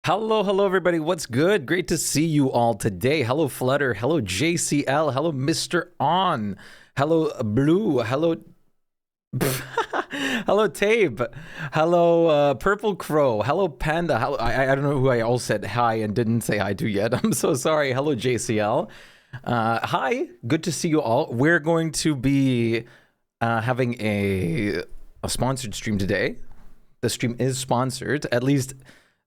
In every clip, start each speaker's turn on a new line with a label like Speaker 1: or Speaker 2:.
Speaker 1: Hello, everybody. What's good? Great to see you all today. Hello, Flutter. Hello, JCL. Hello, Mr. On. Hello, Blue. Hello, hello, Tape. Hello, Purple Crow. Hello, Panda. Hello, I don't know who I all said hi and didn't say hi to yet. I'm so sorry. Hello, JCL. Hi. Good to see you all. We're going to be having a sponsored stream today. The stream is sponsored. At least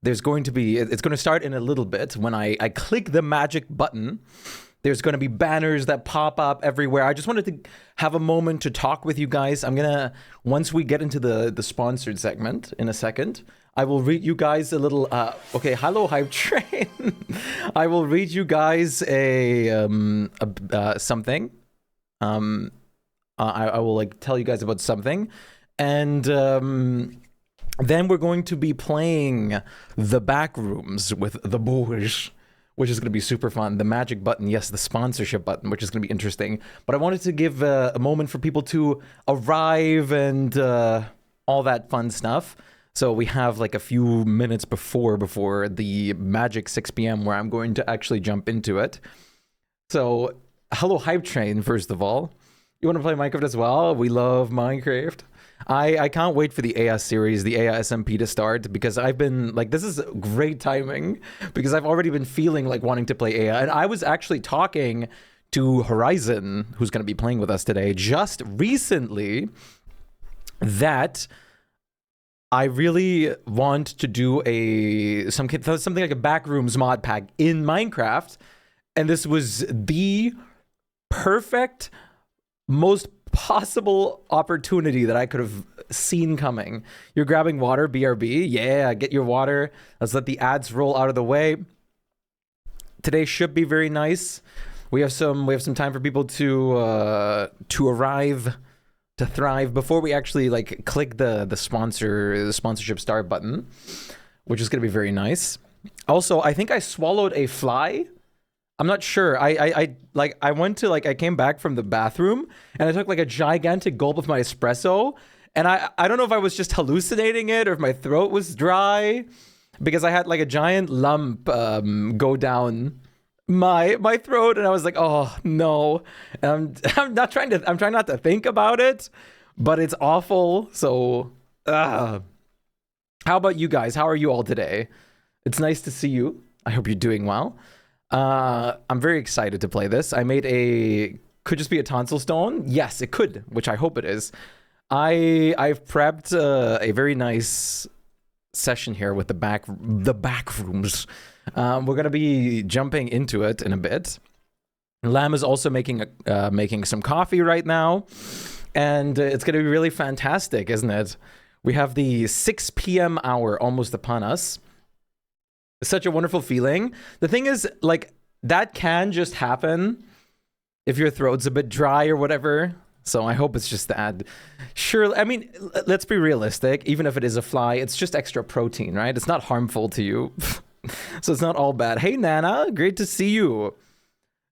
Speaker 1: there's going to be, it's going to start in a little bit. When I click the magic button, there's going to be banners that pop up everywhere. I just wanted to have a moment to talk with you guys. I'm going to, once we get into the sponsored segment in a second, I will read you guys a little, okay, hello, Hype Train. I will read you guys something. I will like tell you guys about something. And then we're going to be playing the Backrooms with the boys, which is going to be super fun. The magic button, yes, the sponsorship button, which is going to be interesting. But I wanted to give a moment for people to arrive and all that fun stuff. So we have like a few minutes before the magic 6 p.m. where I'm going to actually jump into it. So hello, Hype Train, first of all. You want to play Minecraft as well? We love Minecraft. I can't wait for the AS series, the AS SMP to start, because I've been like, this is great timing because I've already been feeling like wanting to play AS. And I was actually talking to Horizon, who's going to be playing with us today, just recently, that I really want to do something like a Backrooms mod pack in Minecraft. And this was the perfect, most possible opportunity that I could have seen coming. You're grabbing water, BRB. Yeah, get your water. Let's let the ads roll out of the way. Today should be very nice. We have some time for people to arrive, to thrive before we actually like click the sponsorship start button, which is going to be very nice. Also, I think I swallowed a fly. I'm not sure. I came back from the bathroom and I took like a gigantic gulp of my espresso, and I don't know if I was just hallucinating it or if my throat was dry, because I had like a giant lump go down my throat, and I was like, oh no. And I'm trying not to think about it, but it's awful. So how about you guys? How are you all today? It's nice to see you. I hope you're doing well. I'm very excited to play this. I made could just be a tonsil stone. Yes, it could, which I hope it is. I've prepped a very nice session here with the Backrooms. We're gonna be jumping into it in a bit. Lamb is also making some coffee right now, and it's gonna be really fantastic, isn't it? We have the 6 p.m. hour almost upon us. Such a wonderful feeling. The thing is, like, that can just happen if your throat's a bit dry or whatever. So I hope it's just that. Sure, I mean, let's be realistic. Even if it is a fly, it's just extra protein, right? It's not harmful to you. So it's not all bad. Hey, Nana, great to see you.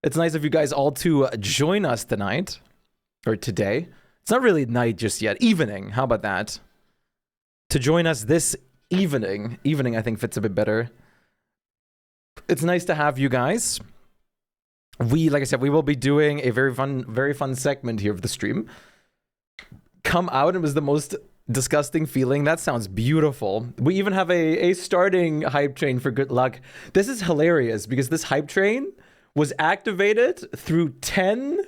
Speaker 1: It's nice of you guys all to join us tonight. Or today. It's not really night just yet. Evening, how about that? To join us this evening. Evening, I think, fits a bit better. It's nice to have you guys. Like I said, we will be doing a very fun segment here of the stream. Come out, it was the most disgusting feeling. That sounds beautiful. We even have a starting hype train for good luck. This is hilarious because this hype train was activated through 10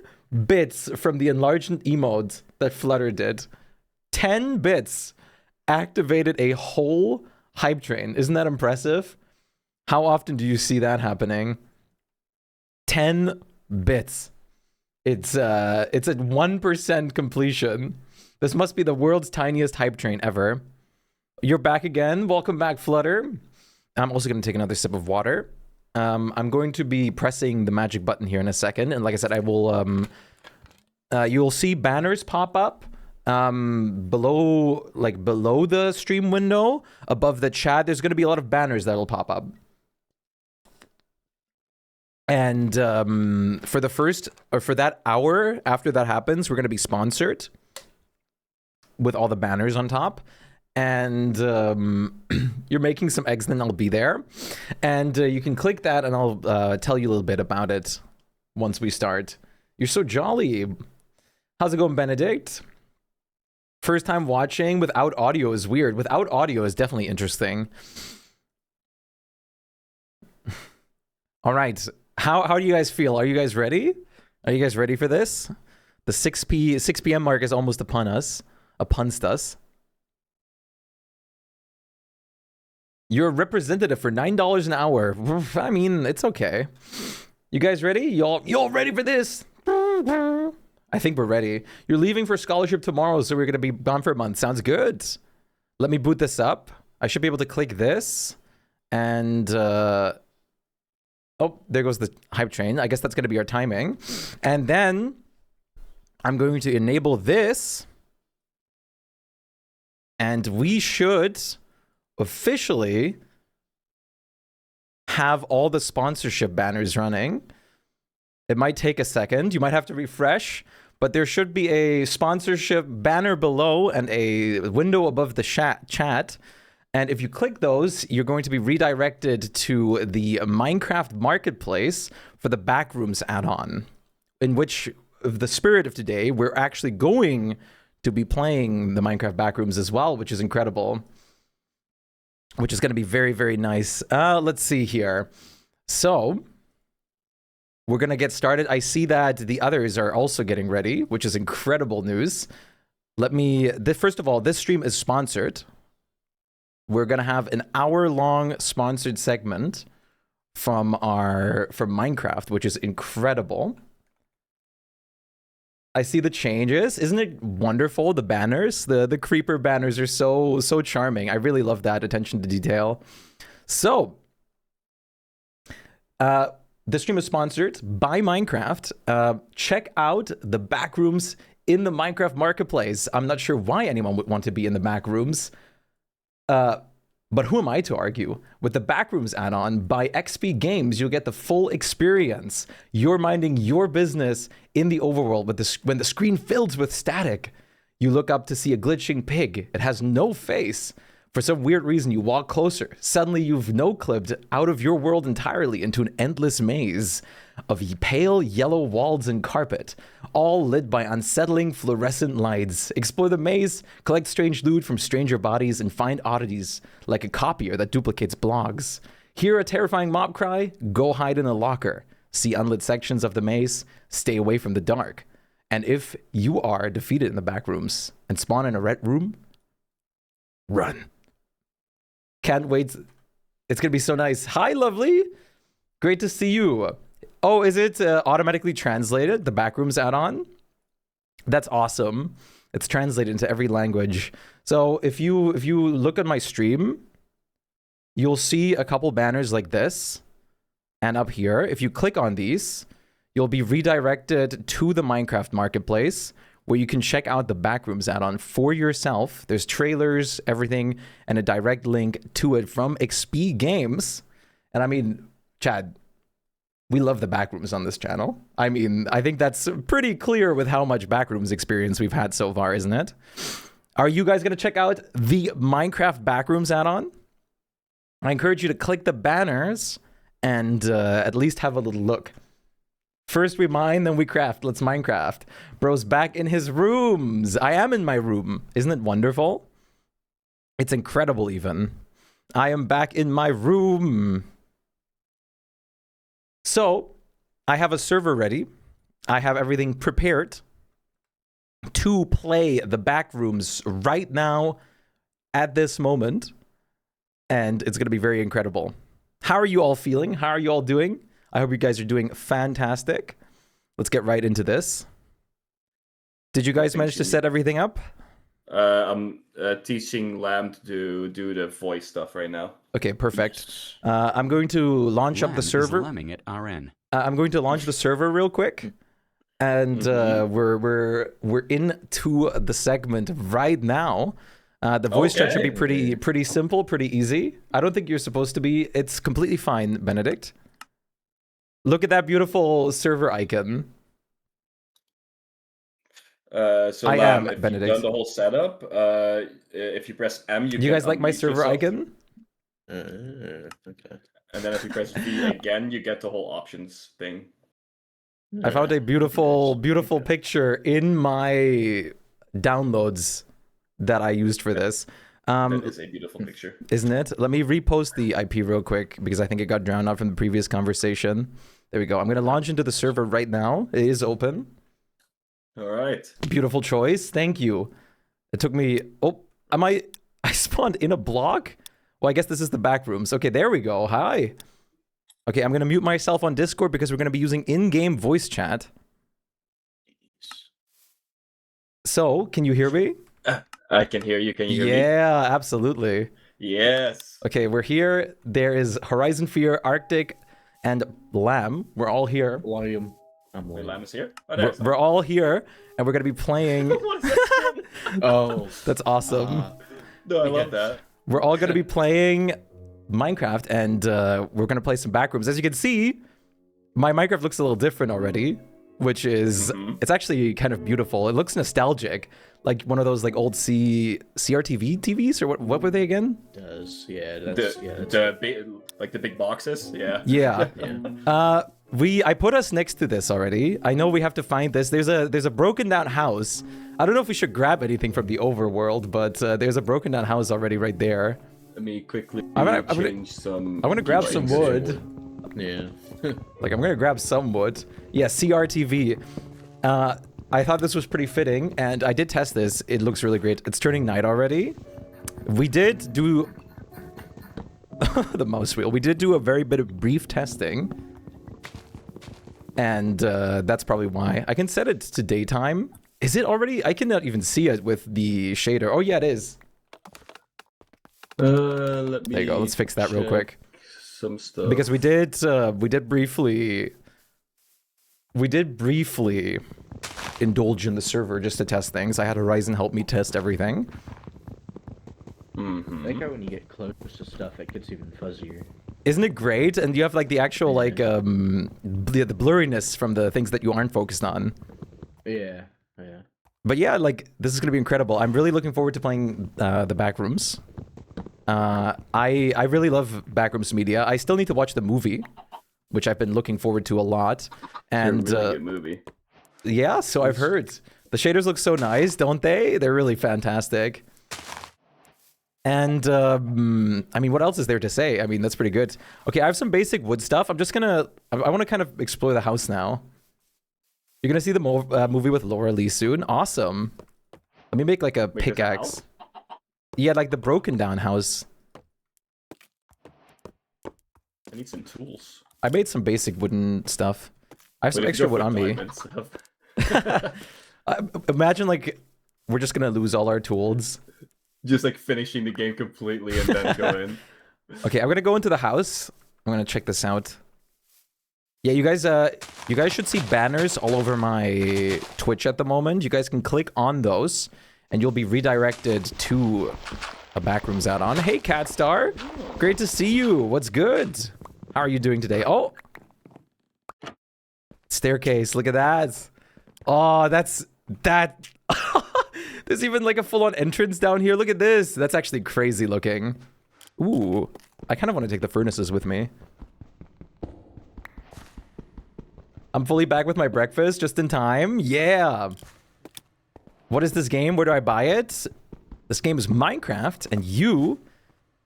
Speaker 1: bits from the enlargement emote that Flutter did. 10 bits activated a whole hype train. Isn't that impressive? How often do you see that happening? 10 bits. It's at 1% completion. This must be the world's tiniest hype train ever. You're back again. Welcome back, Flutter. I'm also going to take another sip of water. I'm going to be pressing the magic button here in a second. And like I said, I will... you'll see banners pop up below the stream window. Above the chat, there's going to be a lot of banners that'll pop up. And for that hour after that happens, we're going to be sponsored with all the banners on top. And you're making some eggs, then I'll be there. And you can click that, and I'll tell you a little bit about it once we start. You're so jolly. How's it going, Benedict? First time watching without audio is weird. Without audio is definitely interesting. All right. How do you guys feel? Are you guys ready? Are you guys ready for this? The 6 p.m. mark is almost upon us. Uponst us. You're a representative for $9 an hour. I mean, it's okay. You guys ready? Y'all ready for this? I think we're ready. You're leaving for scholarship tomorrow, so we're going to be gone for a month. Sounds good. Let me boot this up. I should be able to click this. And, oh, there goes the hype train. I guess that's going to be our timing. And then I'm going to enable this. And we should officially have all the sponsorship banners running. It might take a second. You might have to refresh, but there should be a sponsorship banner below and a window above the chat. And if you click those, you're going to be redirected to the Minecraft Marketplace for the Backrooms add-on, in which the spirit of today, we're actually going to be playing the Minecraft Backrooms as well, which is incredible. Which is going to be very, very nice. Let's see here. So we're going to get started. I see that the others are also getting ready, which is incredible news. First of all, this stream is sponsored. We're going to have an hour-long sponsored segment from Minecraft, which is incredible. I see the changes. Isn't it wonderful? The banners, the creeper banners are so charming. I really love that attention to detail. So, the stream is sponsored by Minecraft. Check out the Backrooms in the Minecraft Marketplace. I'm not sure why anyone would want to be in the Backrooms. But who am I to argue? With the Backrooms add-on by XP Games, you'll get the full experience. You're minding your business in the overworld when the screen fills with static. You look up to see a glitching pig. It has no face. For some weird reason, you walk closer. Suddenly, you've no-clipped out of your world entirely into an endless maze of pale yellow walls and carpet, all lit by unsettling fluorescent lights. Explore the maze, collect strange loot from stranger bodies, and find oddities like a copier that duplicates blogs. Hear a terrifying mob cry? Go hide in a locker. See unlit sections of the maze? Stay away from the dark. And if you are defeated in the Backrooms and spawn in a red room, run. Can't wait. It's going to be so nice. Hi, lovely. Great to see you. Oh, is it automatically translated, the Backrooms add-on? That's awesome. It's translated into every language. So if you look at my stream, you'll see a couple banners like this. And up here, if you click on these, you'll be redirected to the Minecraft Marketplace, where you can check out the Backrooms add-on for yourself. There's trailers, everything, and a direct link to it from XP Games. And I mean, Chad, we love the Backrooms on this channel. I mean, I think that's pretty clear with how much Backrooms experience we've had so far, isn't it? Are you guys going to check out the Minecraft Backrooms add-on? I encourage you to click the banners and at least have a little look. First we mine, then we craft. Let's Minecraft. Bro's back in his rooms. I am in my room. Isn't it wonderful? It's incredible even. I am back in my room. So, I have a server ready. I have everything prepared to play the Backrooms right now at this moment. And it's going to be very incredible. How are you all feeling? How are you all doing? I hope you guys are doing fantastic. Let's get right into this. Did you guys manage to set everything up?
Speaker 2: I'm teaching Lamb to do the voice stuff right now.
Speaker 1: Okay, perfect. I'm going to launch up the server.
Speaker 3: At RN.
Speaker 1: I'm going to launch the server real quick, and we're into the segment right now. The voice chat should be pretty simple, pretty easy. I don't think you're supposed to be. It's completely fine, Benedict. Look at that beautiful server icon.
Speaker 2: So
Speaker 1: I
Speaker 2: Lam,
Speaker 1: am
Speaker 2: if
Speaker 1: Benedict.
Speaker 2: you've done the whole setup, if you press M,
Speaker 1: Do you guys like my server icon?
Speaker 3: Okay.
Speaker 2: And then if you press V again, you get the whole options thing.
Speaker 1: I found a beautiful, beautiful
Speaker 3: Okay.
Speaker 1: picture in my downloads that I used for this.
Speaker 2: That is a beautiful picture.
Speaker 1: Isn't it? Let me repost the IP real quick because I think it got drowned out from the previous conversation. There we go. I'm going to launch into the server right now. It is open.
Speaker 2: All right.
Speaker 1: Beautiful choice. Thank you. It took me... Oh, I spawned in a block? Well, I guess this is the Backrooms. Okay, there we go. Hi. Okay, I'm going to mute myself on Discord because we're going to be using in-game voice chat. So, can you hear me?
Speaker 2: I can hear you. Can you hear me?
Speaker 1: Yeah, absolutely.
Speaker 2: Yes.
Speaker 1: Okay, we're here. There is Horizon Fear, Arctic, and Lamb. We're all here.
Speaker 3: William. I'm
Speaker 2: Wait,
Speaker 3: William.
Speaker 2: Lam is here? Oh,
Speaker 1: We're,
Speaker 2: there's
Speaker 1: we're all here, and we're going to be playing...
Speaker 2: What is that?
Speaker 3: Oh.
Speaker 1: That's awesome.
Speaker 2: No, I love that.
Speaker 1: We're all going to be playing Minecraft, and we're going to play some Backrooms. As you can see, my Minecraft looks a little different already, which is... It's actually kind of beautiful. It looks nostalgic. Like one of those like old CRTV TVs, or what were they again?
Speaker 3: Does that's
Speaker 2: The big, like the big boxes. Yeah.
Speaker 1: Yeah.
Speaker 3: yeah.
Speaker 1: I put us next to this already. I know we have to find this. There's a broken down house. I don't know if we should grab anything from the overworld, but there's a broken down house already right there.
Speaker 2: Let me quickly
Speaker 1: change
Speaker 2: some.
Speaker 1: I want to grab some wood.
Speaker 3: Yeah.
Speaker 1: Like I'm gonna grab some wood. Yeah, CRTV. I thought this was pretty fitting, and I did test this. It looks really great. It's turning night already. We did do the mouse wheel. We did do a very bit of brief testing. And that's probably why. I can set it to daytime. Is it already? I cannot even see it with the shader. Oh yeah, it is.
Speaker 2: Let me.
Speaker 1: There you go. Let's fix that real quick.
Speaker 2: Some stuff.
Speaker 1: Because we did briefly indulge in the server just to test things. I had Horizon help me test everything.
Speaker 3: I like how when you get close to stuff, it gets even fuzzier.
Speaker 1: Isn't it great? And you have like the actual like the blurriness from the things that you aren't focused on.
Speaker 3: Yeah. Yeah.
Speaker 1: But yeah, like this is gonna be incredible. I'm really looking forward to playing the Backrooms. I really love Backrooms media. I still need to watch the movie, which I've been looking forward to a lot. And
Speaker 2: really good movie.
Speaker 1: Yeah, so I've heard. The shaders look so nice, don't they? They're really fantastic. And, I mean, what else is there to say? I mean, that's pretty good. Okay, I have some basic wood stuff. I'm just gonna... I want to kind of explore the house now. You're gonna see the movie with Laura Lee soon? Awesome. Let me make, like, a pickaxe. Yeah, like the broken down house.
Speaker 2: I need some tools.
Speaker 1: I made some basic wooden stuff. I have some extra wood on me. Imagine, like, we're just gonna lose all our tools.
Speaker 2: Just like finishing the game completely and then go in.
Speaker 1: Okay, I'm gonna go into the house. I'm gonna check this out. Yeah, you guys should see banners all over my Twitch at the moment. You guys can click on those, and you'll be redirected to a Backrooms add-on. Hey, Catstar, great to see you. What's good? How are you doing today? Oh, staircase. Look at that. Oh, that's that. There's even like a full-on entrance down here. Look at this. That's actually crazy looking. Ooh, I kind of want to take the furnaces with me. I'm fully back with my breakfast just in time. Yeah. What is this game? Where do I buy it? This game is Minecraft, and you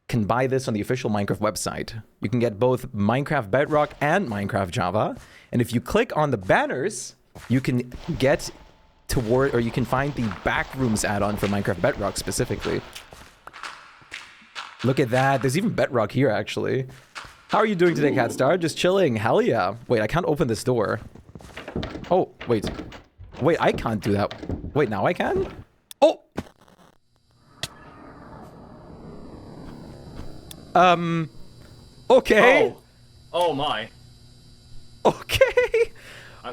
Speaker 1: can buy this on the official Minecraft website. You can get both Minecraft Bedrock and Minecraft Java. And if you click on the banners, you can get toward, or you can find the Backrooms add-on for Minecraft Bedrock specifically. Look at that. There's even Bedrock here, actually. How are you doing today, Catstar? Just chilling. Hell yeah. Wait, I can't open this door. Oh, wait. Wait, I can't do that. Wait, now I can? Oh! Okay.
Speaker 2: Oh my.
Speaker 1: Okay.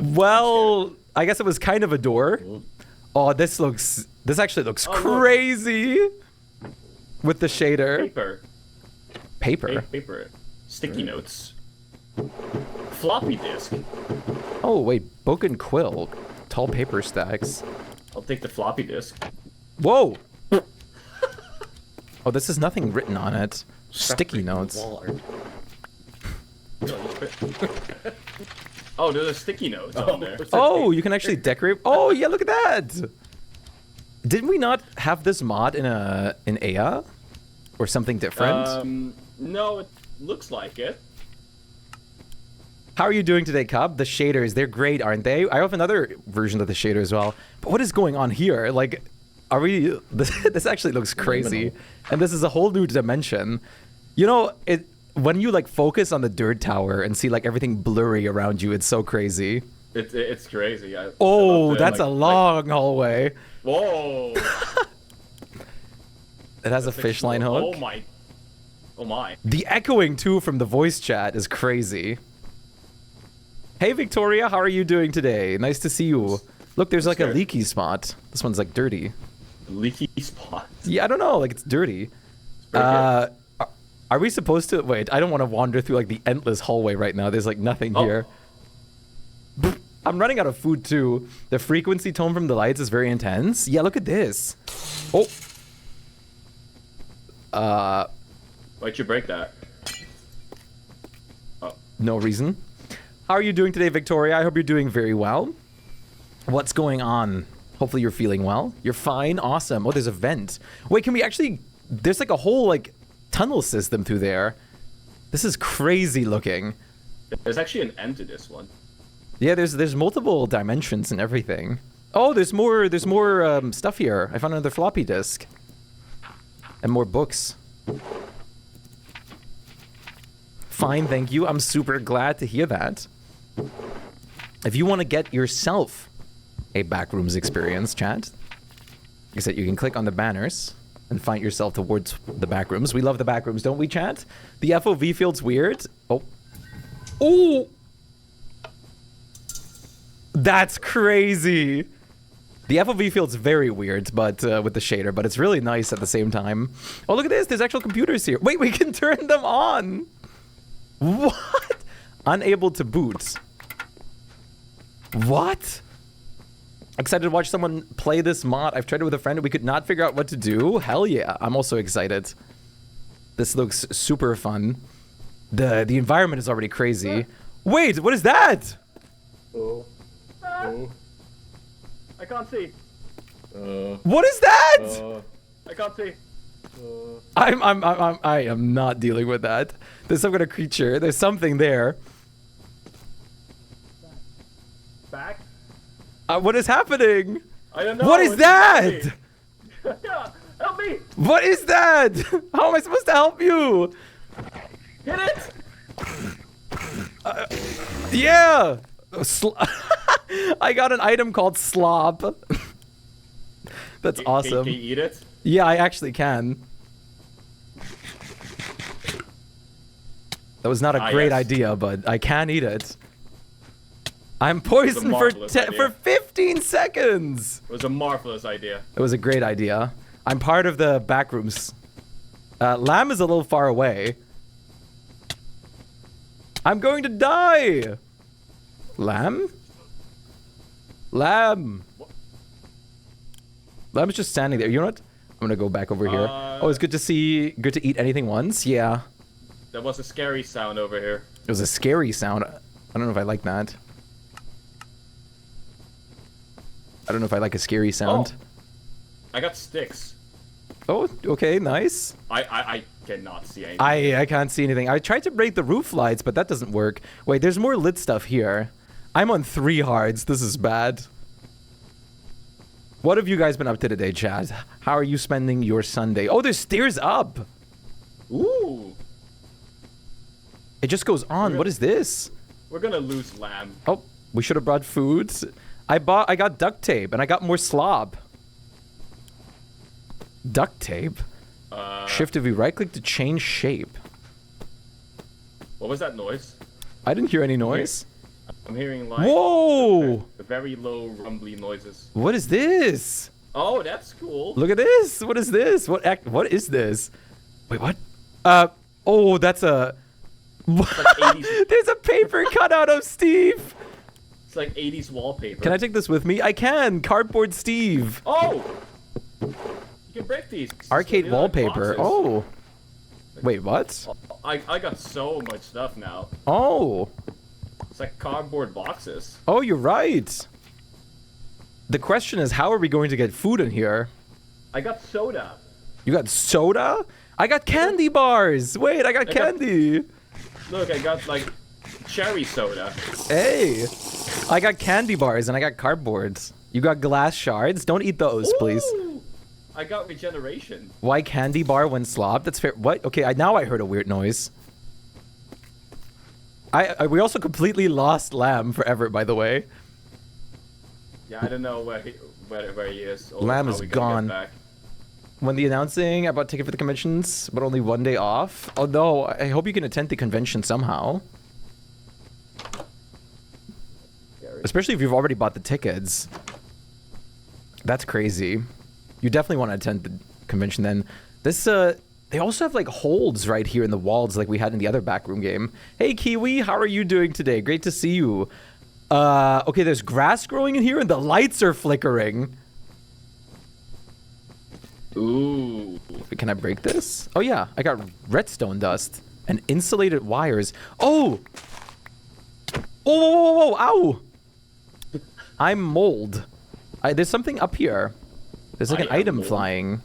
Speaker 1: Well, I guess it was kind of a door. Oh, this actually looks crazy. With the shader.
Speaker 2: Paper.
Speaker 1: Paper?
Speaker 2: Paper. Sticky notes. floppy disk.
Speaker 1: Oh, wait. Book and quill. Tall paper stacks.
Speaker 2: I'll take the floppy disk.
Speaker 1: Whoa! Oh, this is nothing written on it. Sticky notes.
Speaker 2: Oh, there's a sticky note on there.
Speaker 1: Oh, you can actually decorate. Oh, yeah, look at that! Didn't we not have this mod in Aya? Or something different?
Speaker 2: No, it looks like it.
Speaker 1: How are you doing today, Cub? The shaders, they're great, aren't they? I have another version of the shader as well. But what is going on here? Like, are we... This actually looks crazy. And this is a whole new dimension. You know, when you, like, focus on the dirt tower and see, like, everything blurry around you, it's so crazy.
Speaker 2: It's crazy.
Speaker 1: That's a long hallway.
Speaker 2: Whoa!
Speaker 1: It has a fish line hook.
Speaker 2: Oh my. Oh my.
Speaker 1: The echoing, too, from the voice chat is crazy. Hey, Victoria, how are you doing today? Nice to see you. Look, there's like a leaky spot. This one's like dirty.
Speaker 2: Leaky spot?
Speaker 1: Yeah, I don't know. Like, it's dirty. Are we supposed to... Wait, I don't want to wander through like the endless hallway right now. There's like nothing here. I'm running out of food too. The frequency tone from the lights is very intense. Yeah, look at this. Oh.
Speaker 2: Why'd you break that? Oh.
Speaker 1: No reason. How are you doing today, Victoria? I hope you're doing very well. What's going on? Hopefully you're feeling well. You're fine. Awesome. Oh, there's a vent. Wait, can we actually... There's like a whole like tunnel system through there. This is crazy looking.
Speaker 2: There's actually an end to this one.
Speaker 1: Yeah, there's multiple dimensions and everything. Oh, there's more stuff here. I found another floppy disk. And more books. Fine, thank you. I'm super glad to hear that. If you want to get yourself a Backrooms experience, chat, like I said, you can click on the banners and find yourself towards the Backrooms. We love the Backrooms, don't we, chat? The FOV field's weird. Oh. Oh! That's crazy! The FOV field's very weird, but with the shader, but it's really nice at the same time. Oh, look at this! There's actual computers here. Wait, we can turn them on! What? Unable to boot. What? Excited to watch someone play this mod. I've tried it with a friend and we could not figure out what to do. Hell yeah. I'm also excited. This looks super fun. The environment is already crazy. Wait, what is that?
Speaker 3: Oh. Oh.
Speaker 2: I can't see.
Speaker 1: What is that?
Speaker 2: I can't see.
Speaker 1: I am not dealing with that. There's some kind of creature. There's something there.
Speaker 2: Back?
Speaker 1: What is happening?
Speaker 2: I don't know.
Speaker 1: What is that?
Speaker 2: Yeah, help me!
Speaker 1: What is that? How am I supposed to help you?
Speaker 2: Hit it!
Speaker 1: Yeah. I got an item called Slop. That's awesome.
Speaker 2: Can you eat it?
Speaker 1: Yeah, I actually can. That was not a great idea, but I can eat it. I'm poisoned for 15 seconds.
Speaker 2: It was a marvelous idea.
Speaker 1: It was a great idea. I'm part of the Backrooms. Lamb is a little far away. I'm going to die. Lamb? Lamb.
Speaker 2: What?
Speaker 1: Lamb's just standing there. You know what? I'm gonna go back over here. Oh, it's good to see. Good to eat anything once. Yeah.
Speaker 2: There was a scary sound over here.
Speaker 1: It was a scary sound. I don't know if I like that. I don't know if I like a scary sound.
Speaker 2: Oh, I got sticks.
Speaker 1: Oh, okay, nice.
Speaker 2: I cannot see anything.
Speaker 1: I can't see anything. I tried to break the roof lights, but that doesn't work. Wait, there's more lit stuff here. I'm on 3 hards. This is bad. What have you guys been up to today, Chad? How are you spending your Sunday? Oh, there's stairs up.
Speaker 2: Ooh.
Speaker 1: It just goes on. What is this?
Speaker 2: We're gonna lose Lamb.
Speaker 1: Oh, we should have brought food. I got duct tape and I got more slob. Duct tape? Shift V, right click to change shape.
Speaker 2: What was that noise?
Speaker 1: I didn't hear any noise.
Speaker 2: I'm hearing like
Speaker 1: whoa!
Speaker 2: Very low rumbly noises.
Speaker 1: What is this?
Speaker 2: Oh, that's cool.
Speaker 1: Look at this. What is this? What is this? Wait, what? Oh, that's a
Speaker 2: It's like 80s.
Speaker 1: There's a paper cutout of Steve.
Speaker 2: It's like 80s wallpaper.
Speaker 1: Can I take this with me? I can. Cardboard Steve.
Speaker 2: Oh! You can break these.
Speaker 1: Arcade
Speaker 2: They're like
Speaker 1: wallpaper.
Speaker 2: boxes.
Speaker 1: Oh. Wait, what?
Speaker 2: I got so much stuff now.
Speaker 1: Oh.
Speaker 2: It's like cardboard boxes.
Speaker 1: Oh, you're right. The question is, how are we going to get food in here?
Speaker 2: I got soda.
Speaker 1: You got soda? I got candy bars. Wait, I got candy.
Speaker 2: Look, I got like cherry soda.
Speaker 1: Hey. I got candy bars and I got cardboard. You got glass shards? Don't eat those, please.
Speaker 2: Ooh, I got regeneration.
Speaker 1: Why candy bar when slob? That's fair. What? Okay, now I heard a weird noise. We also completely lost Lamb forever, by the way.
Speaker 2: Yeah, I don't know where he is. Or
Speaker 1: Lamb
Speaker 2: how
Speaker 1: is
Speaker 2: we gonna
Speaker 1: gone.
Speaker 2: get back.
Speaker 1: When the announcing about ticket for the conventions, but only one day off. Oh no, I hope you can attend the convention somehow. Especially if you've already bought the tickets. That's crazy. You definitely want to attend the convention then. This, they also have like holds right here in the walls like we had in the other backroom game. Hey Kiwi, how are you doing today? Great to see you. Okay, there's grass growing in here and the lights are flickering.
Speaker 2: Ooh.
Speaker 1: Can I break this? Oh yeah, I got redstone dust and insulated wires. Oh! Oh, whoa, whoa, whoa, whoa, ow! I'm mold. There's something up here. There's like an item flying.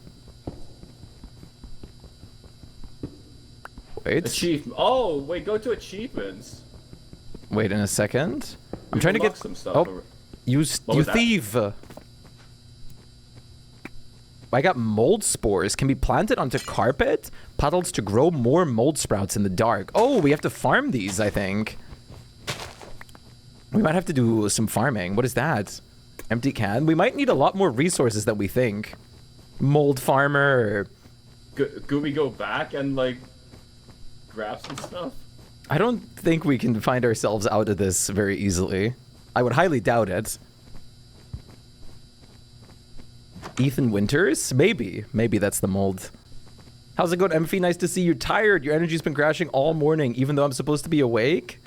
Speaker 1: Wait.
Speaker 2: Achievement. Oh, wait, go to achievements.
Speaker 1: Wait in a second. I'm trying to get
Speaker 2: some stuff.
Speaker 1: Oh, you thief! I got mold spores. Can be planted onto carpet puddles to grow more mold sprouts in the dark. Oh, we have to farm these, I think. We might have to do some farming. What is that? Empty can? We might need a lot more resources than we think. Mold farmer.
Speaker 2: Could we go back and, like, grab some stuff?
Speaker 1: I don't think we can find ourselves out of this very easily. I would highly doubt it. Ethan Winters? Maybe. Maybe that's the mold. How's it going, Emphy? Nice to see you. Tired. Your energy's been crashing all morning, even though I'm supposed to be awake.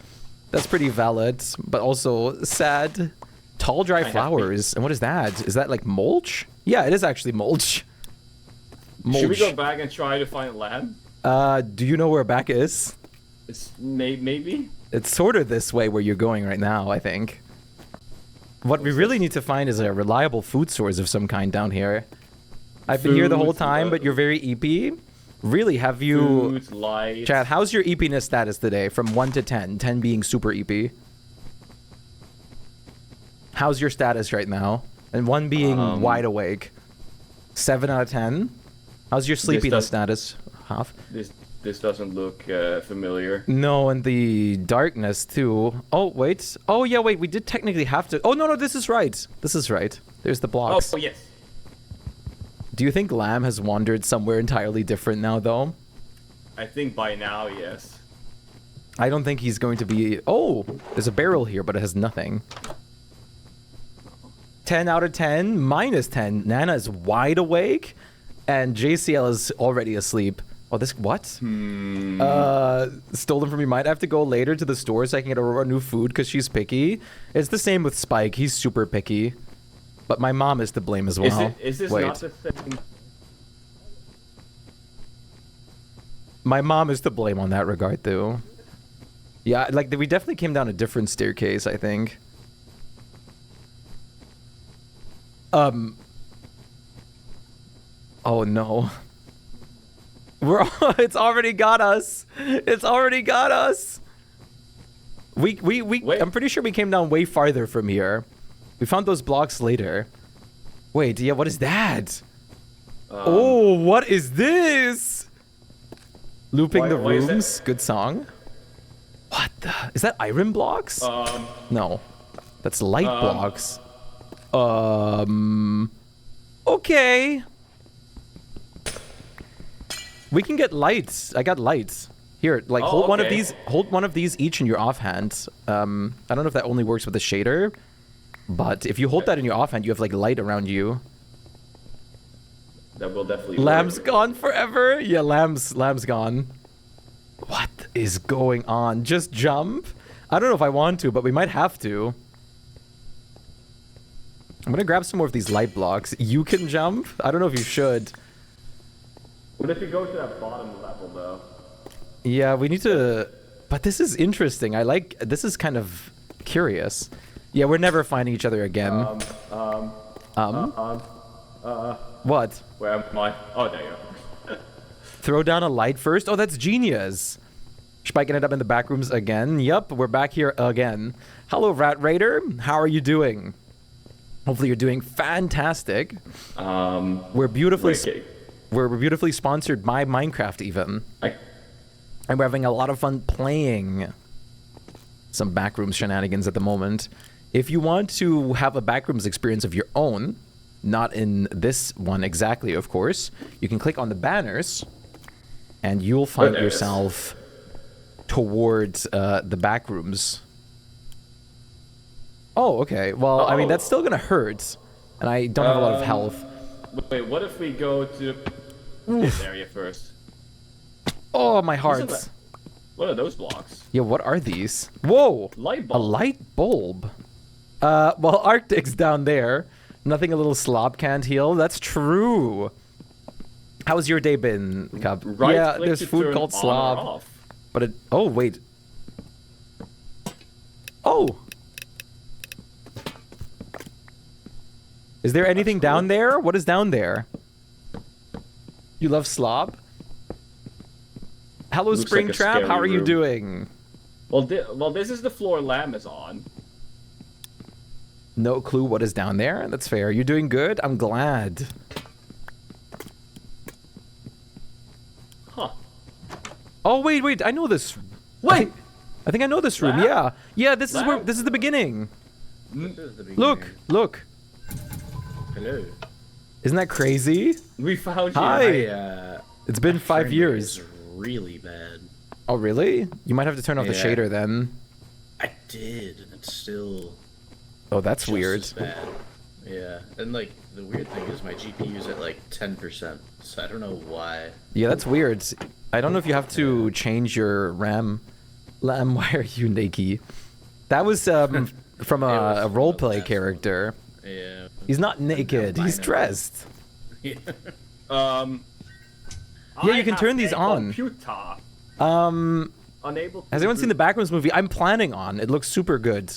Speaker 1: That's pretty valid, but also sad. Tall, dry flowers. And what is that? Is that like mulch? Yeah, it is actually mulch.
Speaker 2: Should we go back and try to find land?
Speaker 1: Do you know where back is?
Speaker 2: It's maybe?
Speaker 1: It's sort of this way where you're going right now, I think. What we really need to find is a reliable food source of some kind down here. I've been here the whole time, but you're very EP. Really, have you...
Speaker 2: Food, light.
Speaker 1: Chad, how's your EP-ness status today from 1 to 10? 10 being super EP. How's your status right now? And 1 being wide awake. 7 out of 10? How's your sleepiness status? Half?
Speaker 2: This doesn't look familiar.
Speaker 1: No, and the darkness too. Oh, wait. Oh, yeah, wait. We did technically have to... Oh, no, this is right. This is right. There's the blocks.
Speaker 2: Oh, yes.
Speaker 1: Do you think Lamb has wandered somewhere entirely different now, though?
Speaker 2: I think by now, yes.
Speaker 1: I don't think he's going to be... Oh, there's a barrel here, but it has nothing. 10 out of 10, minus 10. Nana is wide awake, and JCL is already asleep. Oh, this... What? Stolen from me. Might have to go later to the store so I can get her new food because she's picky. It's the same with Shpyke. He's super picky. But my mom is to blame as well.
Speaker 2: Is this not the thing?
Speaker 1: My mom is to blame on that regard, though. Yeah, like, we definitely came down a different staircase, I think. Oh, no. It's already got us. It's already got us. Wait. I'm pretty sure we came down way farther from here. We found those blocks later. Wait, yeah, what is that? Oh, what is this? Looping the Rooms. Good song. What the? Is that iron blocks? No. That's light blocks. Okay. We can get lights. I got lights. Here, like, hold one of these. Hold one of these each in your offhand. I don't know if that only works with a shader. But if you hold that in your offhand, you have like light around you.
Speaker 2: That will definitely
Speaker 1: Lamb's gone forever? Yeah, Lamb's gone. What? is going on? Just jump? I don't know if I want to, but we might have to. I'm gonna grab some more of these light blocks. You can jump? I don't know if you should.
Speaker 2: What if you go to that bottom level, though?
Speaker 1: Yeah, we need to... But this is interesting. I like... This is kind of curious. Yeah, we're never finding each other again. What?
Speaker 2: Where am I? Oh, there you go.
Speaker 1: Throw down a light first? Oh, that's genius. Shpyke ended up in the back rooms again. Yup, we're back here again. Hello, Rat Raider. How are you doing? Hopefully you're doing fantastic. We're beautifully... We're beautifully sponsored by Minecraft, even. And we're having a lot of fun playing some Backrooms shenanigans at the moment. If you want to have a Backrooms experience of your own, not in this one exactly, of course, you can click on the banners, and you'll find yourself towards the Backrooms. Oh, okay. Well, I mean, that's still gonna hurt, and I don't have a lot of health.
Speaker 2: Wait, what if we go to this area first?
Speaker 1: Oh, my heart.
Speaker 2: What are those blocks?
Speaker 1: Yeah, what are these? Whoa!
Speaker 2: Light bulb.
Speaker 1: A light bulb. Well, Arctic's down there. Nothing a little slob can't heal. That's true. How's your day been, Cub?
Speaker 2: Right,
Speaker 1: yeah, there's food called slob. But it... Oh, wait. Oh! Is there anything down there? What is down there? You love slob? Hello,
Speaker 2: Looks like a
Speaker 1: Springtrap.
Speaker 2: scary
Speaker 1: How are you
Speaker 2: room.
Speaker 1: doing?
Speaker 2: Well, this is the floor Lamb is on.
Speaker 1: No clue what is down there. That's fair. You're doing good? I'm glad.
Speaker 2: Huh.
Speaker 1: Oh, wait. I know this.
Speaker 2: Wait!
Speaker 1: I think I know this room.
Speaker 2: Lamb?
Speaker 1: Yeah. Yeah, this is
Speaker 2: Lamb?
Speaker 1: where... This is the beginning.
Speaker 3: This is the beginning.
Speaker 1: Look.
Speaker 3: Hello.
Speaker 1: Isn't that crazy?
Speaker 2: We found you.
Speaker 1: Hi. It's been 5 years.
Speaker 3: Really bad.
Speaker 1: Oh, really? You might have to turn off the
Speaker 3: Yeah.
Speaker 1: shader then.
Speaker 3: I did, and it's still
Speaker 1: Oh, that's
Speaker 3: just
Speaker 1: weird.
Speaker 3: as bad. Yeah, and like the weird thing is my GPU's at like 10%, so I don't know why.
Speaker 1: Yeah, that's weird. I don't know if you have to change your RAM. Lamb, why are you naked? That was from a roleplay character.
Speaker 3: Yeah.
Speaker 1: He's not naked. He's
Speaker 3: Minor.
Speaker 1: dressed.
Speaker 3: Yeah.
Speaker 1: Yeah, you can turn these on.
Speaker 2: Computer. Unable to
Speaker 1: Has anyone seen the Backrooms movie? I'm planning on. It looks super good.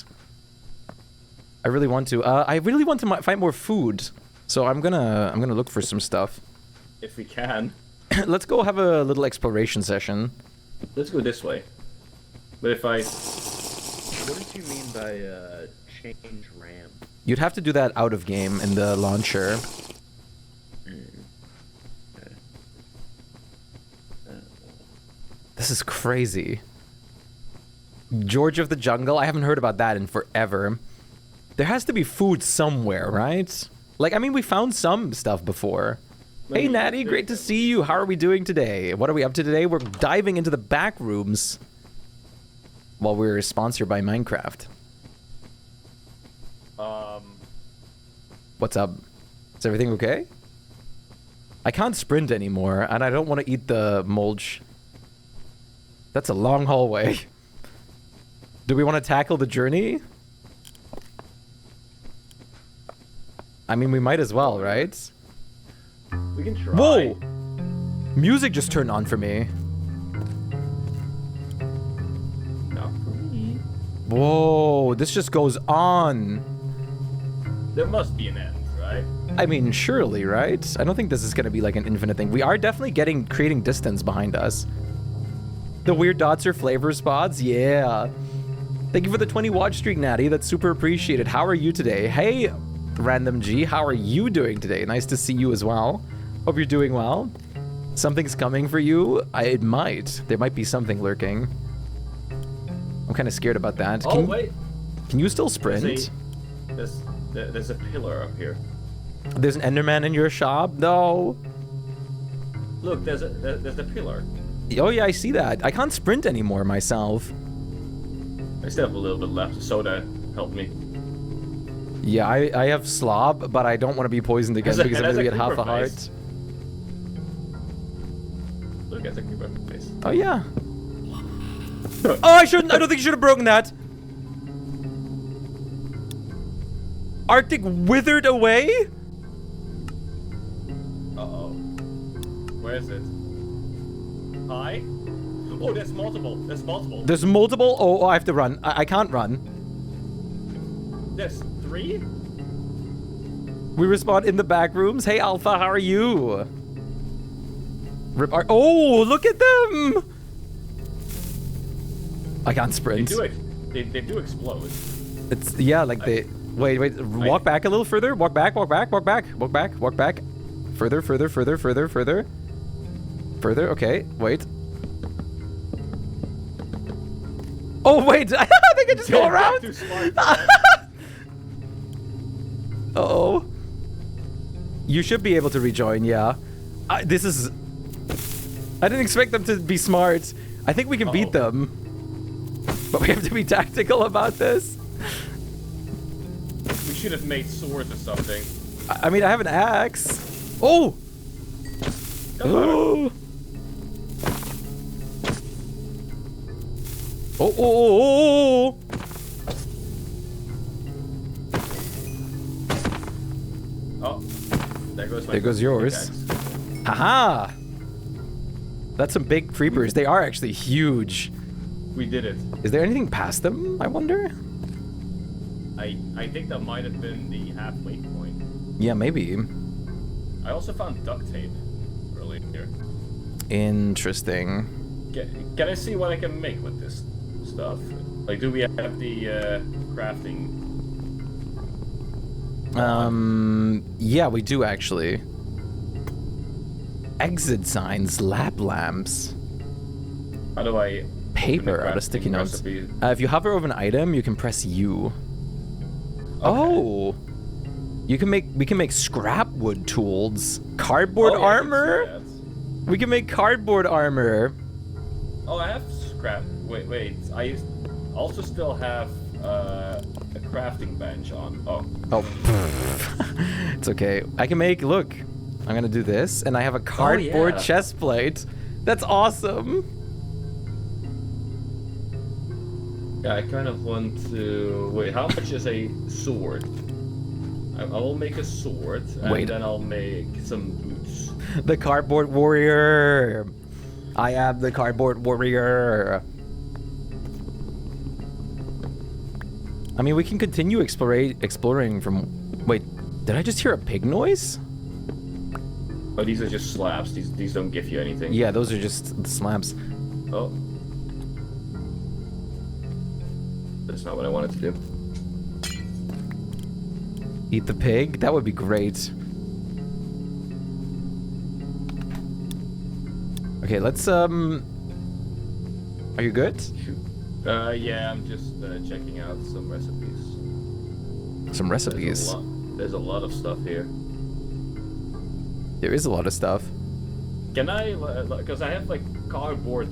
Speaker 1: I really want to. I really want to find more food, so I'm gonna look for some stuff.
Speaker 2: If we can.
Speaker 1: Let's go have a little exploration session.
Speaker 2: Let's go this way. But if I...
Speaker 3: What did you mean by change RAM?
Speaker 1: You'd have to do that out of game in the launcher. This is crazy. George of the Jungle? I haven't heard about that in forever. There has to be food somewhere, right? Like, I mean, we found some stuff before. Hey, Natty, great to see you. How are we doing today? What are we up to today? We're diving into the back rooms while we're sponsored by Minecraft. What's up? Is everything okay? I can't sprint anymore, and I don't want to eat the mulch. That's a long hallway. Do we want to tackle the journey? I mean, we might as well, right?
Speaker 2: We can try.
Speaker 1: Whoa! Music just turned on for me.
Speaker 2: Not for me.
Speaker 1: Whoa, this just goes on.
Speaker 2: There must be an end, right?
Speaker 1: I mean, surely, right? I don't think this is going to be like an infinite thing. We are definitely creating distance behind us. The weird dots are flavor spots? Yeah. Thank you for the 20 watch streak, Natty. That's super appreciated. How are you today? Hey, Random G, how are you doing today? Nice to see you as well. Hope you're doing well. Something's coming for you? It might. There might be something lurking. I'm kind of scared about that.
Speaker 2: Oh, wait.
Speaker 1: Can you still sprint?
Speaker 2: There's a pillar up here.
Speaker 1: There's an Enderman in your shop? No.
Speaker 2: Look, there's a pillar.
Speaker 1: Oh yeah, I see that. I can't sprint anymore myself.
Speaker 2: I still have a little bit left. Soda helped me.
Speaker 1: Yeah, I have slob, but I don't want to be poisoned again because I'm gonna get half a heart.
Speaker 2: Face. Look, that's a creeper face.
Speaker 1: Oh yeah. Oh, I shouldn't. I don't think you should have broken that. Arctic withered away?
Speaker 2: Uh-oh. Where is it? Hi? Oh, there's multiple. There's multiple.
Speaker 1: There's multiple. Oh, I have to run. I can't run.
Speaker 2: There's 3?
Speaker 1: We respawn in the back rooms. Hey, Alpha, how are you? Rip Ar oh, look at them! I can't sprint.
Speaker 2: They do explode.
Speaker 1: It's, yeah, like they... Wait, walk back a little further. Walk back. Further. Further, okay, wait. Oh, wait, I think I just go around.
Speaker 2: Too smart.
Speaker 1: Uh-oh. You should be able to rejoin, yeah. This is... I didn't expect them to be smart. I think we can beat them. But we have to be tactical about this.
Speaker 2: We should have made swords or something.
Speaker 1: I mean, I have an axe. Oh! Oh! Oh!
Speaker 2: Oh, there goes my...
Speaker 1: There goes yours. Haha! That's some big creepers. They are actually huge.
Speaker 2: We did it.
Speaker 1: Is there anything past them, I wonder?
Speaker 2: I think that might have been the halfway point.
Speaker 1: Yeah, maybe.
Speaker 2: I also found duct tape earlier.
Speaker 1: Interesting.
Speaker 2: Can I see what I can make with this stuff? Like, do we have the crafting?
Speaker 1: Yeah, we do actually. Exit signs, lab lamps.
Speaker 2: How do I...
Speaker 1: Paper out of sticky notes. If you hover over an item, you can press U. Okay. Oh! We can make scrap wood tools. Cardboard armor? We can make cardboard armor.
Speaker 2: Oh, I have scrap. Wait. I also still have a crafting bench on. Oh.
Speaker 1: It's okay. I can make, look. I'm gonna do this, and I have a cardboard chest plate. That's awesome.
Speaker 2: Yeah, I kind of want to... Wait, how much is a sword? I will make a sword, and then I'll make some boots.
Speaker 1: The cardboard warrior! I am the cardboard warrior! I mean, we can continue exploring from... Wait, did I just hear a pig noise?
Speaker 2: Oh, these are just slabs. These don't give you anything.
Speaker 1: Yeah, those are just slabs.
Speaker 2: Oh. That's not what I wanted to do.
Speaker 1: Eat the pig? That would be great. Okay, let's, Are you good?
Speaker 2: Yeah, I'm just checking out some recipes.
Speaker 1: Some recipes?
Speaker 2: There's a lot of stuff here.
Speaker 1: There is a lot of stuff.
Speaker 2: Can I, because I have, like, cardboard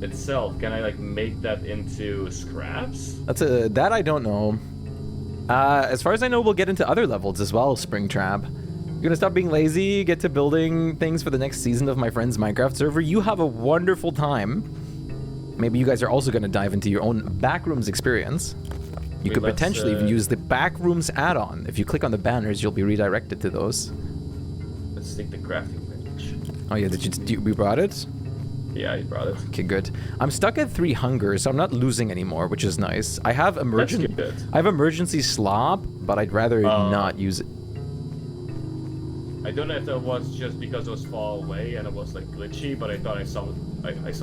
Speaker 2: itself, can I, like, make that into scraps?
Speaker 1: That I don't know. As far as I know, we'll get into other levels as well, Springtrap. You're gonna stop being lazy, get to building things for the next season of my friend's Minecraft server. You have a wonderful time. Maybe you guys are also gonna dive into your own Backrooms experience. You could potentially even use the Backrooms add-on. If you click on the banners, you'll be redirected to those.
Speaker 2: Let's take the crafting bench.
Speaker 1: Oh yeah, we brought it?
Speaker 2: Yeah, I brought it.
Speaker 1: Okay, good. I'm stuck at 3 hunger, so I'm not losing anymore, which is nice. I have emergency slop, but I'd rather not use it.
Speaker 2: I don't know if that was just because it was far away and it was like glitchy, but I thought I saw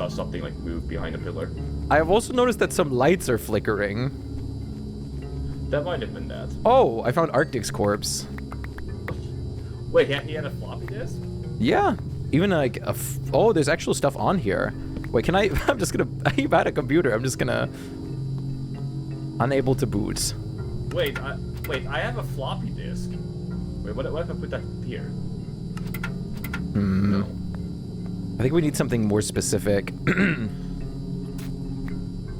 Speaker 2: something like move behind a pillar.
Speaker 1: I have also noticed that some lights are flickering.
Speaker 2: That might have been that.
Speaker 1: Oh, I found Arctic's corpse.
Speaker 2: Wait, he had a floppy disk?
Speaker 1: Yeah. Even like oh, there's actual stuff on here. Wait, can I? I'm just gonna. You've had a computer. I'm just gonna. Unable to boot.
Speaker 2: Wait, I have a floppy disk. Wait, what if I put that here? No.
Speaker 1: I think we need something more specific.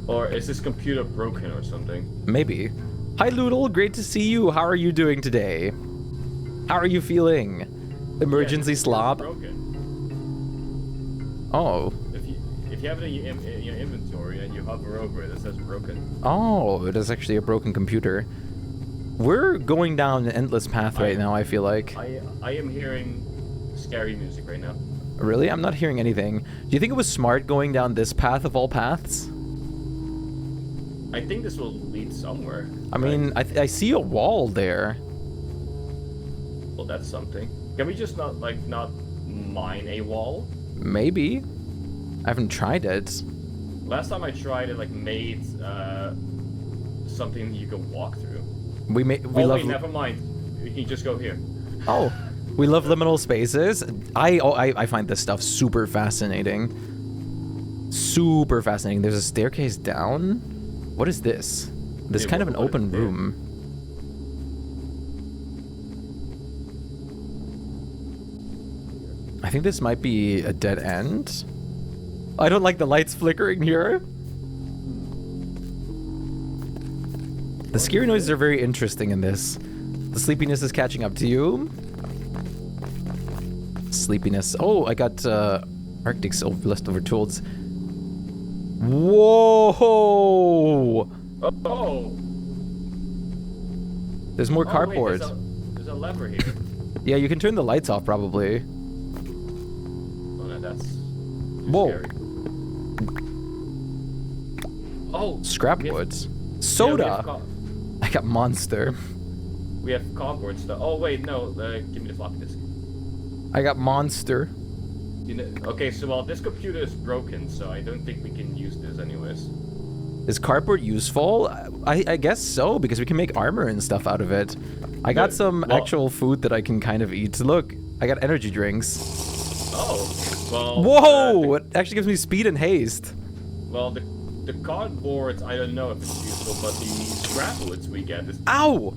Speaker 2: Or is this computer broken or something?
Speaker 1: Maybe. Hi, Loodle. Great to see you. How are you doing today? How are you feeling? Emergency slop.
Speaker 2: Broken.
Speaker 1: Oh.
Speaker 2: if you have it in your inventory and you hover over it, it says broken.
Speaker 1: Oh, it is actually a broken computer. We're going down an endless path right now, I feel like.
Speaker 2: I am hearing scary music right now.
Speaker 1: Really? I'm not hearing anything. Do you think it was smart going down this path of all paths?
Speaker 2: I think this will lead somewhere.
Speaker 1: I mean, I see a wall there.
Speaker 2: Well, that's something. Can we just not mine a wall?
Speaker 1: Maybe. I haven't tried it.
Speaker 2: Last time I tried it, made something you could walk through.
Speaker 1: We love.
Speaker 2: Wait, never mind. We can just go here.
Speaker 1: Oh, we love liminal spaces. I find this stuff super fascinating. Super fascinating. There's a staircase down. What is this? This is kind of an open room. I think this might be a dead end. I don't like the lights flickering here. The scary noises are very interesting in this. The sleepiness is catching up to you. Sleepiness. Oh, I got Arctic's leftover tools. Whoa!
Speaker 2: Oh!
Speaker 1: There's more cardboard.
Speaker 2: Wait, there's a lever here.
Speaker 1: Yeah, you can turn the lights off probably.
Speaker 2: Oh no, that's
Speaker 1: whoa.
Speaker 2: Scary. Oh!
Speaker 1: Scrap woods. Soda! Yeah, I got monster.
Speaker 2: We have cardboard stuff. Oh wait, no, give me the floppy disk.
Speaker 1: I got monster.
Speaker 2: Okay, so this computer is broken, so I don't think we can use this anyways.
Speaker 1: Is cardboard useful? I guess so, because we can make armor and stuff out of it. I got some actual food that I can kind of eat. Look, I got energy drinks.
Speaker 2: Oh, well...
Speaker 1: Whoa! It actually gives me speed and haste.
Speaker 2: Well, the cardboard, I don't know if it's useful, but the scrap woods we get is...
Speaker 1: Ow!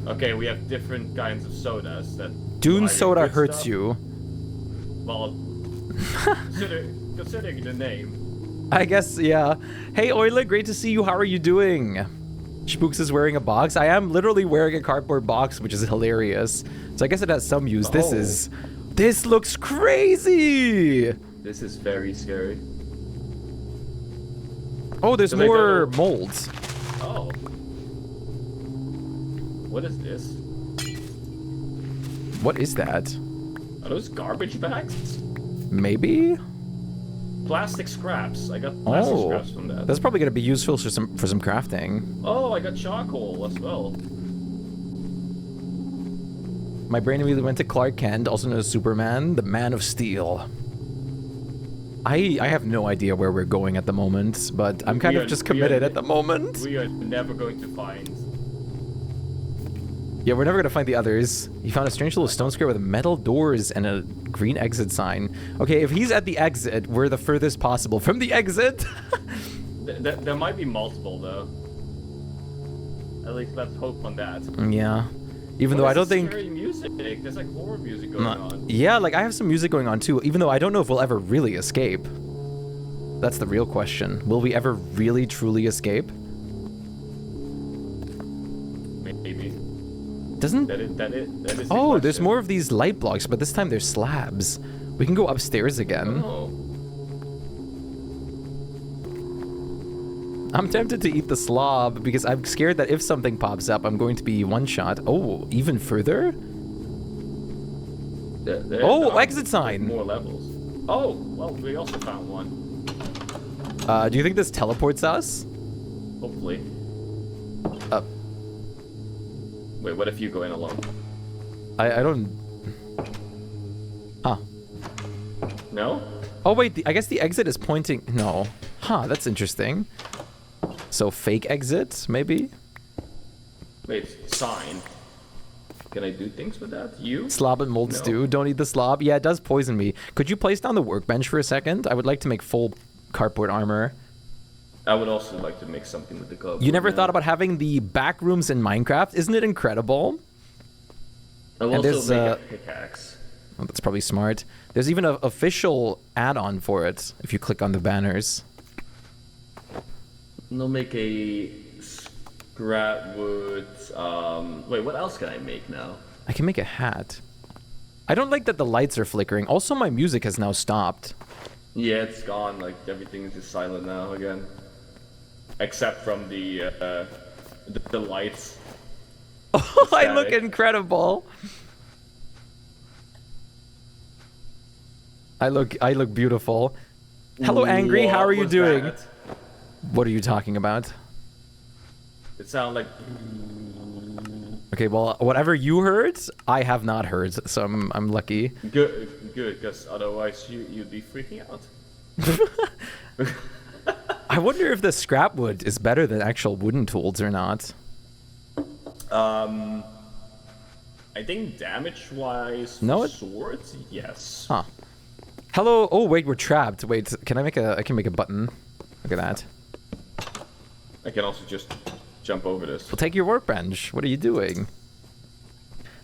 Speaker 2: Okay, we have different kinds of sodas that...
Speaker 1: Dune soda hurts
Speaker 2: stuff.
Speaker 1: you.
Speaker 2: Well, considering the name.
Speaker 1: I guess, yeah. Hey, Oila, great to see you. How are you doing? Spooks is wearing a box. I am literally wearing a cardboard box, which is hilarious. So I guess it has some use.
Speaker 2: Oh.
Speaker 1: This looks crazy!
Speaker 2: This is very scary.
Speaker 1: Oh, there's more molds.
Speaker 2: Oh. What is this?
Speaker 1: What is that?
Speaker 2: Are those garbage bags?
Speaker 1: Maybe?
Speaker 2: Plastic scraps. I got plastic scraps from that.
Speaker 1: That's probably gonna be useful for some crafting.
Speaker 2: Oh, I got charcoal as well.
Speaker 1: My brain immediately went to Clark Kent, also known as Superman, the Man of Steel. I have no idea where we're going at the moment, but I'm kind of just committed at the moment.
Speaker 2: We are never going to find.
Speaker 1: Yeah, we're never gonna find the others. He found a strange little stone square with metal doors and a green exit sign. Okay, if he's at the exit, we're the furthest possible from the exit.
Speaker 2: There might be multiple, though. At least let's hope on that.
Speaker 1: Yeah. Even though I don't think...
Speaker 2: Scary music. There's like horror music going on.
Speaker 1: Yeah, like I have some music going on too, even though I don't know if we'll ever really escape. That's the real question. Will we ever really, truly escape?
Speaker 2: Maybe.
Speaker 1: Doesn't...
Speaker 2: That is
Speaker 1: oh, there's more of these light blocks, but this time they're slabs. We can go upstairs again.
Speaker 2: Oh.
Speaker 1: I'm tempted to eat the slob because I'm scared that if something pops up, I'm going to be one-shot. Oh, even further? Oh, exit sign!
Speaker 2: More levels. Oh, well, we also found one.
Speaker 1: Do you think this teleports us?
Speaker 2: Hopefully. Wait, what if you go in alone?
Speaker 1: I don't... Huh.
Speaker 2: No?
Speaker 1: Oh, wait, I guess the exit is pointing... No. Huh, that's interesting. So, fake exit, maybe?
Speaker 2: Wait, sign. Can I do things with that? You?
Speaker 1: Slob and mold stew. Don't eat the slob. Yeah, it does poison me. Could you place down the workbench for a second? I would like to make full cardboard armor.
Speaker 2: I would also like to make something with the cardboard.
Speaker 1: You never thought about having the backrooms in Minecraft? Isn't it incredible?
Speaker 2: I'll also make a pickaxe.
Speaker 1: Oh, that's probably smart. There's even an official add-on for it if you click on the banners.
Speaker 2: And I'll make a scrap wood. Wait, what else can I make now?
Speaker 1: I can make a hat. I don't like that the lights are flickering. Also, my music has now stopped.
Speaker 2: Yeah, it's gone. Like everything is just silent now again, except from the lights.
Speaker 1: Oh, I look incredible. I look beautiful. Hello, Angry. How are you doing?
Speaker 2: That?
Speaker 1: What are you talking about?
Speaker 2: It sounded like.
Speaker 1: Okay, well, whatever you heard, I have not heard, so I'm lucky.
Speaker 2: Good, because otherwise you'd be freaking out.
Speaker 1: I wonder if the scrap wood is better than actual wooden tools or not.
Speaker 2: I think damage-wise,
Speaker 1: no,
Speaker 2: swords, yes.
Speaker 1: Huh. Hello. Oh wait, we're trapped. Wait, can I make a? I can make a button. Look at that.
Speaker 2: I can also just jump over this.
Speaker 1: Well, take your workbench. What are you doing?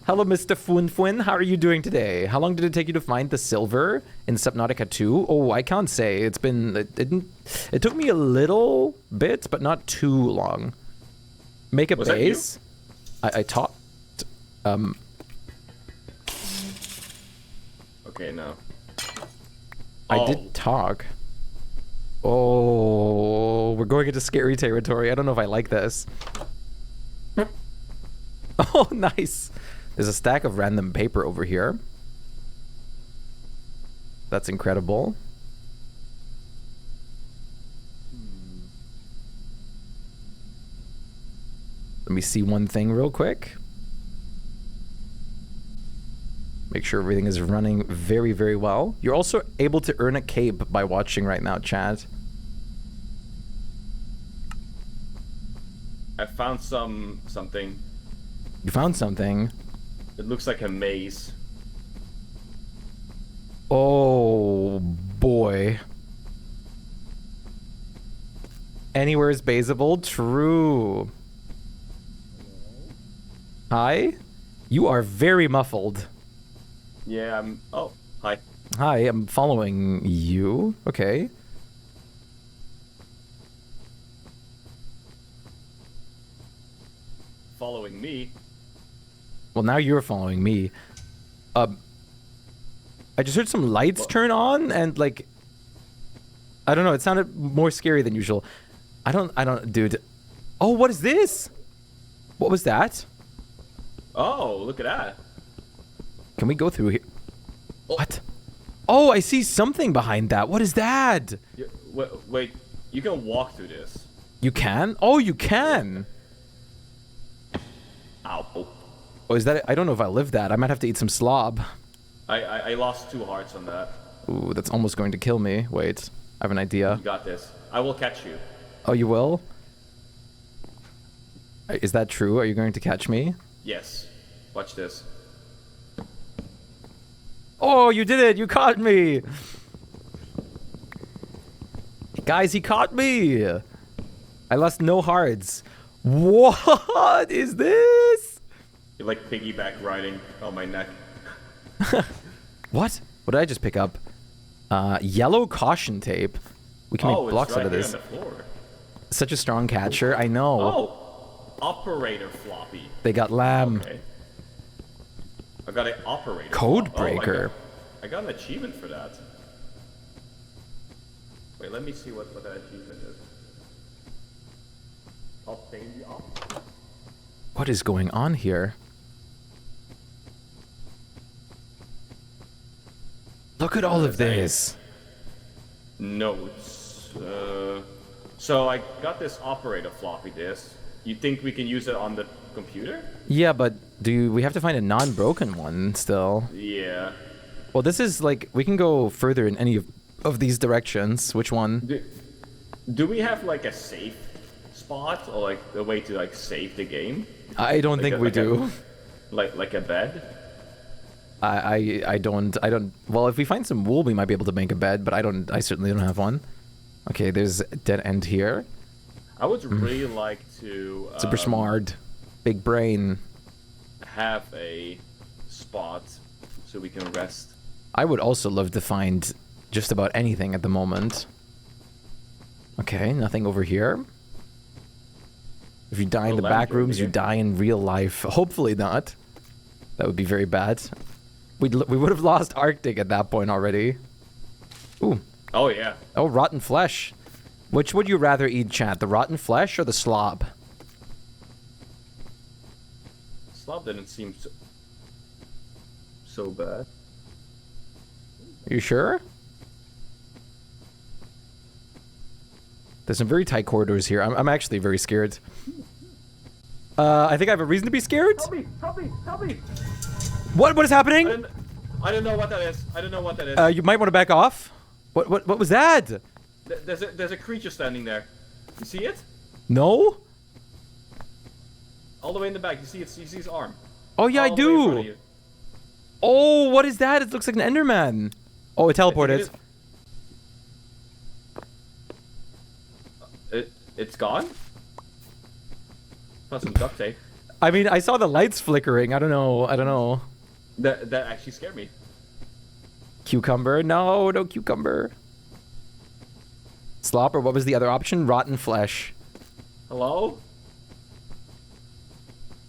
Speaker 1: Hello, Mr. Fun. How are you doing today? How long did it take you to find the silver in Subnautica 2? Oh, I can't say. It's been... It took me a little bit, but not too long. Make a base. I taught...
Speaker 2: Okay, no.
Speaker 1: I did talk. Oh, we're going into scary territory. I don't know if I like this. Oh, nice. There's a stack of random paper over here. That's incredible. Let me see one thing real quick. Make sure everything is running very, very well. You're also able to earn a cape by watching right now, chat.
Speaker 2: I found something.
Speaker 1: You found something?
Speaker 2: It looks like a maze.
Speaker 1: Oh, boy. Anywhere is baseable? True. Hi? You are very muffled.
Speaker 2: Yeah, oh, hi.
Speaker 1: Hi, I'm following you. Okay.
Speaker 2: Following me?
Speaker 1: Well, now you're following me. I just heard some lights turn on and, like... I don't know, it sounded more scary than usual. I don't... Dude. Oh, what is this? What was that?
Speaker 2: Oh, look at that.
Speaker 1: Can we go through here? Oh. What? Oh, I see something behind that. What is that?
Speaker 2: Wait, you can walk through this.
Speaker 1: You can? Oh, you can.
Speaker 2: Ow.
Speaker 1: Oh, is that? I don't know if I live that. I might have to eat some slob.
Speaker 2: I lost 2 hearts on that.
Speaker 1: Ooh, that's almost going to kill me. Wait, I have an idea.
Speaker 2: You got this. I will catch you.
Speaker 1: Oh, you will? Is that true? Are you going to catch me?
Speaker 2: Yes. Watch this.
Speaker 1: Oh, you did it! You caught me! Guys, he caught me! I lost no hearts. What is this?
Speaker 2: You're like piggyback riding on my neck.
Speaker 1: What? What did I just pick up? Yellow caution tape. We can make blocks out of this.
Speaker 2: On the floor.
Speaker 1: Such a strong catcher, I know.
Speaker 2: Oh! Operator floppy.
Speaker 1: They got lamb.
Speaker 2: Okay. I got an operator.
Speaker 1: Code breaker.
Speaker 2: I got an achievement for that. Wait, let me see what that achievement is. Obtain the op.
Speaker 1: What is going on here? Look at all of this.
Speaker 2: Notes. So I got this operator floppy disk. You think we can use it on the computer?
Speaker 1: Yeah, but we have to find a non-broken one still?
Speaker 2: Yeah.
Speaker 1: Well, this is like, we can go further in any of these directions. Which one?
Speaker 2: Do we have like a safe spot or like a way to like save the game?
Speaker 1: I don't think we do.
Speaker 2: Like a bed?
Speaker 1: I don't. Well, if we find some wool, we might be able to make a bed, but I certainly don't have one. Okay, there's a dead end here.
Speaker 2: I would really like to...
Speaker 1: Super smart. Big brain.
Speaker 2: Have a spot so we can rest. I
Speaker 1: would also love to find just about anything at the moment. Okay, nothing over here. If you die in the back rooms, you die in real life. Hopefully not. That would be very bad. We would have lost Arctic at that point already. Ooh,
Speaker 2: Oh, yeah.
Speaker 1: Oh, rotten flesh. Which would you rather eat, chat? The rotten flesh or the slob?
Speaker 2: Slob didn't seem so bad.
Speaker 1: Are you sure? There's some very tight corridors here. I'm actually very scared. I think I have a reason to be scared.
Speaker 2: Help me! Help me! Help me!
Speaker 1: What is happening?
Speaker 2: I don't know what that is. I don't know what that is.
Speaker 1: You might want to back off. What was that?
Speaker 2: There's a creature standing there. You see it?
Speaker 1: No?
Speaker 2: All the way in the back. You see his arm.
Speaker 1: Oh yeah, I
Speaker 2: All the way in front
Speaker 1: do.
Speaker 2: of you.
Speaker 1: Oh, what is that? It looks like an Enderman. Oh, it teleported.
Speaker 2: It's gone? Plus some duct tape.
Speaker 1: I mean, I saw the lights flickering. I don't know.
Speaker 2: That actually scared me.
Speaker 1: Cucumber? No cucumber. Slop, or what was the other option? Rotten flesh.
Speaker 2: Hello?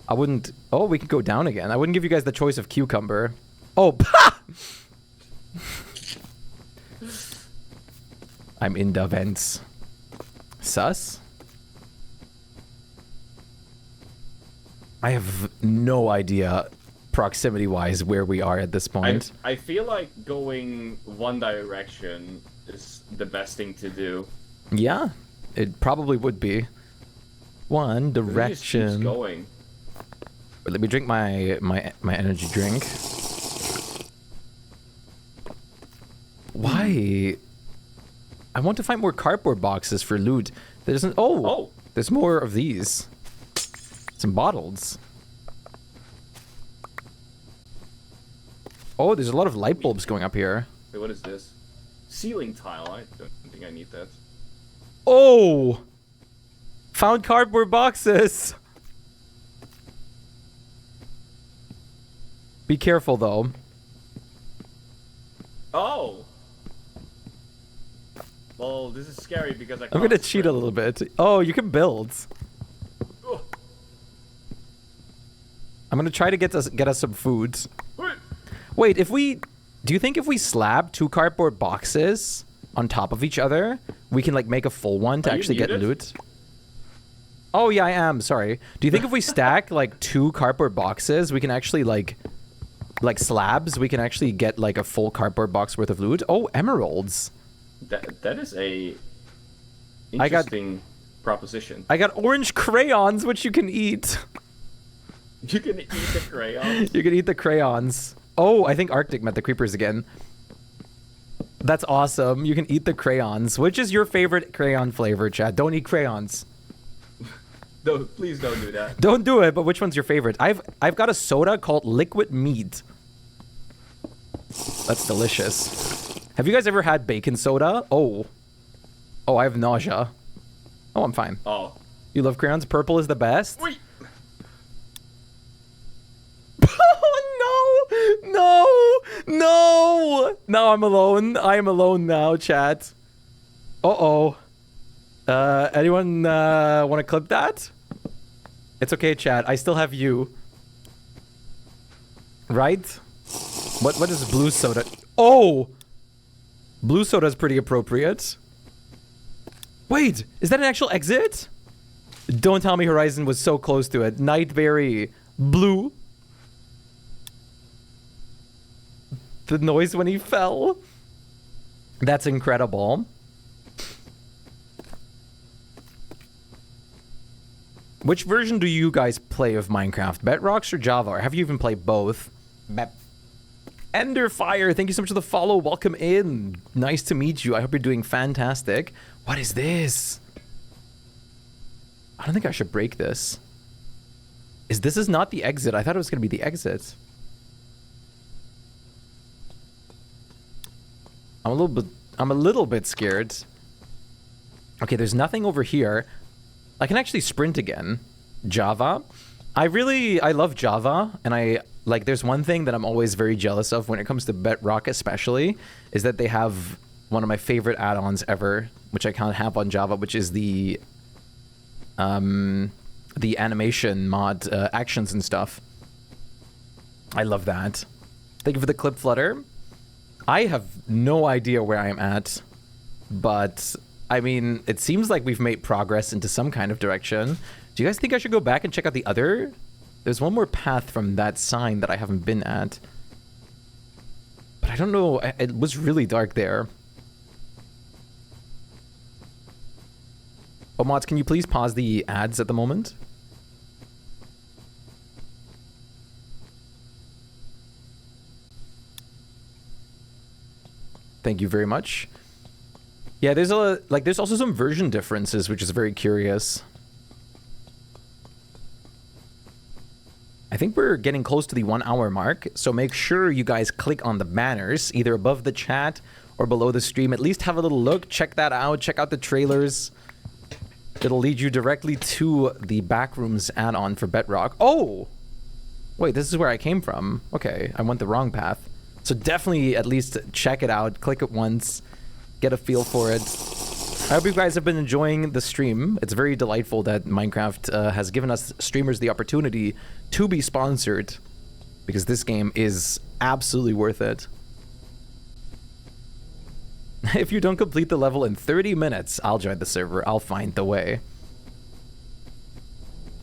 Speaker 1: I wouldn't... Oh, we could go down again. I wouldn't give you guys the choice of cucumber. Oh, pah! I'm in the vents. Sus? I have no idea, proximity-wise, where we are at this point.
Speaker 2: I feel like going one direction is the best thing to do.
Speaker 1: Yeah, it probably would be. One direction.
Speaker 2: It just keeps going.
Speaker 1: Let me drink my energy drink. Why? I want to find more cardboard boxes for loot. There isn't. Oh, there's more of these. Some bottles. Oh, there's a lot of light bulbs going up here.
Speaker 2: Wait, what is this? Ceiling tile. I don't think I need that.
Speaker 1: Oh! Found cardboard boxes. Be careful, though.
Speaker 2: Oh! Well, this is scary because I can't
Speaker 1: I'm gonna cheat a little bit. Oh, you can build.
Speaker 2: Ugh.
Speaker 1: I'm gonna try to get us some food.
Speaker 2: Wait.
Speaker 1: Wait, do you think if we slab 2 cardboard boxes on top of each other, we can like make a full one to actually get loot? Oh yeah, I am. Sorry. Do you think if we stack like 2 cardboard boxes, we can actually like slabs, we can actually get like a full cardboard box worth of loot? Oh, emeralds.
Speaker 2: That is a interesting proposition.
Speaker 1: I got orange crayons, which you can eat.
Speaker 2: You can eat the crayons.
Speaker 1: You can eat the crayons. Oh, I think Arctic met the creepers again. That's awesome. You can eat the crayons. Which is your favorite crayon flavor, Chad? Don't eat crayons.
Speaker 2: No, please don't do that.
Speaker 1: Don't do it, but which one's your favorite? I've got a soda called Liquid Meat. That's delicious. Have you guys ever had bacon soda? Oh. Oh, I have nausea. Oh, I'm fine.
Speaker 2: Oh.
Speaker 1: You love crayons? Purple is the best?
Speaker 2: Wait.
Speaker 1: Oh, no! No! No! Now I'm alone. I am alone now, chat. Uh-oh. Anyone want to clip that? It's okay, chat. I still have you. Right? What is blue soda? Oh! Blue soda is pretty appropriate. Wait, is that an actual exit? Don't tell me Horizon was so close to it. Nightberry. Blue. The noise when he fell. That's incredible. Which version do you guys play of Minecraft? Bedrocks or Java? Or have you even played both? Enderfire, thank you so much for the follow. Welcome in. Nice to meet you. I hope you're doing fantastic. What is this? I don't think I should break this. This is not the exit. I thought it was going to be the exit. I'm a little bit scared. Okay, there's nothing over here. I can actually sprint again. Java. I love Java, and there's one thing that I'm always very jealous of when it comes to Bedrock especially, is that they have one of my favorite add-ons ever, which I can't have on Java, which is the animation mod, actions and stuff. I love that. Thank you for the clip flutter. I have no idea where I'm at. but I mean, it seems like we've made progress into some kind of direction. Do you guys think I should go back and check out the other? There's one more path from that sign that I haven't been at. But I don't know, it was really dark there. Oh, mods, can you please pause the ads at the moment? Thank you very much. Yeah, there's also some version differences, which is very curious. I think we're getting close to the 1 hour mark, so make sure you guys click on the banners, either above the chat or below the stream. At least have a little look, check that out, check out the trailers. It'll lead you directly to the Backrooms add-on for Bedrock. Oh! Wait, this is where I came from. Okay, I went the wrong path. So definitely at least check it out, click it once, get a feel for it. I hope you guys have been enjoying the stream. It's very delightful that Minecraft has given us streamers the opportunity to be sponsored, because this game is absolutely worth it. If you don't complete the level in 30 minutes, I'll join the server. I'll find the way.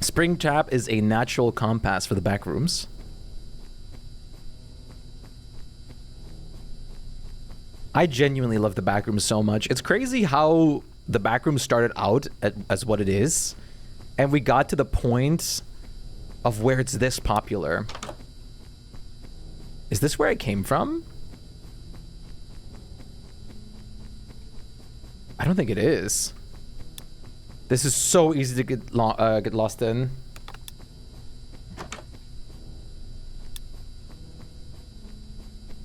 Speaker 1: Spring Trap is a natural compass for the Backrooms. I genuinely love the Backrooms so much. It's crazy how the Backrooms started out as what it is, and we got to the point of where it's this popular. Is this where I came from? I don't think it is. This is so easy to get lost in.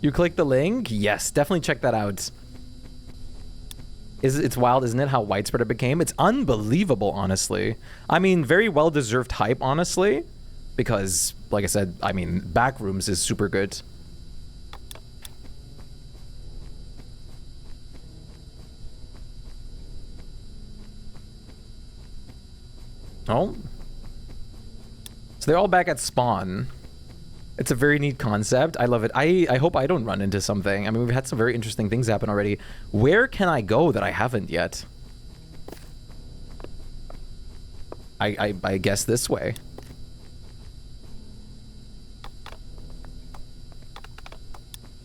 Speaker 1: You click the link? Yes, definitely check that out. It's wild, isn't it, how widespread it became? It's unbelievable, honestly. I mean, very well-deserved hype, honestly. Because, like I said, I mean, Backrooms is super good. Oh. So they're all back at spawn. It's a very neat concept. I love it. I hope I don't run into something. I mean, we've had some very interesting things happen already. Where can I go that I haven't yet? I guess this way.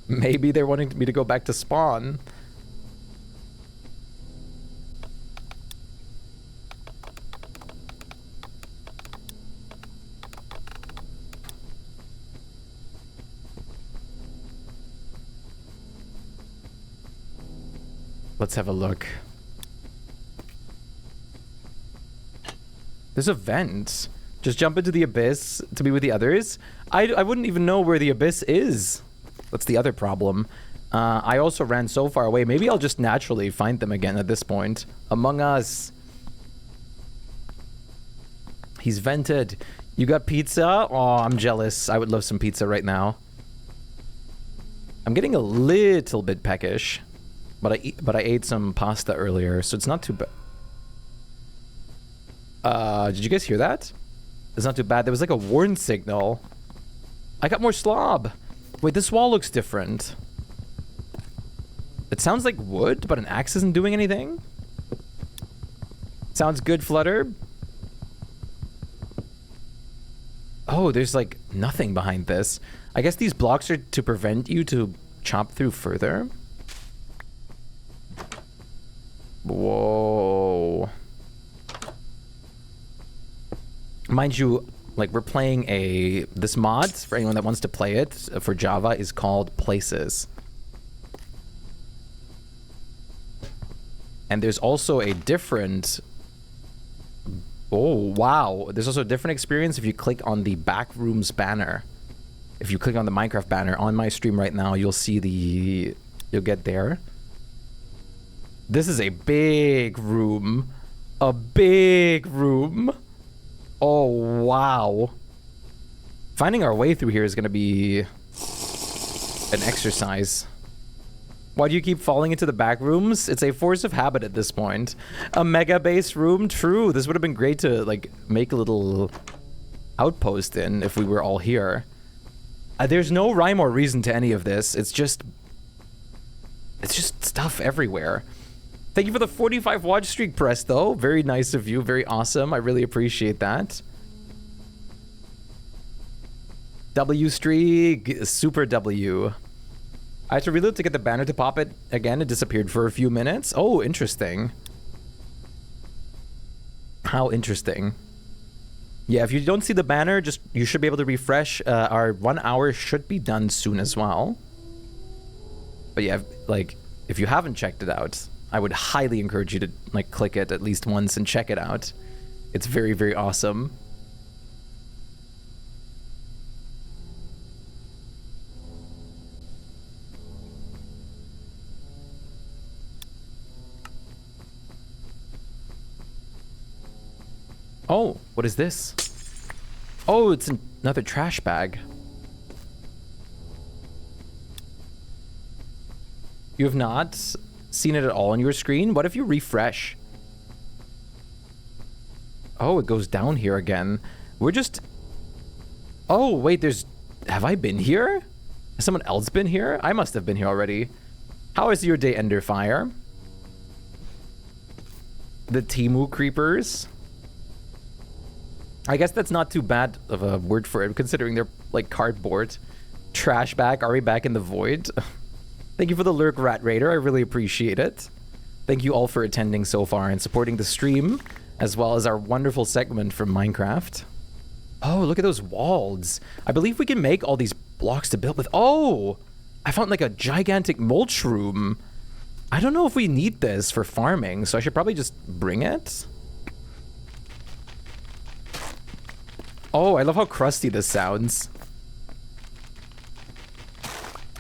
Speaker 1: Maybe they're wanting me to go back to spawn. Let's have a look. There's a vent. Just jump into the abyss to be with the others. I wouldn't even know where the abyss is. That's the other problem. I also ran so far away. Maybe I'll just naturally find them again at this point. Among Us. He's vented. You got pizza? Oh, I'm jealous. I would love some pizza right now. I'm getting a little bit peckish. But I ate some pasta earlier, so it's not too bad. Did you guys hear that? It's not too bad. There was like a warn signal. I got more slob. Wait, this wall looks different. It sounds like wood, but an axe isn't doing anything. Sounds good, Flutter. Oh, there's like nothing behind this. I guess these blocks are to prevent you to chop through further. Whoa. Mind you, like, we're playing this mod, for anyone that wants to play it, for Java, is called Places. And there's also a different... Oh, wow. There's also a different experience if you click on the Backrooms banner. If you click on the Minecraft banner on my stream right now, you'll see the... You'll get there. This is a big room. A big room. Oh, wow. Finding our way through here is going to be an exercise. Why do you keep falling into the back rooms? It's a force of habit at this point. A mega base room? True. This would have been great to, like, make a little outpost in if we were all here. There's no rhyme or reason to any of this. It's just stuff everywhere. Thank you for the 45 watch streak, Presto. Very nice of you. Very awesome. I really appreciate that. W streak. Super W. I had to reload to get the banner to pop it again. It disappeared for a few minutes. Oh, interesting. How interesting. Yeah, if you don't see the banner, just you should be able to refresh. Our 1 hour should be done soon as well. But yeah, like, if you haven't checked it out, I would highly encourage you to like click it at least once and check it out. It's very, very awesome. Oh, what is this? Oh, it's another trash bag. You have not seen it at all on your screen? What if you refresh? Oh, it goes down here again. We're just... Oh, wait, there's... Have I been here? Has someone else been here? I must have been here already. How is your day, Enderfire? The Temu creepers? I guess that's not too bad of a word for it, considering they're like cardboard. Trash bag, are we back in the void? Thank you for the lurk, Rat Raider. I really appreciate it. Thank you all for attending so far and supporting the stream, as well as our wonderful segment from Minecraft. Oh, look at those walls. I believe we can make all these blocks to build with. Oh, I found like a gigantic mulch room. I don't know if we need this for farming, so I should probably just bring it. Oh, I love how crusty this sounds.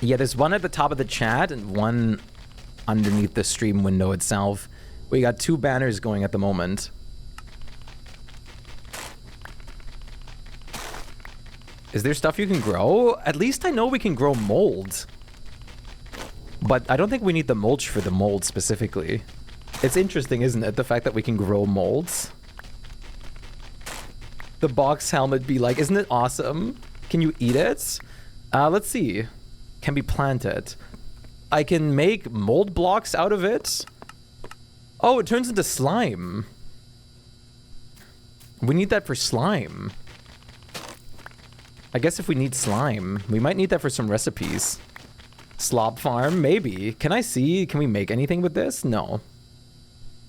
Speaker 1: Yeah, there's one at the top of the chat and one underneath the stream window itself. We got 2 banners going at the moment. Is there stuff you can grow? At least I know we can grow mold. But I don't think we need the mulch for the mold specifically. It's interesting, isn't it? The fact that we can grow molds. The box helmet be like, isn't it awesome? Can you eat it? Let's see. Can be planted. I can make mold blocks out of it. Oh, it turns into slime. We need that for slime. I guess if we need slime, we might need that for some recipes. Slop farm, maybe. Can I see? Can we make anything with this? No.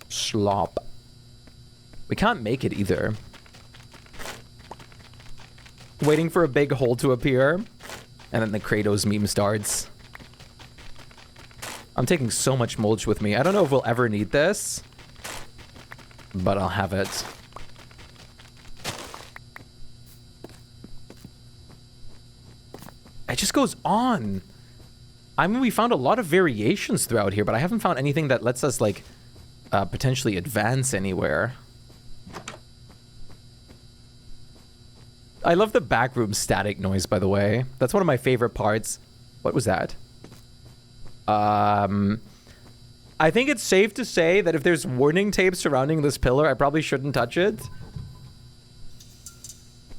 Speaker 1: Slop. We can't make it either. Waiting for a big hole to appear. And then the Kratos meme starts. I'm taking so much mulch with me. I don't know if we'll ever need this. But I'll have it. It just goes on. I mean, we found a lot of variations throughout here, but I haven't found anything that lets us, like, potentially advance anywhere. I love the backroom static noise, by the way. That's one of my favorite parts. What was that? I think it's safe to say that if there's warning tape surrounding this pillar, I probably shouldn't touch it.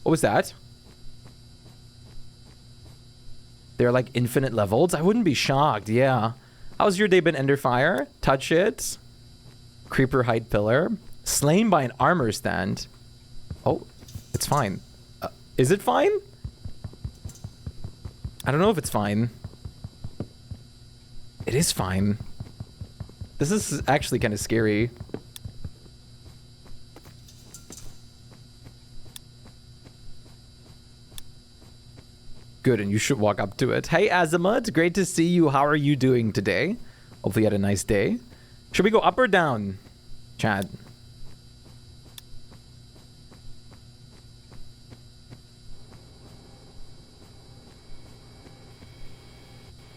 Speaker 1: What was that? They're like infinite levels. I wouldn't be shocked, yeah. How's your day been, Enderfire? Touch it. Creeper height pillar. Slain by an armor stand. Oh, it's fine. Is it fine? I don't know if it's fine. It is fine. This is actually kind of scary. Good, and you should walk up to it. Hey, Azimuth, great to see you. How are you doing today? Hopefully you had a nice day. Should we go up or down, Chad?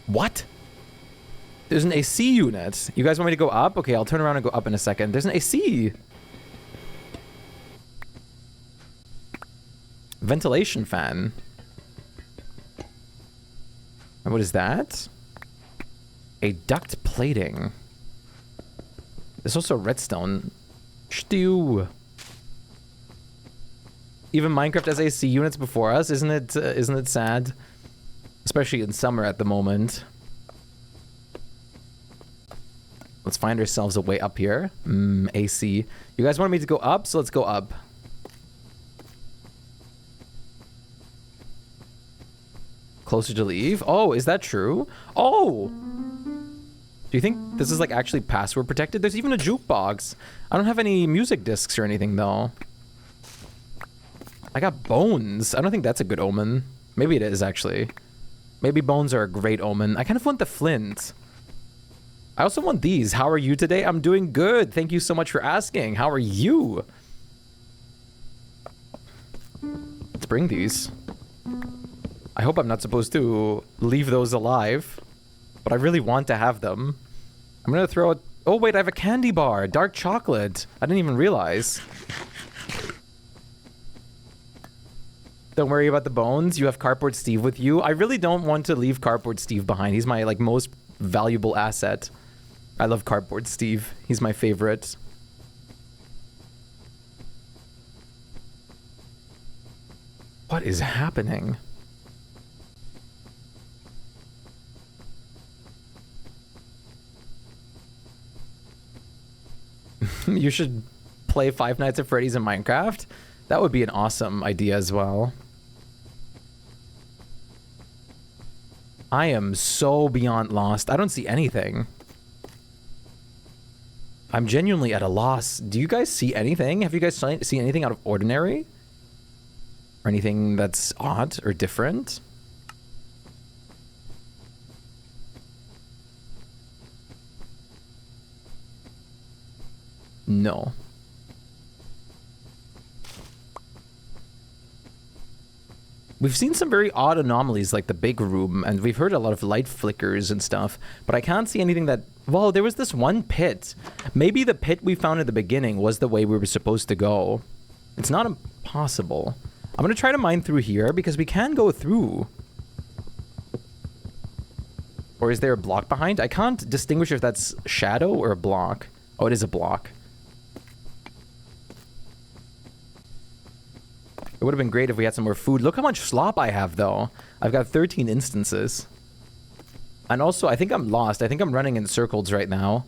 Speaker 1: What? There's an AC unit. You guys want me to go up? Okay, I'll turn around and go up in a second. There's an AC. Ventilation fan. And what is that? A duct plating. There's also redstone. Stew. Even Minecraft has AC units before us. Isn't it sad? Especially in summer at the moment. Let's find ourselves a way up here. AC. You guys wanted me to go up, so let's go up. Closer to leave? Oh, is that true? Oh! Do you think this is like actually password protected? There's even a jukebox. I don't have any music discs or anything though. I got bones. I don't think that's a good omen. Maybe it is actually. Maybe bones are a great omen. I kind of want the flint. I also want these. How are you today? I'm doing good. Thank you so much for asking. How are you? Let's bring these. I hope I'm not supposed to leave those alive, but I really want to have them. I'm gonna throw it. Oh wait, I have a candy bar. Dark chocolate. I didn't even realize. Don't worry about the bones. You have Cardboard Steve with you. I really don't want to leave Cardboard Steve behind. He's my like most valuable asset. I love Cardboard Steve. He's my favorite. What is happening? You should play Five Nights at Freddy's in Minecraft. That would be an awesome idea as well. I am so beyond lost. I don't see anything. I'm genuinely at a loss. Do you guys see anything? Have you guys seen anything out of ordinary? Or anything that's odd or different? No. We've seen some very odd anomalies like the big room, and we've heard a lot of light flickers and stuff, but I can't see anything that... Well, there was this one pit. Maybe the pit we found at the beginning was the way we were supposed to go. It's not impossible. I'm gonna try to mine through here because we can go through. Or is there a block behind? I can't distinguish if that's shadow or a block. Oh, it is a block. It would have been great if we had some more food. Look how much slop I have, though. I've got 13 instances. And also, I think I'm lost. I think I'm running in circles right now.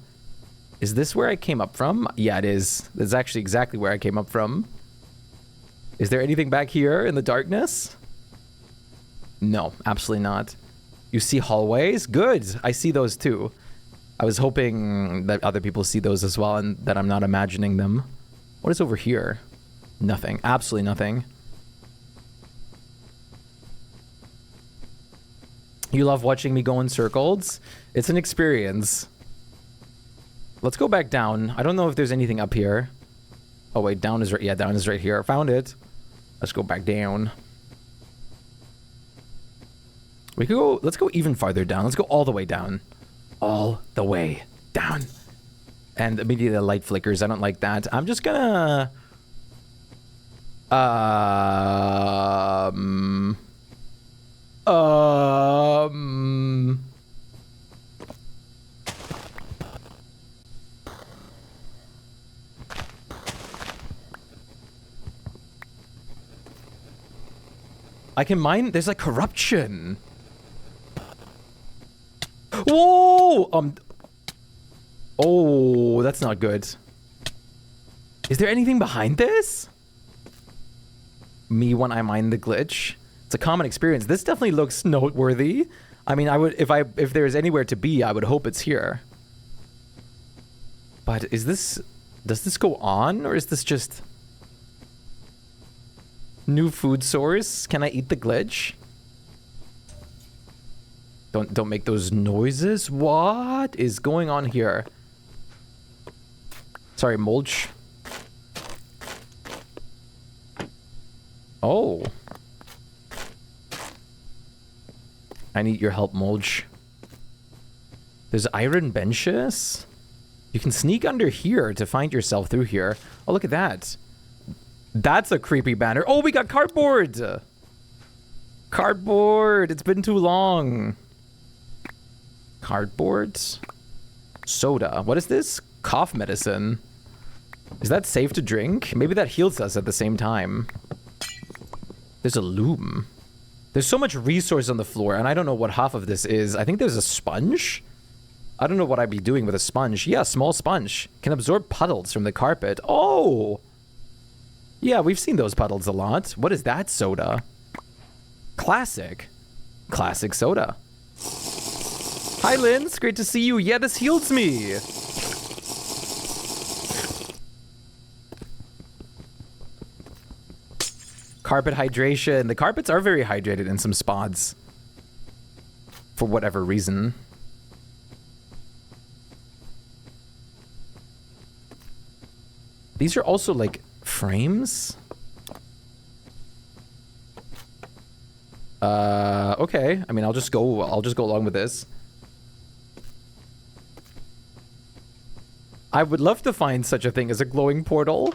Speaker 1: Is this where I came up from? Yeah, it is. That's actually exactly where I came up from. Is there anything back here in the darkness? No, absolutely not. You see hallways? Good. I see those too. I was hoping that other people see those as well and that I'm not imagining them. What is over here? Nothing. Absolutely nothing. You love watching me go in circles? It's an experience. Let's go back down. I don't know if there's anything up here. Oh wait, down is right. Yeah, down is right here. I found it. Let's go back down. We could go. Let's go even farther down. Let's go all the way down. All the way down. And immediately the light flickers. I don't like that. I'm just gonna. I can mine. There's like corruption. Whoa! Oh, that's not good. Is there anything behind this? Me when I mine the glitch. It's a common experience. This definitely looks noteworthy. I mean, I would if there's anywhere to be, I would hope it's here. But is this, does this go on, or is this just new food source? Can I eat the glitch? Don't make those noises. What is going on here? Sorry, mulch. Oh. I need your help, mulch. There's iron benches. You can sneak under here to find yourself through here. Oh, look at that. That's a creepy banner. Oh, we got cardboard. Cardboard. It's been too long. Cardboard. Soda. What is this? Cough medicine. Is that safe to drink? Maybe that heals us at the same time. There's a loom. There's so much resource on the floor, and I don't know what half of this is. I think there's a sponge. I don't know what I'd be doing with a sponge. Yeah, small sponge. Can absorb puddles from the carpet. Oh! Yeah, we've seen those puddles a lot. What is that soda? Classic. Classic soda. Hi, Linz. Great to see you. Yeah, this heals me. Carpet hydration. The carpets are very hydrated in some spots. For whatever reason. These are also like frames. Okay. I mean, I'll just go along with this. I would love to find such a thing as a glowing portal.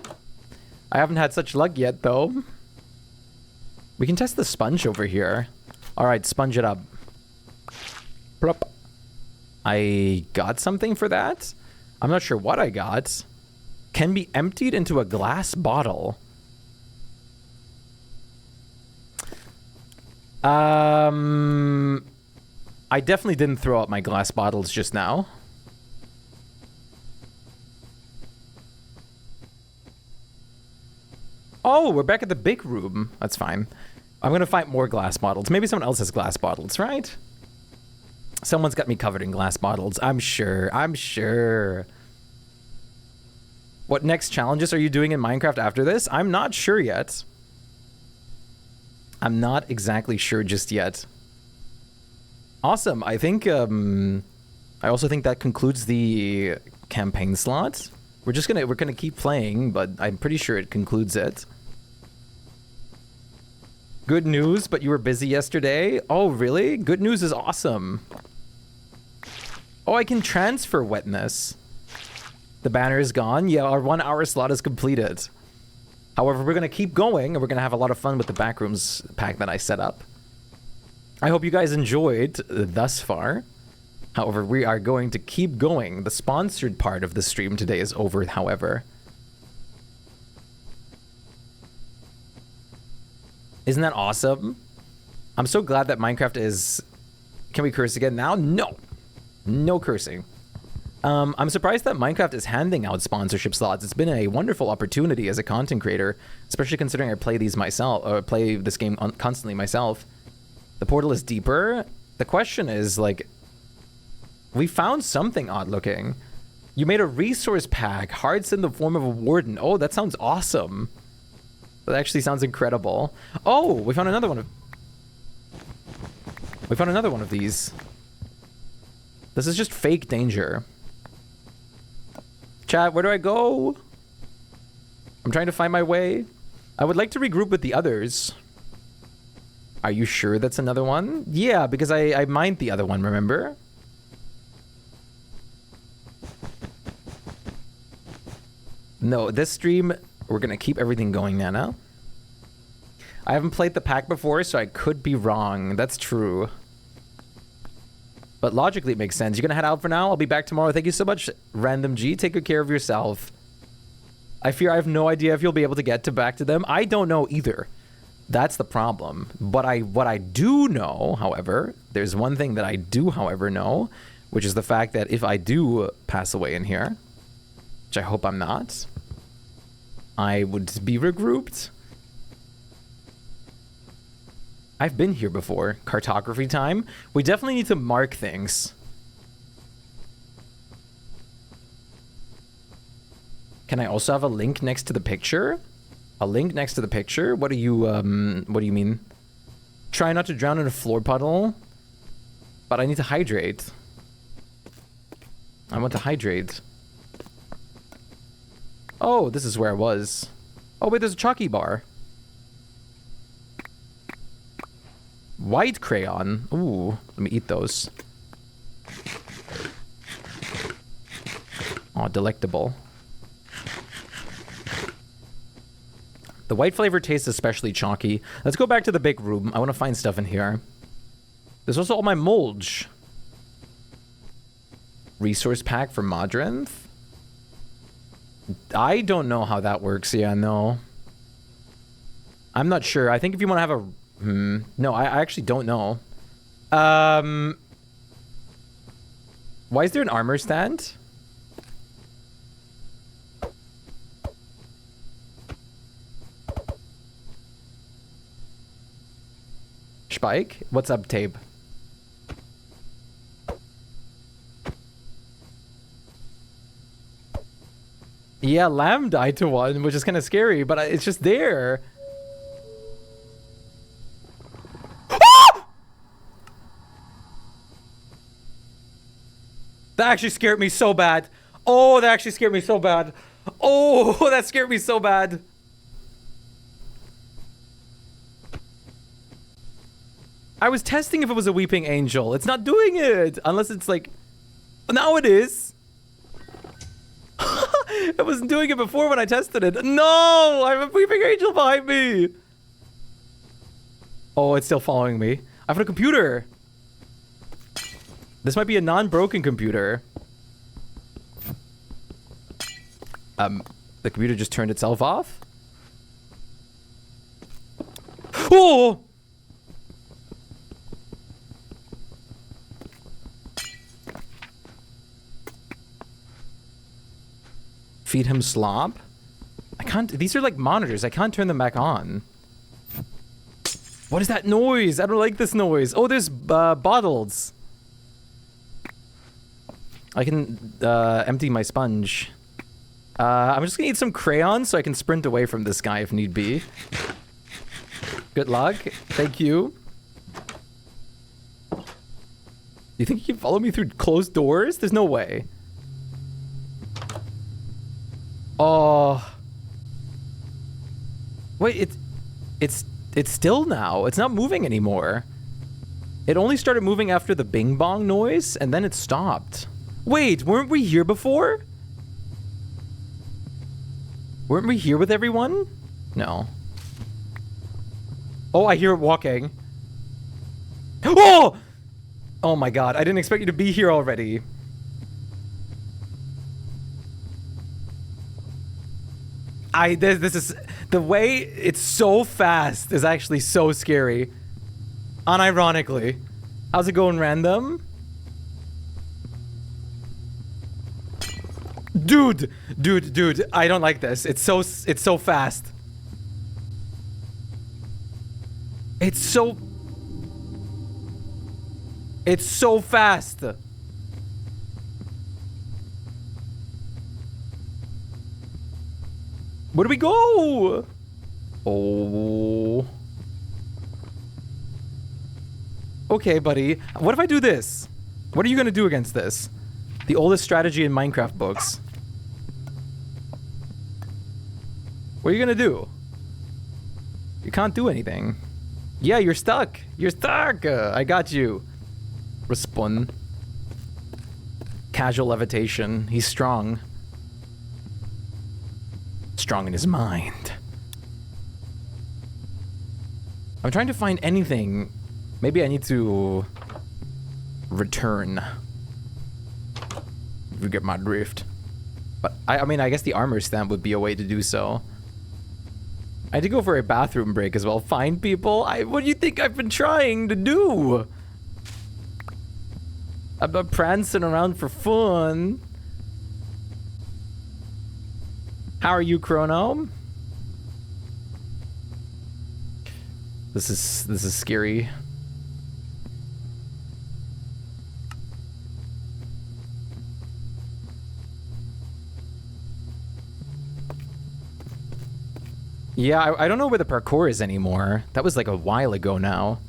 Speaker 1: I haven't had such luck yet, though. We can test the sponge over here. All right, sponge it up. Plop. I got something for that. I'm not sure what I got. Can be emptied into a glass bottle. I definitely didn't throw out my glass bottles just now. Oh, we're back at the big room. That's fine. I'm gonna find more glass bottles. Maybe someone else has glass bottles, right? Someone's got me covered in glass bottles. I'm sure. I'm sure. What next challenges are you doing in Minecraft after this? I'm not sure yet. I'm not exactly sure just yet. Awesome. I think, I also think that concludes the campaign slot. We're gonna keep playing, but I'm pretty sure it concludes it. Good news, but you were busy yesterday? Oh, really? Good news is awesome. Oh, I can transfer wetness. The banner is gone. Yeah, our 1 hour slot is completed. However, we're gonna keep going, and we're gonna have a lot of fun with the Backrooms pack that I set up. I hope you guys enjoyed thus far. However, we are going to keep going. The sponsored part of the stream today is over, however. Isn't that awesome? I'm so glad that Minecraft is... Can we curse again now? No. No cursing. I'm surprised that Minecraft is handing out sponsorship slots. It's been a wonderful opportunity as a content creator, especially considering I play these myself, or play this game constantly myself. The portal is deeper. The question is, like... We found something odd looking. You made a resource pack. Hearts in the form of a warden. Oh, that sounds awesome. That actually sounds incredible. Oh, we found another one of... We found another one of these. This is just fake danger. Chat, where do I go? I'm trying to find my way. I would like to regroup with the others. Are you sure that's another one? Yeah, because I mined the other one, remember? No, this stream, we're gonna keep everything going, Nana. I haven't played the pack before, so I could be wrong. That's true. But logically, it makes sense. You're gonna head out for now? I'll be back tomorrow. Thank you so much, Random G. Take good care of yourself. I fear I have no idea if you'll be able to get back to them. I don't know either. That's the problem. But what I do know, however, there's one thing that I do, however, know, which is the fact that if I do pass away in here, which I hope I'm not, I would be regrouped. I've been here before. Cartography time. We definitely need to mark things. Can I also have a link next to the picture? A link next to the picture? What do you mean? Try not to drown in a floor puddle. But I need to hydrate. I want to hydrate. Oh, this is where I was. Oh, wait, there's a chalky bar. White crayon. Ooh, let me eat those. Oh, delectable. The white flavor tastes especially chalky. Let's go back to the big room. I want to find stuff in here. There's also all my mulch. Resource pack for Modrinth? I don't know how that works. Yeah, no. I'm not sure. I think if you want to have a... No, I actually don't know. Why is there an armor stand? Shpyke? What's up, Tape? Yeah, Lamb died to one, which is kind of scary, but it's just there. That actually scared me so bad. Oh, that actually scared me so bad. Oh, that scared me so bad. I was testing if it was a weeping angel. It's not doing it. Unless it's like... Now it is. It wasn't doing it before when I tested it. No! I have a weeping angel behind me. Oh, it's still following me. I have a computer. This might be a non-broken computer. The computer just turned itself off? Oh! Feed him slop? I can't... These are like monitors. I can't turn them back on. What is that noise? I don't like this noise. Oh, there's bottles. I can empty my sponge. I'm just gonna eat some crayons so I can sprint away from this guy if need be. Good luck. Thank you. You think you can follow me through closed doors? There's no way. Oh. Wait, it's still now. It's not moving anymore. It only started moving after the bing bong noise, and then it stopped. Wait, weren't we here before? Weren't we here with everyone? No. Oh, I hear it walking. Oh! Oh my god, I didn't expect you to be here already. This is... The way it's so fast is actually so scary. Unironically. How's it going, random? Dude, I don't like this. It's so fast. It's so fast. Where do we go? Oh. Okay, buddy. What if I do this? What are you gonna do against this? The oldest strategy in Minecraft books. What are you gonna do? You can't do anything. Yeah, you're stuck. You're stuck. I got you. Respond. Casual levitation. He's strong. Strong in his mind. I'm trying to find anything. Maybe I need to return. If you get my drift. But I mean, I guess the armor stamp would be a way to do so. I had to go for a bathroom break as well. Find people? What do you think I've been trying to do? I'm not prancing around for fun. How are you, Chrono? This is scary. Yeah, I don't know where the parkour is anymore. That was like a while ago now.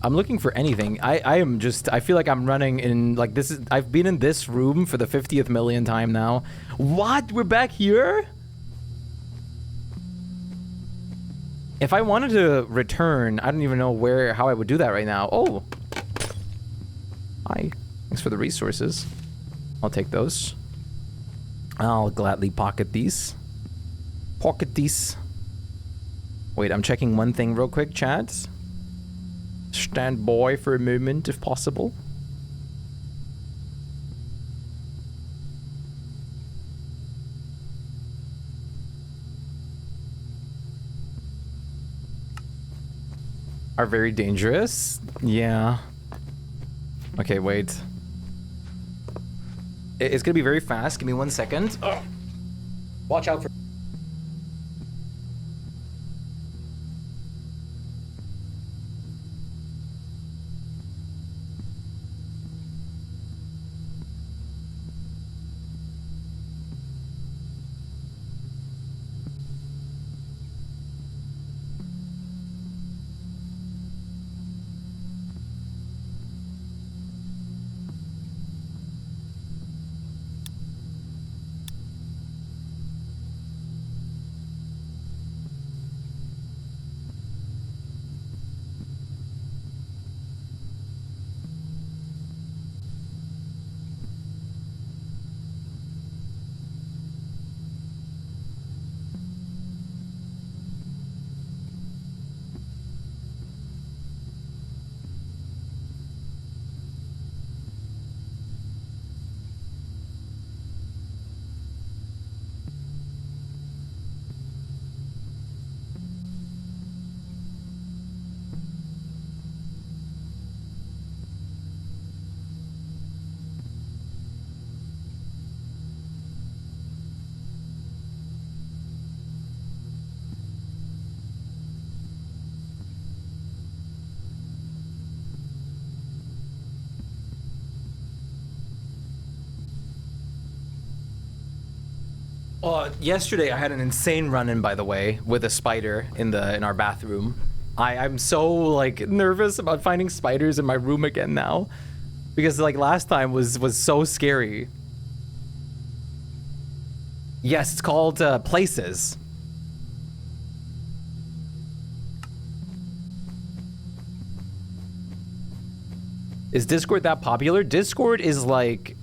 Speaker 1: I'm looking for anything. I feel like I'm running in, like, I've been in this room for the 50th million time now. What? We're back here? If I wanted to return, I don't even know how I would do that right now. Oh. Hi. Thanks for the resources. I'll take those. I'll gladly pocket these. Pocket these. Wait, I'm checking one thing real quick, chat. Stand by for a moment, if possible. are very dangerous. Yeah. Okay, wait. It's gonna be very fast. Give me 1 second. Oh. Watch out for... Yesterday I had an insane run-in, by the way, with a spider in our bathroom. I'm so like nervous about finding spiders in my room again now, because like last time was so scary. Yes, it's called Places. Is Discord that popular? Discord is like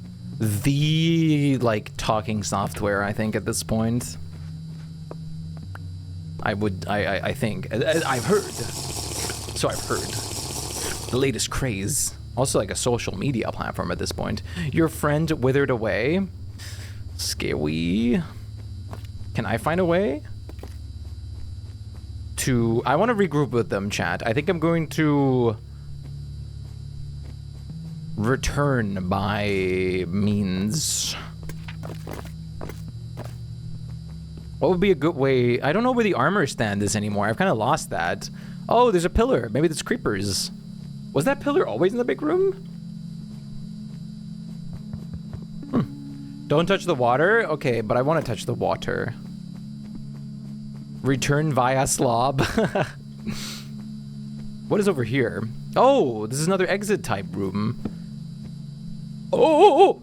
Speaker 1: the talking software, I think, at this point. I think. I've heard. So I've heard. The latest craze. Also like a social media platform at this point. Your friend withered away. Scary. Can I find a way to... I want to regroup with them, chat. I think I'm going to return by means. What would be a good way? I don't know where the armor stand is anymore. I've kind of lost that. Oh, there's a pillar. Maybe there's creepers. Was that pillar always in the big room? Don't touch the water? Okay, but I want to touch the water. Return via slob. What is over here? Oh, this is another exit type room. Oh!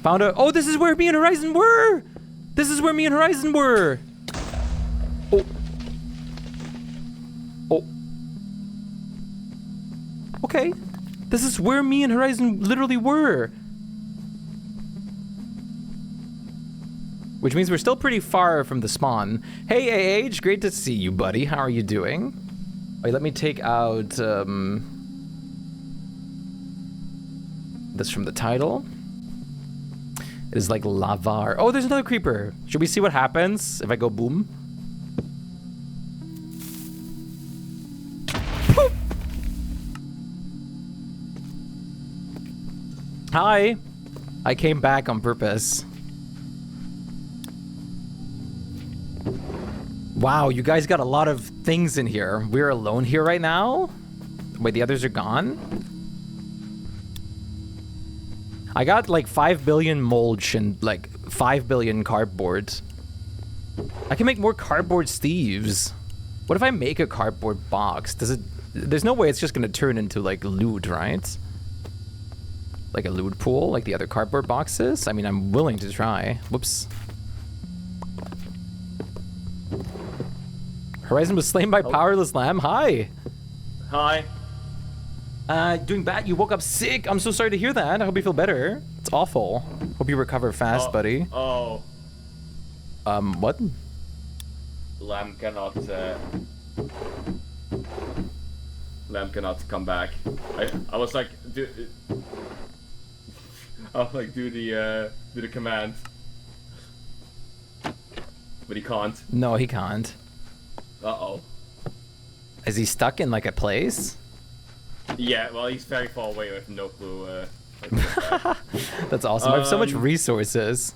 Speaker 1: Found a... Oh, this is where me and Horizon were! This is where me and Horizon were! Oh. Oh. Okay. This is where me and Horizon literally were. Which means we're still pretty far from the spawn. Hey, AH, great to see you, buddy. How are you doing? Wait, let me take out, this from the title. It is like lavar. Oh, there's another creeper. Should we see what happens if I go boom? Boop. Hi. I came back on purpose. Wow, you guys got a lot of things in here. We're alone here right now? Wait, the others are gone? I got like 5 billion mulch and like 5 billion cardboard. I can make more cardboard Steves. What if I make a cardboard box? Does it... There's no way it's just gonna turn into like loot, right? Like a loot pool, like the other cardboard boxes? I mean, I'm willing to try. Whoops. Horizon was slain by Powerless Lamb. Hi.
Speaker 2: Hi.
Speaker 1: Doing bad. You woke up sick. I'm so sorry to hear that. I hope you feel better. It's awful. Hope you recover fast, buddy.
Speaker 2: Oh.
Speaker 1: What?
Speaker 2: Lamb cannot come back. I was like, do the command, but he can't.
Speaker 1: No, he can't.
Speaker 2: Uh-oh.
Speaker 1: Is he stuck in like a place?
Speaker 2: Yeah, well, he's very far away with no clue.
Speaker 1: That's awesome. I have so much resources.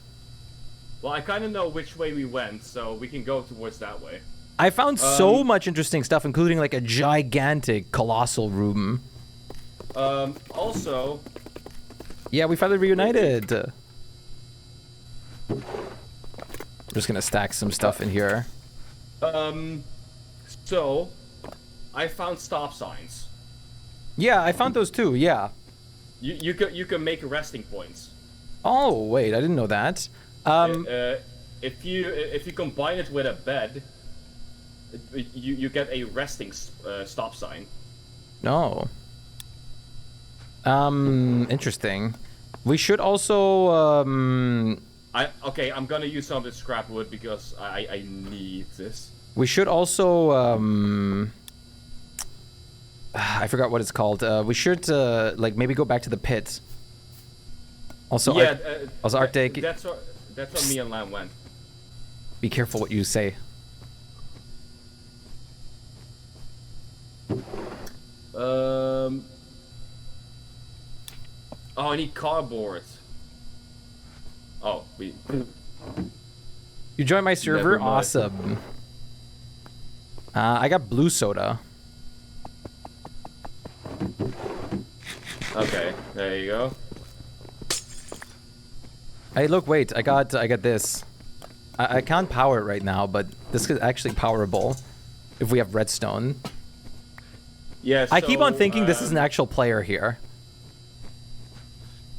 Speaker 2: Well, I kind of know which way we went, so we can go towards that way.
Speaker 1: I found so much interesting stuff, including like a gigantic, colossal room.
Speaker 2: Also...
Speaker 1: Yeah, we finally reunited. I'm just gonna stack some stuff in here.
Speaker 2: So... I found stop signs.
Speaker 1: Yeah, I found those too, yeah.
Speaker 2: You can make resting points.
Speaker 1: Oh, wait, I didn't know that.
Speaker 2: If you combine it with a bed, you get a resting stop sign.
Speaker 1: No. Interesting. We should also
Speaker 2: Okay, I'm gonna use some of this scrap wood because I need this.
Speaker 1: we should also I forgot what it's called. We should like maybe go back to the pit. Also,
Speaker 2: yeah,
Speaker 1: also Arctic.
Speaker 2: That's what me and Lam went.
Speaker 1: Be careful what you say.
Speaker 2: Oh, I need cardboard. Oh,
Speaker 1: You joined my server?
Speaker 2: Never mind.
Speaker 1: Awesome. I got blue soda.
Speaker 2: Okay, there you go.
Speaker 1: Hey, look, wait. I got this. I can't power it right now, but this is actually powerable if we have redstone.
Speaker 2: Yeah.
Speaker 1: I keep on thinking this is an actual player here.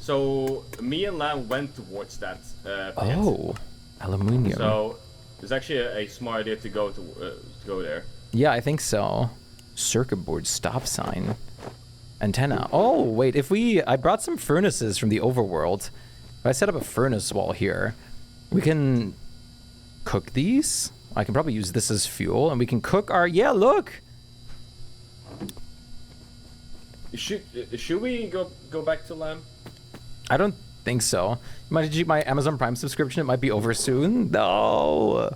Speaker 2: So me and Lam went towards that pit.
Speaker 1: Oh, aluminium.
Speaker 2: So it's actually a smart idea to go there.
Speaker 1: Yeah, I think so. Circuit board stop sign. Antenna. Oh, wait, I brought some furnaces from the overworld. If I set up a furnace wall here, we can cook these. I can probably use this as fuel, and we can cook our, yeah, look.
Speaker 2: Should we go back to Lam?
Speaker 1: I don't think so. My Amazon Prime subscription, it might be over soon. No.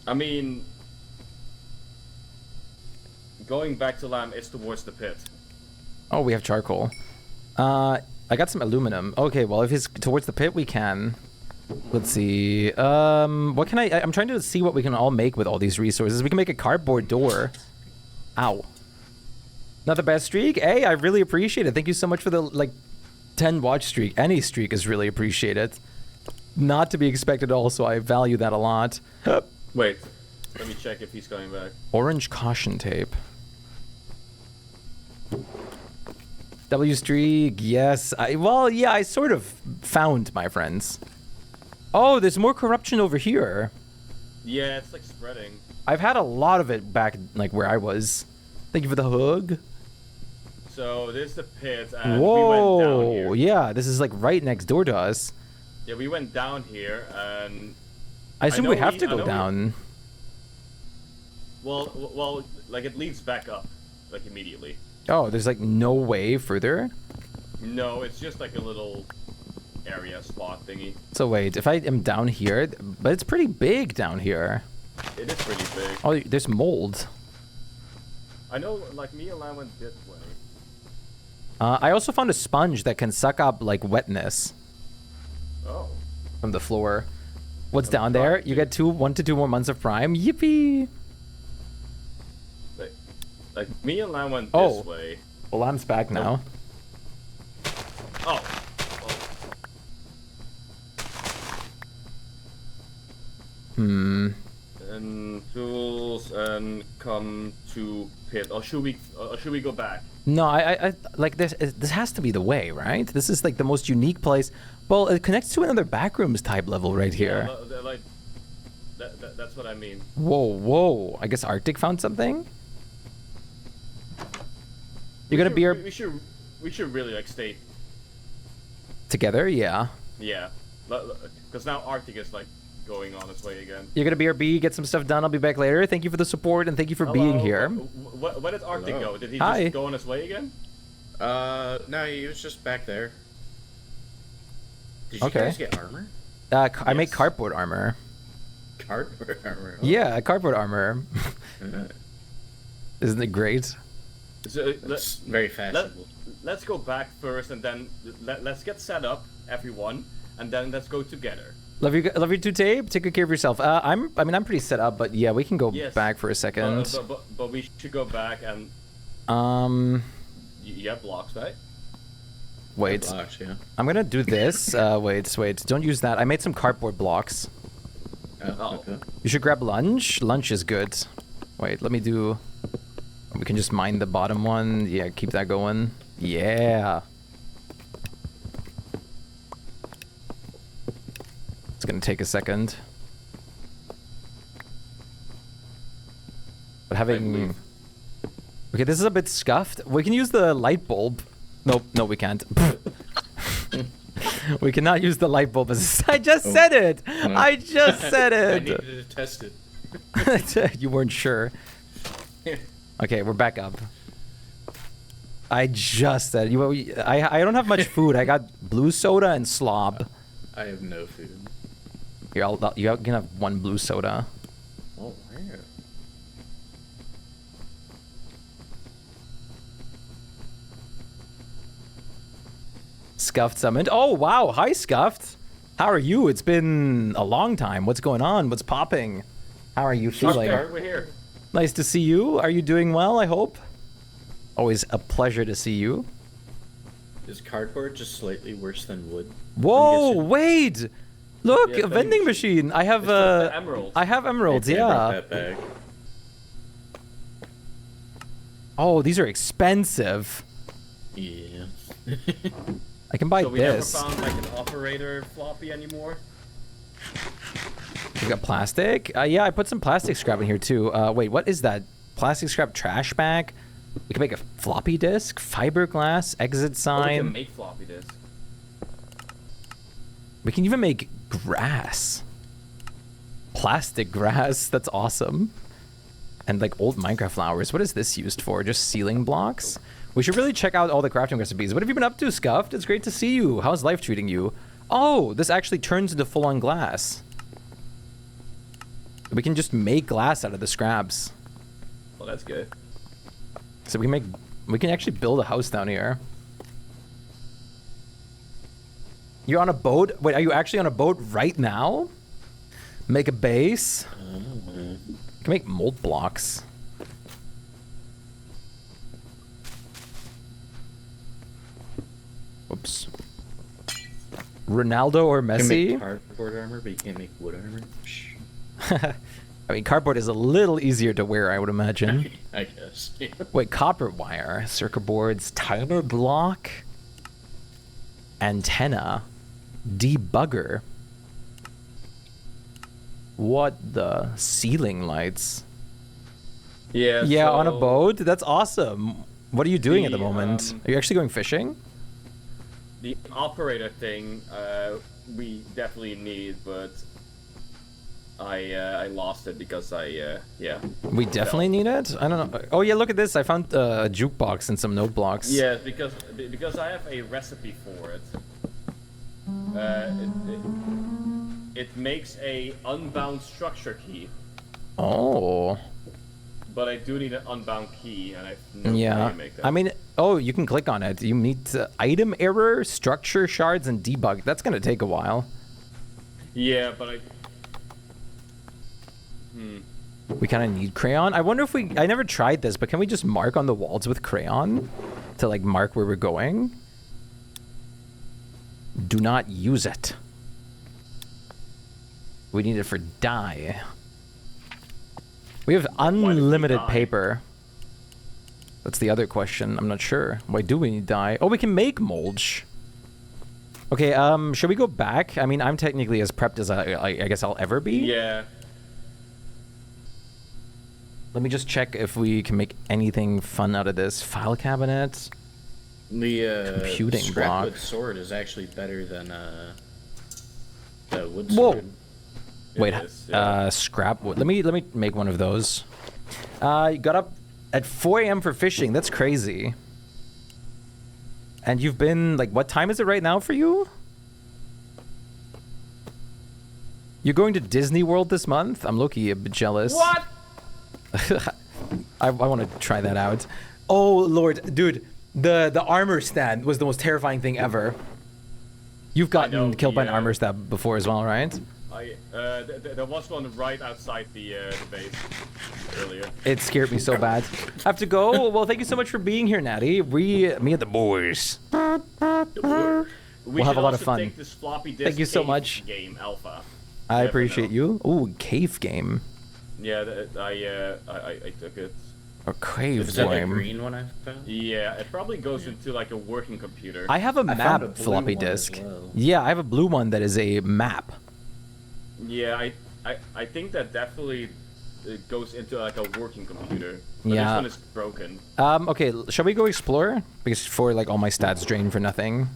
Speaker 2: I mean, going back to Lam is towards the pit.
Speaker 1: Oh, we have charcoal. I got some aluminum. Okay, well, if it's towards the pit, we can. Let's see. What can I'm trying to see what we can all make with all these resources. We can make a cardboard door. Ow. Not the best streak? Hey, I really appreciate it. Thank you so much for the, like, 10 watch streak. Any streak is really appreciated. Not to be expected also. I value that a lot.
Speaker 2: Wait. Let me check if he's coming back.
Speaker 1: Orange caution tape. W streak, yes. I sort of found my friends. Oh, there's more corruption over here.
Speaker 2: Yeah, it's like spreading.
Speaker 1: I've had a lot of it back, like, where I was. Thank you for the hug.
Speaker 2: So, there's the pit, and
Speaker 1: Whoa,
Speaker 2: we went down here.
Speaker 1: Yeah, this is, like, right next door to us.
Speaker 2: Yeah, we went down here, and...
Speaker 1: I assume we have to go down.
Speaker 2: Well, like, it leads back up, like, immediately.
Speaker 1: Oh, there's, like, no way further?
Speaker 2: No, it's just, like, a little area spot thingy.
Speaker 1: So, wait, if I am down here... But it's pretty big down here.
Speaker 2: It is pretty big.
Speaker 1: Oh, there's mold.
Speaker 2: I know, like, me and Lam went this way.
Speaker 1: I also found a sponge that can suck up, like, wetness.
Speaker 2: Oh.
Speaker 1: From the floor. What's down there? You get 1 to 2 more months of Prime. Yippee!
Speaker 2: Like, me and Lam went this way.
Speaker 1: Well, Lam's back now.
Speaker 2: Oh.
Speaker 1: Hmm.
Speaker 2: And tools and come to pit. Or should we go back?
Speaker 1: No, I like this. This has to be the way, right? This is like the most unique place. Well, it connects to another Backrooms type level right here.
Speaker 2: Yeah, like that's what I mean.
Speaker 1: Whoa! I guess Arctic found something. You're gonna be our...
Speaker 2: We should really like stay
Speaker 1: together, yeah.
Speaker 2: Yeah, because now Arctic is like going on its way again.
Speaker 1: You're gonna BRB, get some stuff done. I'll be back later. Thank you for the support and thank you for being here.
Speaker 2: Where did Arctic go? Did he
Speaker 1: Hi.
Speaker 2: just go on his way again?
Speaker 3: No, he was just back there. Did you guys get armor?
Speaker 1: I make cardboard armor.
Speaker 3: Cardboard armor.
Speaker 1: Yeah, cardboard armor. Isn't it great?
Speaker 2: So,
Speaker 3: That's very fashionable.
Speaker 2: Let's go back first, and then let's get set up, everyone, and then let's go together.
Speaker 1: Love you too, Tape. Take good care of yourself. I'm pretty set up, but yeah, we can go back for a second.
Speaker 2: But we should go back and. You have blocks, right?
Speaker 1: Wait.
Speaker 3: Blocks, yeah.
Speaker 1: I'm gonna do this. Wait. Don't use that. I made some cardboard blocks.
Speaker 3: Oh, okay.
Speaker 1: You should grab lunch. Lunch is good. Wait, let me do. We can just mine the bottom one. Yeah, keep that going. Yeah. It's gonna take a second. But having... Okay, this is a bit scuffed. We can use the light bulb. Nope, no, we can't. We cannot use the light bulb. I just said it!
Speaker 3: No.
Speaker 1: I just said
Speaker 3: I
Speaker 1: it!
Speaker 3: needed to test it.
Speaker 1: You weren't sure. Okay, we're back up. I just said I don't have much food. I got blue soda and slob.
Speaker 3: I have no food.
Speaker 1: Here, you can have one blue soda.
Speaker 3: Oh, where?
Speaker 1: Scuffed summoned. Oh wow, hi Scuffed. How are you? It's been a long time. What's going on? What's popping? How are you feeling?
Speaker 2: We're here.
Speaker 1: Nice to see you. Are you doing well, I hope? Always a pleasure to see you.
Speaker 3: Is cardboard just slightly worse than wood?
Speaker 1: Whoa, wait! Look,
Speaker 2: Yeah,
Speaker 1: a vending machine. I have
Speaker 2: emeralds.
Speaker 1: I have emeralds,
Speaker 3: I brought
Speaker 1: yeah.
Speaker 3: that bag.
Speaker 1: Oh, these are expensive.
Speaker 3: Yeah.
Speaker 1: I can buy
Speaker 2: So we
Speaker 1: this.
Speaker 2: never found like an operator floppy anymore.
Speaker 1: We got plastic. Yeah, I put some plastic scrap in here too. Wait, what is that? Plastic scrap trash bag? We can make a floppy disk, fiberglass, exit
Speaker 2: We
Speaker 1: sign.
Speaker 2: can make floppy disks.
Speaker 1: We can even make grass. Plastic grass. That's awesome. And like old Minecraft flowers. What is this used for? Just ceiling blocks? We should really check out all the crafting recipes. What have you been up to, Scuffed? It's great to see you. How's life treating you? Oh, this actually turns into full-on glass. We can just make glass out of the scraps.
Speaker 2: Well, that's good.
Speaker 1: So we can actually build a house down here. You're on a boat? Wait, are you actually on a boat right now? Make a base. You can make mold blocks. Whoops. Ronaldo or
Speaker 3: You can
Speaker 1: Messi?
Speaker 3: make cardboard armor, but you can't make wood armor? Shh.
Speaker 1: I mean, cardboard is a little easier to wear, I would imagine.
Speaker 3: I guess.
Speaker 1: Wait, copper wire, circuit boards, timer block, antenna, debugger. What the? Ceiling lights.
Speaker 2: Yeah.
Speaker 1: Yeah,
Speaker 2: so
Speaker 1: on a boat? That's awesome. What are you doing at the moment? Are you actually going fishing?
Speaker 2: The operator thing, we definitely need, but I lost it because yeah.
Speaker 1: We definitely need it? I don't know. Oh yeah, look at this. I found a jukebox and some note blocks.
Speaker 2: Yeah, because I have a recipe for it. It makes a unbound structure key,
Speaker 1: Oh.
Speaker 2: but I do need an unbound key, and I have no way
Speaker 1: Yeah.
Speaker 2: to make that.
Speaker 1: I mean, oh, you can click on it. You meet item error, structure shards, and debug. That's going to take a while.
Speaker 2: Yeah, but
Speaker 1: We kind of need crayon. I wonder if I never tried this, but can we just mark on the walls with crayon to like mark where we're going? Do not use it. We need it for dye. We have unlimited
Speaker 2: dye?
Speaker 1: paper. That's the other question. I'm not sure. Why do we need dye? Oh, we can make mulch. Okay, should we go back? I mean, I'm technically as prepped as I guess I'll ever be.
Speaker 2: yeah.
Speaker 1: Let me just check if we can make anything fun out of this. File cabinet.
Speaker 3: The
Speaker 1: Computing
Speaker 3: scrap
Speaker 1: block.
Speaker 3: wood sword is actually better than the wood
Speaker 1: Whoa.
Speaker 3: sword.
Speaker 1: Wait,
Speaker 2: is, yeah.
Speaker 1: scrap wood. Let me make one of those. You got up at 4 a.m. for fishing. That's crazy. And you've been like, what time is it right now for you? You're going to Disney World this month? I'm low-key a bit jealous.
Speaker 2: What?
Speaker 1: I want to try that out. Oh, Lord. Dude, the armor stand was the most terrifying thing ever. You've gotten killed by an armor stab before as well, right?
Speaker 2: There was one right outside the base earlier.
Speaker 1: It scared me so bad. I have to go. Well, thank you so much for being here, Natty. Me and the boys. We'll have a lot of fun.
Speaker 2: Take this floppy disk
Speaker 1: thank you so much.
Speaker 2: Game alpha.
Speaker 1: I appreciate you. Ooh, cave game.
Speaker 2: Yeah, I took it.
Speaker 1: A cave
Speaker 3: Is that the
Speaker 1: game.
Speaker 3: green one I found?
Speaker 2: Yeah, it probably goes into like a working computer.
Speaker 1: I have a map floppy disk.
Speaker 3: Well.
Speaker 1: Yeah, I have a blue one that is a map.
Speaker 2: Yeah, I think that definitely it goes into like a working computer. But
Speaker 1: Yeah.
Speaker 2: this one is broken.
Speaker 1: Okay, shall we go explore? Because for like all my stats drained for nothing.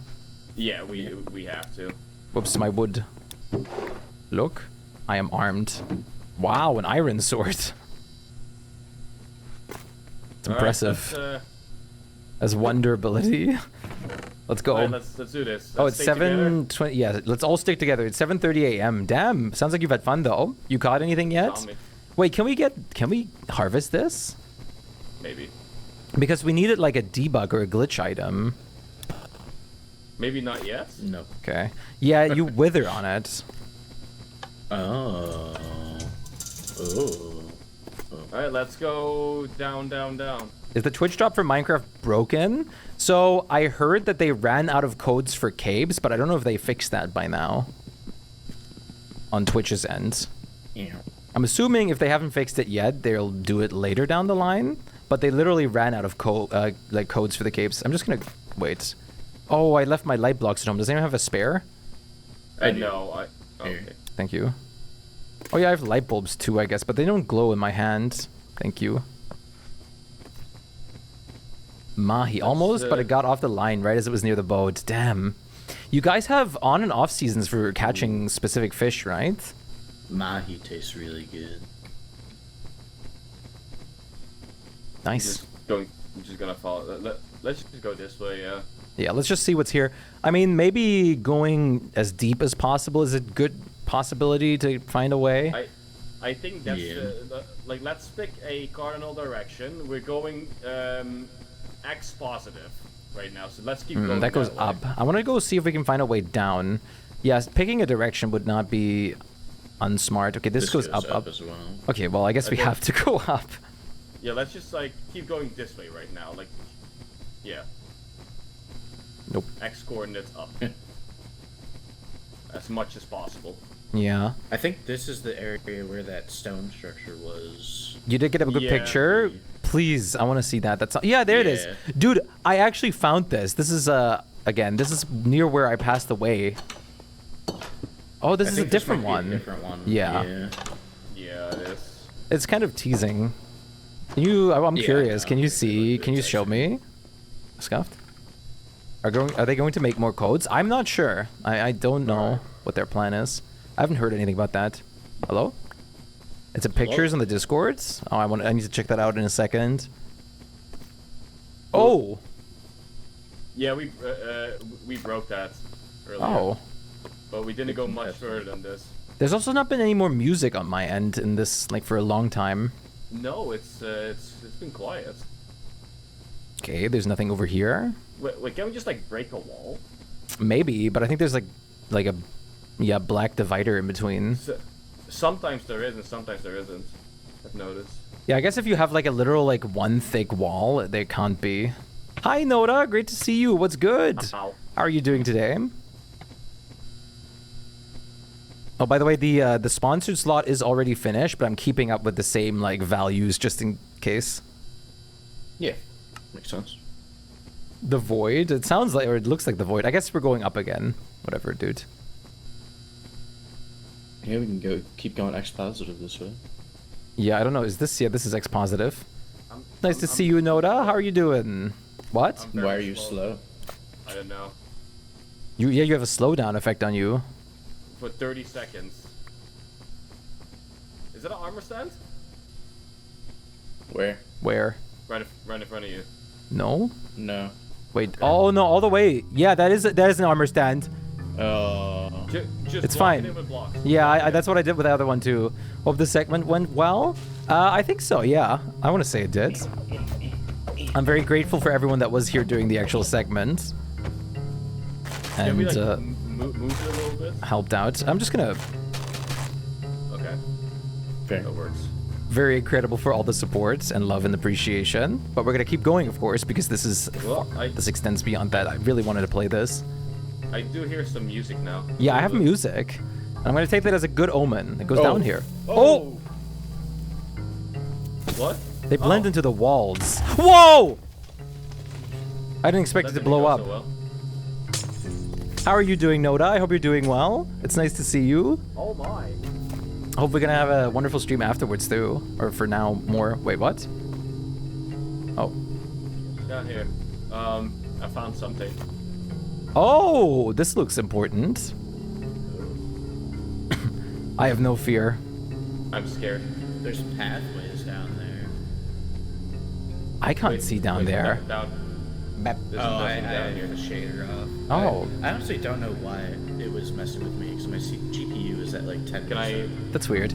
Speaker 2: Yeah, we have to.
Speaker 1: Whoops, my wood. Look, I am armed. Wow, an iron sword. It's impressive.
Speaker 2: Alright,
Speaker 1: As wonder ability. Let's go.
Speaker 2: alright, let's do this.
Speaker 1: Oh,
Speaker 2: Let's
Speaker 1: it's
Speaker 2: stay together.
Speaker 1: 7:20. Yeah, let's all stick together. It's 7:30 a.m. Damn, sounds like you've had fun though. You caught anything yet?
Speaker 2: Tell me.
Speaker 1: Wait, can we harvest this?
Speaker 2: Maybe.
Speaker 1: Because we needed like a debug or a glitch item.
Speaker 2: Maybe not yet.
Speaker 3: No.
Speaker 1: Okay. Yeah, you wither on it.
Speaker 3: Oh. Oh.
Speaker 2: Alright, let's go down.
Speaker 1: Is the Twitch drop for Minecraft broken? So I heard that they ran out of codes for caves, but I don't know if they fixed that by now. On Twitch's end.
Speaker 3: Yeah.
Speaker 1: I'm assuming if they haven't fixed it yet, they'll do it later down the line. But they literally ran out of codes for the caves. I'm just gonna wait. Oh, I left my light blocks at home. Does anyone have a spare?
Speaker 3: I do.
Speaker 2: know.
Speaker 3: Here.
Speaker 2: Okay.
Speaker 1: Thank you. Oh yeah, I have light bulbs too, I guess, but they don't glow in my hand. Thank you. Mahi, almost, but it got off the line right as it was near the boat. Damn. You guys have on and off seasons for catching specific fish, right?
Speaker 3: Mahi tastes really good.
Speaker 1: Nice.
Speaker 2: I'm just gonna follow. Let's just go this way. Yeah.
Speaker 1: Yeah, let's just see what's here. I mean, maybe going as deep as possible is a good possibility to find a way.
Speaker 2: I think that's
Speaker 3: Yeah.
Speaker 2: like let's pick a cardinal direction. We're going X positive right now, so let's keep going.
Speaker 1: That goes
Speaker 2: way.
Speaker 1: up. I want to go see if we can find a way down. Yes, picking a direction would not be unsmart. Okay, this goes up.
Speaker 3: as well.
Speaker 1: Okay, well, I guess we
Speaker 2: Okay.
Speaker 1: have to go up.
Speaker 2: Yeah, let's just like keep going this way right now. Like, yeah.
Speaker 1: Nope.
Speaker 2: X coordinates up. As much as possible.
Speaker 1: Yeah.
Speaker 3: I think this is the area where that stone structure was.
Speaker 1: You did get a good
Speaker 2: Yeah.
Speaker 1: picture. Please, I want to see that. That's yeah, there it is,
Speaker 3: Yeah.
Speaker 1: dude. I actually found this. This is again, this is near where I passed away. Oh, this
Speaker 3: I
Speaker 1: is a
Speaker 3: think this
Speaker 1: different
Speaker 3: might be a
Speaker 1: one.
Speaker 3: different one.
Speaker 1: Yeah.
Speaker 2: Yeah, it is.
Speaker 1: It's kind of teasing. Can you? I'm
Speaker 3: Yeah,
Speaker 1: curious.
Speaker 3: no,
Speaker 1: Can you
Speaker 3: it's
Speaker 1: see?
Speaker 3: really
Speaker 1: Can you show me? Scuffed. Are they going to make more codes? I'm not sure. I don't know what their plan is. I haven't heard anything about that. Hello? It's a pictures on the Discords. Oh, I need to check that out in a second. Oh.
Speaker 2: Yeah, we broke that earlier.
Speaker 1: Oh.
Speaker 2: But we didn't go much further than this.
Speaker 1: There's also not been any more music on my end in this like for a long time.
Speaker 2: No, it's been quiet.
Speaker 1: Okay, there's nothing over here.
Speaker 2: Wait, can we just like break a wall?
Speaker 1: Maybe, but I think there's like a black divider in between.
Speaker 2: Sometimes there is and sometimes there isn't. I've noticed.
Speaker 1: Yeah, I guess if you have like a literal like one thick wall, there can't be. Hi Noda, great to see you. What's good?
Speaker 2: Ow.
Speaker 1: How are you doing today? Oh, by the way, the sponsored slot is already finished, but I'm keeping up with the same like values just in case.
Speaker 3: Yeah. Makes sense.
Speaker 1: The void. It sounds like, or it looks like the void. I guess we're going up again. Whatever, dude.
Speaker 3: Yeah, we can keep going X positive this way.
Speaker 1: Yeah, I don't know. Is this? Yeah, this is X positive. Nice to see you, Noda. How are you doing? What?
Speaker 2: I'm very
Speaker 3: Why are you slow?
Speaker 2: I don't know.
Speaker 1: You have a slowdown effect on you.
Speaker 2: For 30 seconds. Is that an armor stand?
Speaker 3: Where?
Speaker 1: Where?
Speaker 2: Right in front of you.
Speaker 1: No.
Speaker 3: No.
Speaker 1: Wait. Oh no, all the way. Yeah, that is an armor stand.
Speaker 3: Oh.
Speaker 2: Just
Speaker 1: It's
Speaker 2: block it
Speaker 1: fine.
Speaker 2: in with blocks.
Speaker 1: Yeah, that's what I did with the other one too. Hope the segment went well. I think so, yeah. I want to say it did. I'm very grateful for everyone that was here during the actual segment.
Speaker 2: Can we,
Speaker 1: And
Speaker 2: like, move it a little bit?
Speaker 1: helped out. I'm just gonna...
Speaker 2: Okay.
Speaker 3: Fair.
Speaker 2: That works.
Speaker 1: Very incredible for all the support and love and appreciation. But we're gonna keep going, of course, because this is...
Speaker 2: Well,
Speaker 1: this extends beyond that. I really wanted to play this.
Speaker 2: I do hear some music now.
Speaker 1: Yeah, I have music. I'm gonna take that as a good omen. It goes down here.
Speaker 2: Oh! What?
Speaker 1: They blend into the walls. Whoa! I didn't expect it to blow up.
Speaker 2: So well.
Speaker 1: How are you doing, Noda? I hope you're doing well. It's nice to see you.
Speaker 2: Oh my.
Speaker 1: Hope we're gonna have a wonderful stream afterwards too. Or for now, more. Wait, what? Oh.
Speaker 2: Down here. I found something.
Speaker 1: Oh, this looks important. I have no fear.
Speaker 2: I'm scared.
Speaker 3: There's pathways down there.
Speaker 1: I can't see down there.
Speaker 2: Down.
Speaker 1: Bep.
Speaker 2: There's
Speaker 3: Oh, I
Speaker 2: nothing down here.
Speaker 3: have the shader off.
Speaker 1: Oh.
Speaker 3: I honestly don't know why it was messing with me, because my GPU is at like 10%.
Speaker 2: Can I?
Speaker 1: That's weird.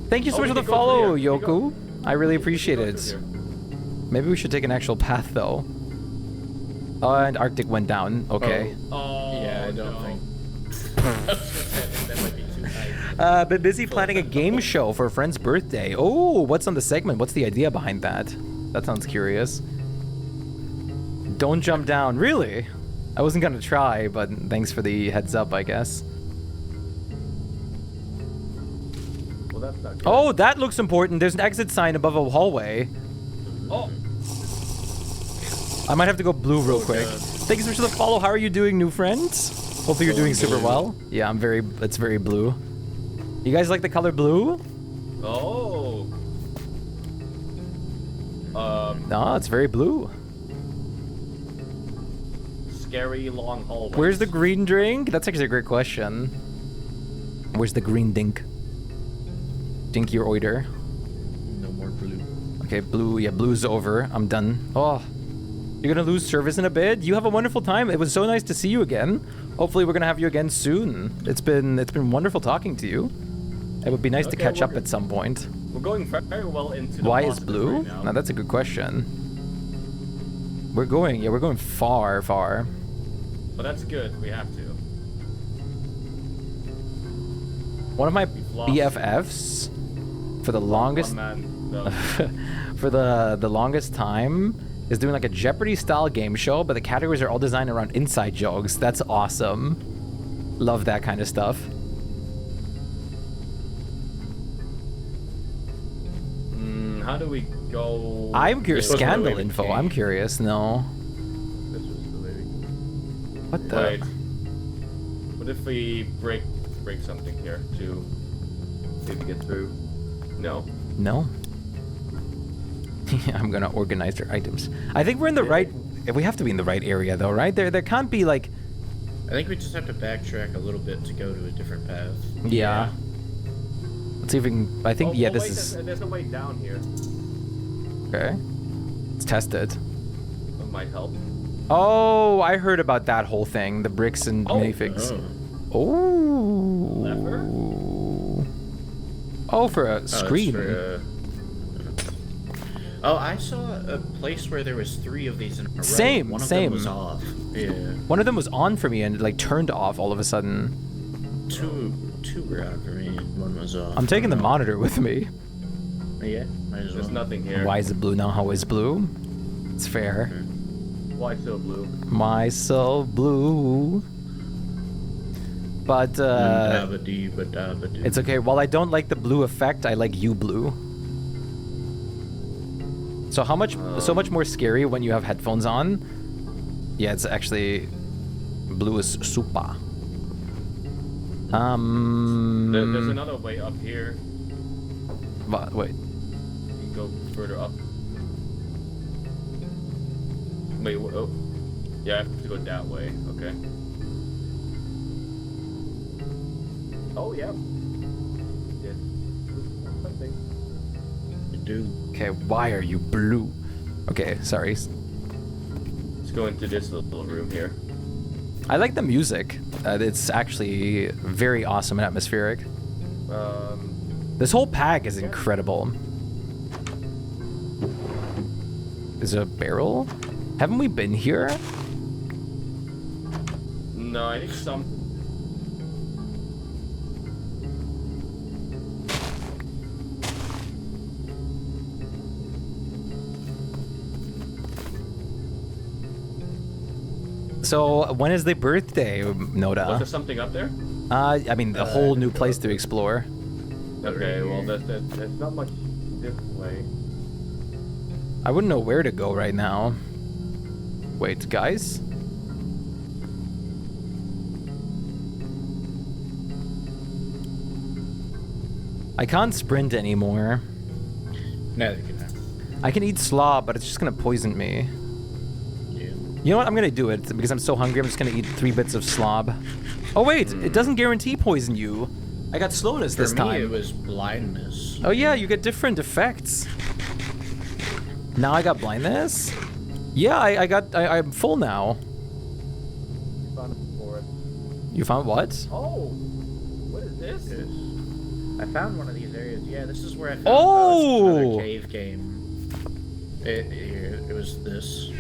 Speaker 1: Thank you so
Speaker 2: Oh,
Speaker 1: much
Speaker 2: we
Speaker 1: for the
Speaker 2: can go
Speaker 1: follow,
Speaker 2: through here. We can
Speaker 1: Yoku. I really
Speaker 2: We can
Speaker 1: appreciate
Speaker 2: go
Speaker 1: it.
Speaker 2: through here.
Speaker 1: Maybe we should take an actual path though. Oh, and Arctic went down. Okay.
Speaker 2: Oh.
Speaker 3: Yeah, I don't
Speaker 2: no.
Speaker 3: think. That might be too high.
Speaker 1: Been busy planning a game show for a friend's birthday. Oh, what's on the segment? What's the idea behind that? That sounds curious. Don't jump down. Really? I wasn't gonna try, but thanks for the heads up, I guess.
Speaker 2: Well, that's not good.
Speaker 1: Oh, that looks important. There's an exit sign above a hallway.
Speaker 2: Oh.
Speaker 1: I might have to go blue real quick.
Speaker 2: God.
Speaker 1: Thank you so much for the follow. How are you doing, new friends? Hopefully you're doing super well. Yeah, it's very blue. You guys like the color blue?
Speaker 2: Oh.
Speaker 1: No, it's very blue.
Speaker 2: Scary long hallway.
Speaker 1: Where's the green drink? That's actually a great question. Where's the green dink? Dink your order.
Speaker 3: No more blue.
Speaker 1: Okay, blue. Yeah, blue's over. I'm done. Oh, you're gonna lose service in a bit. You have a wonderful time. It was so nice to see you again. Hopefully, we're gonna have you again soon. It's been wonderful talking to you. It would be nice to
Speaker 2: Okay,
Speaker 1: catch
Speaker 2: we're
Speaker 1: up
Speaker 2: good.
Speaker 1: at some point.
Speaker 2: We're going very well into the
Speaker 1: Why is
Speaker 2: positive
Speaker 1: blue?
Speaker 2: right now.
Speaker 1: Now that's a good question. We're going far, far.
Speaker 2: But that's good. We have to.
Speaker 1: One of my
Speaker 2: lost
Speaker 1: BFFs for the longest
Speaker 2: One man. No.
Speaker 1: for the longest time is doing like a Jeopardy style game show, but the categories are all designed around inside jokes. That's awesome. Love that kind of stuff.
Speaker 2: How do we go?
Speaker 1: I'm curious.
Speaker 3: This wasn't the way
Speaker 1: Scandal
Speaker 3: we
Speaker 1: info.
Speaker 3: came.
Speaker 1: I'm curious. No.
Speaker 3: This was the way we...
Speaker 1: What the?
Speaker 2: Wait. What if we break something here to maybe get through? No.
Speaker 1: No. I'm gonna organize their items. I think we're in the right. We have to be in the right area though, right? There can't be like.
Speaker 3: I think we just have to backtrack a little bit to go to a different path.
Speaker 1: Yeah. Let's see if we can. I think yeah.
Speaker 2: Oh,
Speaker 1: This
Speaker 2: wait,
Speaker 1: is
Speaker 2: there's a way down here.
Speaker 1: okay. Let's test it.
Speaker 2: That might help.
Speaker 1: Oh, I heard about that whole thing. The bricks and minifigs. Oh.
Speaker 2: Lever?
Speaker 1: Oh, for a
Speaker 3: Oh, it's
Speaker 1: screen.
Speaker 3: for, Oh, I saw a place where there was 3 of these in a row.
Speaker 1: Same,
Speaker 3: One of
Speaker 1: same.
Speaker 3: them was off. Yeah.
Speaker 1: One of them was on for me and it like turned off all of a sudden.
Speaker 3: Two were on for me. One was off.
Speaker 1: I'm taking the monitor with me.
Speaker 3: Yeah, might as well.
Speaker 2: There's nothing here.
Speaker 1: Why is it blue now? How is blue? It's fair.
Speaker 2: Why so blue?
Speaker 1: My soul blue. But it's okay. While I don't like the blue effect, I like you blue. So how much? So much more scary when you have headphones on. Yeah, it's actually blue is super.
Speaker 2: There's another way up here.
Speaker 1: But wait.
Speaker 2: You can go further up. Wait. Oh. Yeah, I have to go that way. Okay. Oh yeah. Yeah. Something.
Speaker 3: do.
Speaker 1: Okay, why are you blue? Okay, sorry.
Speaker 2: Let's go into this little room here.
Speaker 1: I like the music. It's actually very awesome and atmospheric. This whole pack is incredible. Is it a barrel? Haven't we been here?
Speaker 2: No, I think some.
Speaker 1: So when is the birthday, Noda?
Speaker 2: Was there something up there?
Speaker 1: I mean, a whole new place to explore.
Speaker 2: Okay, well, there's not much this way.
Speaker 1: I wouldn't know where to go right now. Wait, guys? I can't sprint anymore.
Speaker 3: Neither can I.
Speaker 1: I can eat slob, but it's just gonna poison me.
Speaker 3: Yeah.
Speaker 1: You know what? I'm gonna do it because I'm so hungry. I'm just gonna eat 3 bits of slob. Oh wait, it doesn't guarantee poison you. I got slowness this time.
Speaker 3: For me, it was blindness.
Speaker 1: Oh yeah, you get different effects. Now I got blindness? Yeah, I'm full now.
Speaker 2: Found a forest.
Speaker 1: You found what?
Speaker 2: Oh! What is this?
Speaker 3: Yes. I found one of these areas. Yeah, this is where I found
Speaker 1: Oh!
Speaker 3: another cave game. It was this.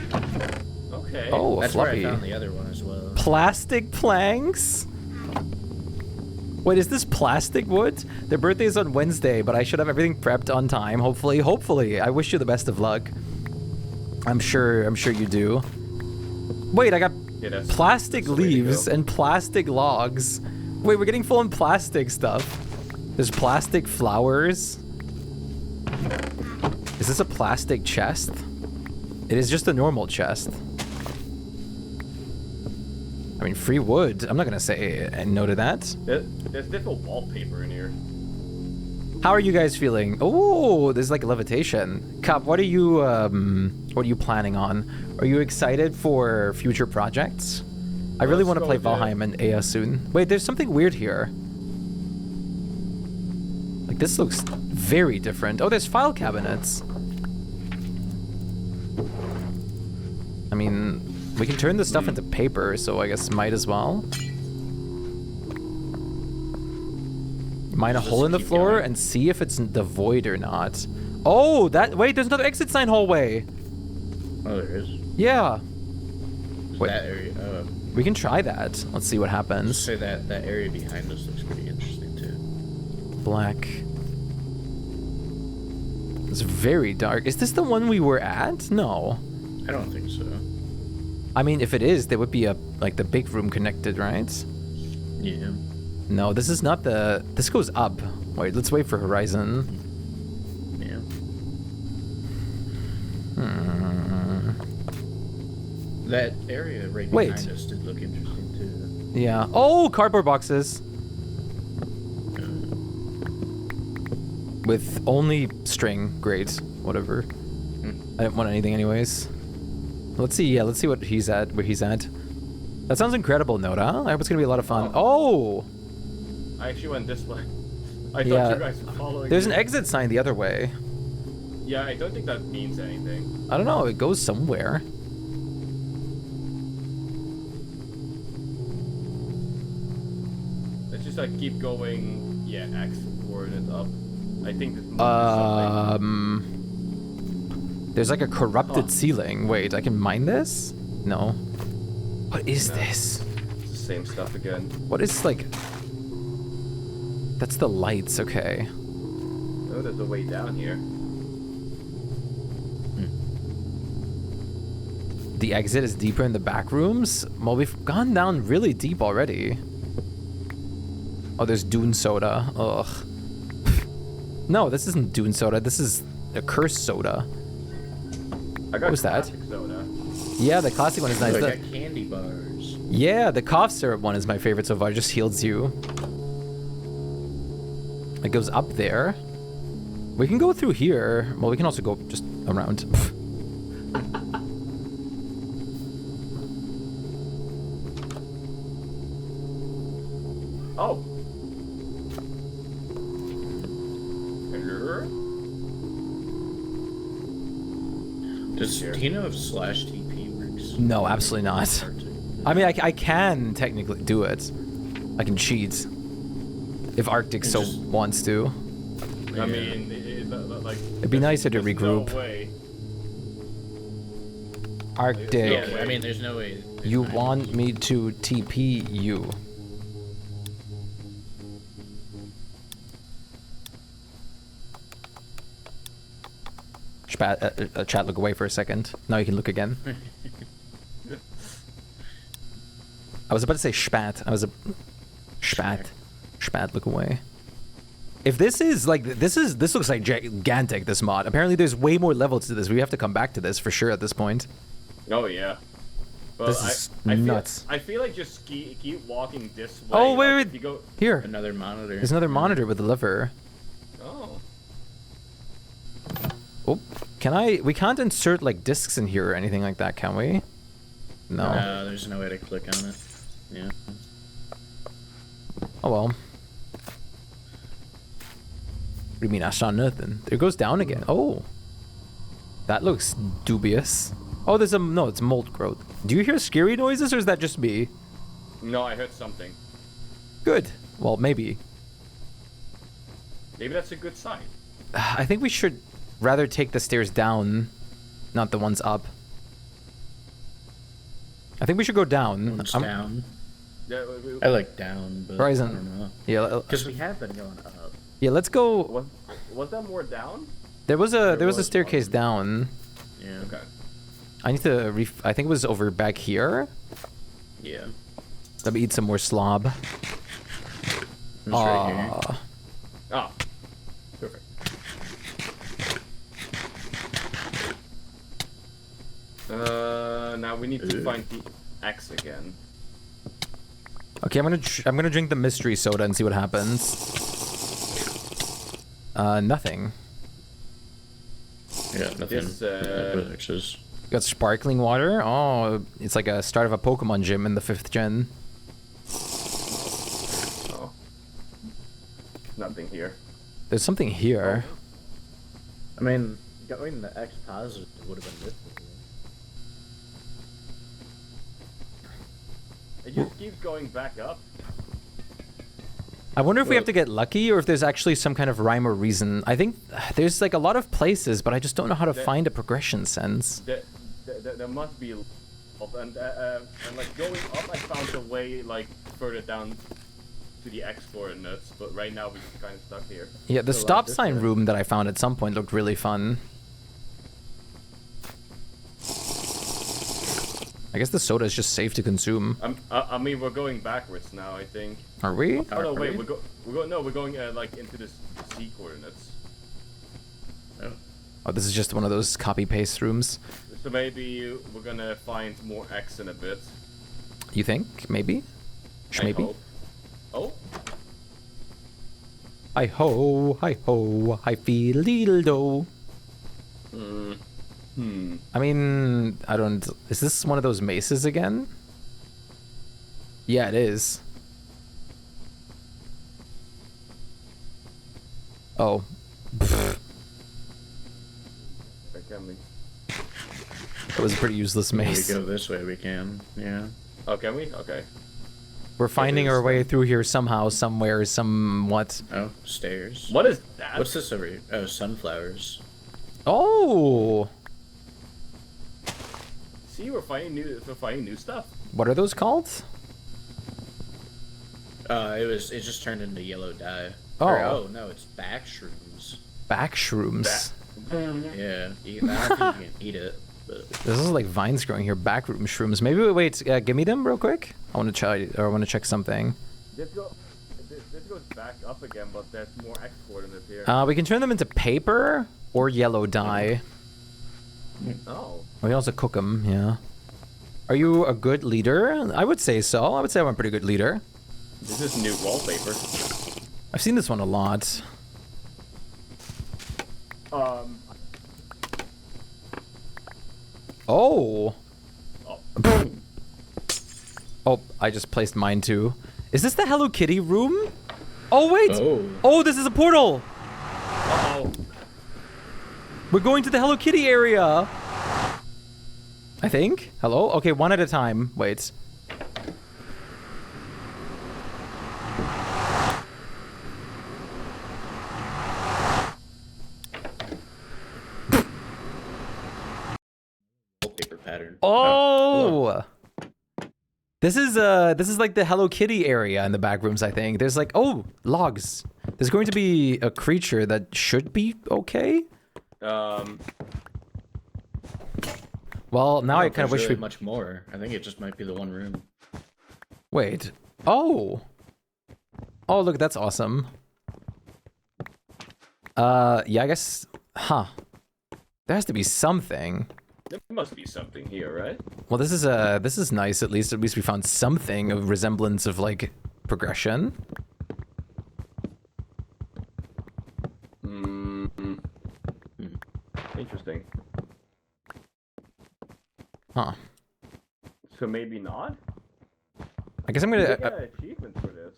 Speaker 2: Okay.
Speaker 1: Oh, a
Speaker 3: That's
Speaker 1: fluffy.
Speaker 3: where I found the other one as well.
Speaker 1: Plastic planks? Wait, is this plastic wood? Their birthday is on Wednesday, but I should have everything prepped on time. Hopefully. I wish you the best of luck. I'm sure you do. Wait, I got plastic leaves and plastic logs. Wait, we're getting full on plastic stuff. There's plastic flowers. Is this a plastic chest? It is just a normal chest. I mean, free wood. I'm not gonna say no to that.
Speaker 2: There's different wallpaper in here.
Speaker 1: How are you guys feeling? Oh, there's like levitation. Cup, what are you planning on? Are you excited for future projects? I really want to play Valheim and Ea soon. Wait, there's something weird here. Like, this looks very different. Oh, there's file cabinets. I mean, we can turn this stuff into paper, so I guess might as well. Mine a hole in the floor and see if it's the void or not. Oh, wait, there's another exit sign hallway.
Speaker 3: Oh, there is?
Speaker 1: Yeah. Wait,
Speaker 3: that area.
Speaker 1: we can try that. Let's see what happens.
Speaker 3: Say that area behind us looks pretty interesting too.
Speaker 1: Black. It's very dark. Is this the one we were at? No.
Speaker 3: I don't think so.
Speaker 1: I mean, if it is, there would be like the big room connected, right?
Speaker 3: Yeah.
Speaker 1: No, this is not this goes up. Wait, let's wait for Horizon.
Speaker 3: Yeah. That area right behind us did look interesting too.
Speaker 1: Yeah. Oh, cardboard boxes. With only string. Great. Whatever. I didn't want anything anyways. Let's see. Yeah, let's see what he's at. Where he's at. That sounds incredible, Noda. I hope it's gonna be a lot of fun. Oh.
Speaker 2: I actually went this way. I thought you guys were following.
Speaker 1: There's an exit sign the other way.
Speaker 2: Yeah, I don't think that means anything.
Speaker 1: I don't know. It goes somewhere.
Speaker 2: Let's just like keep going. Yeah, X coordinate up. I think this
Speaker 1: there's like a corrupted ceiling. Wait, I can mine this? No. What is this?
Speaker 2: It's the same stuff again.
Speaker 1: What is like... That's the lights, okay.
Speaker 2: Oh, there's a way down here.
Speaker 1: The exit is deeper in the back rooms? Well, we've gone down really deep already. Oh, there's Dune Soda. Ugh. No, this isn't Dune Soda. This is a cursed soda. What was that?
Speaker 2: Soda.
Speaker 1: Yeah, the classic one is nice.
Speaker 3: I got candy bars.
Speaker 1: Yeah, the cough syrup one is my favorite so far. It just heals you. It goes up there. We can go through here. Well, we can also go just around.
Speaker 2: Oh. Hello?
Speaker 3: Do you know if slash TP works?
Speaker 1: No, absolutely not. I mean, I can technically do it. I can cheat. If Arctic so wants to.
Speaker 2: I mean, like...
Speaker 1: It'd be nicer to regroup.
Speaker 2: No way.
Speaker 1: Arctic.
Speaker 3: Yeah, I mean, there's no way.
Speaker 1: You want me to TP you. Chat, look away for a second. Now you can look again. I was about to say spat. I was a... Spat. Spat, look away. If this is like... This looks like gigantic, this mod. Apparently there's way more levels to this. We have to come back to this for sure at this point.
Speaker 2: Oh, yeah. Well,
Speaker 1: This is nuts.
Speaker 2: I feel like just keep walking this way.
Speaker 1: Oh, wait,
Speaker 2: like,
Speaker 1: wait.
Speaker 2: if you go...
Speaker 1: Here.
Speaker 3: Another monitor.
Speaker 1: There's another monitor with a lever.
Speaker 2: Oh.
Speaker 1: Oh, can I... We can't insert, like, discs in here or anything like that, can we? No.
Speaker 3: No, there's no way to click on it. Yeah.
Speaker 1: Oh, well. What do you mean? I saw nothing. There goes down again. Oh. That looks dubious. Oh, there's a... No, it's mold growth. Do you hear scary noises, or is that just me?
Speaker 2: No, I heard something.
Speaker 1: Good. Well, maybe.
Speaker 2: Maybe that's a good sign.
Speaker 1: I think we should rather take the stairs down, not the ones up. I think we should go down.
Speaker 3: One's down.
Speaker 2: Yeah,
Speaker 3: I like down, but
Speaker 1: Horizon.
Speaker 3: I don't know.
Speaker 1: Yeah.
Speaker 3: Because we have been going up.
Speaker 1: Yeah. Let's go.
Speaker 2: Was that more down?
Speaker 1: There was a
Speaker 2: was
Speaker 1: staircase
Speaker 2: one.
Speaker 1: down.
Speaker 3: Yeah.
Speaker 2: Okay.
Speaker 1: I need to. I think it was over back here.
Speaker 3: Yeah.
Speaker 1: Let me eat some more slob.
Speaker 3: It's right here.
Speaker 2: Ah. Perfect. Now we need to find the axe again.
Speaker 1: Okay, I'm gonna drink the mystery soda and see what happens. Nothing.
Speaker 3: Yeah, nothing.
Speaker 2: This,
Speaker 1: Got sparkling water. Oh, it's like a start of a Pokemon gym in the 5th gen.
Speaker 2: Oh. Nothing here.
Speaker 1: There's something here.
Speaker 3: I mean, going the X positive would have been this.
Speaker 2: It just keeps going back up.
Speaker 1: I wonder if we have to get lucky or if there's actually some kind of rhyme or reason. I think there's like a lot of places, but I just don't know how to find a progression sense.
Speaker 2: There must be, and like going up, I found a way like further down to the X coordinates, but right now we're just kind of stuck here.
Speaker 1: Yeah, the
Speaker 3: So, like,
Speaker 1: stop
Speaker 3: this
Speaker 1: sign
Speaker 3: way.
Speaker 1: room that I found at some point looked really fun. I guess the soda is just safe to consume.
Speaker 2: I mean, we're going backwards now. I think.
Speaker 1: Are we?
Speaker 2: Oh no,
Speaker 3: Are
Speaker 2: wait,
Speaker 3: we?
Speaker 2: we're going like into the C coordinates.
Speaker 3: Oh.
Speaker 1: Oh, this is just one of those copy paste rooms.
Speaker 2: So maybe we're gonna find more X in a bit.
Speaker 1: You think? Maybe?
Speaker 2: I
Speaker 1: Maybe.
Speaker 2: hope. Oh.
Speaker 1: Hi ho, hi ho, hi feel little do. I mean, I don't... Is this one of those maces again? Yeah, it is. Oh. Pfft.
Speaker 2: Can we?
Speaker 1: That was a pretty useless
Speaker 3: If we
Speaker 1: maze.
Speaker 3: go this way, we can. Yeah.
Speaker 2: Oh, can we? Okay.
Speaker 1: We're finding our way through here somehow, somewhere, somewhat.
Speaker 3: Oh, stairs.
Speaker 2: What is that?
Speaker 3: What's this over here? Oh, sunflowers.
Speaker 1: Oh!
Speaker 2: See, we're finding new stuff.
Speaker 1: What are those called?
Speaker 3: It just turned into yellow dye.
Speaker 1: Oh.
Speaker 3: Oh no, it's back shrooms.
Speaker 1: Back shrooms.
Speaker 3: Yeah, I don't think you can eat it, but
Speaker 1: This is like vines growing here. Backroom shrooms. Maybe wait. Give me them real quick. I want to try, or I want to check something.
Speaker 2: This goes back up again, but there's more X coordinates here.
Speaker 1: We can turn them into paper or yellow dye.
Speaker 2: Oh.
Speaker 1: We can also cook them. Yeah. Are you a good leader? I would say so. I would say I'm a pretty good leader.
Speaker 2: This is new wallpaper.
Speaker 1: I've seen this one a lot. Oh.
Speaker 2: Oh.
Speaker 1: Oh, I just placed mine too. Is this the Hello Kitty room? Oh wait.
Speaker 3: Oh.
Speaker 1: Oh, this is a portal.
Speaker 2: Uh-oh.
Speaker 1: We're going to the Hello Kitty area. I think. Hello? Okay, one at a time. Wait.
Speaker 3: pattern.
Speaker 1: Oh! This is like the Hello Kitty area in the back rooms, I think. There's like, oh, logs. There's going to be a creature that should be okay. Well, now I kind of wish
Speaker 3: really
Speaker 1: we
Speaker 3: much more. I think it just might be the one room.
Speaker 1: Wait. Oh. Oh, look, that's awesome. Yeah, I guess. Huh. There has to be something.
Speaker 2: There must be something here, right?
Speaker 1: Well, this is nice. At least we found something of resemblance of like progression.
Speaker 2: Interesting.
Speaker 1: Huh.
Speaker 2: So maybe not.
Speaker 1: I guess I'm
Speaker 2: We
Speaker 1: gonna
Speaker 2: get an achievement for this.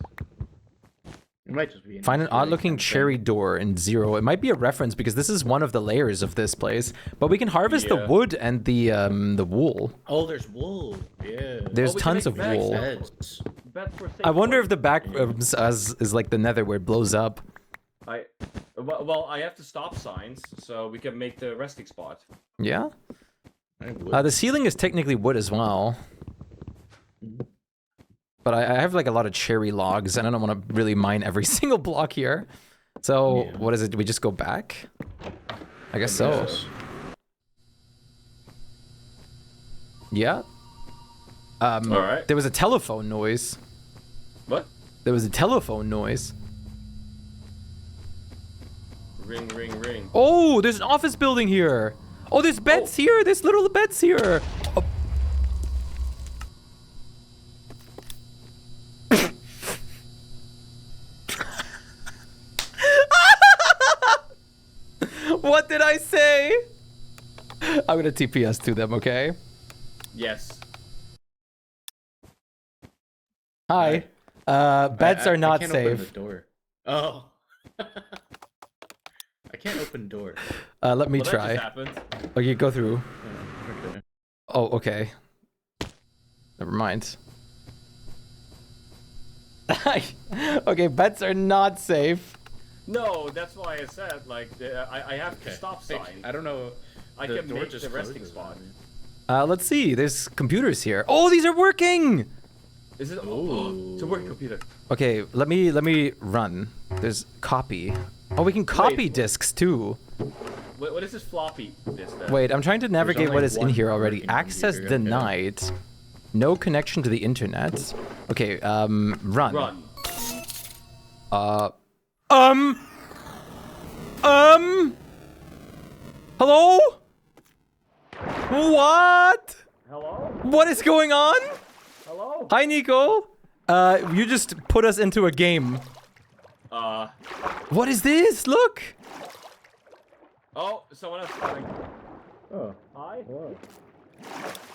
Speaker 3: It might just be
Speaker 1: find an odd-looking cherry door in 0. It might be a reference because this is one of the layers of this place. But we can harvest the wood and the wool.
Speaker 3: Oh, there's wool. Yeah.
Speaker 1: There's tons of wool. I wonder if the back rooms is like the Nether where it blows up.
Speaker 2: Well, I have the stop signs, so we can make the resting spot.
Speaker 1: Yeah. The ceiling is technically wood as well. But I have like a lot of cherry logs, and I don't want to really mine every single block here. So what is it? Do we just go back? I guess so.
Speaker 3: Yes.
Speaker 2: All right.
Speaker 1: There was a telephone noise.
Speaker 2: What?
Speaker 1: There was a telephone noise.
Speaker 2: Ring, ring, ring.
Speaker 1: Oh, there's an office building here. Oh, there's beds here. There's little beds here. Oh. What did I say? I'm gonna TPS to them, okay?
Speaker 2: Yes.
Speaker 1: Hi. Beds are not
Speaker 3: I can't
Speaker 1: safe.
Speaker 3: Open the door. Oh. I can't open door.
Speaker 1: Let me
Speaker 2: That
Speaker 1: try.
Speaker 2: just happened.
Speaker 1: Okay, go through.
Speaker 3: Okay.
Speaker 1: Oh, okay. Never mind. Okay, beds are not safe.
Speaker 2: No, that's why I said like I have the stop sign.
Speaker 3: I don't know.
Speaker 2: I
Speaker 3: The
Speaker 2: can
Speaker 3: door
Speaker 2: make
Speaker 3: just
Speaker 2: the resting
Speaker 3: closes
Speaker 2: spot.
Speaker 3: on me.
Speaker 1: Let's see. There's computers here. Oh, these are working.
Speaker 2: Is it? Oh, it's a working computer.
Speaker 1: Okay, let me run. There's copy. Oh, we can copy discs too.
Speaker 2: What is this floppy disk then?
Speaker 1: Wait, I'm trying to navigate
Speaker 3: only
Speaker 1: what is in
Speaker 3: one
Speaker 1: here already.
Speaker 3: working
Speaker 1: Access
Speaker 3: computer, okay.
Speaker 1: denied. No connection to the internet. Okay, run.
Speaker 2: Run.
Speaker 1: Hello? What?
Speaker 2: Hello?
Speaker 1: What is going on?
Speaker 2: Hello?
Speaker 1: Hi, Nico. You just put us into a game. What is this? Look.
Speaker 2: Oh, someone else coming.
Speaker 3: Oh.
Speaker 2: Hi.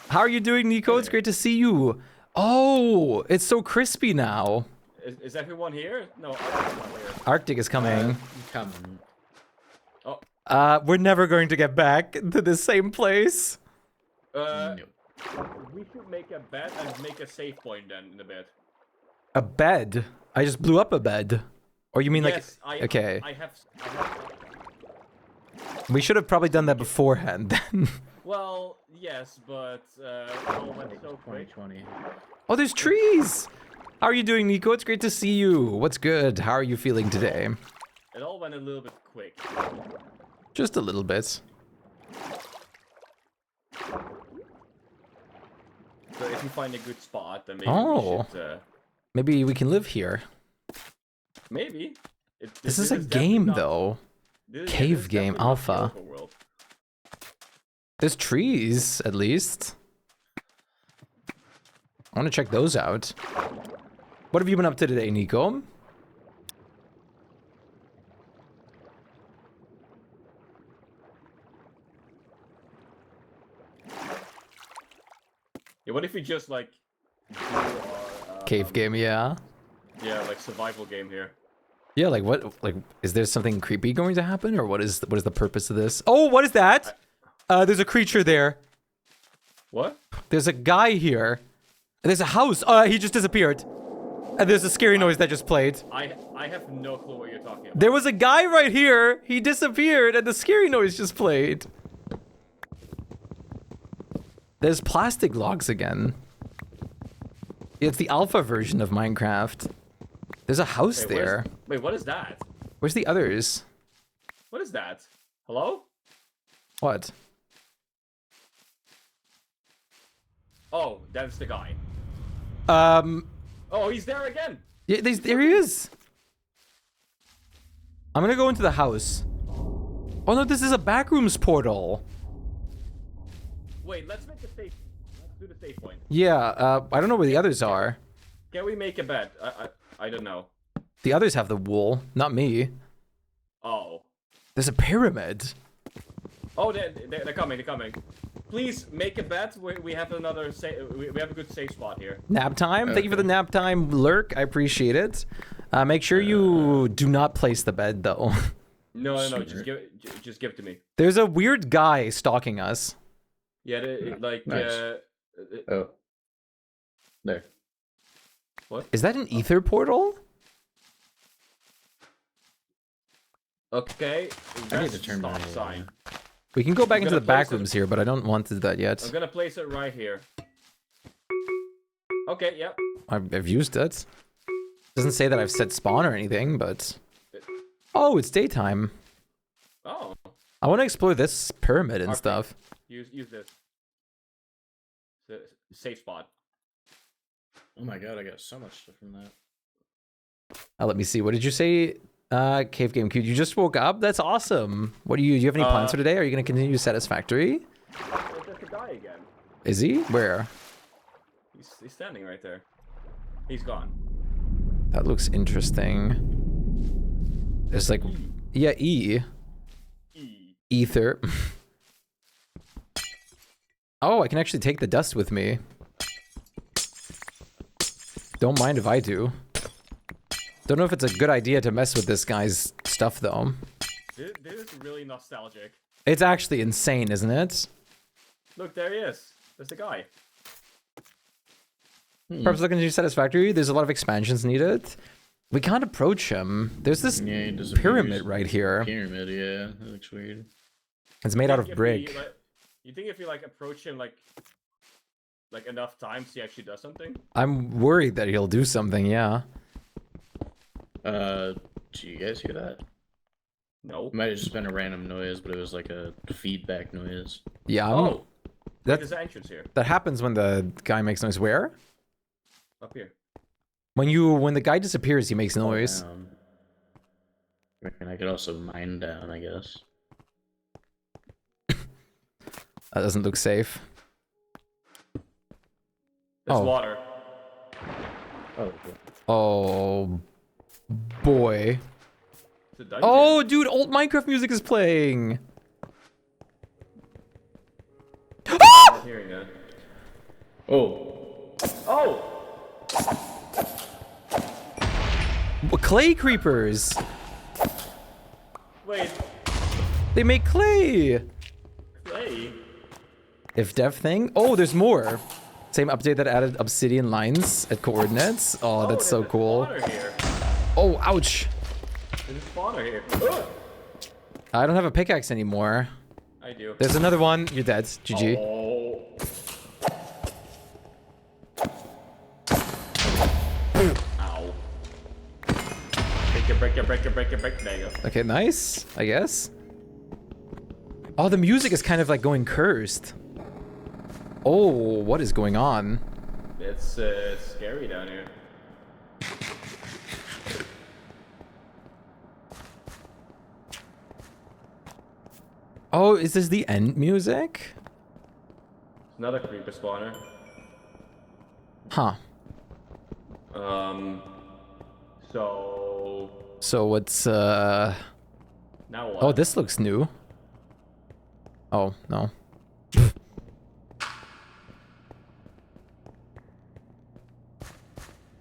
Speaker 1: How are you doing, Nico? It's great to see you. Oh, it's so crispy now.
Speaker 2: Is everyone here? No, Arctic's not here.
Speaker 1: Arctic is coming.
Speaker 3: Come.
Speaker 2: Oh.
Speaker 1: We're never going to get back to the same place.
Speaker 3: No.
Speaker 2: We should make a bed and make a save point then in the bed.
Speaker 1: A bed? I just blew up a bed. Or you mean
Speaker 2: Yes,
Speaker 1: like... Okay.
Speaker 2: I have.
Speaker 1: We should have probably done that beforehand then.
Speaker 2: Well, yes, but it all went so quick.
Speaker 3: 2020.
Speaker 1: Oh, there's trees! How are you doing, Nico? It's great to see you. What's good? How are you feeling today?
Speaker 2: It all went a little bit quick.
Speaker 1: Just a little bit.
Speaker 2: So if you find a good spot, then maybe we should.
Speaker 1: Maybe we can live here.
Speaker 2: Maybe.
Speaker 1: This is a
Speaker 2: definitely
Speaker 1: game,
Speaker 2: not-
Speaker 1: though.
Speaker 2: this
Speaker 1: Cave
Speaker 2: is
Speaker 1: game,
Speaker 2: definitely not the
Speaker 1: alpha.
Speaker 2: overworld.
Speaker 1: There's trees, at least. I want to check those out. What have you been up to today, Nico?
Speaker 2: Yeah, what if we just like do our,
Speaker 1: Cave game, yeah.
Speaker 2: Yeah, like survival game here.
Speaker 1: Yeah, like what? Like, is there something creepy going to happen, or what is the purpose of this? Oh, what is that? There's a creature there.
Speaker 2: What?
Speaker 1: There's a guy here. There's a house. He just disappeared. And there's a scary noise that just played.
Speaker 2: I have no clue what you're talking about.
Speaker 1: There was a guy right here. He disappeared, and the scary noise just played. There's plastic logs again. It's the alpha version of Minecraft. There's a house there.
Speaker 2: Wait, what is that?
Speaker 1: Where's the others?
Speaker 2: What is that? Hello?
Speaker 1: What?
Speaker 2: Oh, that's the guy. Oh, he's there again.
Speaker 1: Yeah, there he is. I'm gonna go into the house. Oh no, this is a Backrooms portal.
Speaker 2: Wait, let's make a safe. Let's do the safe point.
Speaker 1: Yeah, I don't know where the others are.
Speaker 2: Can we make a bet? I don't know.
Speaker 1: The others have the wool, not me.
Speaker 2: Oh.
Speaker 1: There's a pyramid.
Speaker 2: Oh, they're coming. They're coming. Please make a bet. We have another we have a good safe spot here.
Speaker 1: Nap time. Okay. Thank you for the nap time lurk. I appreciate it. Make sure you do not place the bed though.
Speaker 2: No. Just give it to me.
Speaker 1: There's a weird guy stalking us.
Speaker 2: Yeah, like
Speaker 3: nice. Oh. There.
Speaker 2: What?
Speaker 1: Is that an ether portal?
Speaker 2: Okay.
Speaker 3: I need to turn my
Speaker 2: sign.
Speaker 1: We can go back into the back rooms here, but I don't want to do that yet.
Speaker 2: I'm gonna place it right here. Okay, yep.
Speaker 1: I've used it. Doesn't say that I've set spawn or anything, but... Oh, it's daytime.
Speaker 2: Oh.
Speaker 1: I want to explore this pyramid and stuff.
Speaker 2: Use this. It's a safe spot.
Speaker 3: Oh my god, I got so much stuff from that.
Speaker 1: Let me see. What did you say? Cave Game Cute, you just woke up? That's awesome. What do you have any plans for today? Are you going to continue Satisfactory?
Speaker 2: There's the guy again.
Speaker 1: Is he? Where?
Speaker 2: He's standing right there. He's gone.
Speaker 1: That looks interesting. There's like... Yeah, E. Ether. Oh, I can actually take the dust with me. Don't mind if I do. Don't know if it's a good idea to mess with this guy's stuff, though.
Speaker 2: This is really nostalgic.
Speaker 1: It's actually insane, isn't it?
Speaker 2: Look, there he is. There's the guy.
Speaker 1: Perhaps looking to Satisfactory. There's a lot of expansions needed. We can't approach him. There's this pyramid right here.
Speaker 3: Pyramid, yeah. That looks weird.
Speaker 1: It's made out of brick.
Speaker 2: You think if you like approach him like enough times, he actually does something?
Speaker 1: I'm worried that he'll do something. Yeah.
Speaker 3: Do you guys hear that?
Speaker 2: No.
Speaker 3: It might have just been a random noise, but it was like a feedback noise.
Speaker 1: Yeah.
Speaker 2: There's the entrance here.
Speaker 1: That happens when the guy makes noise. Where?
Speaker 2: Up here.
Speaker 1: When the guy disappears, he makes noise.
Speaker 3: And I could also mine down, I guess.
Speaker 1: That doesn't look safe.
Speaker 2: There's water.
Speaker 3: Oh. Cool.
Speaker 1: Oh boy. Oh, dude, old Minecraft music is playing.
Speaker 2: I'm not hearing that.
Speaker 3: Oh.
Speaker 2: Oh!
Speaker 1: Clay creepers.
Speaker 2: Wait.
Speaker 1: They make clay.
Speaker 2: Clay?
Speaker 1: If dev thing. Oh, there's more. Same update that added obsidian lines at coordinates. Oh, that's so cool.
Speaker 2: Here.
Speaker 1: Oh, ouch.
Speaker 2: There's a spawner here.
Speaker 1: I don't have a pickaxe anymore.
Speaker 2: I do.
Speaker 1: There's another one. You're dead. GG.
Speaker 2: Oh. Ow. Break it. There you go.
Speaker 1: Okay, nice, I guess. Oh, the music is kind of like going cursed. Oh, what is going on?
Speaker 2: It's scary down here.
Speaker 1: Oh, is this the end music?
Speaker 2: Another creeper spawner.
Speaker 1: Huh. So what's
Speaker 2: Now what?
Speaker 1: Oh, this looks new. Oh, no.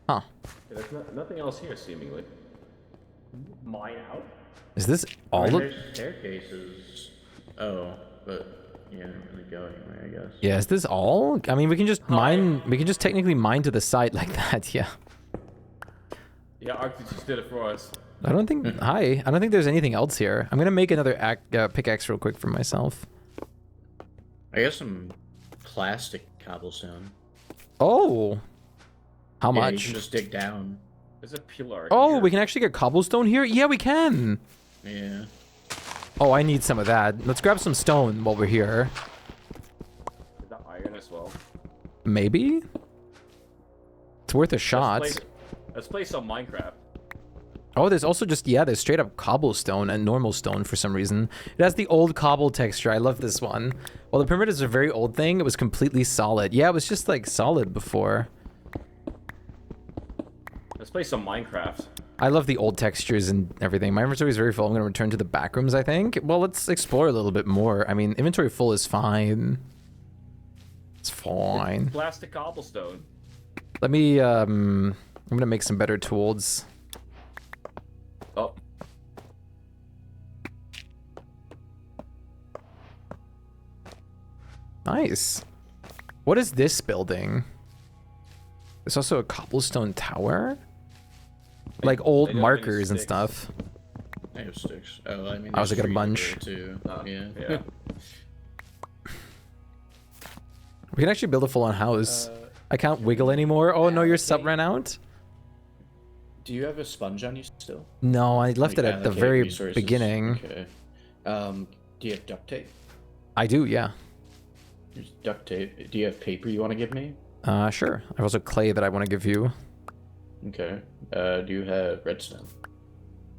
Speaker 1: Huh.
Speaker 2: There's nothing else here, seemingly. Mine out?
Speaker 1: Is this all of...
Speaker 3: There's staircases. Oh, but yeah, not really go anywhere, I guess.
Speaker 1: Yeah, is this all? I mean, we can just mine... We can just technically mine to the side like that, yeah.
Speaker 2: Yeah, Arctic just did it for us.
Speaker 1: I don't think... Hi. I don't think there's anything else here. I'm gonna make another pickaxe real quick for myself.
Speaker 3: I guess I'm plastic cobblestone.
Speaker 1: Oh. How
Speaker 3: Yeah,
Speaker 1: much?
Speaker 3: you can just dig down.
Speaker 2: There's a pillar.
Speaker 1: Oh,
Speaker 2: here.
Speaker 1: we can actually get cobblestone here? Yeah, we can.
Speaker 3: Yeah.
Speaker 1: Oh, I need some of that. Let's grab some stone while we're here.
Speaker 2: Is that iron as well?
Speaker 1: Maybe? It's worth a shot.
Speaker 2: Let's play some Minecraft.
Speaker 1: Oh, there's also just, yeah, there's straight up cobblestone and normal stone for some reason. It has the old cobble texture. I love this one. Well, the pyramid is a very old thing. It was completely solid. Yeah, it was just like solid before.
Speaker 2: Let's play some Minecraft.
Speaker 1: I love the old textures and everything. My inventory is very full. I'm going to return to the backrooms, I think. Well, let's explore a little bit more. I mean, inventory full is fine. It's fine.
Speaker 2: It's plastic cobblestone.
Speaker 1: Let me, I'm going to make some better tools.
Speaker 2: Oh.
Speaker 1: Nice. What is this building? There's also a cobblestone tower? Like old markers and stuff.
Speaker 3: I have sticks. Oh, I mean,
Speaker 1: I also got a
Speaker 3: there's
Speaker 1: bunch.
Speaker 3: three over there, too.
Speaker 2: Yeah.
Speaker 1: We can actually build a full-on house. I can't wiggle anymore. Oh no, your sub ran out?
Speaker 3: Do you have a sponge on you still?
Speaker 1: No, I left it at the very
Speaker 3: resources.
Speaker 1: beginning.
Speaker 3: Okay. Do you have duct tape?
Speaker 1: I do, yeah.
Speaker 3: There's duct tape. Do you have paper you want to give me?
Speaker 1: Sure. I have also clay that I want to give you.
Speaker 3: Okay. Do you have redstone?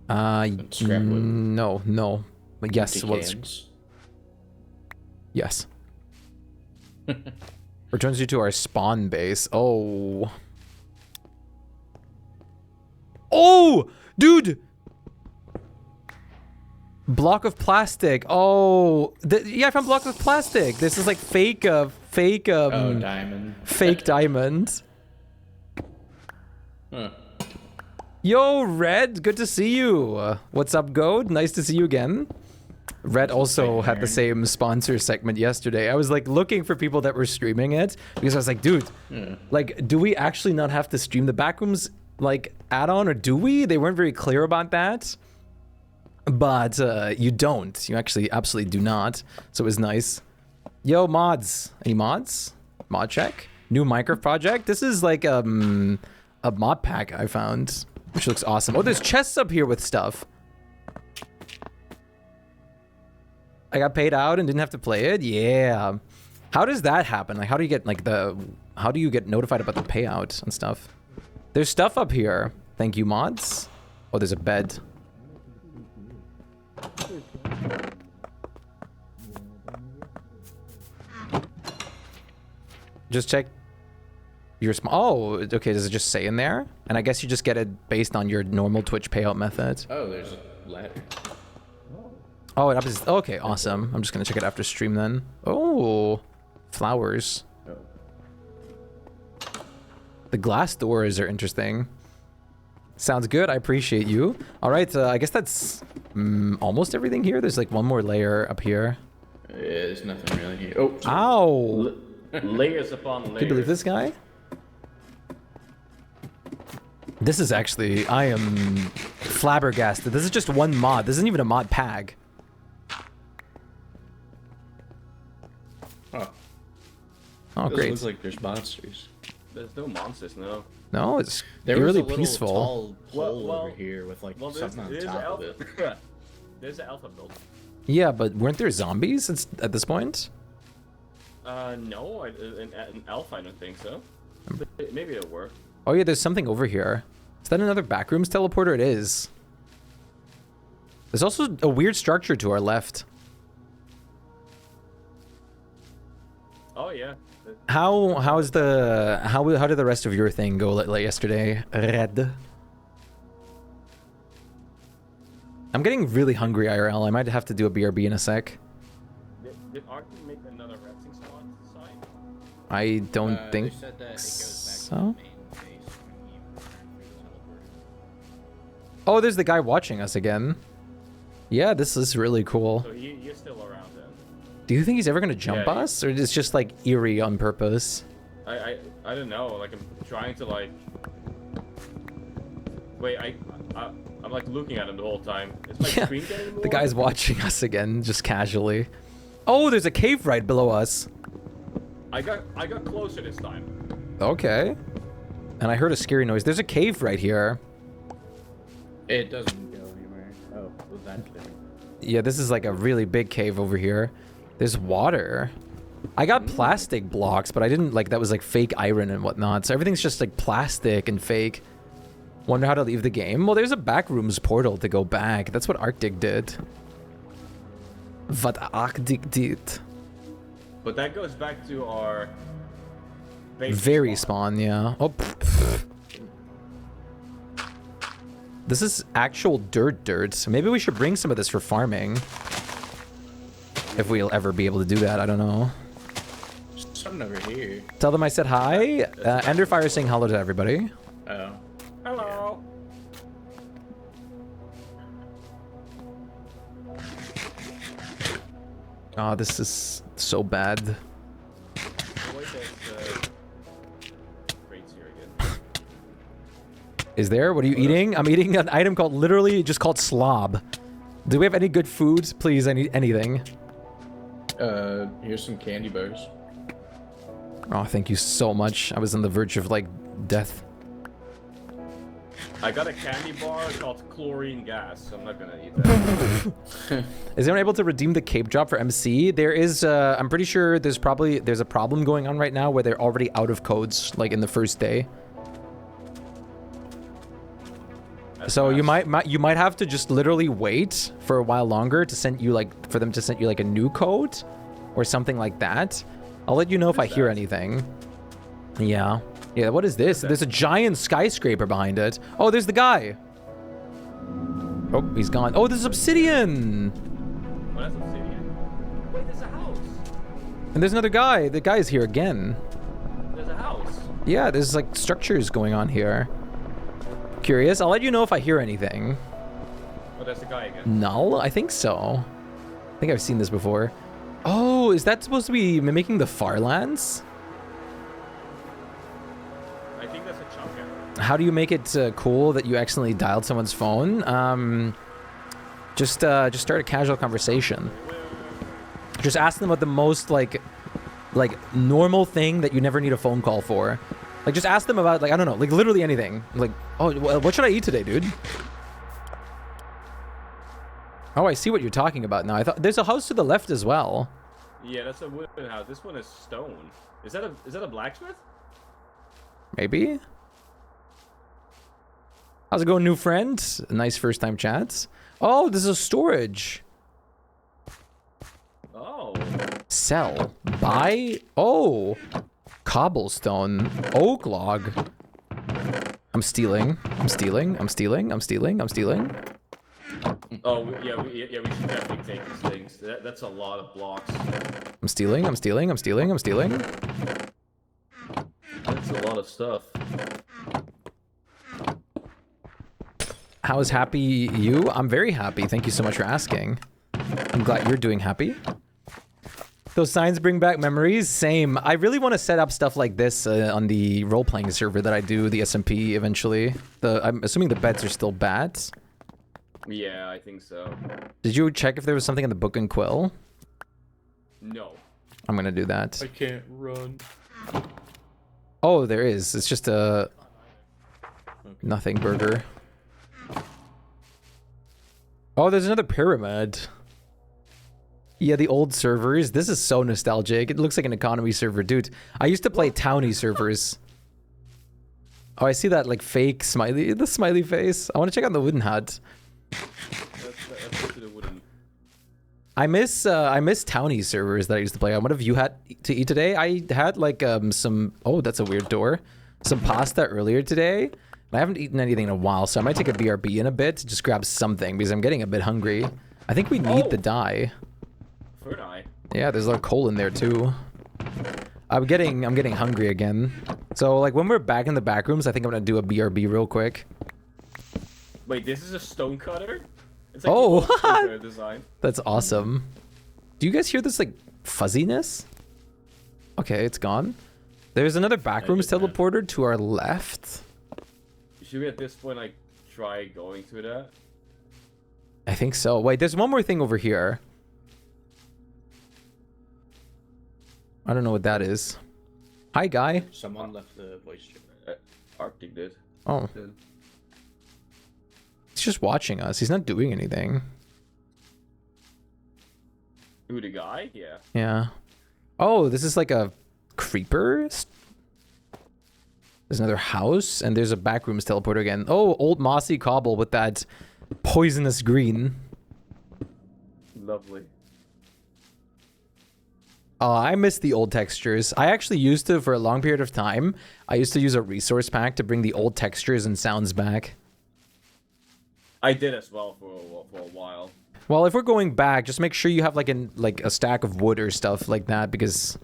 Speaker 1: Scrap wood? No. But yes,
Speaker 3: Empty
Speaker 1: well,
Speaker 3: cans?
Speaker 1: yes. Returns you to our spawn base. Oh. Oh, dude. Block of plastic. Oh, yeah, I found block of plastic. This is like fake
Speaker 3: oh, diamond.
Speaker 1: Fake diamond.
Speaker 3: Huh.
Speaker 1: Yo, Red, good to see you. What's up, Goat? Nice to see you again. Red also had the same sponsor segment yesterday. I was like looking for people that were streaming it because I was like, dude, like, do we actually not have to stream the Backrooms like add-on, or do we? They weren't very clear about that. But you don't. You actually absolutely do not. So it was nice. Yo, mods. Any mods? Mod check. New Minecraft project. This is like a mod pack I found, which looks awesome. Oh, there's chests up here with stuff. I got paid out and didn't have to play it. Yeah. How does that happen? Like, how do you get like how do you get notified about the payout and stuff? There's stuff up here. Thank you, mods. Oh, there's a bed. Just check your oh, okay, does it just say in there? And I guess you just get it based on your normal Twitch payout method.
Speaker 3: Oh, there's a ladder.
Speaker 1: Oh, it is. Okay, awesome. I'm just gonna check it after stream then. Oh, flowers.
Speaker 3: Oh.
Speaker 1: The glass doors are interesting. Sounds good. I appreciate you. All right, I guess that's almost everything here. There's like one more layer up here.
Speaker 3: Yeah, there's nothing really here. Oh.
Speaker 1: Ow!
Speaker 2: Layers upon layers.
Speaker 1: Can you believe this guy? This is actually, I am flabbergasted. This is just one mod. This isn't even a mod pack.
Speaker 3: Oh.
Speaker 1: Oh, great.
Speaker 3: It looks like there's monsters.
Speaker 2: There's no monsters, no.
Speaker 1: No, it's
Speaker 3: There
Speaker 1: really
Speaker 3: was a
Speaker 1: peaceful.
Speaker 3: little tall hole
Speaker 2: Well,
Speaker 3: over here with like something on
Speaker 2: there's
Speaker 3: top of it.
Speaker 2: There's an alpha build.
Speaker 1: Yeah, but weren't there zombies at this point?
Speaker 2: No, in alpha I don't think so. Maybe it'll work.
Speaker 1: Oh yeah, there's something over here. Is that another Backrooms teleporter? It is. There's also a weird structure to our left.
Speaker 2: Oh yeah.
Speaker 1: How did the rest of your thing go like yesterday, Red? I'm getting really hungry, IRL. I might have to do a BRB in a sec.
Speaker 2: Did Arkin make another resting spot site?
Speaker 1: I don't think
Speaker 3: They said that it goes back
Speaker 1: so.
Speaker 3: to the main base when he returned for the teleport.
Speaker 1: Oh, there's the guy watching us again. Yeah, this is really cool.
Speaker 2: So you're still around then.
Speaker 1: Do you think he's ever gonna jump
Speaker 2: Yeah,
Speaker 1: us, or is it just like eerie on purpose?
Speaker 2: I don't know. Like I'm trying to like. Wait, I'm like looking at him the whole time. Is my
Speaker 1: Yeah,
Speaker 2: screen getting more?
Speaker 1: the guy's watching us again, just casually. Oh, there's a cave right below us.
Speaker 2: I got closer this time.
Speaker 1: Okay. And I heard a scary noise. There's a cave right here.
Speaker 3: It doesn't go anywhere. Oh, well, that's good.
Speaker 1: Yeah, this is like a really big cave over here. There's water. I got plastic blocks, but I didn't like that was like fake iron and whatnot. So everything's just like plastic and fake. Wonder how to leave the game. Well, there's a Backrooms portal to go back. That's what Arctic did. What Arctic did.
Speaker 2: But that goes back to our
Speaker 1: Very spawn, yeah. Oh. This is actual dirt. Maybe we should bring some of this for farming. If we'll ever be able to do that, I don't know.
Speaker 3: Something over here.
Speaker 1: Tell them I said hi. Enderfire saying hello to everybody.
Speaker 3: Oh.
Speaker 2: Hello.
Speaker 1: Oh, this is so bad.
Speaker 2: Wait, crates here again.
Speaker 1: Is there? What are you eating? I'm eating an item called literally just called slob. Do we have any good food? Please, I need anything.
Speaker 3: Here's some candy bars.
Speaker 1: Oh, thank you so much. I was on the verge of like death.
Speaker 2: I got a candy bar called chlorine gas. I'm not gonna eat that.
Speaker 1: Is anyone able to redeem the cape drop for MC? There is, I'm pretty sure there's a problem going on right now where they're already out of codes, like in the first day.
Speaker 2: That's
Speaker 1: So
Speaker 2: fast.
Speaker 1: you might have to just literally wait for a while longer to send you for them to send you like a new code or something like that. I'll let you know if I hear anything. Yeah. Yeah, what is this? There's a giant skyscraper behind it. Oh, there's the guy. Oh, he's gone. Oh, there's obsidian.
Speaker 2: Oh, that's obsidian. Wait, there's a house.
Speaker 1: And there's another guy. The guy's here again.
Speaker 2: There's a house.
Speaker 1: Yeah, there's like structures going on here. Curious. I'll let you know if I hear anything.
Speaker 2: Oh, that's the guy again.
Speaker 1: Null? I think so. I think I've seen this before. Oh, is that supposed to be mimicking the Farlands?
Speaker 2: I think that's a chunk.
Speaker 1: How do you make it cool that you accidentally dialed someone's phone? Just start a casual conversation. Just ask them about the most like normal thing that you never need a phone call for. Like just ask them about like I don't know, like literally anything. Like, oh, what should I eat today, dude? Oh, I see what you're talking about now. I thought there's a house to the left as well.
Speaker 2: Yeah, that's a wooden house. This one is stone. Is that a blacksmith?
Speaker 1: Maybe. How's it going, new friend? Nice first time chats. Oh, this is storage.
Speaker 2: Oh.
Speaker 1: Sell. Buy. Oh. Cobblestone. Oak log. I'm stealing. I'm stealing. I'm stealing. I'm stealing. I'm stealing.
Speaker 2: Oh, yeah, we should definitely take these things. That's a lot of blocks.
Speaker 1: I'm stealing. I'm stealing. I'm stealing. I'm stealing.
Speaker 2: That's a lot of stuff.
Speaker 1: How is happy you? I'm very happy. Thank you so much for asking. I'm glad you're doing happy. Those signs bring back memories. Same. I really want to set up stuff like this on the role-playing server that I do, the SMP eventually. I'm assuming the beds are still bats.
Speaker 2: Yeah, I think so.
Speaker 1: Did you check if there was something in the book and quill?
Speaker 2: No.
Speaker 1: I'm gonna do that.
Speaker 3: I can't run.
Speaker 1: Oh, there is. It's just a nothing burger. Oh, there's another pyramid. Yeah, the old servers. This is so nostalgic. It looks like an economy server. Dude, I used to play townie servers. Oh, I see that like fake smiley, the smiley face. I want to check out the wooden hut.
Speaker 2: That's the wooden.
Speaker 1: I miss townie servers that I used to play on. What have you had to eat today? I had like some, oh, that's a weird door. Some pasta earlier today. I haven't eaten anything in a while, so I might take a BRB in a bit to just grab something because I'm getting a bit hungry. I think we need the dye.
Speaker 2: Third eye.
Speaker 1: Yeah, there's a lot of coal in there too. I'm getting hungry again. So like when we're back in the back rooms, I think I'm gonna do a BRB real quick.
Speaker 2: Wait, this is a stone cutter? It's like
Speaker 1: Oh,
Speaker 2: the old stone cutter design.
Speaker 1: That's awesome. Do you guys hear this like fuzziness? Okay, it's gone. There's another backrooms teleporter to our left.
Speaker 2: Should we at this point like try going through that?
Speaker 1: I think so. Wait, there's one more thing over here. I don't know what that is. Hi, guy.
Speaker 3: Someone left the voice chat.
Speaker 2: Arctic did.
Speaker 1: Oh. He's just watching us. He's not doing anything.
Speaker 2: Who, the guy? Yeah.
Speaker 1: Yeah. Oh, this is like a creeper? There's another house, and there's a backrooms teleporter again. Oh, old mossy cobble with that poisonous green.
Speaker 2: Lovely.
Speaker 1: Oh, I miss the old textures. I actually used to, for a long period of time, I used to use a resource pack to bring the old textures and sounds back.
Speaker 2: I did as well for a while.
Speaker 1: Well, if we're going back, just make sure you have like a stack of wood or stuff like that, because...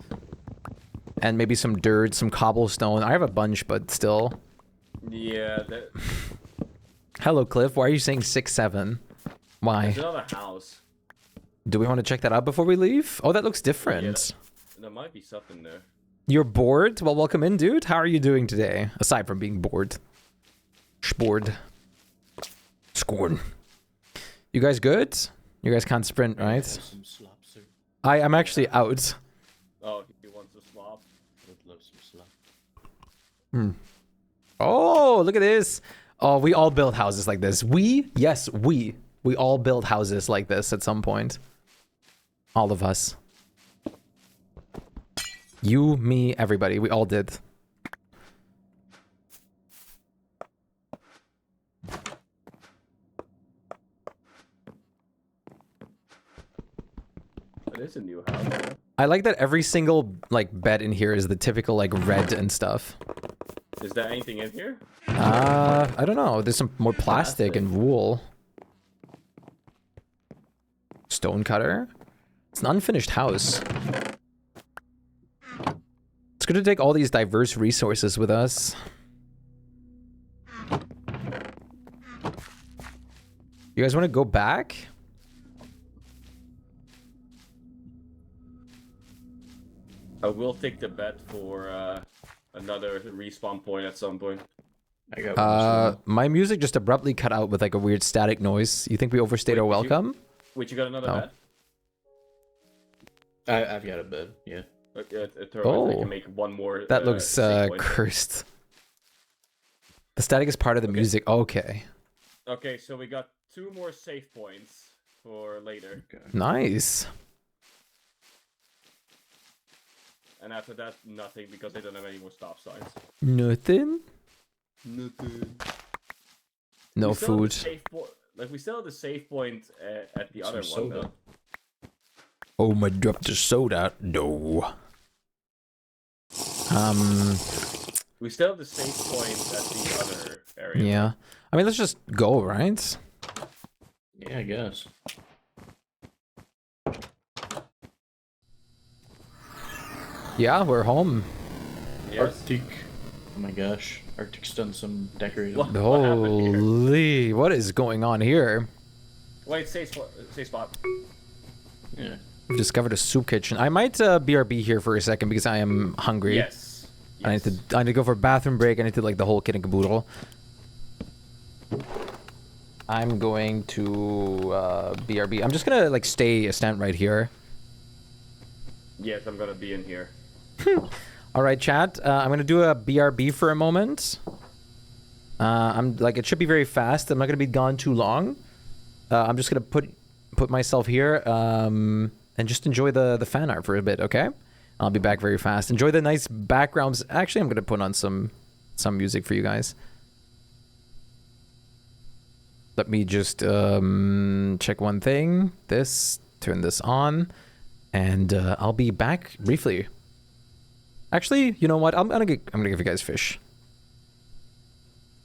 Speaker 1: And maybe some dirt, some cobblestone. I have a bunch, but still.
Speaker 2: Yeah.
Speaker 1: Hello, Cliff. Why are you saying 6-7? Why?
Speaker 2: There's another house.
Speaker 1: Do we want to check that out before we leave? Oh, that looks different.
Speaker 2: Yeah, there might be something there.
Speaker 1: You're bored? Well, welcome in, dude. How are you doing today? Aside from being bored. Shbored. Scorn. You guys good? You guys can't sprint, right?
Speaker 3: Some slop, sir.
Speaker 1: I'm actually out.
Speaker 2: Oh, he wants a slop.
Speaker 3: Would love some slop.
Speaker 1: Oh, look at this. Oh, we all build houses like this. Yes, we all build houses like this at some point. All of us. You, me, everybody. We all did.
Speaker 2: It is a new house.
Speaker 1: I like that every single like bed in here is the typical like red and stuff.
Speaker 2: Is there anything in here?
Speaker 1: I don't know. There's some more plastic and wool. Stone cutter. It's an unfinished house. It's good to take all these diverse resources with us. You guys want to go back?
Speaker 2: I will take the bet for another respawn point at some point.
Speaker 3: I got one as well.
Speaker 1: My music just abruptly cut out with like a weird static noise. You think we overstayed our welcome?
Speaker 2: Wait, you got another
Speaker 1: No.
Speaker 2: bet?
Speaker 3: I've got a bed, yeah.
Speaker 2: Okay, I
Speaker 1: Oh.
Speaker 2: can make one more.
Speaker 1: That looks
Speaker 2: save point.
Speaker 1: cursed. The static is part of the music. Okay.
Speaker 2: Okay, so we got 2 more save points for later.
Speaker 3: Okay.
Speaker 1: Nice.
Speaker 2: And after that, nothing, because they don't have any more stop signs.
Speaker 1: Nothing?
Speaker 2: Nothing.
Speaker 1: No
Speaker 2: We still have the
Speaker 1: food.
Speaker 2: we still have the save point at the other
Speaker 3: Some
Speaker 2: one,
Speaker 3: soda.
Speaker 2: though.
Speaker 1: Oh, my drop the soda. No.
Speaker 2: We still have the save point at the other area.
Speaker 1: Yeah. I mean, let's just go, right?
Speaker 3: Yeah, I guess.
Speaker 1: Yeah, we're home.
Speaker 2: Yes.
Speaker 3: Arctic. Oh my gosh. Arctic's done some decorating.
Speaker 2: What happened here?
Speaker 1: Holy, what is going on here?
Speaker 2: Wait, save spot.
Speaker 3: Yeah.
Speaker 1: We've discovered a soup kitchen. I might BRB here for a second because I am hungry.
Speaker 2: Yes.
Speaker 1: I need to go for a bathroom break. I need to like the whole kit and caboodle. I'm going to BRB. I'm just gonna like stay a stand right here.
Speaker 2: Yes, I'm gonna be in here.
Speaker 1: All right, chat. I'm gonna do a BRB for a moment. I'm like it should be very fast. I'm not gonna be gone too long. I'm just gonna put myself here and just enjoy the fan art for a bit. Okay, I'll be back very fast. Enjoy the nice backgrounds. Actually, I'm gonna put on some music for you guys. Let me just check one thing. Turn this on, and I'll be back briefly. Actually, you know what? I'm gonna give you guys fish.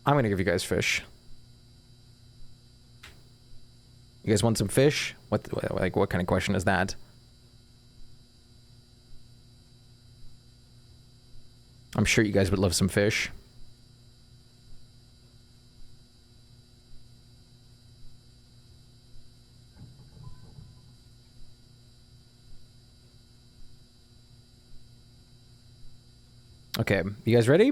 Speaker 1: I'm gonna give you guys fish. You guys want some fish? What kind of question is that? I'm sure you guys would love some fish. Okay, you guys ready?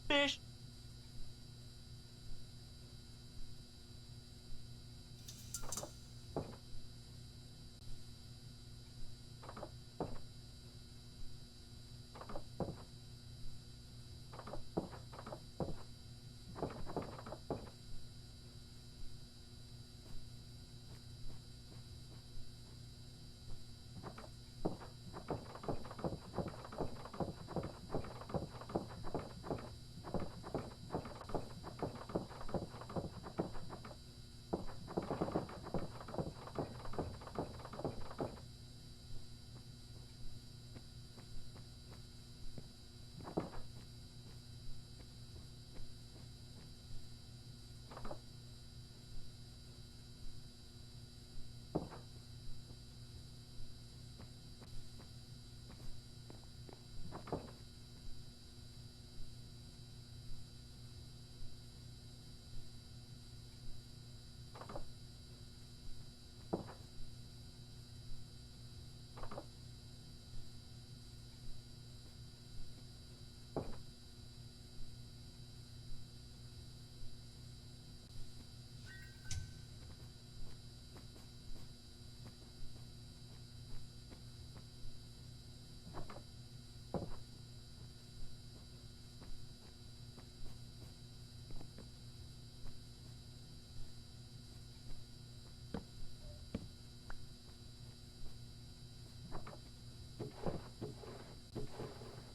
Speaker 4: Fish.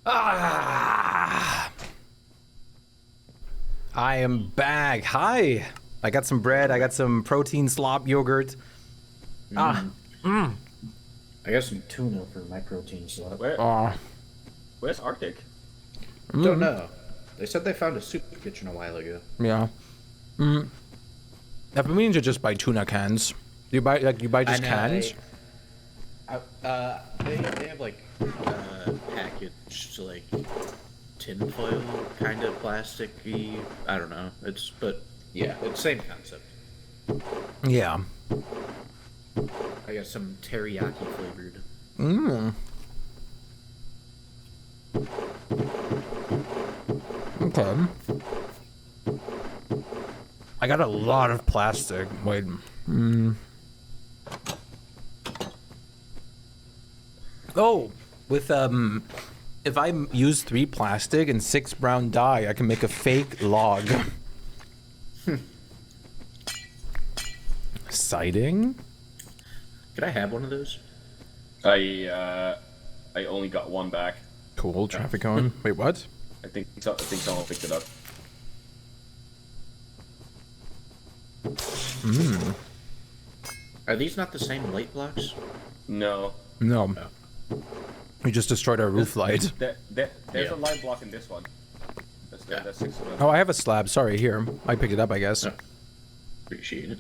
Speaker 1: Ah! I am back. Hi. I got some bread. I got some protein slop yogurt.
Speaker 3: I got some tuna for my protein slot.
Speaker 2: Where's Arctic?
Speaker 3: Don't know. They said they found a soup kitchen a while ago.
Speaker 1: Yeah. I've been meaning to just buy tuna cans. You buy just cans?
Speaker 3: They have like packaged like tinfoil kind of plasticky. I don't know. It's same concept.
Speaker 1: Yeah.
Speaker 3: I got some teriyaki flavored.
Speaker 1: Okay. I got a lot of plastic. Wait. Oh, with if I use 3 plastic and 6 brown dye, I can make a fake log. Exciting.
Speaker 3: Could I have one of those?
Speaker 2: I only got one back.
Speaker 1: Cool. Traffic cone. Wait, what?
Speaker 2: I think someone picked it up.
Speaker 3: Are these not the same light blocks?
Speaker 2: No.
Speaker 1: No. We just destroyed our roof light.
Speaker 2: There's a light block in this one. That's 6 of them.
Speaker 1: Oh, I have a slab. Sorry, here. I picked it up, I guess.
Speaker 3: Oh. Appreciate it.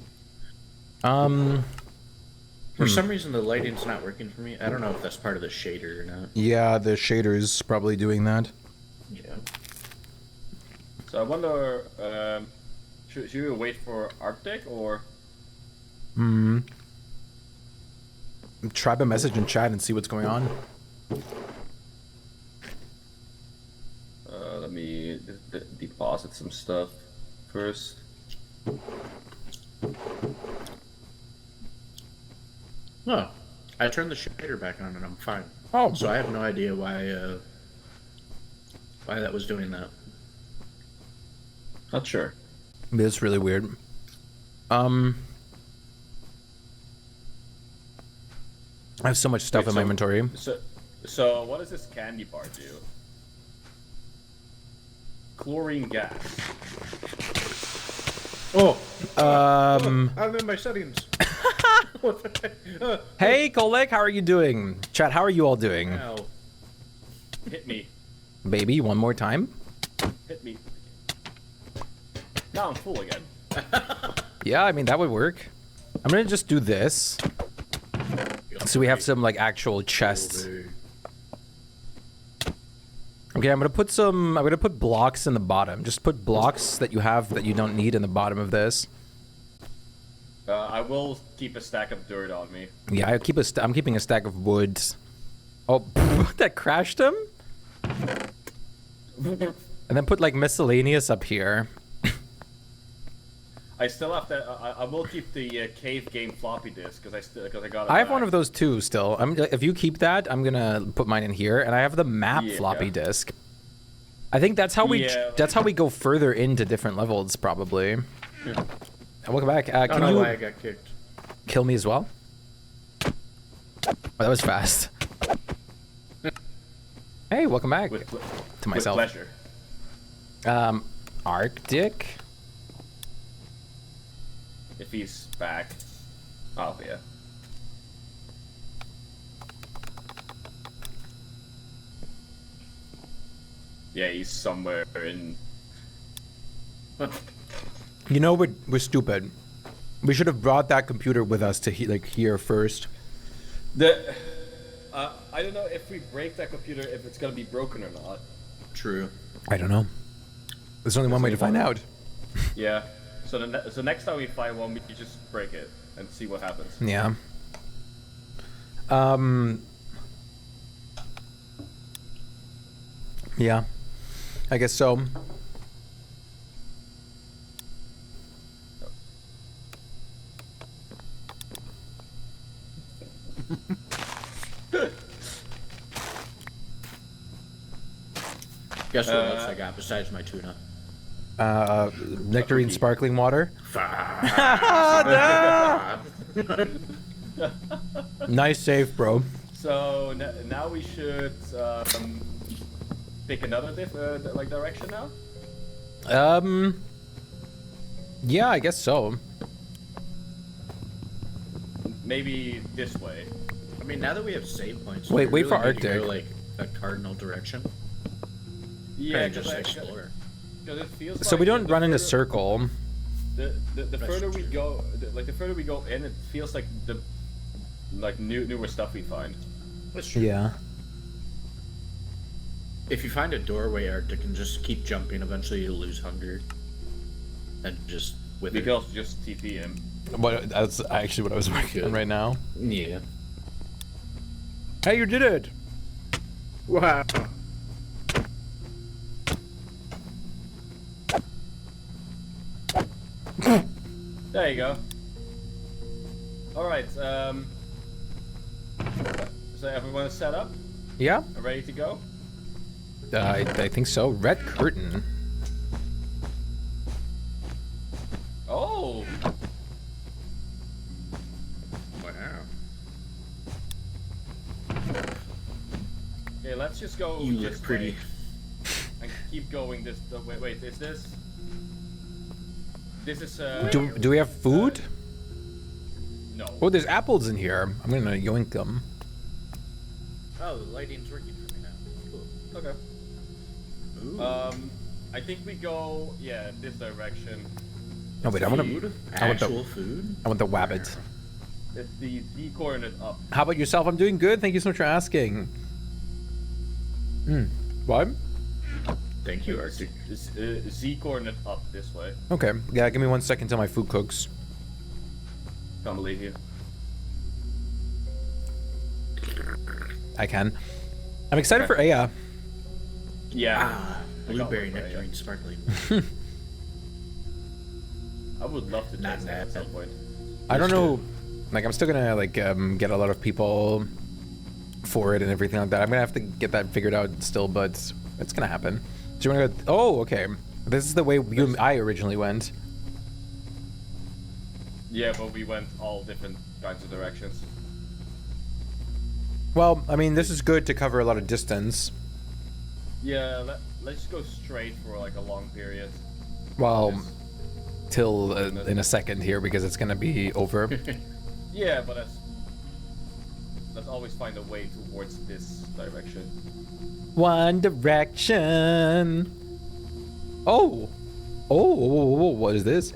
Speaker 1: For
Speaker 3: some reason, the lighting's not working for me. I don't know if that's part of the shader or not.
Speaker 1: Yeah, the shader's probably doing that.
Speaker 3: Yeah.
Speaker 2: So I wonder, should we wait for Arctic or?
Speaker 1: Try a message in chat and see what's going on.
Speaker 2: Let me deposit some stuff first.
Speaker 3: Oh, I turned the shader back on and I'm fine.
Speaker 1: Oh.
Speaker 3: So I have no idea why that was doing that.
Speaker 2: Not sure.
Speaker 1: It's really weird. I have so much stuff in my inventory.
Speaker 2: So what does this candy bar do? Chlorine gas.
Speaker 3: I'm in my settings.
Speaker 1: Hey, Kolek, how are you doing? Chat, how are you all doing?
Speaker 3: Ow.
Speaker 2: Hit me.
Speaker 1: Baby, one more time.
Speaker 2: Hit me. Now I'm full again.
Speaker 1: Yeah, I mean, that would work. I'm gonna just do this. So we have some, like, actual chests. Okay, I'm gonna put blocks in the bottom. Just put blocks that you have that you don't need in the bottom of this.
Speaker 2: I will keep a stack of dirt on me.
Speaker 1: Yeah, I'm keeping a stack of wood. Oh, that crashed him? And then put like miscellaneous up here.
Speaker 2: I still have to. I will keep the cave game floppy disk because I got it.
Speaker 1: I have one of those too still. If you keep that, I'm gonna put mine in here, and I have the map floppy disk. I think that's how we go further into different levels probably.
Speaker 3: Yeah.
Speaker 1: Welcome back. Can
Speaker 3: know
Speaker 1: you
Speaker 3: why I got kicked.
Speaker 1: kill me as well? Oh, that was fast. Hey, welcome back to myself.
Speaker 2: With pleasure.
Speaker 1: Arctic.
Speaker 2: If he's back. Oh, yeah. Yeah, he's somewhere in...
Speaker 1: You know, we're stupid. We should have brought that computer with us to here first.
Speaker 2: I don't know if we break that computer, if it's gonna be broken or not.
Speaker 3: True.
Speaker 1: I don't know. There's only one way to find out.
Speaker 2: Yeah. So next time we find one, we can just break it and see what happens.
Speaker 1: Yeah. Yeah. I guess so.
Speaker 3: Guess what else I got besides my tuna?
Speaker 1: Nectarine sparkling water. Nice save, bro.
Speaker 2: So now we should pick another direction now.
Speaker 1: Yeah, I guess so.
Speaker 3: Maybe this way. I mean, now that we have save points,
Speaker 1: wait
Speaker 3: really
Speaker 1: for
Speaker 3: need to
Speaker 1: Arctic.
Speaker 3: go, like a cardinal direction.
Speaker 2: Yeah,
Speaker 3: just explore.
Speaker 2: It feels
Speaker 1: So
Speaker 2: like
Speaker 1: we don't run in a circle.
Speaker 2: The further we go, the further we go in, it feels like newer stuff we find.
Speaker 3: That's true.
Speaker 1: Yeah.
Speaker 3: If you find a doorway, Arctic, and just keep jumping, eventually you'll lose hunger. And just with
Speaker 2: We
Speaker 3: it.
Speaker 2: can also just TP him.
Speaker 1: That's actually what I was working on right now.
Speaker 3: Yeah.
Speaker 1: Hey, you did it!
Speaker 3: Wow.
Speaker 2: There you go. Alright, so everyone is set up?
Speaker 1: Yeah?
Speaker 2: Ready to go?
Speaker 1: I think so. Red curtain.
Speaker 2: Oh!
Speaker 3: Wow.
Speaker 2: Okay, let's just go
Speaker 3: You
Speaker 2: this
Speaker 3: look pretty.
Speaker 2: way and keep going this... Wait, is this... This is,
Speaker 1: Do we have food?
Speaker 2: No.
Speaker 1: Oh, there's apples in here. I'm gonna yoink them.
Speaker 3: Oh, the lighting's working for me now. Cool.
Speaker 2: Okay.
Speaker 3: Ooh.
Speaker 2: I think we go, this direction.
Speaker 1: Oh wait, I want
Speaker 3: Actual food?
Speaker 1: the wabbit.
Speaker 2: It's the Z coordinate up.
Speaker 1: How about yourself? I'm doing good. Thank you so much for asking. What?
Speaker 3: Thank you, Arctic.
Speaker 2: Z coordinate up this way.
Speaker 1: Okay. Yeah, give me 1 second till my food cooks.
Speaker 2: Can't believe you.
Speaker 1: I can. I'm excited for Aya.
Speaker 2: Yeah.
Speaker 3: Blueberry nectarine sparkling.
Speaker 2: I would love to
Speaker 3: Not
Speaker 2: taste that at
Speaker 3: bad.
Speaker 2: some point.
Speaker 1: I don't know. Like, I'm still gonna get a lot of people for it and everything like that. I'm gonna have to get that figured out still, but it's gonna happen. Do you wanna go? Oh, okay. This is the way you and I originally went.
Speaker 2: Yeah, but we went all different kinds of directions.
Speaker 1: Well, I mean, this is good to cover a lot of distance.
Speaker 2: Yeah, let's just go straight for like a long period.
Speaker 1: Well, till in a second here because it's gonna be over.
Speaker 2: Yeah, but let's always find a way towards this direction.
Speaker 1: One Direction. Oh, what is this?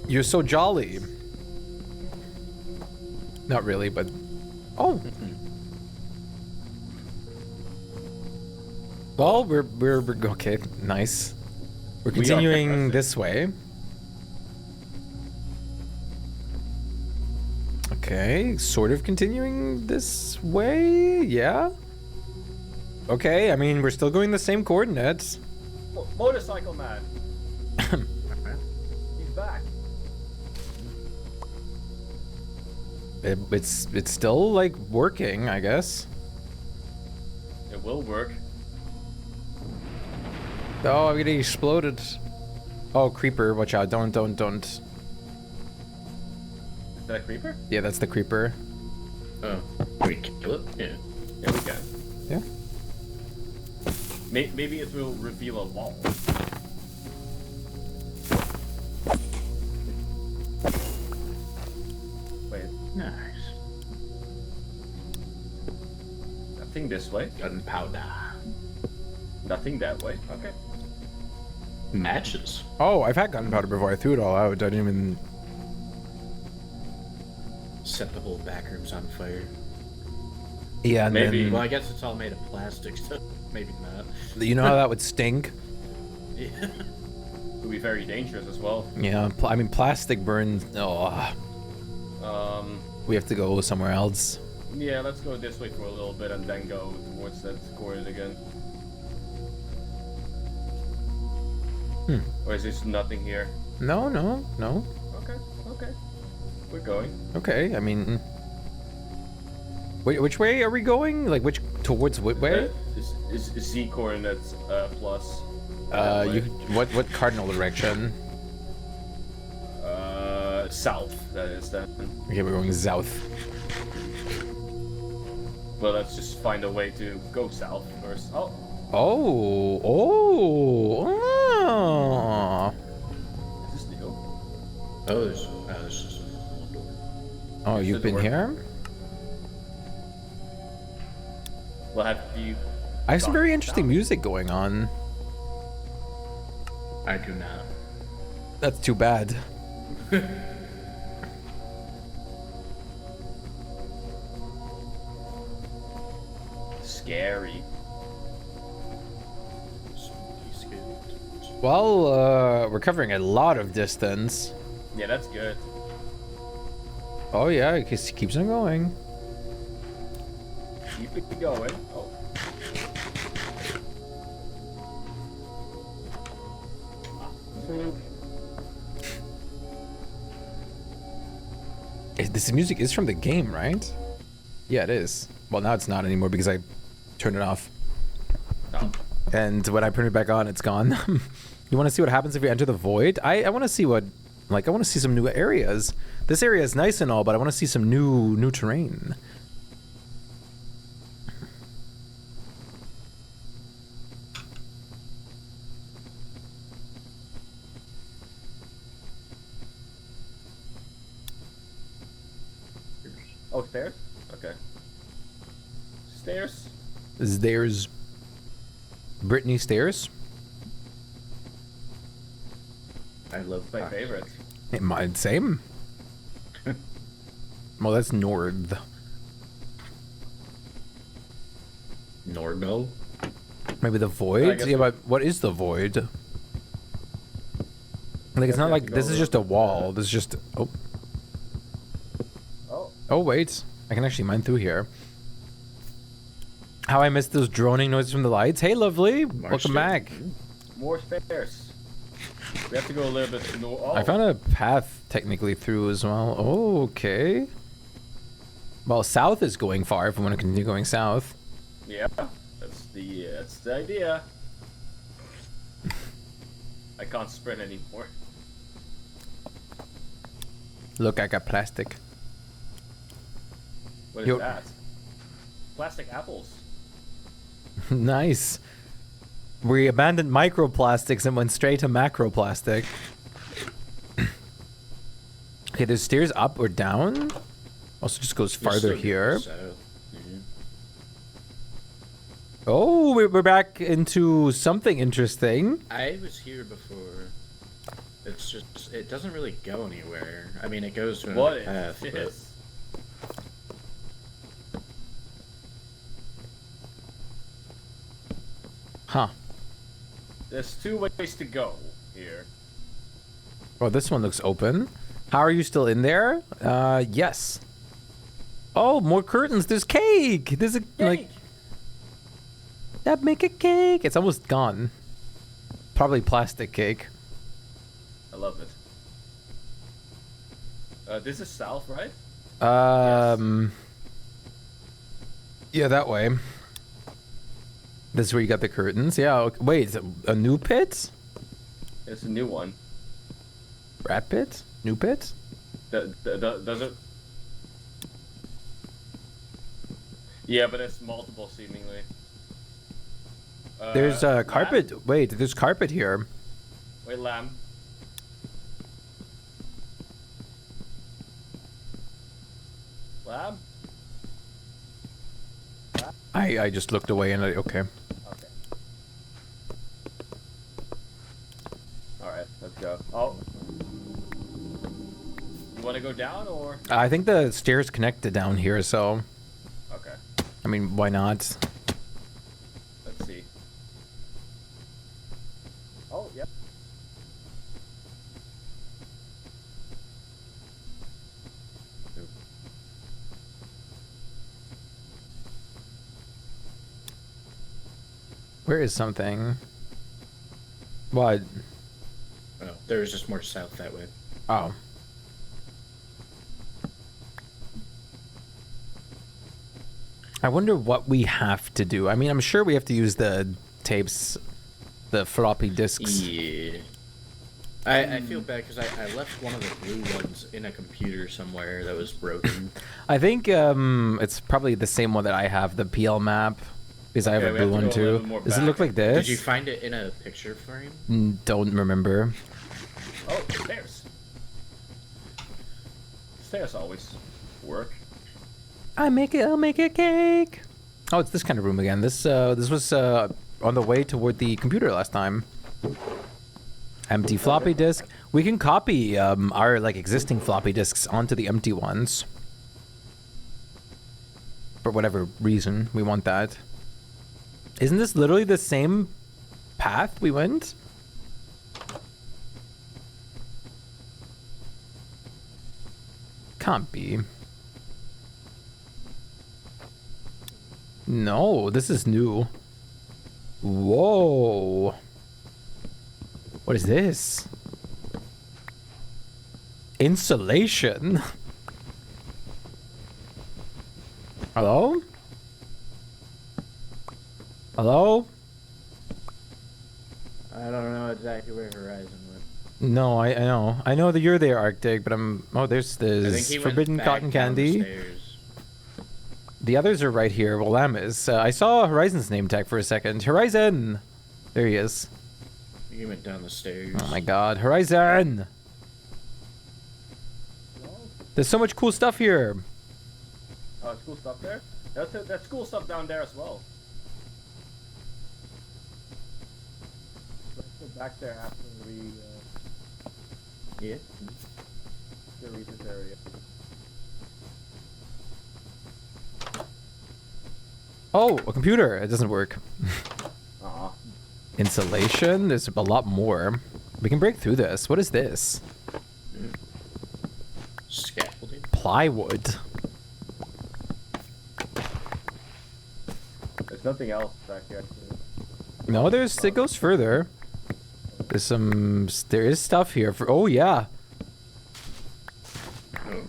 Speaker 1: You're so jolly. Not really, but oh. Well, we're okay. Nice. We're continuing this way. Okay, sort of continuing this way. Yeah. Okay, I mean we're still going the same coordinates.
Speaker 2: Motorcycle man. He's back.
Speaker 1: It's still like working, I guess.
Speaker 2: It will work.
Speaker 1: Oh, I'm getting exploded. Oh, creeper! Watch out! Don't.
Speaker 2: Is that a creeper?
Speaker 1: Yeah, that's the creeper.
Speaker 3: Oh, we can kill it? Yeah.
Speaker 2: Yeah, we can.
Speaker 1: Yeah.
Speaker 2: Maybe it will reveal a wall. Wait,
Speaker 3: Nice.
Speaker 2: nothing this way.
Speaker 3: Gunpowder.
Speaker 2: Nothing that way. Okay.
Speaker 3: Matches.
Speaker 1: Oh, I've had gunpowder before. I threw it all out. I didn't even.
Speaker 3: Set the whole backrooms on fire.
Speaker 1: Yeah, and
Speaker 2: Maybe.
Speaker 1: then-
Speaker 3: Well, I guess it's all made of plastic, so maybe not.
Speaker 1: you know how that would stink?
Speaker 3: Yeah.
Speaker 2: It would be very dangerous as well.
Speaker 1: Yeah, I mean plastic burns. Oh, we have to go somewhere else.
Speaker 2: Yeah, let's go this way for a little bit and then go towards that corner again. Or is this nothing here?
Speaker 1: No.
Speaker 2: Okay, okay. We're going.
Speaker 1: Okay, I mean, which way are we going? Like towards what way?
Speaker 2: Is Z coordinates plus?
Speaker 1: What cardinal direction?
Speaker 2: South. That is then.
Speaker 1: Okay, we're going south.
Speaker 2: Well, let's just find a way to go south first. Oh,
Speaker 1: Oh.
Speaker 2: is this new?
Speaker 3: Oh, there's just one door.
Speaker 1: Oh,
Speaker 2: There's
Speaker 1: you've
Speaker 2: the
Speaker 1: been
Speaker 2: door.
Speaker 1: here?
Speaker 2: Well, have you?
Speaker 1: I have some
Speaker 2: gone
Speaker 1: very interesting
Speaker 2: south?
Speaker 1: music going on.
Speaker 3: I do not.
Speaker 1: That's too bad.
Speaker 2: Scary.
Speaker 3: Spooky, scary.
Speaker 1: Well, we're covering a lot of distance.
Speaker 2: Yeah, that's good.
Speaker 1: Oh yeah, it keeps on going.
Speaker 2: Keep it going. Oh.
Speaker 1: This music is from the game, right? Yeah, it is. Well, now it's not anymore because I turned it off.
Speaker 2: Oh.
Speaker 1: And when I turn it back on, it's gone. You want to see what happens if you enter the void? I want to see what, like, I want to see some new areas. This area is nice and all, but I want to see some new terrain.
Speaker 2: Oh, stairs? Okay. Stairs?
Speaker 1: There's Brittany Stairs.
Speaker 3: I love
Speaker 2: My
Speaker 3: boxes.
Speaker 2: favorite.
Speaker 1: Same. Well, that's north.
Speaker 3: Norgo.
Speaker 1: Maybe the
Speaker 2: I
Speaker 1: void?
Speaker 2: guess
Speaker 1: Yeah,
Speaker 2: we-
Speaker 1: but what is the void? Like, it's not
Speaker 2: we have
Speaker 1: like,
Speaker 2: to go
Speaker 1: this is
Speaker 2: to
Speaker 1: just a wall. This is just, oh.
Speaker 2: Oh.
Speaker 1: Oh, wait. I can actually mine through here. How I missed those droning noises from the lights. Hey, lovely. Welcome back.
Speaker 2: More stairs. We have to go a little bit north. Oh.
Speaker 1: I found a path technically through as well. Oh, okay. Well, south is going far if we want to continue going south.
Speaker 2: Yeah, that's the idea. I can't sprint anymore.
Speaker 1: Look, I got plastic.
Speaker 2: What is
Speaker 1: Yo-
Speaker 2: that? Plastic apples.
Speaker 1: Nice. We abandoned microplastics and went straight to macroplastic. Okay, there's stairs up or down. Also just goes
Speaker 3: You're
Speaker 1: farther
Speaker 3: still
Speaker 1: here.
Speaker 3: getting south. Yeah.
Speaker 1: Oh, we're back into something interesting.
Speaker 3: I was here before. It's just, it doesn't really go anywhere. I mean, it goes to
Speaker 2: What
Speaker 3: another
Speaker 2: is
Speaker 3: path, but
Speaker 2: this?
Speaker 1: Huh.
Speaker 2: There's two ways to go here.
Speaker 1: Oh, this one looks open. How are you still in there? Yes. Oh, more curtains. There's cake. There's a like
Speaker 2: Cake!
Speaker 1: that make a cake. It's almost gone. Probably plastic cake.
Speaker 2: I love it. This is south, right?
Speaker 1: Yes. Yeah, that way. This is where you got the curtains. Yeah. Okay. Wait, a new pit?
Speaker 2: It's a new one.
Speaker 1: Rat pit? New pit?
Speaker 2: Does it? Yeah, but it's multiple seemingly.
Speaker 1: There's carpet.
Speaker 2: Lamb?
Speaker 1: Wait, there's carpet here.
Speaker 2: Wait, lamb. Lamb?
Speaker 1: I just looked away and okay.
Speaker 2: Okay. Alright, let's go. Oh. You want to go down or?
Speaker 1: I think the stairs connected down here, so.
Speaker 2: Okay.
Speaker 1: I mean, why not?
Speaker 2: Let's see. Oh, yep.
Speaker 1: Where is something? What?
Speaker 3: Oh, there's just more south that way.
Speaker 1: Oh. I wonder what we have to do. I mean, I'm sure we have to use the tapes, the floppy disks.
Speaker 3: Yeah. I feel bad because I left one of the blue ones in a computer somewhere that was broken.
Speaker 1: I think it's probably the same one that I have, the PL map, because I have a blue one too. Does it look like this?
Speaker 3: Did you find it in a picture frame?
Speaker 1: Don't remember.
Speaker 2: Oh, stairs. Stairs always work.
Speaker 1: I'll make a cake. Oh, it's this kind of room again. This was on the way toward the computer last time. Empty floppy disk. We can copy our like existing floppy disks onto the empty ones. For whatever reason, we want that. Isn't this literally the same path we went? Can't be. No, this is new. Whoa. What is this? Insulation? Hello? Hello?
Speaker 3: I don't know exactly where Horizon went.
Speaker 1: No, I know. I know that you're there, Arctic, but I'm... Oh, there's this forbidden cotton candy. The others are right here. Well, Lamb is. I saw Horizon's name tag for a second. Horizon! There he is.
Speaker 3: He went down the stairs.
Speaker 1: Oh my god. Horizon! There's so much cool stuff here.
Speaker 2: Oh, it's cool stuff there? That's cool stuff down there as well. Let's go back there after we...
Speaker 3: Yeah?
Speaker 2: read this area.
Speaker 1: Oh, a computer. It doesn't work. Insulation. There's a lot more. We can break through this. What is this?
Speaker 3: Scaffolding.
Speaker 1: Plywood.
Speaker 2: There's nothing else back here.
Speaker 1: No, it goes further. There is stuff here for, oh yeah.
Speaker 3: Oh.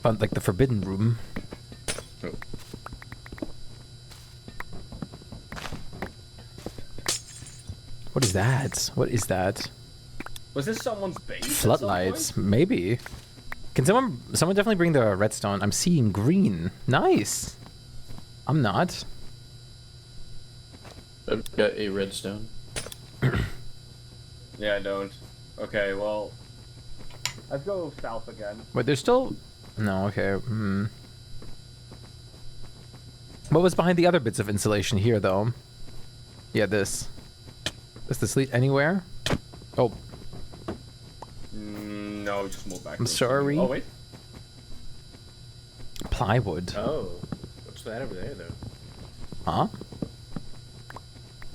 Speaker 1: Found like the forbidden room.
Speaker 3: Oh.
Speaker 1: What is that? What is that?
Speaker 2: Was this someone's base?
Speaker 1: Floodlights, maybe. Can someone definitely bring the redstone? I'm seeing green. Nice. I'm not.
Speaker 3: I've got a redstone.
Speaker 2: Yeah, I don't. Okay, well... Let's go south again.
Speaker 1: Wait, there's still... No, okay. What was behind the other bits of insulation here, though? Yeah, this. Does this lead anywhere? Oh.
Speaker 2: No, just move back.
Speaker 1: I'm sorry.
Speaker 2: Oh, wait.
Speaker 1: Plywood.
Speaker 3: Oh. What's that over there, though?
Speaker 1: Huh?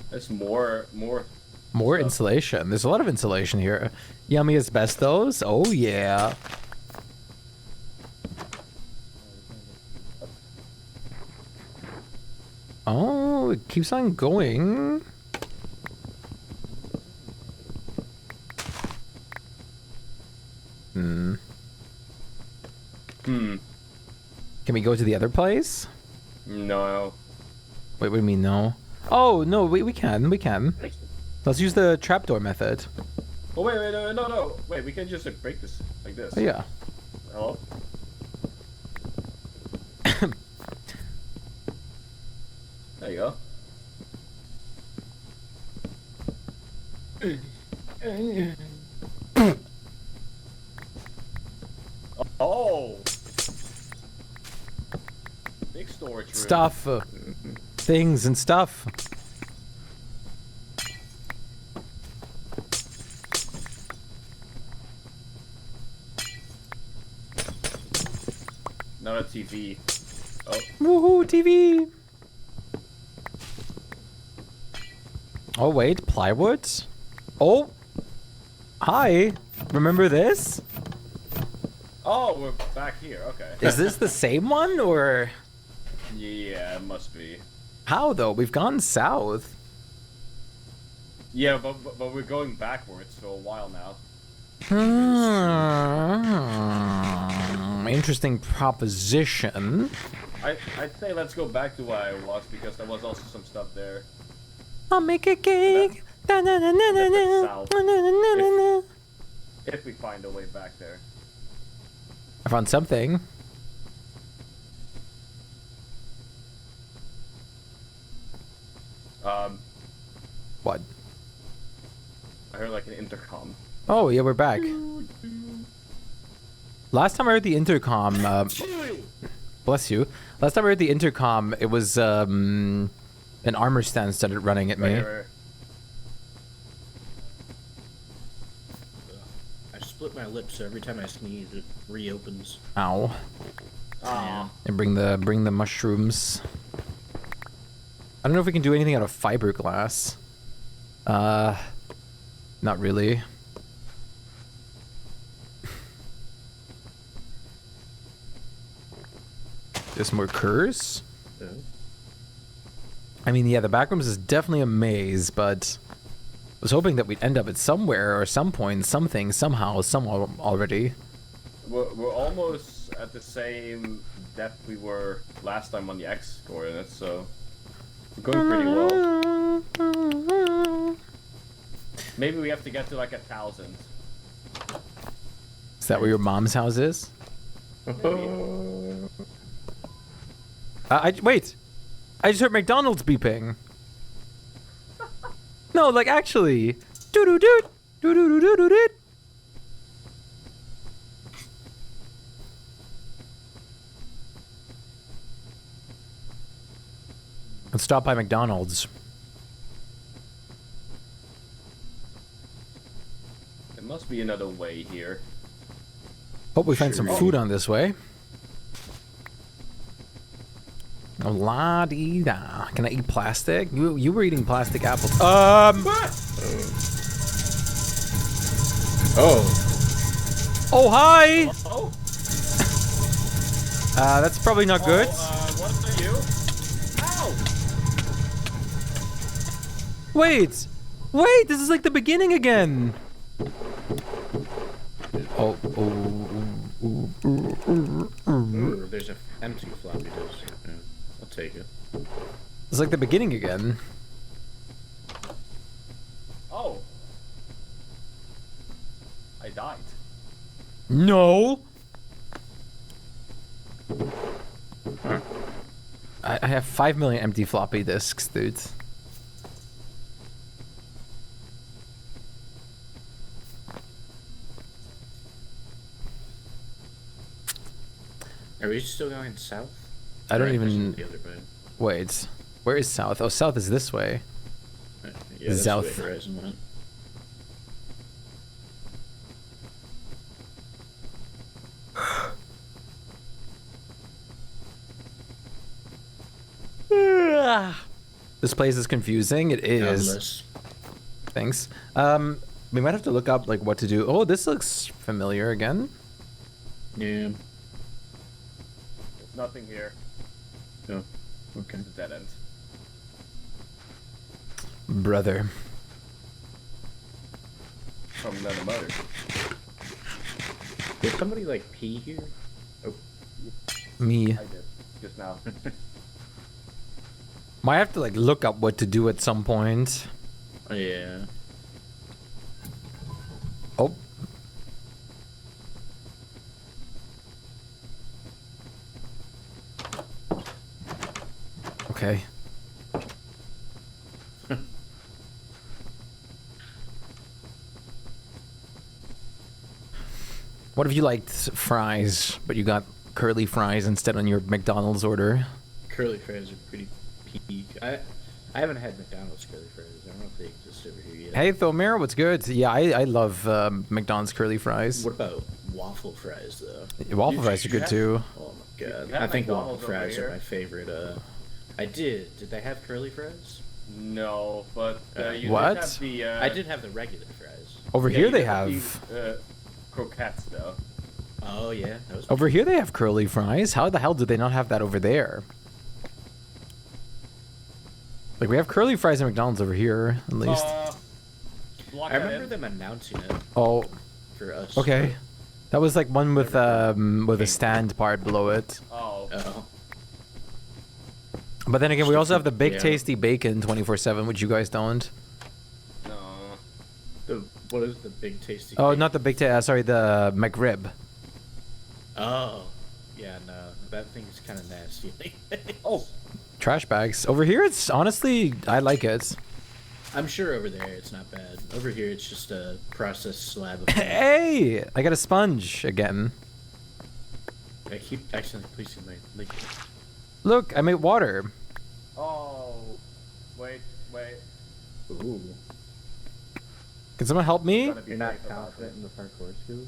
Speaker 2: There's more
Speaker 1: stuff. Insulation. There's a lot of insulation here. Yummy asbestos. Oh, yeah. Oh, it keeps on going. Hmm.
Speaker 2: Hmm.
Speaker 1: Can we go to the other place?
Speaker 2: No.
Speaker 1: Wait, what do you mean no? Oh, no, we can. Let's use the trapdoor method.
Speaker 2: Oh, wait, no. Wait, we can just like, break this like this.
Speaker 1: Oh, yeah.
Speaker 2: Hello? There you go. Oh! Big storage room.
Speaker 1: Stuff. Things and stuff.
Speaker 2: Not a TV. Oh.
Speaker 1: Woohoo, TV! Oh, wait, plywood? Oh! Hi! Remember this?
Speaker 2: Oh, we're back here, okay.
Speaker 1: Is this the same one, or...?
Speaker 2: Yeah, it must be.
Speaker 1: How, though? We've gone south.
Speaker 2: Yeah, but we're going backwards for a while now.
Speaker 1: Interesting proposition.
Speaker 2: I'd say let's go back to where I was, because there was also some stuff there.
Speaker 1: I'll make a cake.
Speaker 2: If we find a way back there.
Speaker 1: I found something. What?
Speaker 2: I heard like an intercom.
Speaker 1: Oh, yeah, we're back. Last time I heard the intercom, bless you. Last time I heard the intercom, it was, an armor stand started running at me.
Speaker 2: Right.
Speaker 3: I split my lips, so every time I sneeze, it reopens.
Speaker 1: Ow.
Speaker 2: Ah.
Speaker 1: And bring the mushrooms. I don't know if we can do anything out of fiberglass. Not really. There's more curs?
Speaker 3: Oh.
Speaker 1: I mean, yeah, the Backrooms is definitely a maze, but I was hoping that we'd end up at somewhere or some point, something, somehow, somehow already.
Speaker 2: We're almost at the same depth we were last time on the X coordinates, so we're going pretty well. Maybe we have to get to like 1,000.
Speaker 1: Is that where your mom's house is? Wait! I just heard McDonald's beeping. No, like actually. Doo-doo-doot! Doo-doo-doo-doo-doo-doot! Let's stop by McDonald's.
Speaker 2: There must be another way here.
Speaker 1: Hope we find some food on this way. Oh, la-dee-da. Can I eat plastic? You were eating plastic apples.
Speaker 3: Oh.
Speaker 1: Oh, hi!
Speaker 2: Oh!
Speaker 1: That's probably not good.
Speaker 2: What are you? Ow!
Speaker 1: Wait! Wait, this is like the beginning again! Oh,
Speaker 3: Ooh, there's an empty floppy disk. Yeah, I'll take it.
Speaker 1: It's like the beginning again.
Speaker 2: Oh! I died.
Speaker 1: No!
Speaker 3: Huh?
Speaker 1: I have 5 million empty floppy disks, dude.
Speaker 3: Are we still going south?
Speaker 1: I don't
Speaker 3: Right,
Speaker 1: even...
Speaker 3: the other way.
Speaker 1: Wait. Where is south? Oh, south is this way.
Speaker 3: Yeah, that's
Speaker 1: South.
Speaker 3: the way Horizon went.
Speaker 1: This place is confusing. It is.
Speaker 3: Godless.
Speaker 1: Thanks. We might have to look up like what to do. Oh, this looks familiar again.
Speaker 3: Yeah.
Speaker 2: There's nothing here.
Speaker 3: Oh, okay.
Speaker 2: It's a dead end.
Speaker 1: Brother.
Speaker 2: From another mother.
Speaker 3: Did somebody like pee here? Oh.
Speaker 1: Me.
Speaker 2: I did just now.
Speaker 1: Might have to like look up what to do at some point.
Speaker 3: Yeah.
Speaker 1: Oh. Okay. What if you liked fries, but you got curly fries instead on your McDonald's order?
Speaker 3: Curly fries are pretty peak. I haven't had McDonald's curly fries. I don't know if they exist over here yet.
Speaker 1: Hey, Thomir, what's good? Yeah, I love McDonald's curly fries.
Speaker 3: What about waffle fries, though?
Speaker 1: Waffle fries are good too.
Speaker 3: Oh my god.
Speaker 2: You have
Speaker 3: I think
Speaker 2: McDonald's
Speaker 3: waffle fries
Speaker 2: over
Speaker 3: are my favorite. I did. Did they have curly fries?
Speaker 2: No, but you
Speaker 1: What?
Speaker 2: did have the.
Speaker 3: I did have the regular fries.
Speaker 1: Over
Speaker 2: yeah,
Speaker 1: here
Speaker 2: you
Speaker 1: they
Speaker 2: did
Speaker 1: have.
Speaker 2: the, croquettes though.
Speaker 3: Oh yeah, that was
Speaker 1: Over here they have curly fries. How the hell did they not have that over there? Like we have curly fries at McDonald's over here, at least.
Speaker 2: Block
Speaker 3: I
Speaker 2: that
Speaker 3: remember
Speaker 2: in.
Speaker 3: them announcing it
Speaker 1: Oh,
Speaker 3: for us.
Speaker 1: okay. That was like one with a stand part below it.
Speaker 2: Oh.
Speaker 3: Oh.
Speaker 1: But then again, we also have the Big
Speaker 3: Yeah.
Speaker 1: Tasty Bacon 24/7, which you guys don't.
Speaker 2: No.
Speaker 3: What is the big tasty?
Speaker 1: Oh,
Speaker 3: cake?
Speaker 1: not the Big sorry, the McRib.
Speaker 3: Oh. Yeah, no. That thing's kind of nasty.
Speaker 2: Oh.
Speaker 1: Trash bags. Over here, it's honestly, I like it.
Speaker 3: I'm sure over there it's not bad. Over here it's just a processed slab of.
Speaker 1: Hey, I got a sponge again.
Speaker 3: I keep accidentally placing my link.
Speaker 1: Look, I made water.
Speaker 2: Oh. Wait.
Speaker 3: Ooh.
Speaker 1: Can someone help me?
Speaker 2: Gotta be
Speaker 4: You're not
Speaker 2: safe about
Speaker 4: confident
Speaker 2: it.
Speaker 4: in the parkour skills?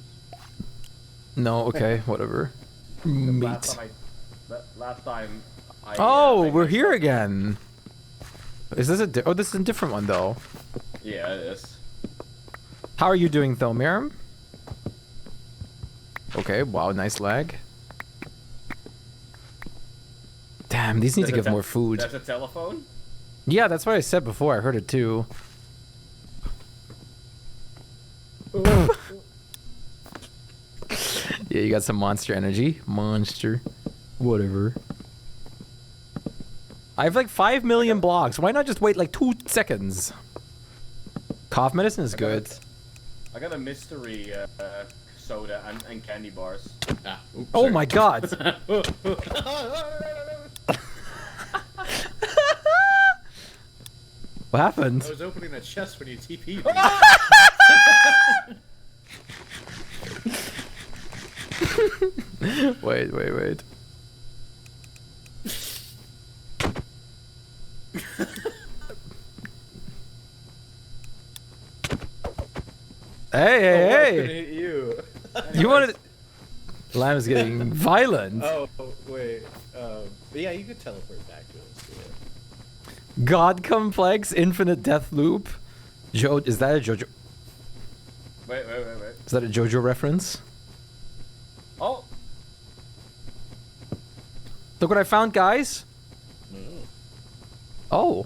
Speaker 1: No, okay, whatever.
Speaker 2: Last
Speaker 1: Meat.
Speaker 2: time I.
Speaker 1: Oh,
Speaker 2: I
Speaker 1: we're here
Speaker 2: myself-
Speaker 1: again. Is this a oh, this is a different one though.
Speaker 2: Yeah, it is.
Speaker 1: How are you doing, Thomir? Okay, wow, nice lag. Damn, these need to
Speaker 2: There's a
Speaker 1: give more food.
Speaker 2: There's a telephone.
Speaker 1: Yeah, that's what I said before. I heard it too. Yeah, you got some monster energy. Monster. Whatever. I have like 5 million blocks. Why not just wait like 2 seconds? Cough medicine is good.
Speaker 2: I got a mystery soda and candy bars.
Speaker 3: Ah, oops,
Speaker 1: Oh
Speaker 3: sorry.
Speaker 1: my god. What happened?
Speaker 3: I was opening a chest when you TP'd.
Speaker 1: Wait. Hey!
Speaker 3: You.
Speaker 1: You wanted. Lamb is getting violent.
Speaker 3: Oh wait. But yeah, you could teleport back to us. Yeah.
Speaker 1: God complex, infinite death loop. Is that a JoJo?
Speaker 2: Wait.
Speaker 1: Is that a JoJo reference?
Speaker 2: Oh.
Speaker 1: Look what I found, guys. Oh.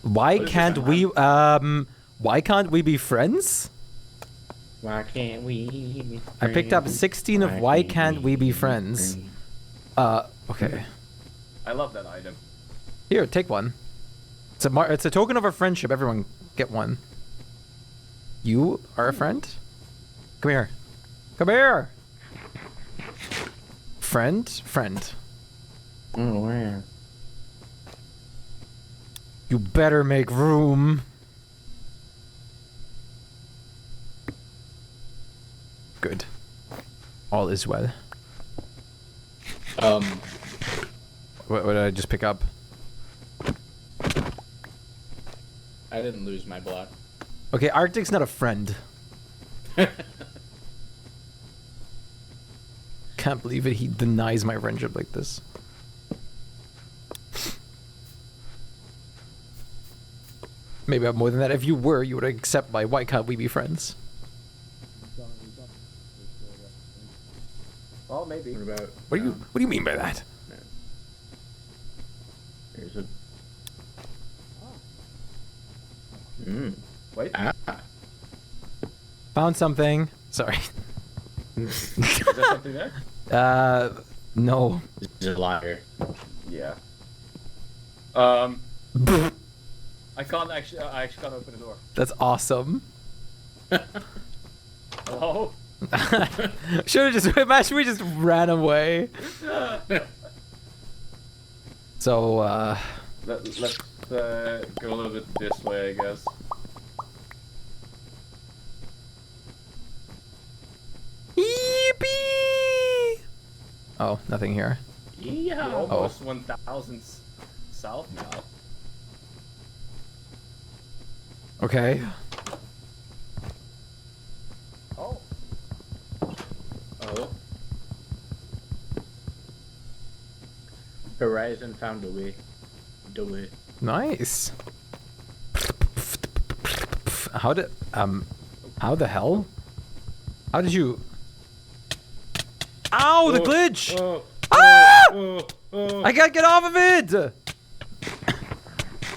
Speaker 1: Why can't we? Why can't we be friends?
Speaker 4: Why can't we be
Speaker 1: I picked up 16 of why can't we be friends? Okay.
Speaker 2: I love that item.
Speaker 1: Here, take one. It's a token of our friendship. Everyone get one. You are a friend? Come here. Come here. Friend.
Speaker 4: Oh, where?
Speaker 1: You better make room. Good. All is well. What did I just pick up?
Speaker 3: I didn't lose my block.
Speaker 1: Okay, Arctic's not a friend. Can't believe it. He denies my friendship like this. Maybe I'm more than that. If you were, you would accept my why can't we be friends?
Speaker 2: Oh, maybe.
Speaker 3: What about?
Speaker 1: What do you mean by that?
Speaker 3: Here's a.
Speaker 2: Wait.
Speaker 3: Ah.
Speaker 1: Found something. Sorry.
Speaker 2: Is there something there?
Speaker 1: No.
Speaker 3: He's a liar.
Speaker 2: Yeah. I actually can't open the door.
Speaker 1: That's awesome.
Speaker 2: Hello?
Speaker 1: Should have just imagine we just ran away. So
Speaker 2: Let's go a little bit this way, I guess.
Speaker 1: yippee! Oh, nothing here.
Speaker 2: We're almost 1,000 south now.
Speaker 1: Okay.
Speaker 2: Oh.
Speaker 3: Oh. Horizon found a way. The way.
Speaker 1: Nice. How the hell? How did you? Ow! The glitch! I can't get off of it!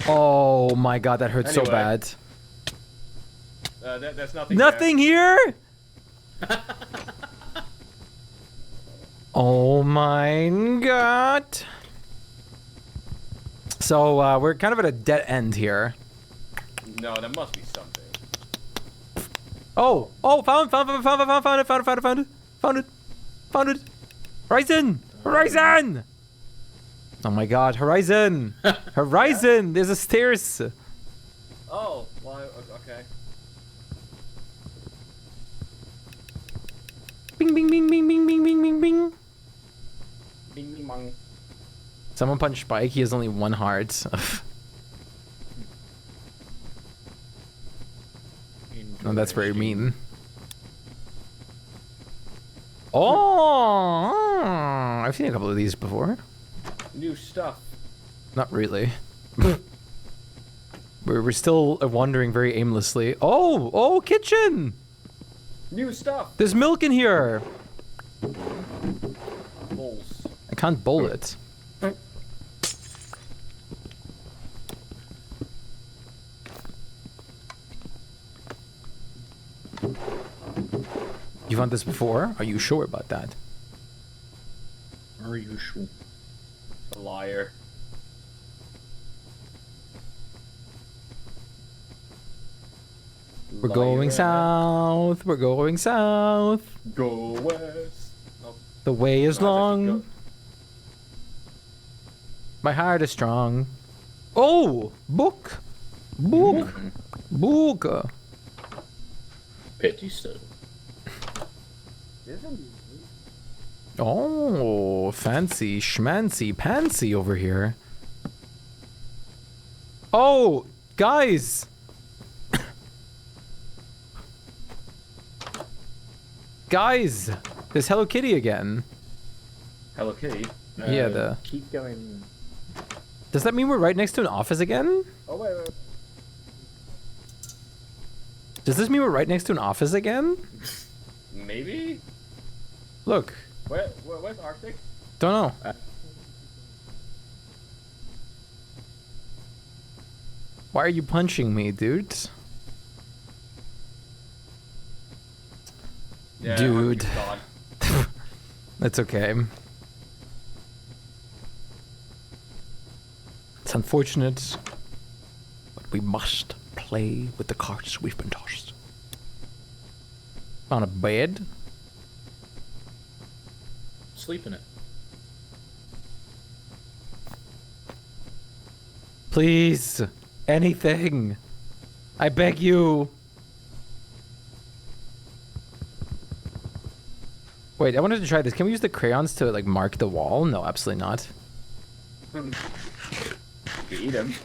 Speaker 1: Oh my god, that hurts so
Speaker 2: Anyway.
Speaker 1: bad.
Speaker 2: There's nothing.
Speaker 1: Nothing here? Oh my god. So, we're kind of at a dead end here.
Speaker 2: There. No, there must be something.
Speaker 1: Oh, found it. Horizon! Oh my god, Horizon! Horizon! There's a stairs!
Speaker 2: Oh, well, okay.
Speaker 1: Bing, bing, bing, bing, bing, bing, bing, bing, bing.
Speaker 2: Bing, bing, bong.
Speaker 1: Someone punched Shpyke, he has only 1 heart. Oh, that's very mean. Oh! I've seen a couple of these before.
Speaker 2: New stuff.
Speaker 1: Not really. We're still wandering very aimlessly. Oh, kitchen!
Speaker 2: New stuff.
Speaker 1: There's milk in here!
Speaker 2: Bowls.
Speaker 1: I can't bowl it. You found this before? Are you sure about that?
Speaker 3: Are you sure?
Speaker 2: A liar.
Speaker 1: We're going south. We're going south.
Speaker 2: Go west. Oh,
Speaker 1: The way is
Speaker 2: no, I
Speaker 1: long.
Speaker 2: think
Speaker 1: My heart is strong. Oh, book. Book.
Speaker 3: Petty stuff.
Speaker 1: Oh, fancy schmancy pantsy over here. Oh, guys. Guys, there's Hello Kitty again.
Speaker 2: Hello Kitty.
Speaker 1: Yeah,
Speaker 3: Keep going.
Speaker 1: Does that mean we're right next to an office again?
Speaker 2: Oh wait.
Speaker 1: Does this mean we're right next to an office again?
Speaker 2: Maybe.
Speaker 1: Look,
Speaker 2: Where's Arctic?
Speaker 1: don't know. Why are you punching me, dude?
Speaker 2: Yeah,
Speaker 1: Dude.
Speaker 2: Arctic's gone.
Speaker 1: That's okay. It's unfortunate, but we must play with the cards we've been tossed. On a bed?
Speaker 3: Sleep in it.
Speaker 1: Please, anything. I beg you. Wait, I wanted to try this. Can we use the crayons to like mark the wall? No, absolutely not.
Speaker 2: You eat him.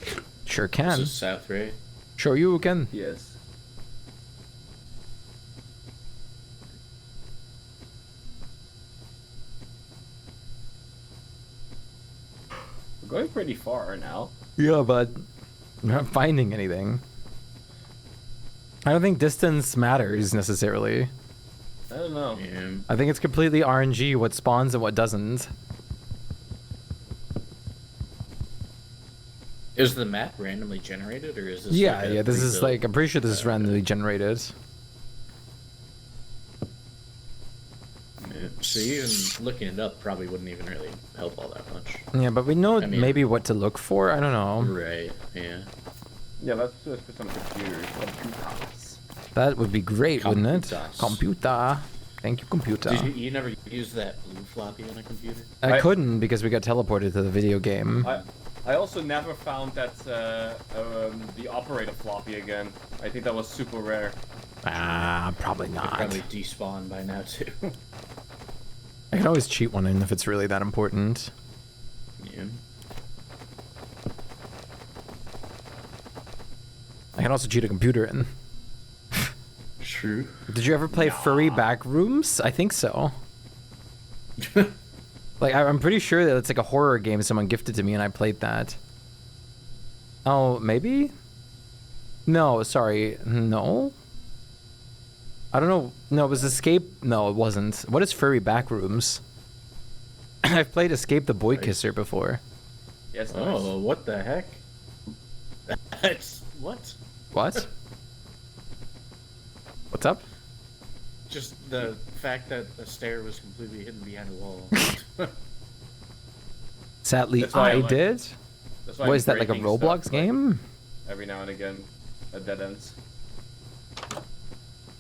Speaker 1: Sure
Speaker 3: This
Speaker 1: can.
Speaker 3: is south, right?
Speaker 1: Sure you can.
Speaker 2: Yes. We're going pretty far now.
Speaker 1: Yeah, but I'm not finding anything. I don't think distance matters necessarily.
Speaker 2: I don't know.
Speaker 3: Yeah.
Speaker 1: I think it's completely RNG what spawns and what doesn't.
Speaker 3: Is the map randomly generated, or is this?
Speaker 1: Yeah,
Speaker 3: like a
Speaker 1: yeah, this is
Speaker 3: pre-built-
Speaker 1: like, I'm pretty sure this is randomly generated.
Speaker 3: Yeah, so even looking it up probably wouldn't even really help all that much.
Speaker 1: Yeah, but we know
Speaker 3: I mean-
Speaker 1: maybe what to look for. I don't know.
Speaker 3: Right, yeah.
Speaker 2: Yeah, let's just put some computers.
Speaker 1: That would be great, wouldn't it?
Speaker 3: Computers.
Speaker 1: Computer. Thank you, computer.
Speaker 3: Did you never use that blue floppy on a computer?
Speaker 1: I couldn't because we got teleported to the video game.
Speaker 2: I also never found that the operator floppy again. I think that was super rare.
Speaker 1: Probably not.
Speaker 3: Probably despawned by now too.
Speaker 1: I can always cheat one in if it's really that important.
Speaker 3: Yeah.
Speaker 1: I can also cheat a computer in.
Speaker 3: True.
Speaker 1: Did you ever play Furry Backrooms? I think so. Like, I'm pretty sure that it's like a horror game someone gifted to me and I played that. Oh, maybe? No, sorry. No? I don't know. No, it was Escape. No, it wasn't. What is Furry Backrooms? I've played Escape the Boy Kisser before.
Speaker 2: Yes. Nice.
Speaker 3: Oh, what the heck? That's what?
Speaker 1: What? What's up?
Speaker 3: Just the fact that the stair was completely hidden behind a wall.
Speaker 1: Sadly,
Speaker 2: That's why
Speaker 1: I
Speaker 2: I'm
Speaker 1: did.
Speaker 2: That's why
Speaker 1: What
Speaker 2: I'm
Speaker 1: is that, like a
Speaker 2: breaking
Speaker 1: Roblox
Speaker 2: stuff,
Speaker 1: game?
Speaker 2: every now and again, at dead ends.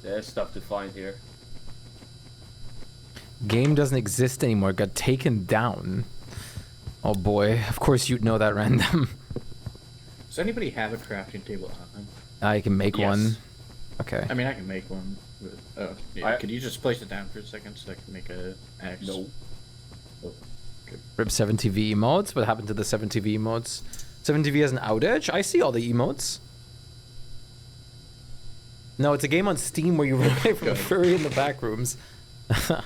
Speaker 2: There's stuff to find here.
Speaker 1: Game doesn't exist anymore. Got taken down. Oh boy. Of course you'd know that, Random.
Speaker 3: Does anybody have a crafting table on them?
Speaker 1: I can make
Speaker 2: Yes.
Speaker 1: one. Okay.
Speaker 3: I mean, I can make one. But,
Speaker 2: I-
Speaker 3: could you just place it down for a second so I can make a axe?
Speaker 2: No.
Speaker 1: RIP 7TV emotes. What happened to the 7TV emotes? 7TV has an outage? I see all the emotes. No, it's a game on Steam where you run away from a furry in the back rooms.
Speaker 3: I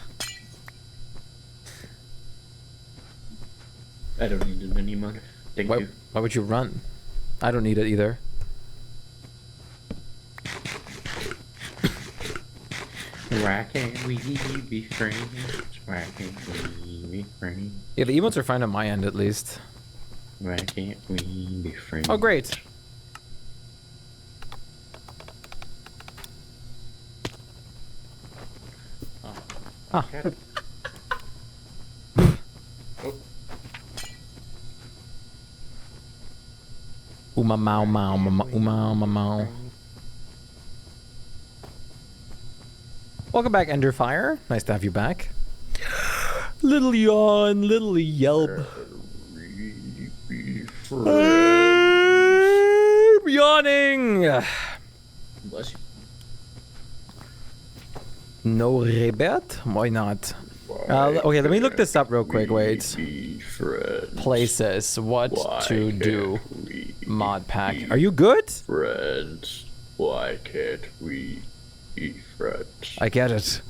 Speaker 3: don't need an emote. Thank you.
Speaker 1: Why would you run? I don't need it either.
Speaker 3: Why can't we be friends? Why can't we be friends?
Speaker 1: Yeah, the emotes are fine on my end at least.
Speaker 3: Why can't we be friends?
Speaker 1: Oh, great.
Speaker 3: Oh.
Speaker 1: Ah.
Speaker 3: Okay. Oh.
Speaker 1: Uma mau mau mau. Welcome back, Enderfire. Nice to have you back. Little yawn, little yelp. I'm yawning.
Speaker 3: Bless you.
Speaker 1: No rebet? Why not? Okay, let me look this up real quick. Wait. Places. What to do. Modpack. Are you good?
Speaker 3: Friends. Why can't we be friends?
Speaker 1: I get it.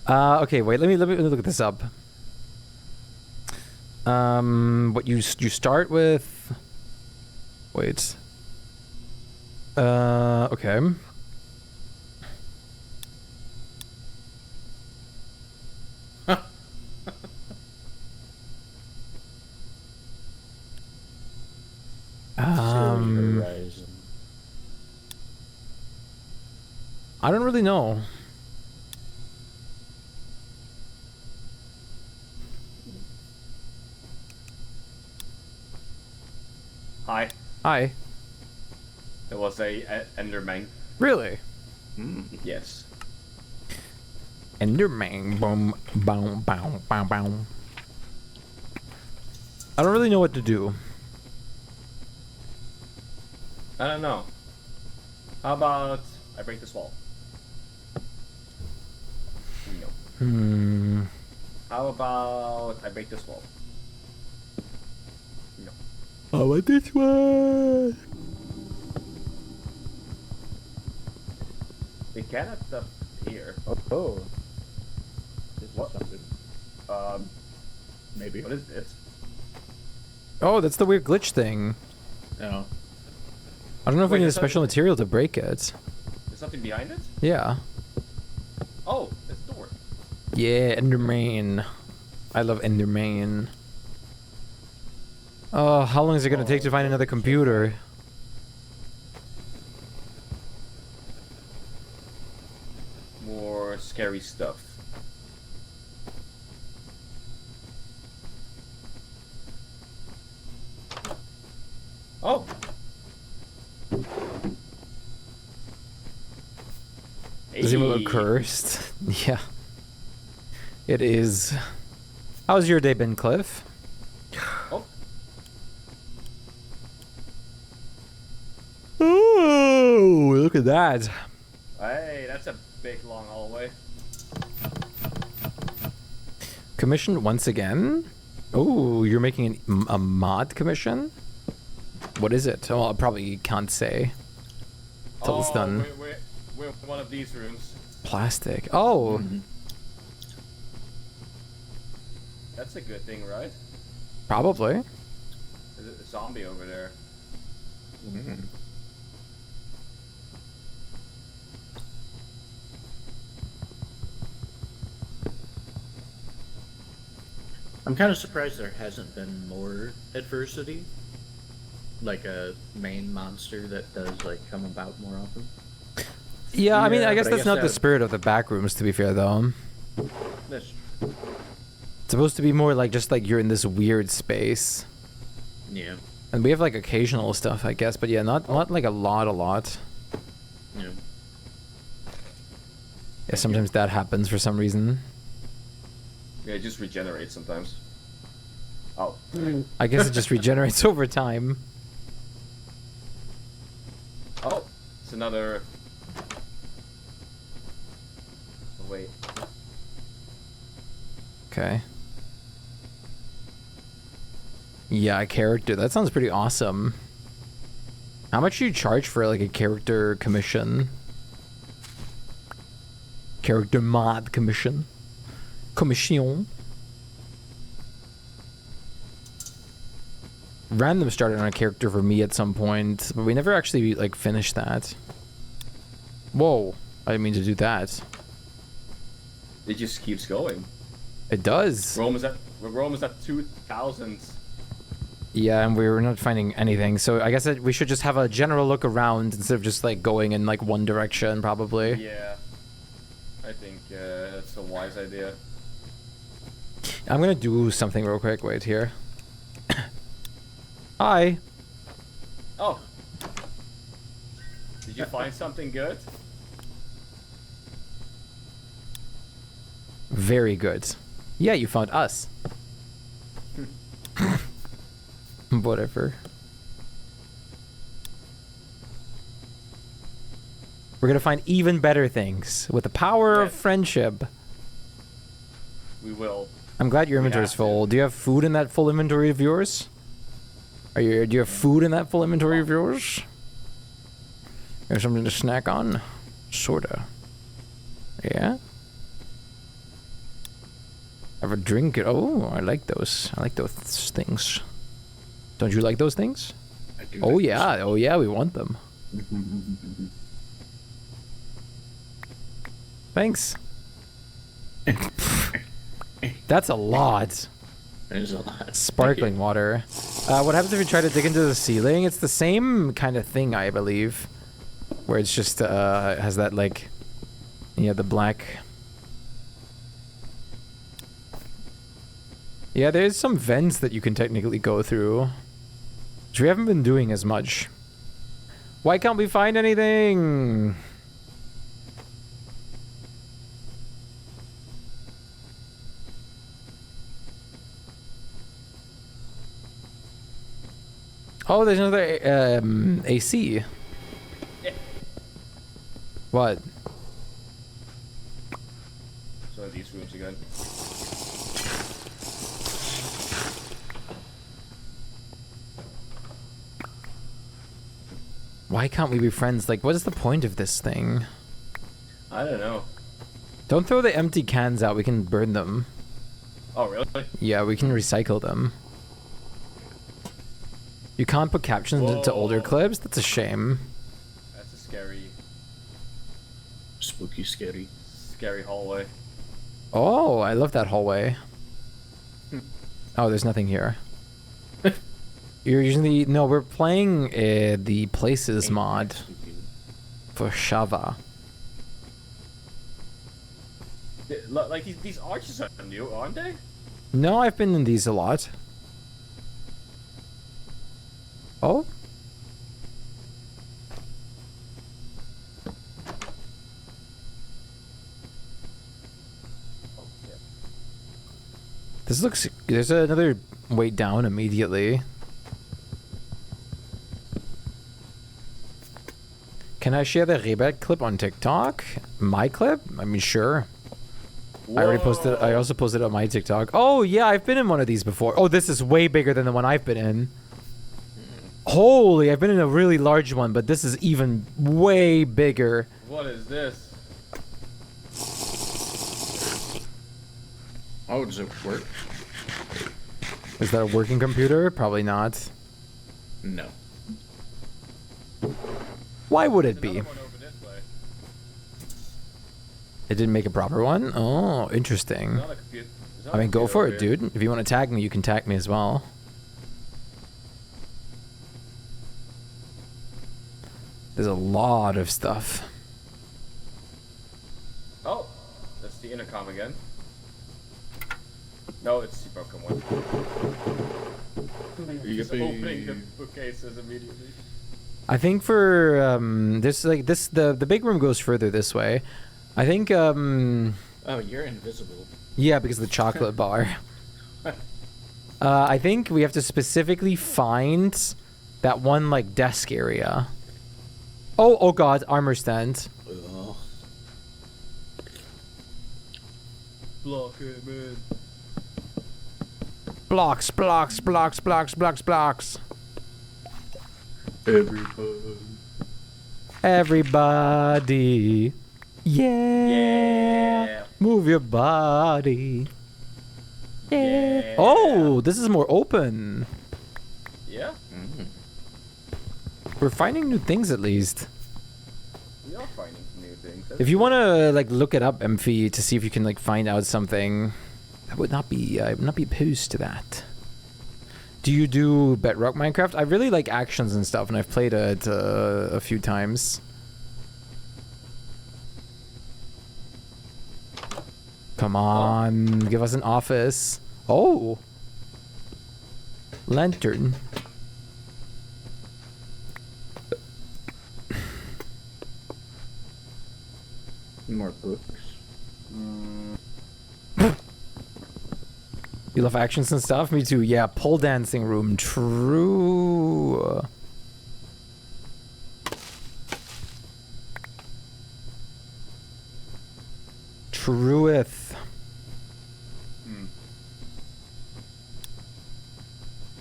Speaker 1: Okay, wait. Let me look this up. What you start with? Wait. Okay.
Speaker 3: Horizon.
Speaker 1: I don't really know.
Speaker 2: Hi.
Speaker 1: Hi.
Speaker 2: There was a Enderman.
Speaker 1: Really?
Speaker 2: Yes.
Speaker 1: Enderman. Boom. Boom. Boom. Boom. Boom. I don't really know what to do.
Speaker 2: I don't know. How about I break this wall? No. How about I break this wall? No.
Speaker 1: How about this one?
Speaker 2: They can have stuff here.
Speaker 3: Oh. This is something. Maybe.
Speaker 2: What is this?
Speaker 1: Oh, that's the weird glitch thing.
Speaker 3: No.
Speaker 1: I don't know if we
Speaker 2: Wait,
Speaker 1: need a
Speaker 2: there's
Speaker 1: special material to break it.
Speaker 2: There's something behind it?
Speaker 1: Yeah.
Speaker 2: Oh, it's a door.
Speaker 1: Yeah, Enderman. I love Enderman. Oh, how long is it gonna take to find another computer?
Speaker 2: More scary scary stuff. Oh.
Speaker 1: Does he look cursed? Yeah. It is. How's your day been, Cliff?
Speaker 2: Oh.
Speaker 1: Oh, look at that.
Speaker 2: Hey, that's a big long hallway.
Speaker 1: Commission once again? Oh, you're making a mod commission? What is it? Oh, I probably can't say till it's done.
Speaker 2: We're in one of these rooms.
Speaker 1: Plastic. Oh.
Speaker 2: That's a good thing, right?
Speaker 1: Probably.
Speaker 2: There's a zombie over there.
Speaker 3: I'm kind of surprised there hasn't been more adversity. Like a main monster that does like come about more often.
Speaker 1: Yeah, I mean, I
Speaker 3: Yeah,
Speaker 1: guess
Speaker 3: but I
Speaker 1: that's
Speaker 3: guess
Speaker 1: not
Speaker 3: that
Speaker 1: the
Speaker 3: would-
Speaker 1: spirit of the Backrooms, to be fair, though.
Speaker 3: That's
Speaker 1: It's supposed to be more like just like you're in this weird space.
Speaker 3: yeah.
Speaker 1: And we have like occasional stuff, I guess, but yeah, not like a lot.
Speaker 3: Yeah.
Speaker 1: Yeah, sometimes that happens for some reason.
Speaker 2: Yeah, it just regenerates sometimes. Oh.
Speaker 1: I guess it just regenerates over time.
Speaker 2: Oh, it's another. Oh, wait.
Speaker 1: Okay. Yeah, a character. That sounds pretty awesome. How much do you charge for like a character commission? Character mod commission? Commission? Random started on a character for me at some point, but we never actually like finished that. Whoa, I didn't mean to do that.
Speaker 2: It just keeps going.
Speaker 1: It does.
Speaker 2: We're almost at 2,000.
Speaker 1: Yeah, and we were not finding anything, so I guess that we should just have a general look around instead of just like going in like one direction, probably.
Speaker 2: Yeah. I think that's a wise idea.
Speaker 1: I'm gonna do something real quick. Wait here. Hi.
Speaker 2: Oh. Did you find something good?
Speaker 1: Very good. Yeah, you found us. Whatever. We're gonna find even better things with the power of
Speaker 2: Yeah.
Speaker 1: friendship.
Speaker 2: We will.
Speaker 1: I'm glad your
Speaker 2: We
Speaker 1: inventory's
Speaker 2: have to.
Speaker 1: full. Do you have food in that full inventory of yours? Do you have food in that full inventory of yours? You have something to snack on? Sorta. Yeah? Have a drink. Oh, I like those. I like those things. Don't you like those things?
Speaker 3: I do
Speaker 1: Oh
Speaker 3: like
Speaker 1: yeah. Oh yeah, we want them. Thanks. That's a lot.
Speaker 3: There's a lot.
Speaker 1: Sparkling water. What happens if you try to dig into the ceiling? It's the same kind of thing, I believe. Where it's just, has that, like... Yeah, the black... Yeah, there's some vents that you can technically go through. Which we haven't been doing as much. Why can't we find anything? Oh, there's another AC.
Speaker 2: Yeah.
Speaker 1: What?
Speaker 2: So these rooms again.
Speaker 1: Why can't we be friends? Like, what is the point of this thing?
Speaker 2: I don't know.
Speaker 1: Don't throw the empty cans out. We can burn them.
Speaker 2: Oh, really?
Speaker 1: Yeah, we can recycle them. You can't put captions into older
Speaker 2: Whoa.
Speaker 1: clips? That's a shame.
Speaker 2: That's a scary
Speaker 3: Spooky, scary.
Speaker 2: hallway.
Speaker 1: Oh, I love that hallway. Oh, there's nothing here. You're using the... No, we're playing the Places mod for Shava.
Speaker 2: Like these arches are new, aren't they?
Speaker 1: No, I've been in these a lot. Oh? This looks... There's another way down immediately. Can I share the Rebet clip on TikTok? My clip? I mean, sure.
Speaker 2: Whoa.
Speaker 1: I already posted... I also posted it on my TikTok. Oh, yeah, I've been in one of these before. Oh, this is way bigger than the one I've been in. Holy, I've been in a really large one, but this is even way bigger.
Speaker 2: What is this?
Speaker 3: Oh, does it work?
Speaker 1: Is that a working computer? Probably not.
Speaker 3: No.
Speaker 1: Why would it
Speaker 2: There's
Speaker 1: be?
Speaker 2: another one over this way.
Speaker 1: It didn't make a proper one? Oh, interesting.
Speaker 2: There's not a computer- there's not
Speaker 1: I
Speaker 2: a
Speaker 1: mean, go
Speaker 2: computer
Speaker 1: for
Speaker 2: over
Speaker 1: it,
Speaker 2: here.
Speaker 1: dude. If you want to tag me, you can tag me as well. There's a lot of stuff.
Speaker 2: Oh, that's the intercom again. No, it's the broken one. Just opening the bookcases immediately.
Speaker 1: I think for this, like this, the big room goes further this way. I think
Speaker 3: Oh, you're invisible.
Speaker 1: yeah, because of the chocolate bar. I think we have to specifically find that one like desk area. Oh god, armor stand.
Speaker 3: Ugh.
Speaker 2: Block it, man.
Speaker 1: Blocks, blocks, blocks, blocks, blocks, blocks.
Speaker 3: Everybody.
Speaker 1: Everybody. Yeah.
Speaker 2: Yeah.
Speaker 1: Move your body.
Speaker 2: Yeah.
Speaker 1: Oh, this is more open.
Speaker 2: Yeah,
Speaker 1: We're finding new things at least.
Speaker 2: we are finding new things.
Speaker 1: If you want to like look it up, Emphy, to see if you can like find out something, I would not be opposed to that. Do you do Bedrock Minecraft? I really like actions and stuff, and I've played it a few times. Come on, give us an office. Oh, lantern.
Speaker 3: More books.
Speaker 1: You love actions and stuff? Me too. Yeah, pole dancing room. True. Trueth.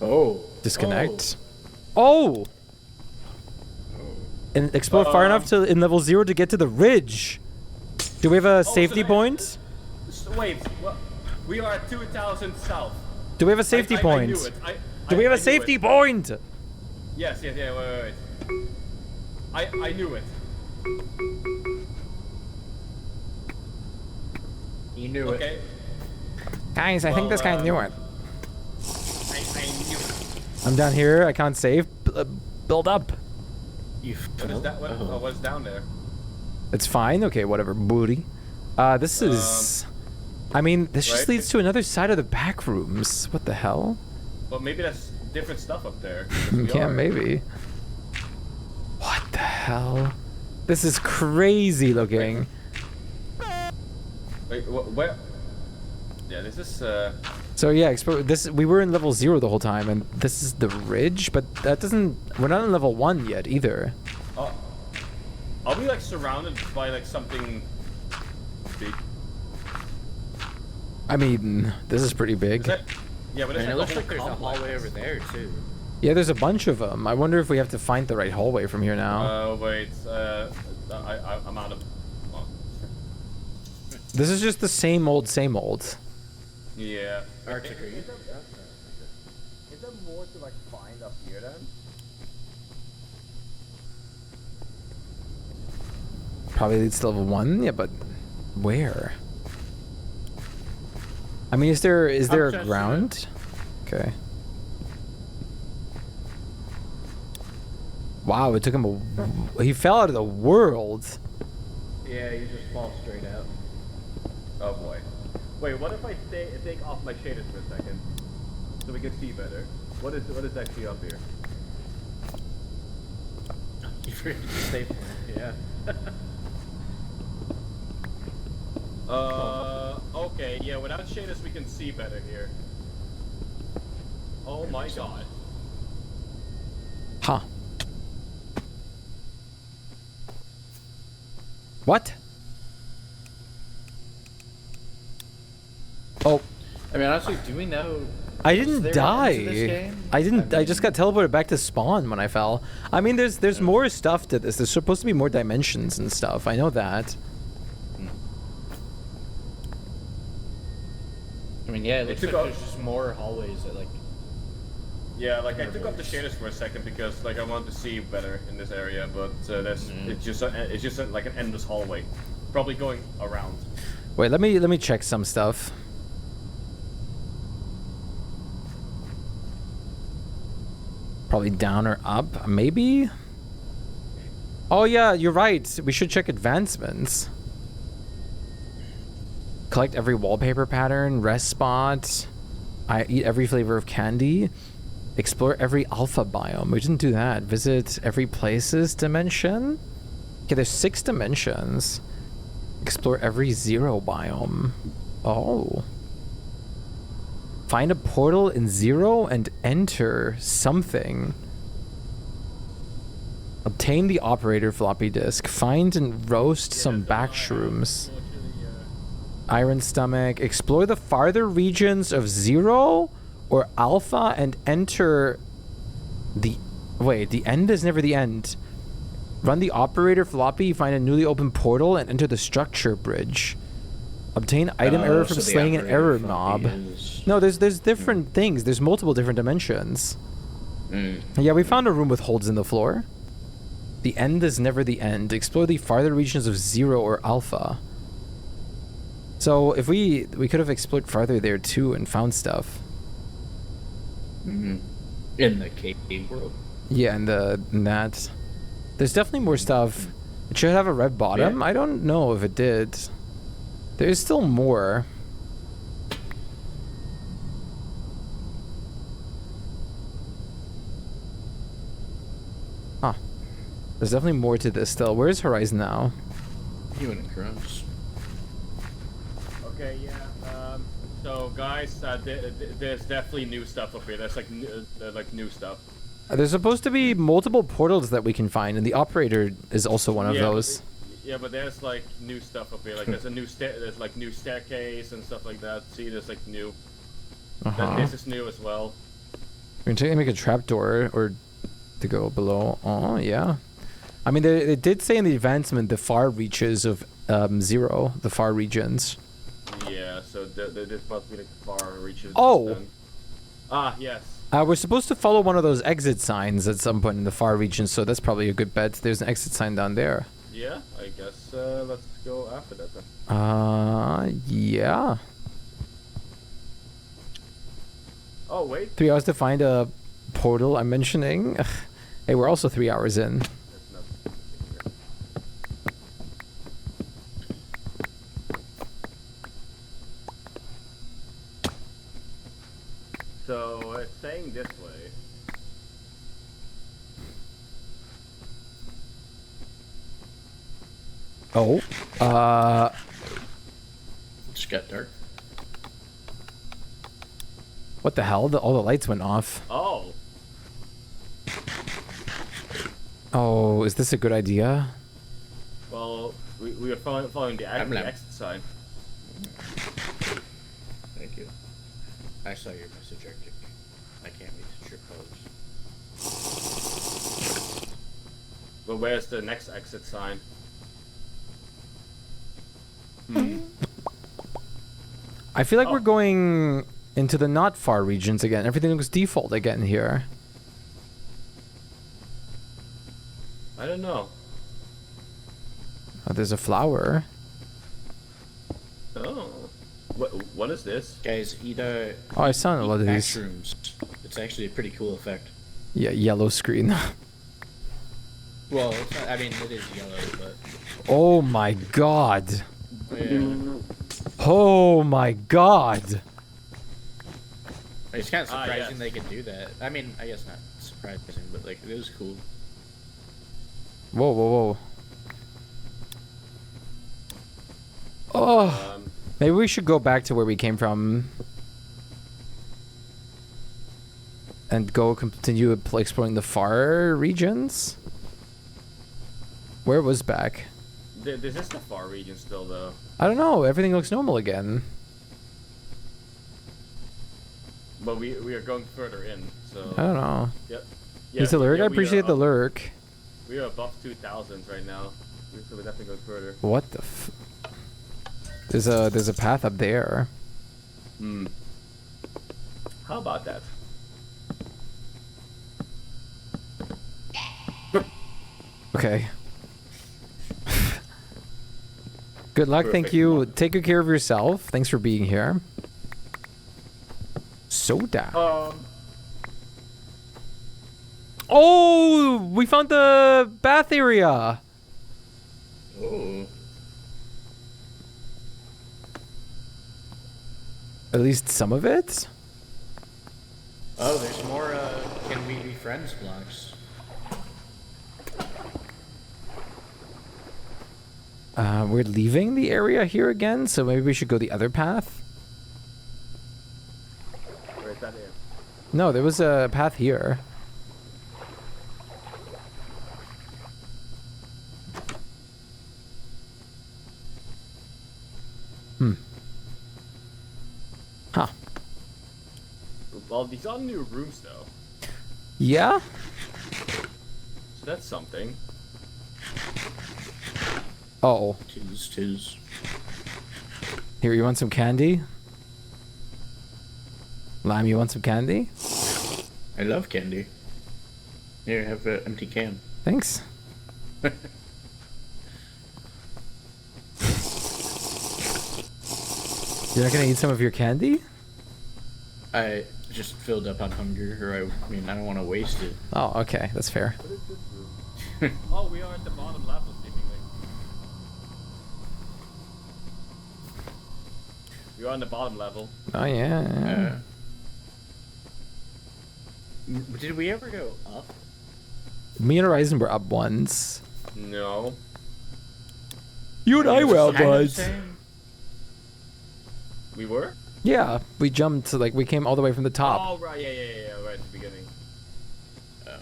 Speaker 3: Oh.
Speaker 1: Disconnect. Oh! And explore far enough to in level 0 to get to the ridge. Do we have a safety
Speaker 2: so-
Speaker 1: point?
Speaker 2: Wait, what? We are at 2,000 south.
Speaker 1: Do we have a safety
Speaker 2: I
Speaker 1: point?
Speaker 2: knew it.
Speaker 1: Do we have
Speaker 2: I
Speaker 1: a
Speaker 2: knew
Speaker 1: safety
Speaker 2: it.
Speaker 1: point?
Speaker 2: Yes, wait. I knew it.
Speaker 3: You knew it.
Speaker 2: Okay.
Speaker 1: Guys, I think
Speaker 2: Well,
Speaker 1: this guy knew it.
Speaker 2: I knew it.
Speaker 1: I'm down here. I can't save. Build up.
Speaker 3: You've
Speaker 2: What is that?
Speaker 3: Oh.
Speaker 2: What's down there?
Speaker 1: It's fine. Okay, whatever. Booty. This is... I mean, this just
Speaker 2: right?
Speaker 1: leads to another side of the back rooms. What the hell?
Speaker 2: Well, maybe that's different stuff up there.
Speaker 1: Yeah, maybe. What the hell? This is crazy looking.
Speaker 2: Wait, where? Yeah, this is.
Speaker 1: So yeah, this. We were in level 0 the whole time, and this is the ridge, but that doesn't. We're not in level 1 yet either.
Speaker 2: Oh, are we like surrounded by like something big?
Speaker 1: I mean, this is pretty big.
Speaker 2: Is that, yeah, but it's
Speaker 3: And it
Speaker 2: like
Speaker 3: looks
Speaker 2: the
Speaker 3: like there's
Speaker 2: whole
Speaker 3: a
Speaker 2: complex.
Speaker 3: hallway over there too.
Speaker 1: Yeah, there's a bunch of them. I wonder if we have to find the right hallway from here now.
Speaker 2: Wait. I'm out of. Oh.
Speaker 1: This is just the same old, same old.
Speaker 2: Yeah.
Speaker 3: Arctic, are you?
Speaker 2: Is there more to like find up here then?
Speaker 1: Probably leads to level 1. Yeah, but where? I mean, is there a
Speaker 3: testing
Speaker 1: ground? Okay. Wow, it took him he fell out of the world.
Speaker 3: Yeah, you just fall straight out.
Speaker 2: Oh boy. Wait, what if I take off my shaders for a second, so we can see better? What is actually up here?
Speaker 3: You forget to stay. Yeah.
Speaker 2: Okay, yeah, without shaders we can see better here. Oh my god.
Speaker 1: Huh. What? Oh,
Speaker 3: I mean, honestly, do we know?
Speaker 1: I
Speaker 3: is
Speaker 1: didn't
Speaker 3: there an
Speaker 1: die.
Speaker 3: end to this game?
Speaker 1: I didn't. I just
Speaker 3: mean,
Speaker 1: got teleported back to spawn when I fell. I mean, there's more stuff to this. There's supposed to be more dimensions and stuff. I know that.
Speaker 3: I mean, yeah, it looks
Speaker 2: took
Speaker 3: like
Speaker 2: off-
Speaker 3: there's just more hallways that like.
Speaker 2: Yeah, like I took off the shaders for a second because like I wanted to see better in this area, but it's just like an endless hallway, probably going around.
Speaker 1: Wait, let me check some stuff. Probably down or up, maybe? Oh yeah, you're right. We should check advancements. Collect every wallpaper pattern, rest spot. I eat every flavor of candy. Explore every alpha biome. We didn't do that. Visit every places dimension. Okay, there's 6 dimensions. Explore every 0 biome. Oh. Find a portal in 0 and enter something. Obtain the operator floppy disk. Find and roast some backrooms. Iron stomach. Explore the farther regions of 0 or alpha and enter the... Wait, the end is never the end. Run the operator floppy, find a newly opened portal, and enter the structure bridge. Obtain item error from slaying an error mob. No, there's different things. There's multiple different dimensions. Yeah, we found a room with holes in the floor. The end is never the end. Explore the farther regions of 0 or alpha. So if we could have explored farther there too and found stuff.
Speaker 3: In the cave world.
Speaker 1: Yeah, in that. There's definitely more stuff. It should have a red bottom. I don't know if it did. There's still more. Huh. There's definitely more to this still. Where's Horizon now?
Speaker 3: You and Crumbs.
Speaker 2: Okay, yeah. So guys, there's definitely new stuff up here. There's like new stuff.
Speaker 1: There's supposed to be multiple portals that we can find, and the operator is also one of those.
Speaker 2: Yeah, but there's like new stuff up here. Like there's a new there's like new staircase and stuff like that. See, there's like new. This is new as well.
Speaker 1: We can make a trapdoor or to go below. Oh yeah. I mean, they did say in the advancement the far reaches of 0, the far regions.
Speaker 2: Yeah, so this must be like far reaches.
Speaker 1: Oh.
Speaker 2: Then. Ah, yes.
Speaker 1: We're supposed to follow one of those exit signs at some point in the far region, so that's probably a good bet. There's an exit sign down there.
Speaker 2: Yeah, I guess let's go after that then.
Speaker 1: Yeah.
Speaker 2: Oh, wait.
Speaker 1: 3 hours to find a portal I'm mentioning. Ugh. Hey, we're also 3 hours in.
Speaker 2: That's not so it's saying this way.
Speaker 1: Oh.
Speaker 3: Just got dark.
Speaker 1: What the hell? All the lights went off.
Speaker 2: Oh.
Speaker 1: Oh, is this a good idea?
Speaker 2: Well, we are following the exit sign.
Speaker 3: Thank you. I saw your message, Arctic. I can't wait to trip pose.
Speaker 2: But where's the next exit sign?
Speaker 1: I feel like we're going into the not far regions again. Everything looks default again here.
Speaker 2: I don't know.
Speaker 1: Oh, there's a flower.
Speaker 2: Oh. What is this?
Speaker 3: Guys,
Speaker 1: Oh, I saw a lot of these.
Speaker 3: Backrooms. It's actually a pretty cool effect.
Speaker 1: Yeah, yellow screen.
Speaker 3: Well, it's not, I mean, it is yellow, but...
Speaker 1: Oh my god.
Speaker 3: Yeah.
Speaker 1: Oh my god.
Speaker 3: It's kind of surprising
Speaker 2: yes.
Speaker 3: they can do that. I mean, I guess not surprising, but like it was cool.
Speaker 1: Whoa, whoa, whoa. Oh, maybe we should go back to where we came from. And go continue exploring the far regions? Where was back?
Speaker 2: This is the far region still, though.
Speaker 1: I don't know. Everything looks normal again.
Speaker 2: But we are going further in, so...
Speaker 1: I don't know.
Speaker 2: Yep.
Speaker 1: Is the lurk?
Speaker 2: yeah,
Speaker 1: I
Speaker 2: we
Speaker 1: appreciate
Speaker 2: are
Speaker 1: the
Speaker 2: up-
Speaker 1: lurk.
Speaker 2: We are above 2,000 right now. So we're definitely going further.
Speaker 1: What the f... There's a path up there.
Speaker 2: Hmm. How about that?
Speaker 1: Okay. Good luck, thank
Speaker 2: Perfect.
Speaker 1: you. Take good care of yourself. Thanks for being here. Soda. Oh, we found the bath area.
Speaker 3: Oh.
Speaker 1: At least some of it.
Speaker 3: Oh, there's more Can We Be Friends blocks.
Speaker 1: We're leaving the area here again, so maybe we should go the other path.
Speaker 2: Where is that in?
Speaker 1: No, there was a path here. Huh.
Speaker 2: Well, these are new rooms, though.
Speaker 1: Yeah?
Speaker 2: So that's something.
Speaker 1: Oh.
Speaker 3: Tis.
Speaker 1: Here, you want some candy? Lime, you want some candy?
Speaker 3: I love candy. Here, have an empty can.
Speaker 1: Thanks. You're not gonna eat some of your candy?
Speaker 3: I just filled up on hunger, or I mean, I don't want to waste it.
Speaker 1: Oh, okay, that's fair.
Speaker 2: What is this room? Oh, we are at the bottom level, seemingly. We are on the bottom level.
Speaker 1: Oh yeah.
Speaker 3: Did we ever go up?
Speaker 1: Me and Horizon were up once.
Speaker 2: No.
Speaker 1: You and I were up
Speaker 3: Kind of
Speaker 1: once.
Speaker 3: same.
Speaker 2: We were?
Speaker 1: Yeah, we jumped, like, we came all the way from the top.
Speaker 2: Oh, right, yeah, right at the beginning.
Speaker 3: Oh.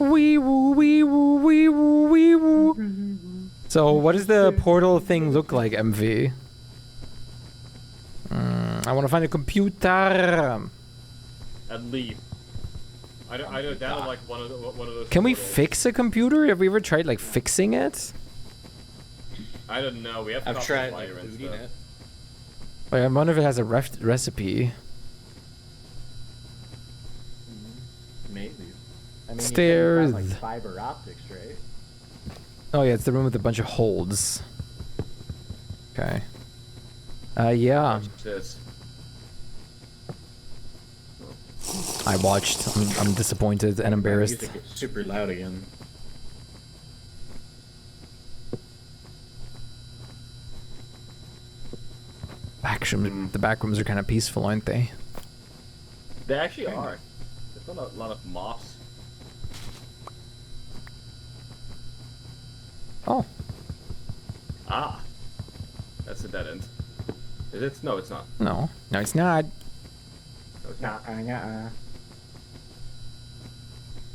Speaker 1: Wee woo, wee woo, wee woo, wee woo. So, what does the portal thing look like, MV? I want to find a computer.
Speaker 2: At least. I don't that or like one of those.
Speaker 1: Can we
Speaker 2: portals.
Speaker 1: fix a computer? Have we ever tried, like, fixing it?
Speaker 2: I don't know. We have
Speaker 3: I've
Speaker 2: copper
Speaker 3: tried
Speaker 2: wire
Speaker 3: like
Speaker 2: and
Speaker 3: booting
Speaker 2: stuff.
Speaker 3: it.
Speaker 1: Like, I wonder if it has a recipe.
Speaker 3: Maybe. I mean,
Speaker 1: Stairs.
Speaker 3: You can find, like fiber optics, right?
Speaker 1: Oh yeah, it's the room with a bunch of holds. Okay. Yeah.
Speaker 2: Watch this.
Speaker 1: I watched. I'm disappointed and embarrassed.
Speaker 3: Music is super loud again.
Speaker 1: The backrooms are kind of peaceful, aren't they?
Speaker 2: They actually are. There's not a lot of moths.
Speaker 1: Oh.
Speaker 2: Ah. That's a dead end. Is it? No, it's not.
Speaker 1: No. No, it's not.
Speaker 2: No, it's not.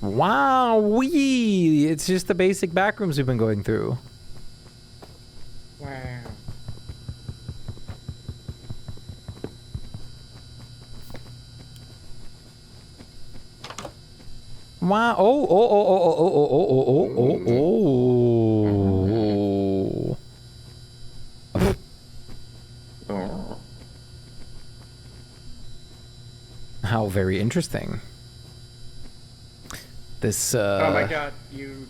Speaker 1: Wow, wee! It's just the basic backrooms we've been going through.
Speaker 3: Wow.
Speaker 1: Wow! Oh! Oh! Oh! Oh! Oh! Oh! Oh! Oh! Oh! Oh!
Speaker 3: Oh.
Speaker 1: How very interesting. This.
Speaker 3: Oh my god, you.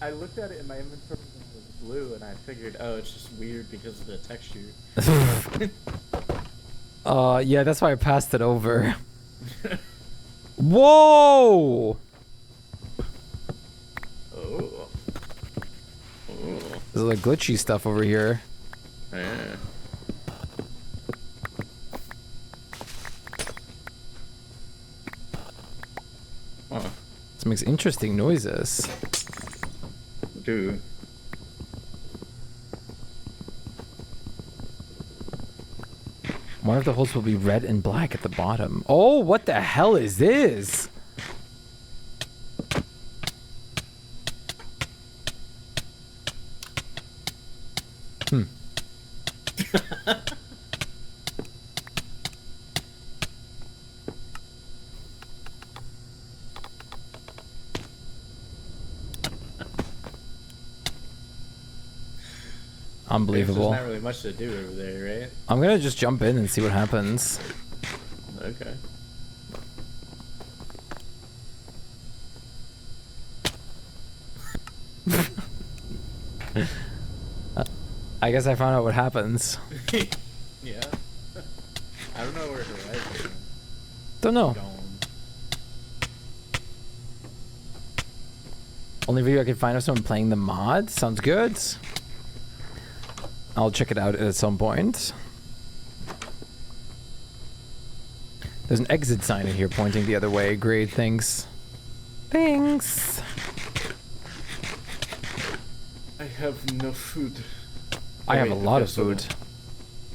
Speaker 3: I looked at it in my inventory and it was blue, and I figured, oh, it's just weird because of the texture.
Speaker 1: Yeah, that's why I passed it over. Whoa!
Speaker 3: Oh.
Speaker 1: There's like glitchy stuff over here.
Speaker 3: Yeah. Huh.
Speaker 1: This makes interesting noises.
Speaker 3: Dude.
Speaker 1: One of the holes will be red and black at the bottom. Oh, what the hell is this? Unbelievable.
Speaker 3: There's not really much to do over there, right?
Speaker 1: I'm gonna just jump in and see what happens.
Speaker 3: Okay.
Speaker 1: I guess I found out what happens.
Speaker 3: Yeah. I don't know where Horizon is
Speaker 1: Don't know.
Speaker 3: going.
Speaker 1: Only video I can find of someone playing the mod. Sounds good. I'll check it out at some point. There's an exit sign in here pointing the other way. Great, thanks. Thanks.
Speaker 3: I have no food.
Speaker 1: I have a lot of food.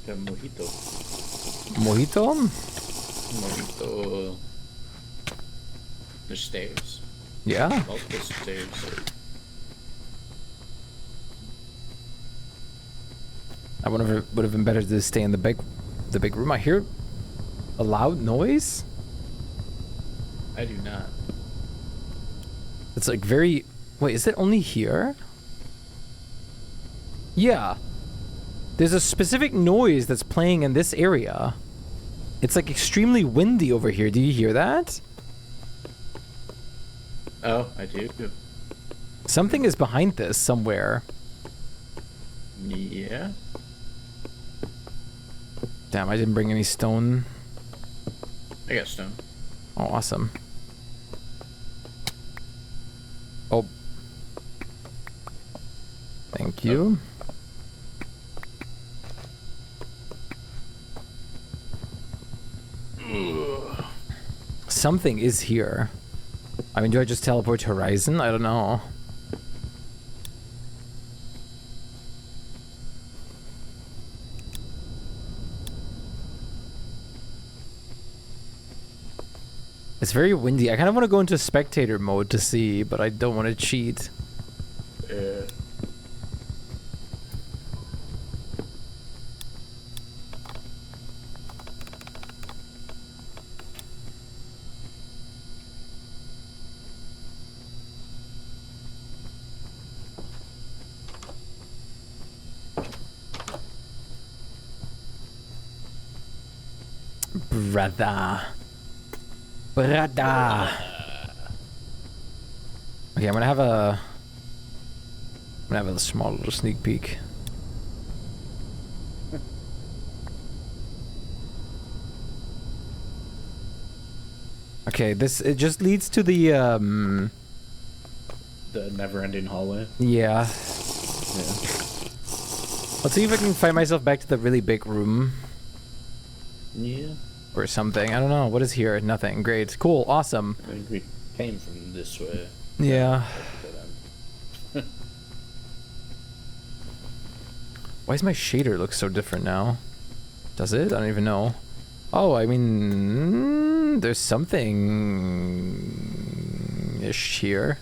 Speaker 3: Yeah, mojito.
Speaker 1: Mojito?
Speaker 3: Mojito. There's stairs.
Speaker 1: Yeah.
Speaker 3: Multiple stairs.
Speaker 1: I wonder if it would have been better to stay in the big room. I hear a loud noise.
Speaker 3: I do not.
Speaker 1: It's like very... Wait, is it only here? Yeah. There's a specific noise that's playing in this area. It's like extremely windy over here. Do you hear that?
Speaker 3: Oh, I do.
Speaker 1: Something is behind this somewhere.
Speaker 3: Yeah.
Speaker 1: Damn, I didn't bring any stone.
Speaker 3: I got stone.
Speaker 1: Oh, awesome. Oh. Thank you. Something is here. I mean, do I just teleport to Horizon? I don't know. It's very windy. I kind of want to go into spectator mode to see, but I don't want to cheat.
Speaker 3: Yeah.
Speaker 1: Brother. Brother. Okay, I'm gonna have a small little sneak peek. Okay, it just leads to the
Speaker 3: never-ending hallway.
Speaker 1: yeah.
Speaker 3: Yeah.
Speaker 1: Let's see if I can find myself back to the really big room.
Speaker 3: Yeah.
Speaker 1: Or something. I don't know. What is here? Nothing. Great. Cool. Awesome.
Speaker 3: I think we came from this way.
Speaker 1: Yeah. Why does my shader look so different now? Does it? I don't even know. Oh, I mean... there's something-ish here.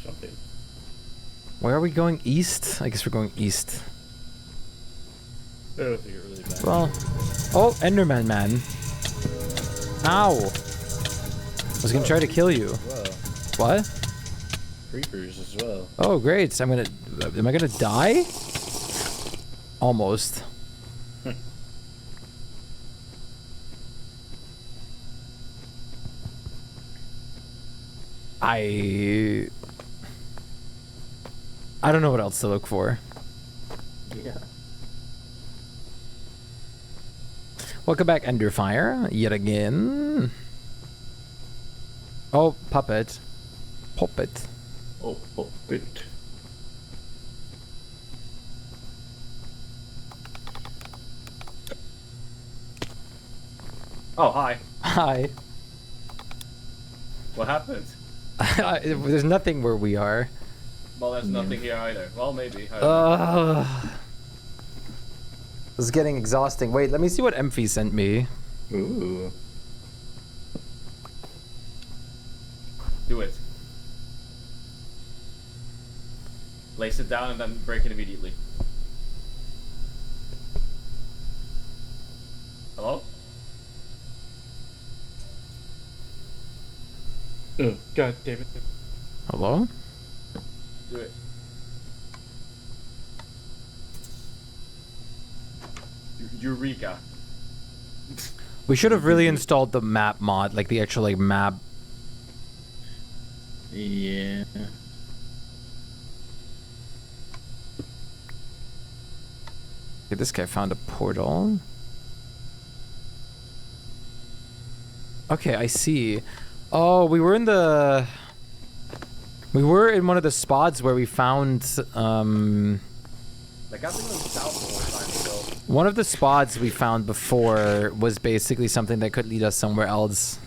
Speaker 3: Something.
Speaker 1: Where are we going? East? I guess we're going east.
Speaker 3: I don't think it really matters.
Speaker 1: Well... Oh, Enderman man. Ow! I was gonna try to kill you.
Speaker 3: Well,
Speaker 1: What?
Speaker 3: creepers as well.
Speaker 1: Oh, great. Am I gonna die? Almost. I don't know what else to look for.
Speaker 3: Yeah.
Speaker 1: Welcome back, Enderfire, yet again. Oh, puppet. Puppet.
Speaker 3: Oh, good.
Speaker 2: Oh, hi.
Speaker 1: Hi.
Speaker 2: What happened?
Speaker 1: There's nothing where we are.
Speaker 2: Well, there's nothing here either. Well, maybe.
Speaker 1: This is getting exhausting. Wait, let me see what Emphy sent me.
Speaker 3: Ooh.
Speaker 2: Do it. Lace it down and then break it immediately. Hello?
Speaker 3: Oh, God damn it.
Speaker 1: Hello?
Speaker 2: Do it. Eureka.
Speaker 1: We should have really installed the map mod, like the actual like map.
Speaker 3: Yeah.
Speaker 1: Okay, this guy found a portal. Okay, I see. Oh, we were in one of the spots where we found
Speaker 2: Like I've been going south the whole time, so.
Speaker 1: one of the spots we found before was basically something that could lead us somewhere else.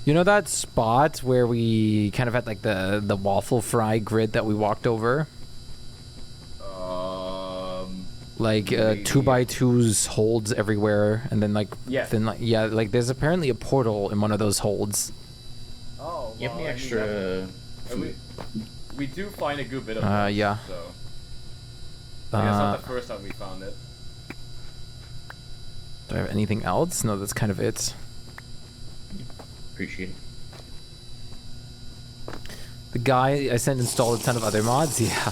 Speaker 1: You know that spot where we kind of had like the waffle fry grid that we walked over? Like 2x2s holds everywhere, and then like
Speaker 2: Yeah.
Speaker 1: then like yeah, like there's apparently a portal in one of those holds.
Speaker 2: Oh,
Speaker 3: You have any
Speaker 2: I mean,
Speaker 3: extra
Speaker 2: we do find a good bit of those,
Speaker 1: Yeah.
Speaker 2: so. I guess not the first time we found it.
Speaker 1: Do I have anything else? No, that's kind of it.
Speaker 3: Appreciate it.
Speaker 1: The guy I sent installed a ton of other mods. Yeah.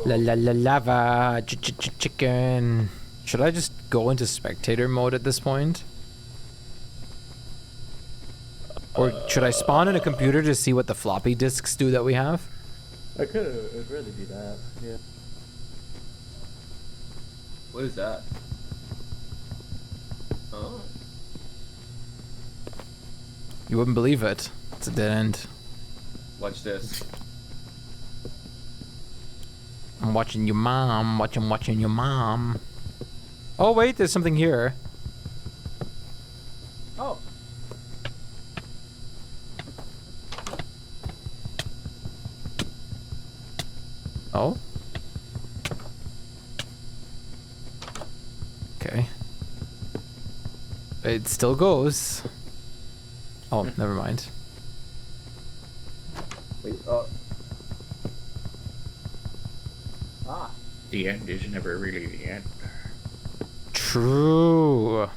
Speaker 1: Lava chicken. Should I just go into spectator mode at this point? Or should I spawn in a computer to see what the floppy disks do that we have?
Speaker 4: I'd rather do that. Yeah.
Speaker 2: What is that? Oh.
Speaker 1: You wouldn't believe it. It's a dead end.
Speaker 2: Watch this.
Speaker 1: I'm watching your mom. Watching your mom. Oh wait, there's something here.
Speaker 2: Oh.
Speaker 1: Oh. Okay. It still goes. Oh, never mind.
Speaker 2: Wait, Ah.
Speaker 3: The end is never really the end.
Speaker 1: True.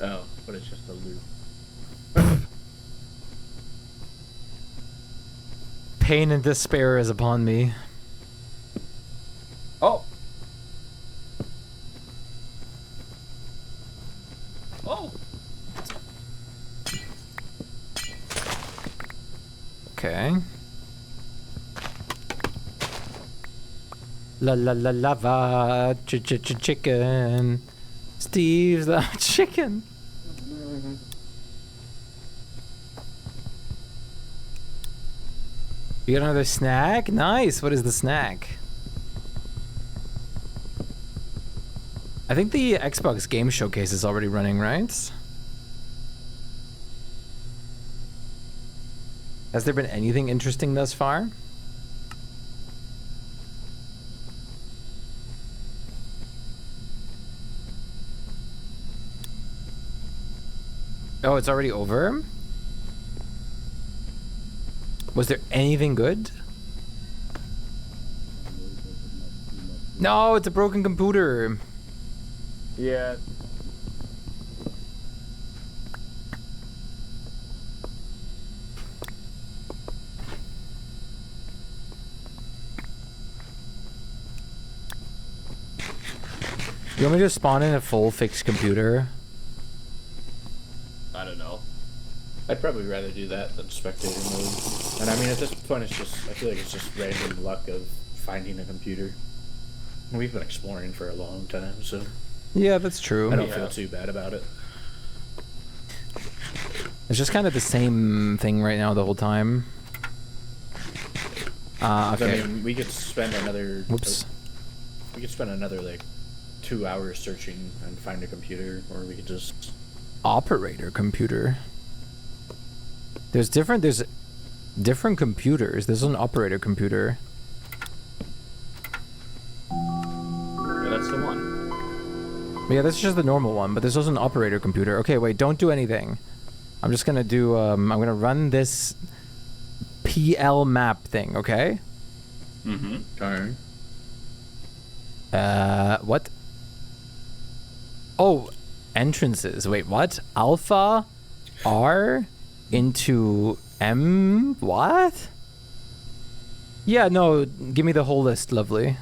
Speaker 3: Oh, but it's just a loop.
Speaker 1: Pain and despair is upon me.
Speaker 2: Oh. Oh.
Speaker 1: Okay. Lava chicken. Steve's the chicken. You got another snack? Nice. What is the snack? I think the Xbox Game Showcase is already running, right? Has there been anything interesting thus far? Oh, it's already over? Was there anything good? No, it's a broken computer.
Speaker 2: Yeah.
Speaker 1: You want me to spawn in a full fixed computer?
Speaker 2: I don't know.
Speaker 3: I'd probably rather do that than spectator mode. And I mean, at this point, it's just, I feel like it's just random luck of finding a computer. We've been exploring for a long time, so.
Speaker 1: Yeah, that's true.
Speaker 3: I don't feel too bad about it.
Speaker 1: It's just kind of the same thing right now the whole time. Okay.
Speaker 3: I mean, we could spend another.
Speaker 1: Whoops.
Speaker 3: We could spend another like 2 hours searching and find a computer, or we could just
Speaker 1: Operator computer. There's different computers. There's an operator computer.
Speaker 2: Yeah, that's the one.
Speaker 1: Yeah, that's just the normal one, but there's also an operator computer. Okay, wait, don't do anything. I'm just gonna do, I'm gonna run this PL map thing, okay?
Speaker 3: Mm-hmm.
Speaker 1: Alright. What? Oh, entrances. Wait, what? Alpha R into M? What? Yeah, no, give me the whole list, lovely.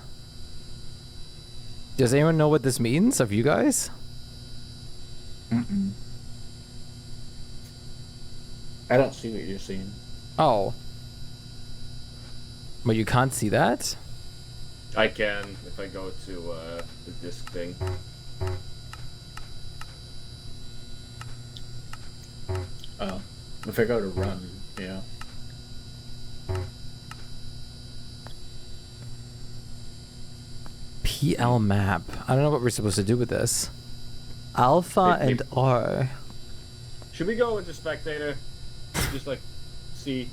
Speaker 1: Does anyone know what this means of you guys?
Speaker 3: Mm-mm. I don't see what you're seeing.
Speaker 1: Oh. But you can't see that?
Speaker 2: I can if I go to the disk thing.
Speaker 3: Oh. If I go to run, yeah.
Speaker 1: PL map. I don't know what we're supposed to do with this. Alpha and R.
Speaker 2: Should we go into spectator? Just like see.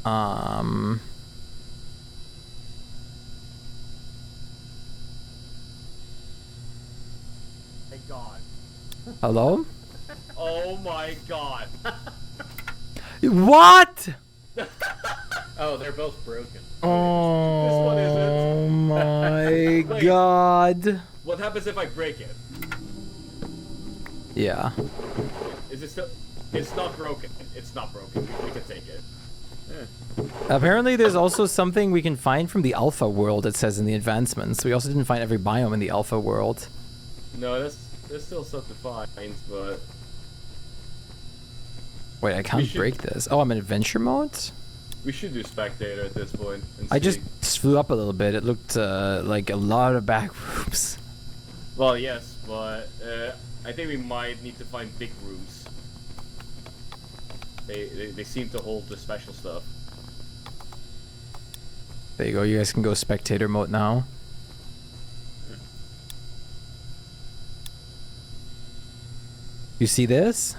Speaker 2: My God.
Speaker 1: Hello?
Speaker 2: Oh my God.
Speaker 1: What?
Speaker 3: Oh, they're both broken.
Speaker 1: Oh my
Speaker 2: Wait.
Speaker 1: God.
Speaker 2: What happens if I break it?
Speaker 1: Yeah.
Speaker 2: Is it still? It's not broken. It's not broken. We can take it.
Speaker 1: Apparently there's also something we can find from the alpha world, it says in the advancements. We also didn't find every biome in the alpha world.
Speaker 2: No, there's still stuff to find, but
Speaker 1: Wait, I can't break this. Oh, I'm in adventure mode?
Speaker 2: we should do spectator at this point. And
Speaker 1: I
Speaker 2: see.
Speaker 1: just flew up a little bit. It looked like a lot of back rooms.
Speaker 2: Well, yes, but I think we might need to find big rooms. They seem to hold the special stuff.
Speaker 1: There you go. You guys can go spectator mode now. You see this?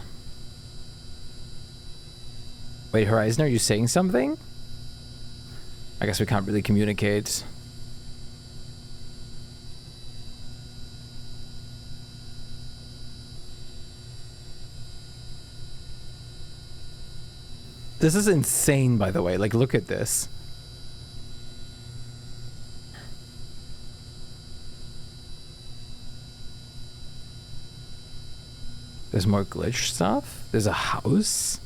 Speaker 1: Wait, Horizon, are you saying something? I guess we can't really communicate. This is insane, by the way. Like, look at this. There's more glitch stuff. There's a house.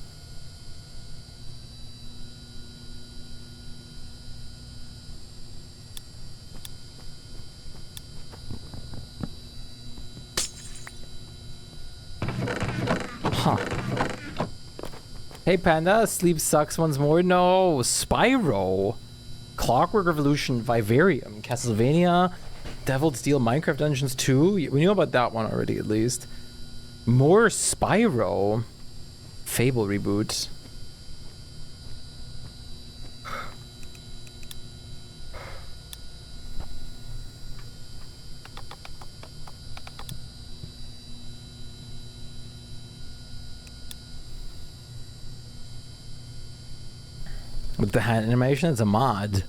Speaker 1: Huh. Hey Panda, sleep sucks once more. No, Spyro, Clockwork Revolution, Vivarium, Castlevania, Devil's Steel, Minecraft Dungeons 2. We knew about that one already, at least. More Spyro, Fable reboot. With the hand animation, it's a mod.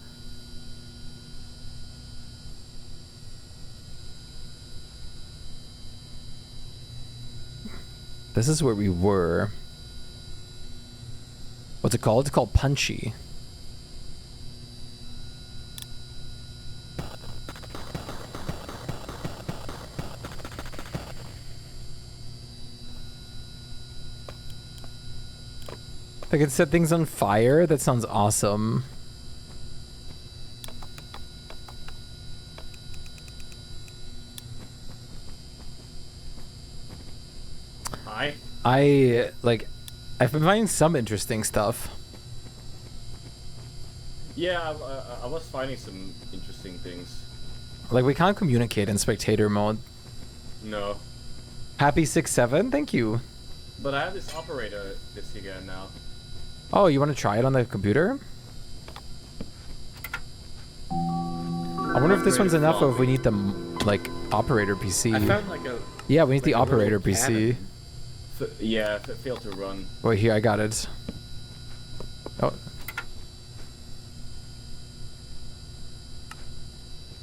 Speaker 1: This is where we were. What's it called? It's called Punchy. I can set things on fire? That sounds awesome.
Speaker 2: Hi.
Speaker 1: I've been finding some interesting stuff.
Speaker 2: Yeah, I was finding some interesting things.
Speaker 1: Like, we can't communicate in spectator mode.
Speaker 2: No.
Speaker 1: Happy 6-7, thank you.
Speaker 2: But I have this operator this again now.
Speaker 1: Oh, you want to try it on the computer? I wonder if this one's enough or if we need the, like, operator PC.
Speaker 3: I found like a...
Speaker 1: Yeah, we need
Speaker 3: like
Speaker 1: the
Speaker 3: a
Speaker 1: operator
Speaker 3: little
Speaker 1: PC.
Speaker 3: cabin.
Speaker 2: Yeah, if it failed to run.
Speaker 1: Wait, here, I got it. Oh.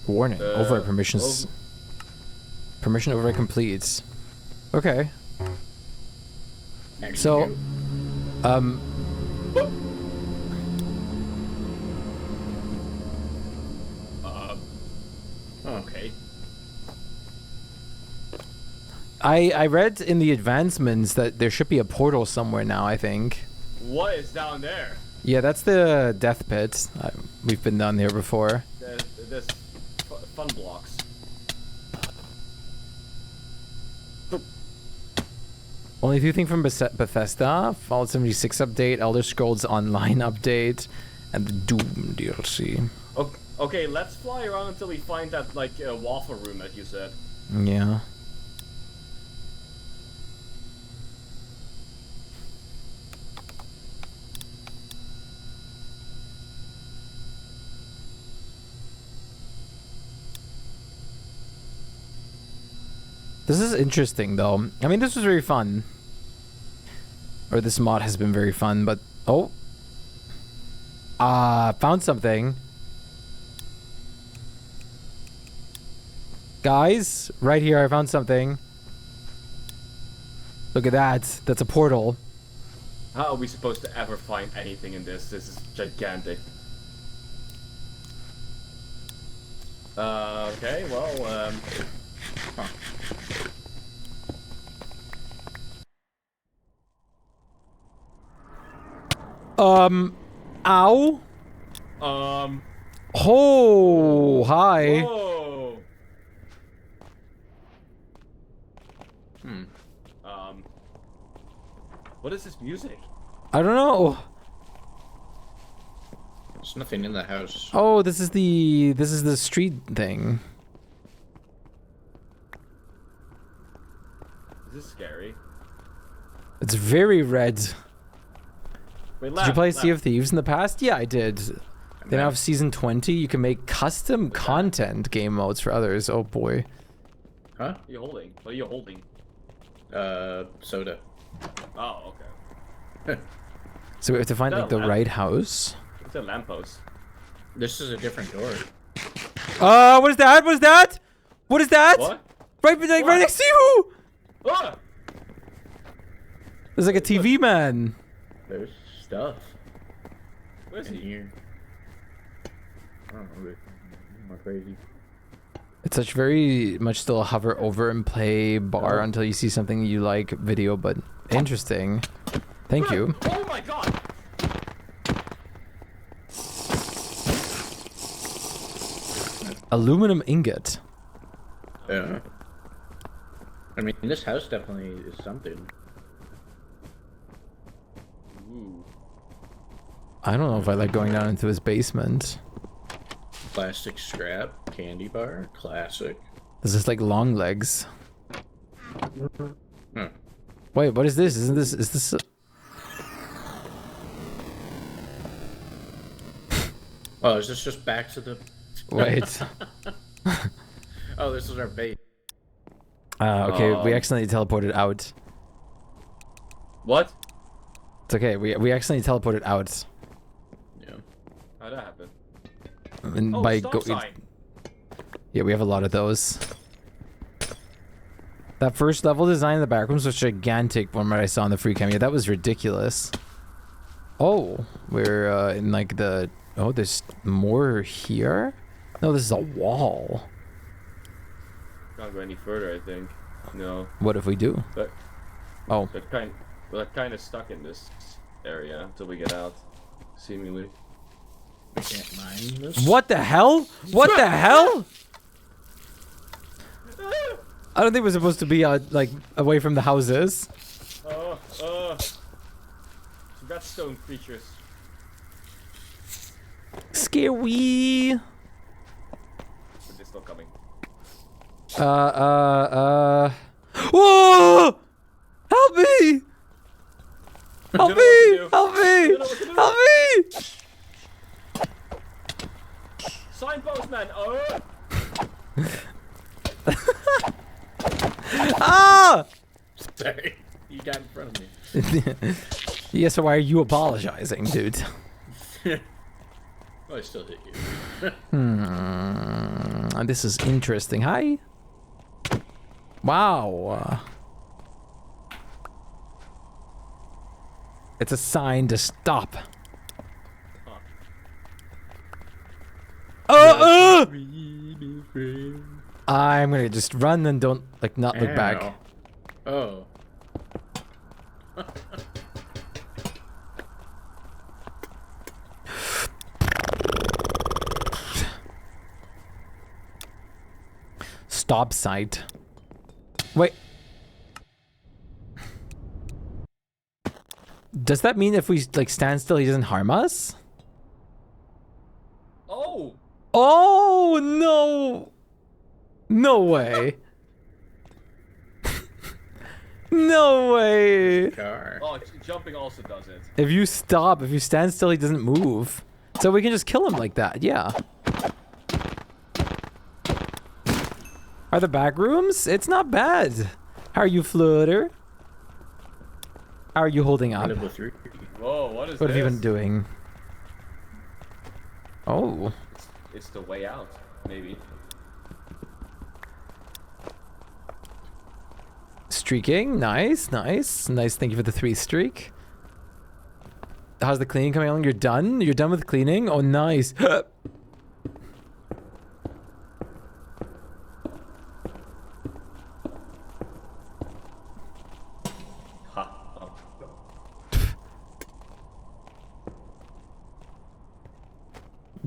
Speaker 1: Warning, override permissions. Permission override complete. Okay. So,
Speaker 2: Okay.
Speaker 1: I read in the advancements that there should be a portal somewhere now, I think.
Speaker 2: What is down there?
Speaker 1: Yeah, that's the death pit. We've been down there before.
Speaker 2: There's fun blocks.
Speaker 1: Only a few things from Bethesda, Fallout 76 update, Elder Scrolls Online update, and the Doom DLC.
Speaker 2: Okay, let's fly around until we find that, like, waffle room that you said.
Speaker 1: Yeah. This is interesting, though. I mean, this was very fun. Or this mod has been very fun, but... Oh. Found something. Guys, right here, I found something. Look at that. That's a portal.
Speaker 2: How are we supposed to ever find anything in this? This is gigantic. Okay, well, huh.
Speaker 1: Ow. Oh, hi.
Speaker 2: Whoa. What is this music?
Speaker 1: I don't know.
Speaker 3: There's nothing in the house.
Speaker 1: Oh, this is the street thing.
Speaker 2: Is this scary?
Speaker 1: It's very red.
Speaker 2: Wait,
Speaker 1: Did you play Sea of Thieves in the past? Yeah, I did. They now have season 20. You can make custom content game modes for others. Oh boy.
Speaker 3: Huh?
Speaker 2: What are you holding? What are you holding?
Speaker 3: Soda.
Speaker 2: Oh, okay.
Speaker 1: So we have to find like the right house.
Speaker 2: It's a lamppost.
Speaker 3: This is a different door.
Speaker 1: What is that? What is that? What is that?
Speaker 2: What?
Speaker 1: Right next to you!
Speaker 2: Ah!
Speaker 1: There's like a TV man.
Speaker 3: There's stuff.
Speaker 2: Where's
Speaker 3: in
Speaker 2: he?
Speaker 3: here. I don't know. Am I crazy?
Speaker 1: It's such very much still a hover over and play bar until you see something you like video, but interesting. Thank you.
Speaker 2: Oh my god!
Speaker 1: Aluminum ingot.
Speaker 3: Yeah. I mean, this house definitely is something.
Speaker 2: Ooh.
Speaker 1: I don't know if I like going down into his basement.
Speaker 3: Plastic scrap, candy bar, classic.
Speaker 1: This is like long legs.
Speaker 3: Hmm.
Speaker 1: Wait, what is this? Is this
Speaker 3: Oh, is this just back to the...
Speaker 1: Wait.
Speaker 3: Oh, this is our base.
Speaker 1: Okay, we accidentally teleported out.
Speaker 2: What?
Speaker 1: It's okay, we accidentally teleported out.
Speaker 3: Yeah.
Speaker 2: How'd that happen?
Speaker 1: And
Speaker 2: Oh,
Speaker 1: by
Speaker 2: stop sign.
Speaker 1: Yeah, we have a lot of those. That first level design in the Backrooms was gigantic from what I saw in the free cam. Yeah, that was ridiculous. Oh, we're in like the... Oh, there's more here? No, this is a wall.
Speaker 2: Can't go any further, I think. No.
Speaker 1: What if we do?
Speaker 2: But
Speaker 1: Oh.
Speaker 2: we're kind of stuck in this area until we get out, seemingly.
Speaker 3: We can't mine this.
Speaker 1: What the hell? What the hell? I don't think we're supposed to be like away from the houses.
Speaker 2: Redstone creatures.
Speaker 1: scary.
Speaker 2: But they're still coming.
Speaker 1: Whoa! Help me! Help me! Help me! Help me!
Speaker 2: Signpost, man! Oh!
Speaker 1: Ah!
Speaker 3: Sorry, you got in front of me.
Speaker 1: Yeah, so why are you apologizing, dude?
Speaker 3: Well, I still hit you.
Speaker 1: This is interesting. Hi. Wow. It's a sign to stop. I'm gonna just run and don't not look back.
Speaker 3: Oh.
Speaker 1: Stop sight. Wait. Does that mean if we stand still, he doesn't harm us?
Speaker 2: Oh!
Speaker 1: Oh no! No way! No way!
Speaker 3: Car.
Speaker 2: Oh, jumping also does it.
Speaker 1: If you stand still, he doesn't move. So we can just kill him like that. Yeah. Are the back rooms? It's not bad. How are you, Flutter? How are you holding up?
Speaker 3: Level 3.
Speaker 2: Whoa, what is
Speaker 1: What
Speaker 2: this?
Speaker 1: have you been doing? Oh.
Speaker 2: It's the way out, maybe.
Speaker 1: Streaking. Nice, nice. Nice, thank you for the 3 streak. How's the cleaning coming along? You're done? You're done with cleaning? Oh, nice.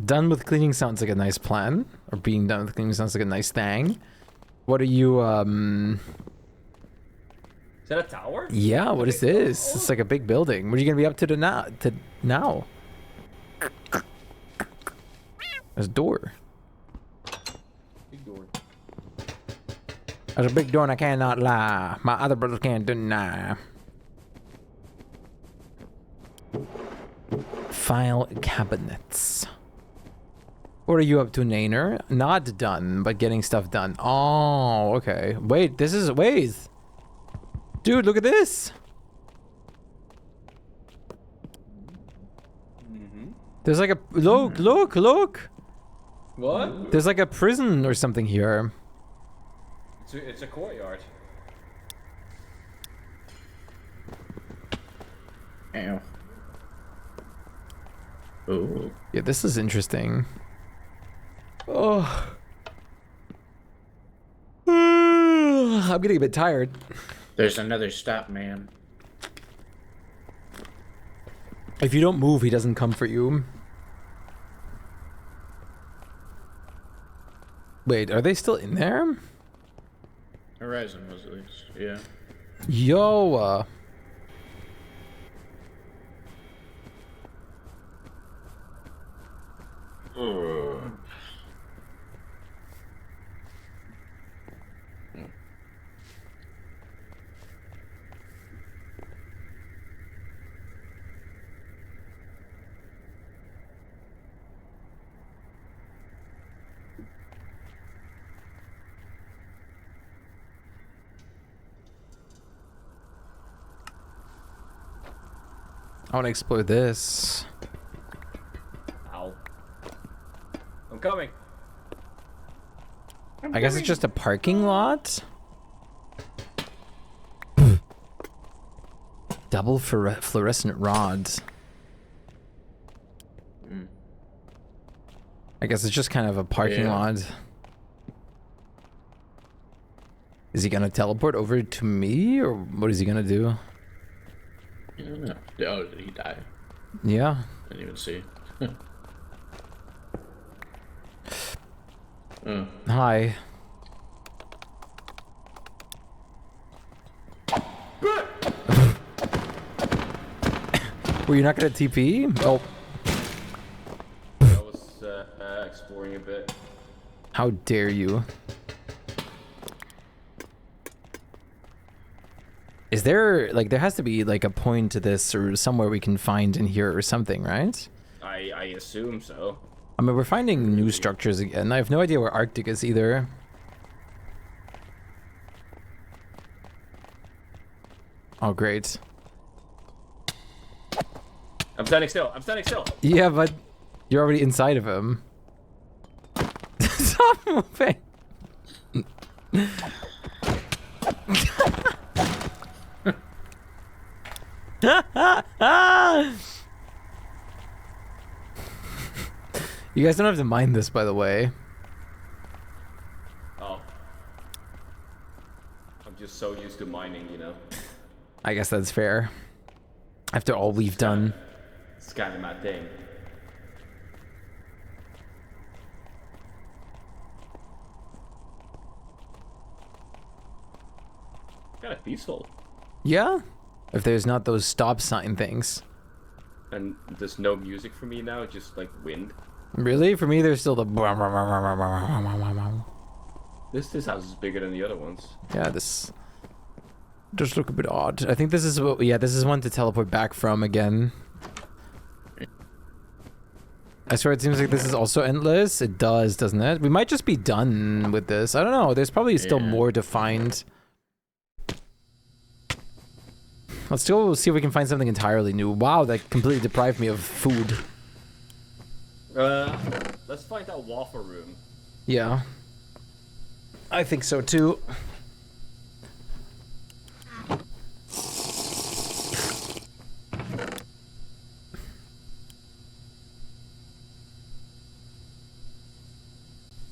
Speaker 1: Done with cleaning sounds like a nice plan. Or being done with cleaning sounds like a nice thing. What are you,
Speaker 2: Is that a tower?
Speaker 1: Yeah, what is this? It's like a big building. What are you gonna be up to now? There's a door.
Speaker 2: Big door.
Speaker 1: There's a big door and I cannot lie. My other brother can't deny. File cabinets. What are you up to, Nainer? Not done, but getting stuff done. Oh, okay. Wait, this is... Wait! Dude, look at this! There's like a... Look!
Speaker 2: What?
Speaker 1: There's like a prison or something here.
Speaker 2: It's a courtyard.
Speaker 3: Ow. Oh.
Speaker 1: Yeah, this is interesting. Oh. I'm getting a bit tired.
Speaker 3: There's another stop, man.
Speaker 1: If you don't move, he doesn't come for you. Wait, are they still in there?
Speaker 3: Horizon was at least, yeah.
Speaker 1: Yo, I want to explore this.
Speaker 2: Ow. I'm coming.
Speaker 1: I guess it's just a parking lot. Double fluorescent rods. I guess it's just kind of a parking lot. Is he gonna teleport over to me, or what is he gonna do?
Speaker 3: I don't know. Oh, did he die?
Speaker 1: Yeah.
Speaker 3: Didn't even see. Oh.
Speaker 1: Hi. Were you not gonna TP? Oh.
Speaker 2: That was exploring a bit.
Speaker 1: How dare you? Is there, like, there has to be, like, a point to this or somewhere we can find in here or something, right?
Speaker 2: I assume so.
Speaker 1: I mean, we're finding new structures again. I have no idea where Arctic is either. Oh, great.
Speaker 2: I'm standing still. I'm standing still.
Speaker 1: Yeah, but you're already inside of him. Stop moving. You guys don't have to mind this, by the way.
Speaker 2: Oh. I'm just so used to mining, you know.
Speaker 1: I guess that's fair. After all we've done.
Speaker 2: It's kind of my thing. Kind of peaceful.
Speaker 1: Yeah? If there's not those stop sign things.
Speaker 2: And there's no music for me now, just like wind.
Speaker 1: Really? For me, there's still the...
Speaker 2: This house is bigger than the other ones.
Speaker 1: Yeah, this does look a bit odd. I think this is what... Yeah, this is one to teleport back from again. I swear it seems like this is also endless. It does, doesn't it? We might just be done with this. I don't know. There's probably still more to find. Let's go see if we can find something entirely new. Wow, that completely deprived me of food.
Speaker 2: Let's find that waffle room.
Speaker 1: Yeah. I think so too.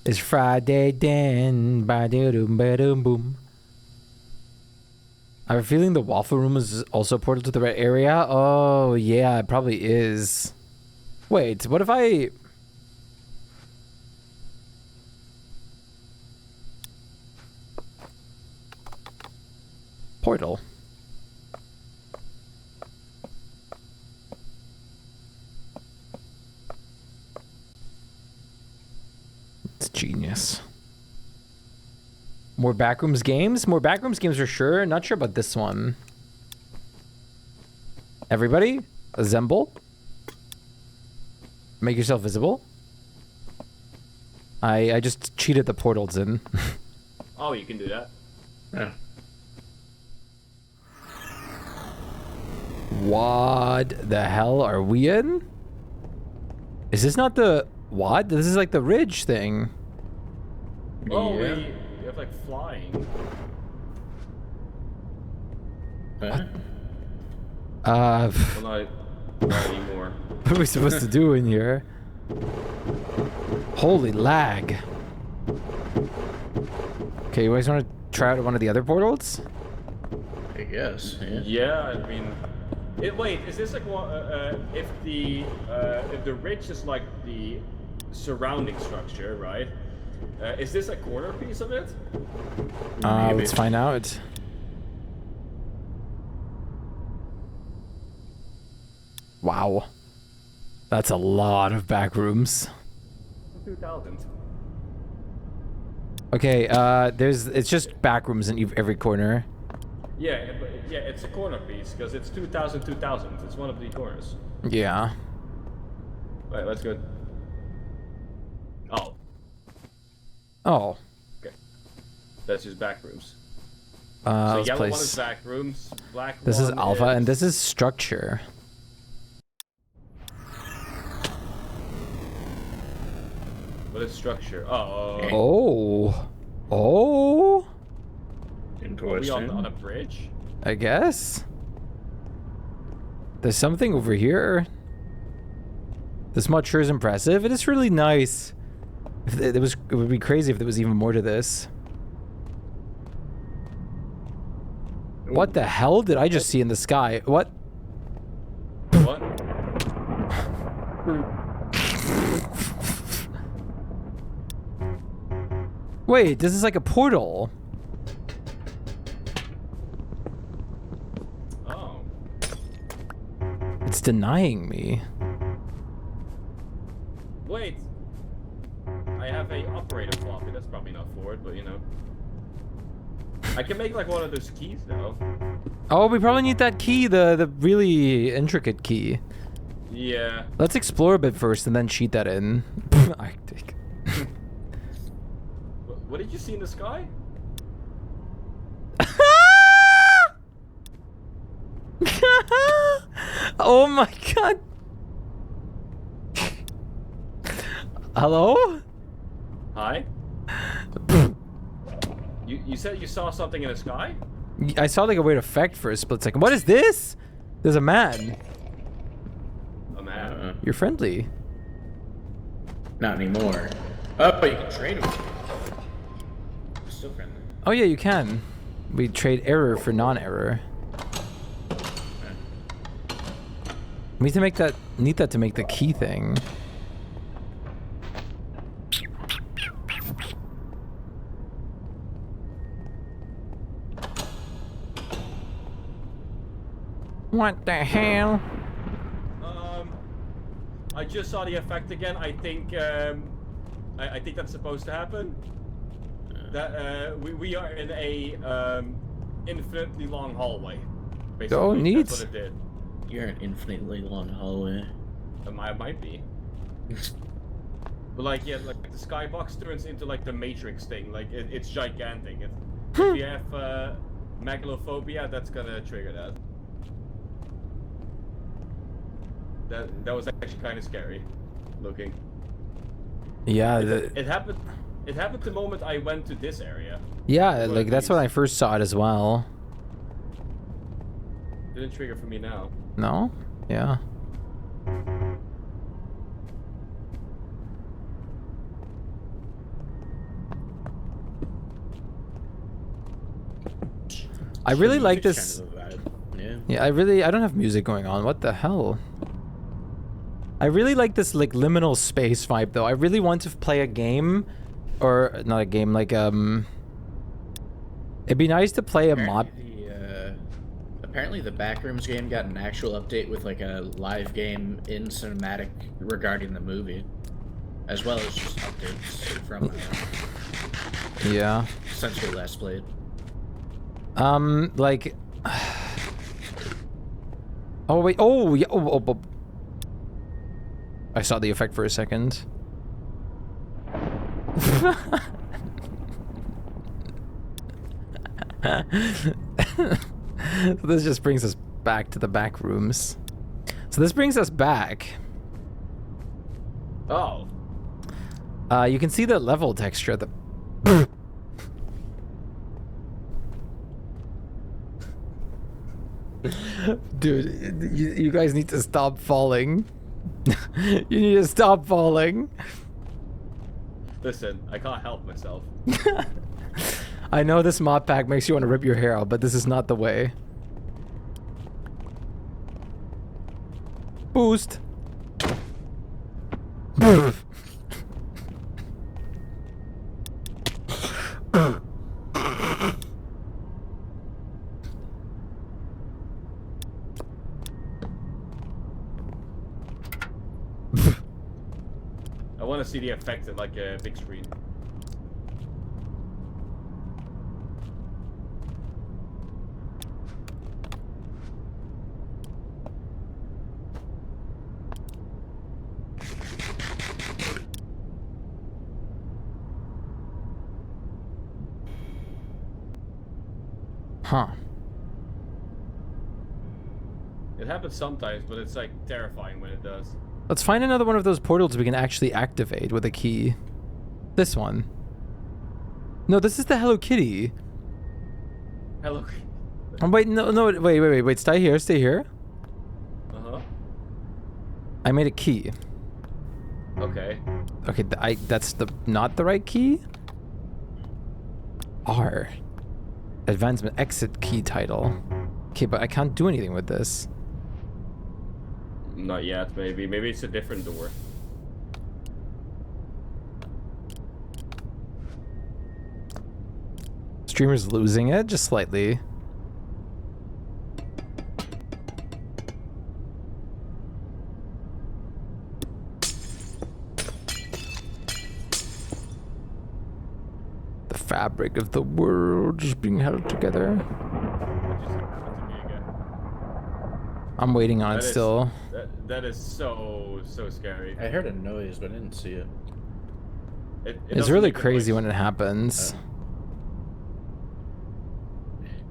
Speaker 1: It's Friday then, ba-doom-ba-doom-boom. I have a feeling the waffle room is also a portal to the right area. Oh, yeah, it probably is. Wait, what if I... Portal. It's genius. More Backrooms games? More Backrooms games for sure. Not sure about this one. Everybody, assemble. Make yourself visible. I just cheated the portals in.
Speaker 2: Oh, you can do that.
Speaker 3: Yeah.
Speaker 1: What the hell are we in? Is this not the... What? This is like the ridge thing.
Speaker 2: Oh,
Speaker 3: Yeah.
Speaker 2: we have like flying.
Speaker 3: Huh?
Speaker 1: Uh,
Speaker 2: Well, not anymore.
Speaker 1: what are we supposed to do in here? Holy lag. Okay, you guys want to try out one of the other portals?
Speaker 3: I guess. Yeah.
Speaker 2: Yeah, I mean, wait, is this like if the ridge is like the surrounding structure, right? Is this a corner piece of it?
Speaker 3: Maybe.
Speaker 1: Let's find out. Wow. That's a lot of back rooms.
Speaker 2: 2000.
Speaker 1: Okay, it's just back rooms in every corner.
Speaker 2: Yeah, but yeah, it's a corner piece because it's 2000, 2000. It's one of the corners.
Speaker 1: Yeah.
Speaker 2: Right, let's go. Oh,
Speaker 1: Oh.
Speaker 2: okay. That's just back rooms.
Speaker 1: So let's
Speaker 2: yellow one
Speaker 1: place...
Speaker 2: is back rooms. Black
Speaker 1: This is
Speaker 2: one
Speaker 1: alpha, and this is structure.
Speaker 2: What is structure? Oh.
Speaker 1: Oh. Oh.
Speaker 2: Are we
Speaker 3: Interesting.
Speaker 2: on a bridge?
Speaker 1: I guess. There's something over here. This mod sure is impressive. It is really nice. If it would be crazy if there was even more to this. What the hell did I just see in the sky? What?
Speaker 2: What?
Speaker 1: Wait, this is like a portal.
Speaker 2: Oh.
Speaker 1: It's denying me.
Speaker 2: Wait. probably not for it, but you know. I can make like one of those keys though.
Speaker 1: Oh, we probably need that key, the really intricate key.
Speaker 2: Yeah.
Speaker 1: Let's explore a bit first and then cheat that in. Arctic.
Speaker 2: What did you see in the sky?
Speaker 1: Oh my god. Hello?
Speaker 2: Hi? You said you saw something in the sky?
Speaker 1: I saw like a weird effect for a split second. What is this? There's a man.
Speaker 2: A man?
Speaker 1: You're friendly.
Speaker 3: Not anymore. Oh, but you can trade him. Still friendly.
Speaker 1: Oh yeah, you can. We trade error for non-error. We need to make that. Need that to make the key thing. What the hell?
Speaker 2: I just saw the effect again. I think I think that's supposed to happen. That we are in a infinitely long hallway. Basically,
Speaker 1: Oh, neat.
Speaker 2: That's what it did.
Speaker 3: You're an infinitely long hallway.
Speaker 2: It might be. But like, yeah, like the skybox turns into like the Matrix thing. Like it's gigantic. If you have megalophobia, that's gonna trigger that. That was actually kind of scary looking.
Speaker 1: Yeah.
Speaker 2: It happened. It happened the moment I went to this area.
Speaker 1: Yeah, like that's when I first saw it as well.
Speaker 2: Didn't trigger for me now.
Speaker 1: No? Yeah. I really like this.
Speaker 3: Kind of a vibe.
Speaker 1: Yeah, I don't have music going on. What the hell? I really like this like liminal space vibe though. I really want to play a game, or not a game, like it'd be nice to play a mod.
Speaker 3: Apparently the Backrooms game got an actual update with like a live game in cinematic regarding the movie, as well as just updates from
Speaker 1: Yeah.
Speaker 3: since we last played.
Speaker 1: Like. Oh wait. Oh yeah. Oh. I saw the effect for a second. So this just brings us back to the back rooms. So this brings us back.
Speaker 2: Oh.
Speaker 1: You can see the level texture at the. Dude, you guys need to stop falling. You need to stop falling.
Speaker 2: Listen, I can't help myself.
Speaker 1: I know this Modpack makes you want to rip your hair out, but this is not the way. Boost.
Speaker 2: I want to see the effect at like a big screen.
Speaker 1: Huh.
Speaker 2: It happens sometimes, but it's like terrifying when it does.
Speaker 1: Let's find another one of those portals we can actually activate with a key. This one. No, this is the Hello Kitty.
Speaker 2: Hello.
Speaker 1: Oh, wait, no, wait. Stay here.
Speaker 2: Uh-huh.
Speaker 1: I made a key.
Speaker 2: Okay.
Speaker 1: Okay, that's not the right key? R. Advancement exit key title. Okay, but I can't do anything with this.
Speaker 2: Not yet, maybe. Maybe it's a different door.
Speaker 1: Streamer's losing it, just slightly. The fabric of the world is being held together.
Speaker 2: What just happened to me again?
Speaker 1: I'm waiting on it
Speaker 2: That is-
Speaker 1: still.
Speaker 2: That is so scary.
Speaker 3: I heard a noise, but I didn't see it.
Speaker 2: It
Speaker 1: It's
Speaker 2: doesn't
Speaker 1: really
Speaker 2: make a
Speaker 1: crazy
Speaker 2: noise,
Speaker 1: when it happens.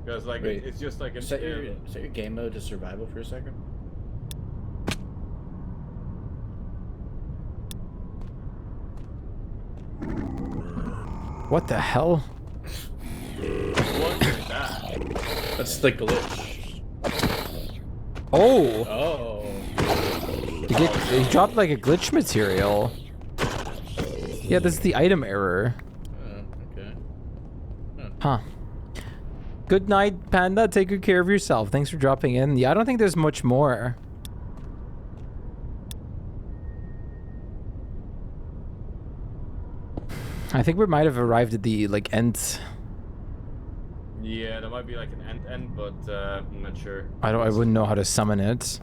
Speaker 2: because like
Speaker 3: Wait,
Speaker 2: it's just like an
Speaker 3: Set your game mode to survival for a second.
Speaker 1: What the hell?
Speaker 2: what is that?
Speaker 3: That's the glitch.
Speaker 1: Oh!
Speaker 3: Oh.
Speaker 1: He dropped like a glitch material. Yeah, this is the item error.
Speaker 3: Okay.
Speaker 1: Huh. Good night, Panda. Take good care of yourself. Thanks for dropping in. Yeah, I don't think there's much more. I think we might have arrived at the like end.
Speaker 2: Yeah, there might be like an end, but I'm not sure.
Speaker 1: I wouldn't know how to summon it.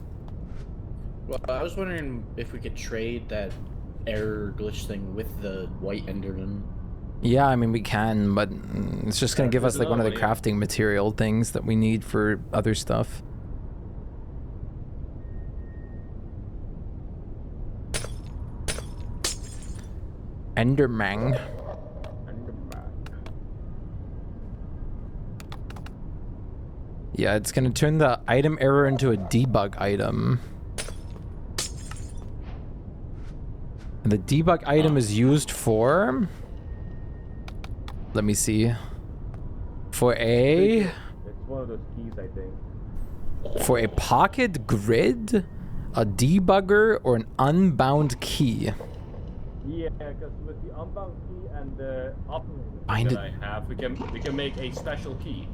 Speaker 3: Well, I was wondering if we could trade that error glitch thing with the white Enderman.
Speaker 1: Yeah, I mean we can, but it's just gonna give
Speaker 2: there's
Speaker 1: us like one of the
Speaker 2: another one,
Speaker 1: crafting material things that we need for other stuff. Enderman. Yeah, it's gonna turn the item error into a debug item. And the debug item is used for... Let me see. For a...
Speaker 2: It's one of those keys, I think.
Speaker 1: For a pocket grid, a debugger, or an unbound key.
Speaker 2: Yeah, because with the unbound key and the operator
Speaker 1: Bind
Speaker 2: that
Speaker 1: it.
Speaker 2: I have, we can make a special key.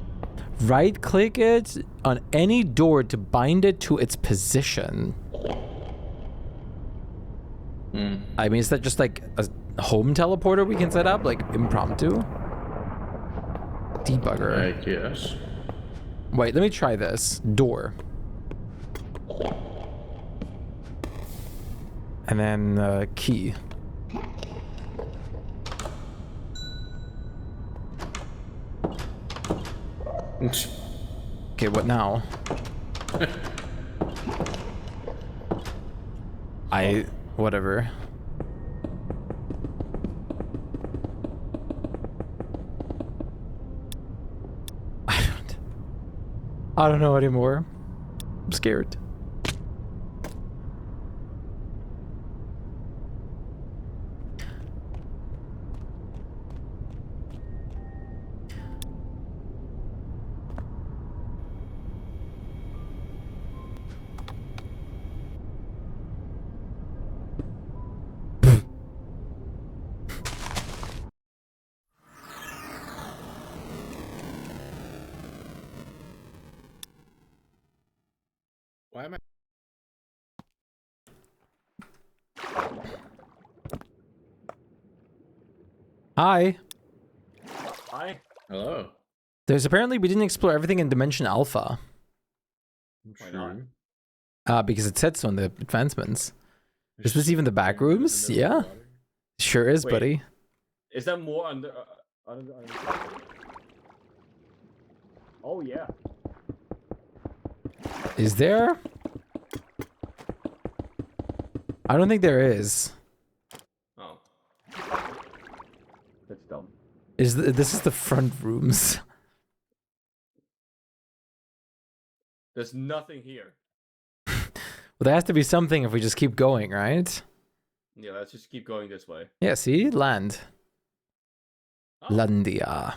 Speaker 1: Right click it on any door to bind it to its position. I mean, is that just like a home teleporter we can set up, like impromptu? Debugger.
Speaker 3: I guess.
Speaker 1: Wait, let me try this. Door. And then key. Okay, what now? Whatever. I don't know anymore. I'm scared.
Speaker 3: Why am I?
Speaker 1: Hi.
Speaker 2: Hi.
Speaker 3: Hello.
Speaker 1: There's apparently we didn't explore everything in Dimension Alpha.
Speaker 2: Why not?
Speaker 1: Because it said so in the advancements. Is this even the back rooms? Yeah. Sure is,
Speaker 2: Wait.
Speaker 1: buddy.
Speaker 2: Is that more under? Oh yeah.
Speaker 1: Is there? I don't think there is.
Speaker 2: Oh. That's dumb.
Speaker 1: This is the front rooms.
Speaker 2: There's nothing here.
Speaker 1: Well, there has to be something if we just keep going, right?
Speaker 2: Yeah, let's just keep going this way.
Speaker 1: Yeah, see? Land.
Speaker 2: Oh.
Speaker 1: Landia.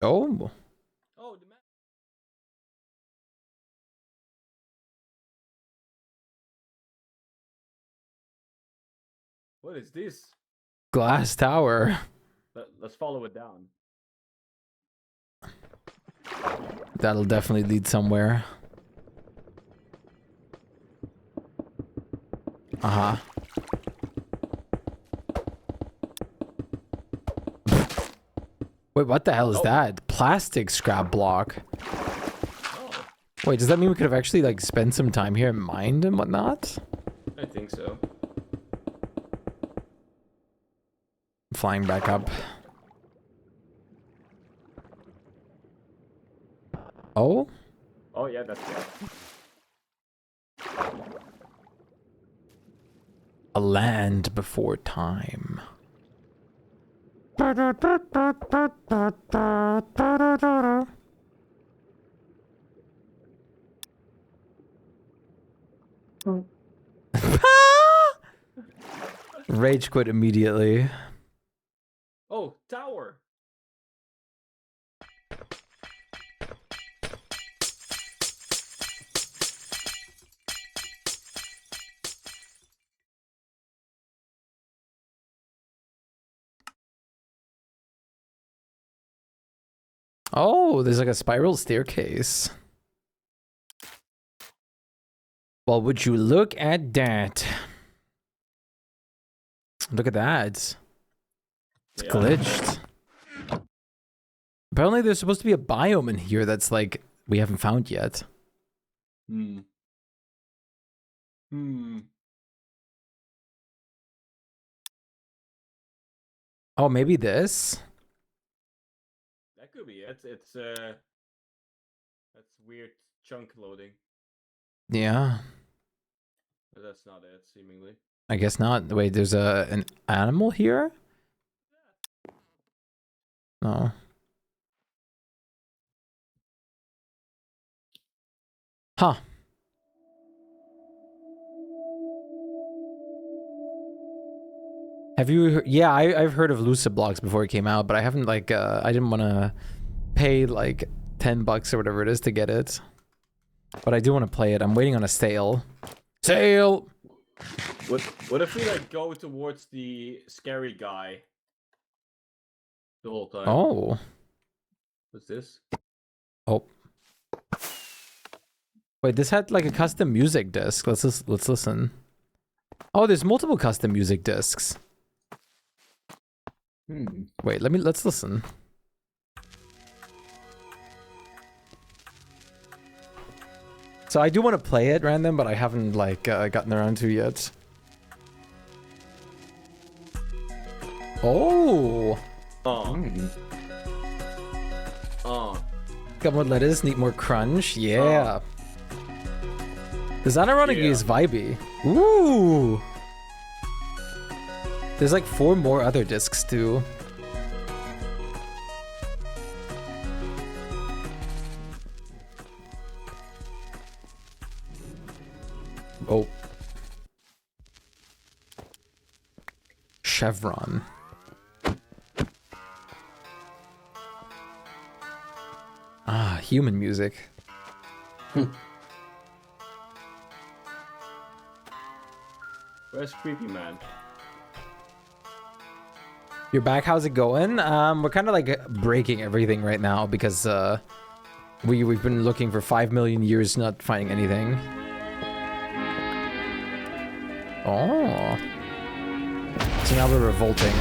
Speaker 1: Oh.
Speaker 2: Oh, the map. What is this?
Speaker 1: Glass tower.
Speaker 2: Let's follow it down.
Speaker 1: That'll definitely lead somewhere. Uh-huh. Wait, what the hell is that? Plastic scrap block.
Speaker 2: Oh,
Speaker 1: Wait, does that mean we could have actually like spent some time here and mined and whatnot?
Speaker 2: I think so.
Speaker 1: flying back up. Oh?
Speaker 2: Oh yeah, that's good.
Speaker 1: A land before time. Rage quit immediately.
Speaker 2: Oh, tower.
Speaker 1: Oh, there's like a spiral staircase. Well, would you look at that? Look at that. It's glitched. Apparently there's supposed to be a biome in here that's like we haven't found yet. Oh, maybe this?
Speaker 2: That could be it. It's that's weird chunk loading.
Speaker 1: Yeah.
Speaker 2: But that's not it, seemingly.
Speaker 1: I guess not. Wait, there's an animal here? No. Huh. Have you? Yeah, I've heard of Lucid Blocks before it came out, but I haven't like I didn't want to pay like $10 or whatever it is to get it. But I do want to play it. I'm waiting on a sale. Sale.
Speaker 2: What if we like go towards the scary guy the whole time?
Speaker 1: Oh.
Speaker 2: What's this?
Speaker 1: Oh. Wait, this had like a custom music disc. Let's listen. Oh, there's multiple custom music discs. Wait, let's listen. So I do want to play it random, but I haven't like gotten around to yet. Oh. Got more lettuce, need more crunch. Yeah. This ironic is vibey. Ooh. There's like 4 more other discs too. Oh. Chevron. Ah, human music.
Speaker 2: Where's Creepy Man?
Speaker 1: You're back. How's it going? We're kind of like breaking everything right now because we've been looking for 5 million years not finding anything. Oh. So now we're revolting.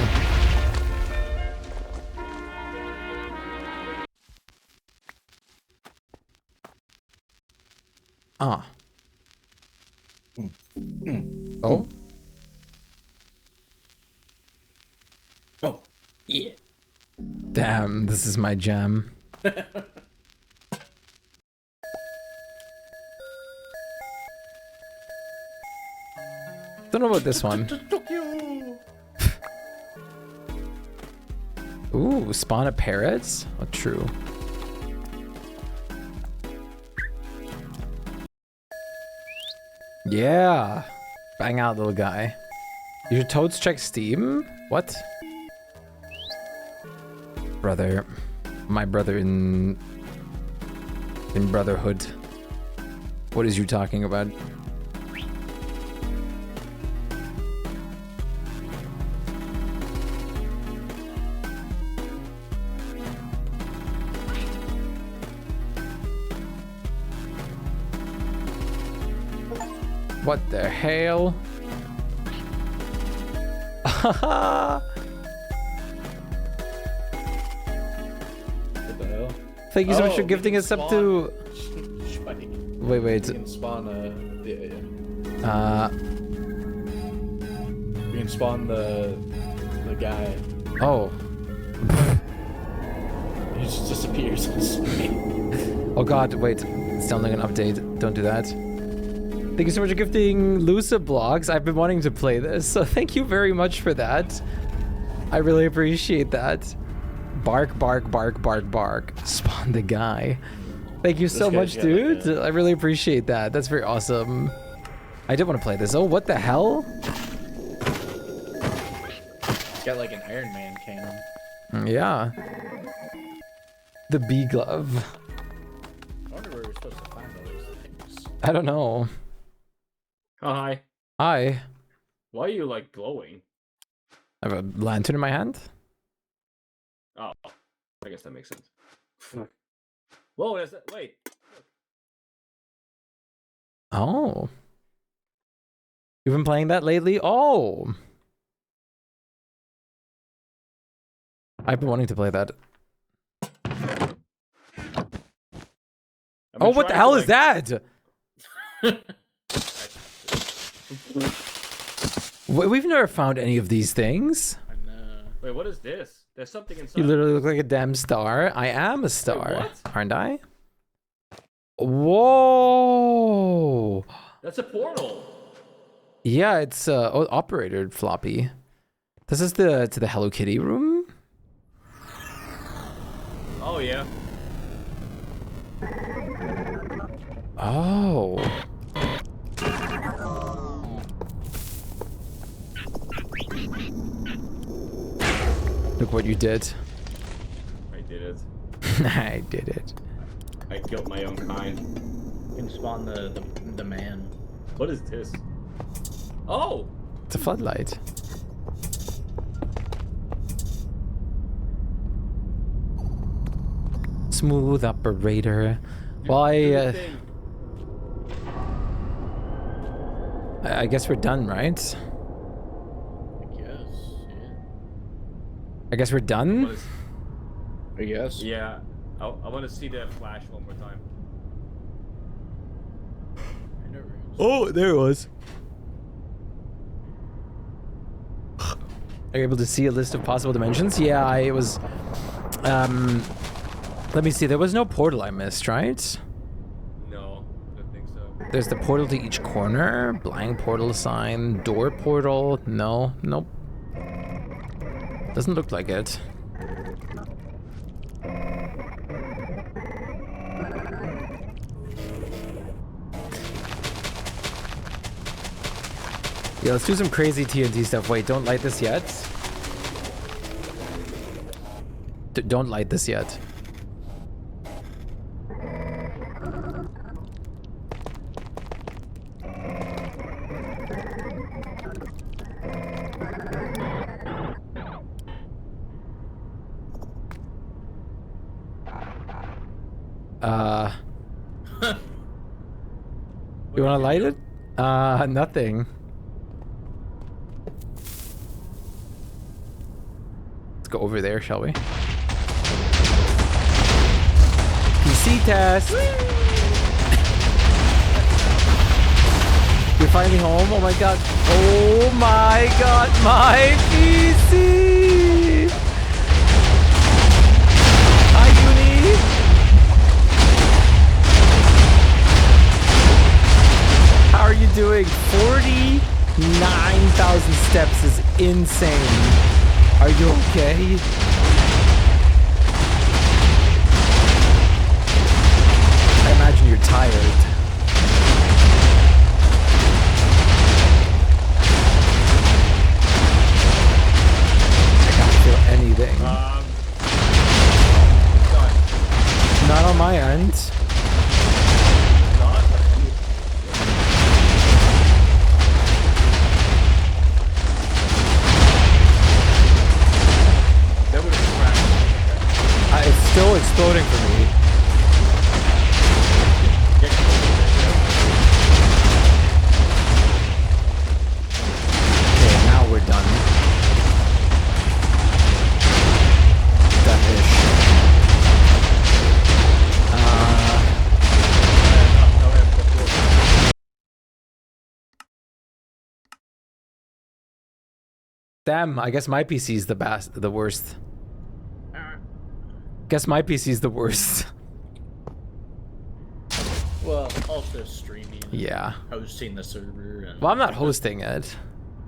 Speaker 1: Ah. Oh.
Speaker 3: Oh, yeah.
Speaker 1: Damn, this is my jam. Don't know about this one. Ooh, spawn of parrots? Oh, true. Yeah. Bang out, little guy. Your toads check Steam? What? Brother. My brother in Brotherhood. What is you talking about? What the hell?
Speaker 4: What the hell?
Speaker 1: Thank you so much for gifting us up to...
Speaker 4: Shpyke.
Speaker 1: Wait.
Speaker 4: You can spawn yeah.
Speaker 1: Uh...
Speaker 4: You can spawn the guy.
Speaker 1: Oh.
Speaker 4: He just disappears on screen.
Speaker 1: Oh god, wait. It's downloading an update. Don't do that. Thank you so much for gifting Lusa Blocks. I've been wanting to play this, so thank you very much for that. I really appreciate that. Bark, bark, bark, bark, bark. Spawn the guy. Thank you so much, dude. I really appreciate that. That's very awesome. I did want to play this. Oh, what the hell?
Speaker 3: It's got like an Iron Man cannon.
Speaker 1: Yeah. The bee glove.
Speaker 3: I wonder where we're supposed to find all those things.
Speaker 1: I don't know.
Speaker 2: Oh, hi.
Speaker 1: Hi.
Speaker 2: Why are you like glowing?
Speaker 1: I have a lantern in my hand.
Speaker 2: Oh, I guess that makes sense. Whoa, is that? Wait.
Speaker 1: Oh. You've been playing that lately? Oh. I've been wanting to play that. Oh, what the hell is that? We've never found any of these things.
Speaker 3: I know.
Speaker 2: Wait, what is this? There's something inside.
Speaker 1: You literally look like a damn star. I am a star,
Speaker 2: what?
Speaker 1: aren't I? Whoa.
Speaker 2: That's a portal.
Speaker 1: Yeah, it's operator floppy. This is to the Hello Kitty room.
Speaker 2: Oh yeah.
Speaker 1: Oh. Look what you did.
Speaker 2: I did it.
Speaker 1: I did it.
Speaker 2: I killed my own kind.
Speaker 3: You can spawn the man.
Speaker 2: What is this? Oh!
Speaker 1: It's a floodlight. Smooth operator. Well,
Speaker 2: Do the thing.
Speaker 1: I guess we're done, right?
Speaker 3: I guess. Yeah.
Speaker 1: I guess we're done.
Speaker 2: What is-
Speaker 3: I guess.
Speaker 2: Yeah, I want to see the flash one more time.
Speaker 3: I know where it is.
Speaker 1: Oh, there it was. Are you able to see a list of possible dimensions? Yeah, I was. Let me see. There was no portal I missed, right?
Speaker 2: No, I don't think so.
Speaker 1: There's the portal to each corner, blind portal sign, door portal. No, nope. Doesn't look like it. Yeah, let's do some crazy TNT stuff. Wait, don't light this yet. Don't light this yet. You wanna light it? Nothing. Let's go over there, shall we? PC test! You're finally home? Oh my god. Oh my god, my PC! Hi, Uni! How are you doing? 49,000 steps is insane. Are you okay? I imagine you're tired. I can't feel anything.
Speaker 2: Done.
Speaker 1: Not on my end.
Speaker 2: Not? That would have crashed.
Speaker 1: It's still exploding for me.
Speaker 2: Get closer.
Speaker 1: Okay, now we're done. Done-ish. Damn, I guess my PC's the worst. Guess my PC's the worst.
Speaker 3: Well, also streaming.
Speaker 1: Yeah.
Speaker 3: Hosting the server. And...
Speaker 1: Well, I'm not hosting it.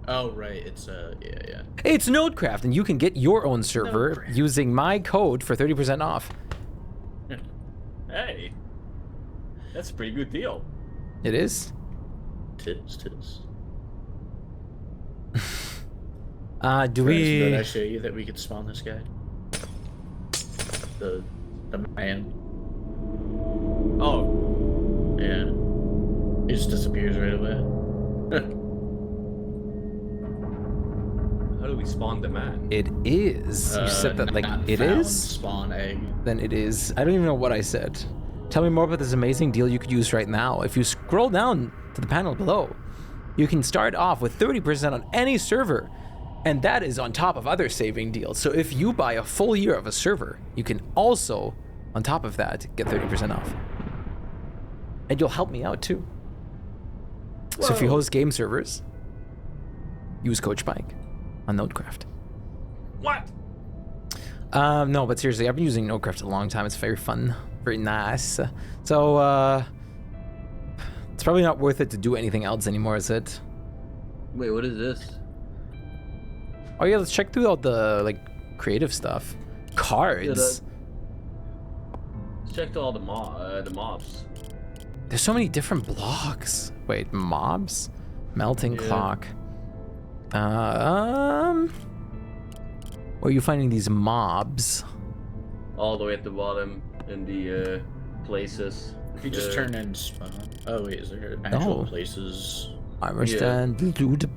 Speaker 3: Oh, right. It's, yeah.
Speaker 1: It's Nodecraft, and you can get your own server using my code for 30% off.
Speaker 2: Hey. That's a pretty good deal.
Speaker 1: It is.
Speaker 3: Tis.
Speaker 1: Do we...
Speaker 3: Did I show you that we could spawn this guy? The man.
Speaker 2: Oh.
Speaker 3: Yeah. He just disappears right away.
Speaker 2: How do we spawn the man?
Speaker 1: It is. You said that like
Speaker 3: Not
Speaker 1: it
Speaker 3: found
Speaker 1: is?
Speaker 3: Spawn egg.
Speaker 1: Then it is. I don't even know what I said. Tell me more about this amazing deal you could use right now. If you scroll down to the panel below, you can start off with 30% on any server. And that is on top of other saving deals. So if you buy a full year of a server, you can also, on top of that, get 30% off. And you'll help me out too. Whoa. So if you host game servers, use code Shpyke on Nodecraft.
Speaker 2: What?
Speaker 1: No, but seriously, I've been using Nodecraft a long time. It's very fun, very nice. So, it's probably not worth it to do anything else anymore, is it?
Speaker 4: Wait, what is this?
Speaker 1: Oh yeah, let's check through all the like creative stuff. Cards.
Speaker 4: Let's check all the mobs.
Speaker 1: There's so many different blocks. Wait, mobs? Melting clock. Where are you finding these mobs?
Speaker 4: All the way at the bottom in the places.
Speaker 3: If you just turn in spawn. Oh wait, is there actual places?
Speaker 1: I understand.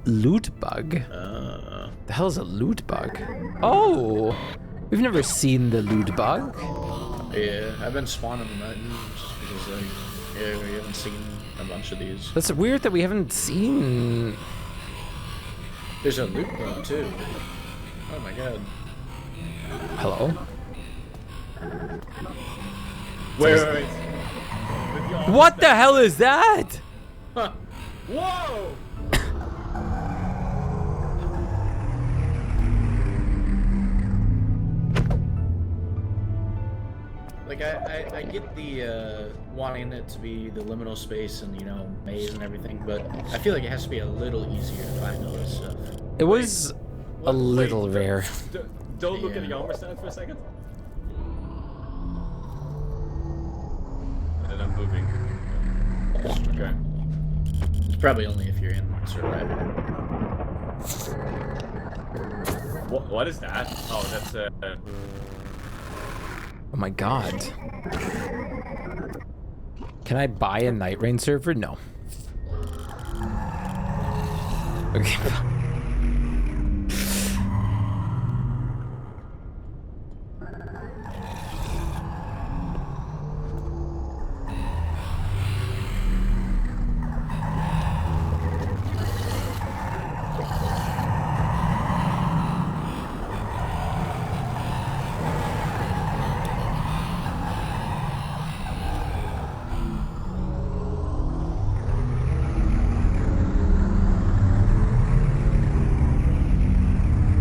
Speaker 1: Loot bug. The hell is a loot bug? Oh, we've never seen the loot bug.
Speaker 3: Yeah, I've been spawning them just because like, yeah, we haven't seen a bunch of these.
Speaker 1: That's weird that we haven't seen.
Speaker 3: There's a loot bug too. Oh my god.
Speaker 1: Hello.
Speaker 2: Wait.
Speaker 1: What the hell is that?
Speaker 3: Huh.
Speaker 2: Whoa!
Speaker 3: Like I get the wanting it to be the liminal space and maze and everything, but I feel like it has to be a little easier to find all this stuff.
Speaker 1: It was a little rare.
Speaker 2: Don't look at the armor stand for a second. And I'm moving. Okay.
Speaker 3: It's probably only if you're in survival.
Speaker 2: What is that? Oh, that's
Speaker 1: Oh my god. Can I buy a Night Rain server? No. Okay.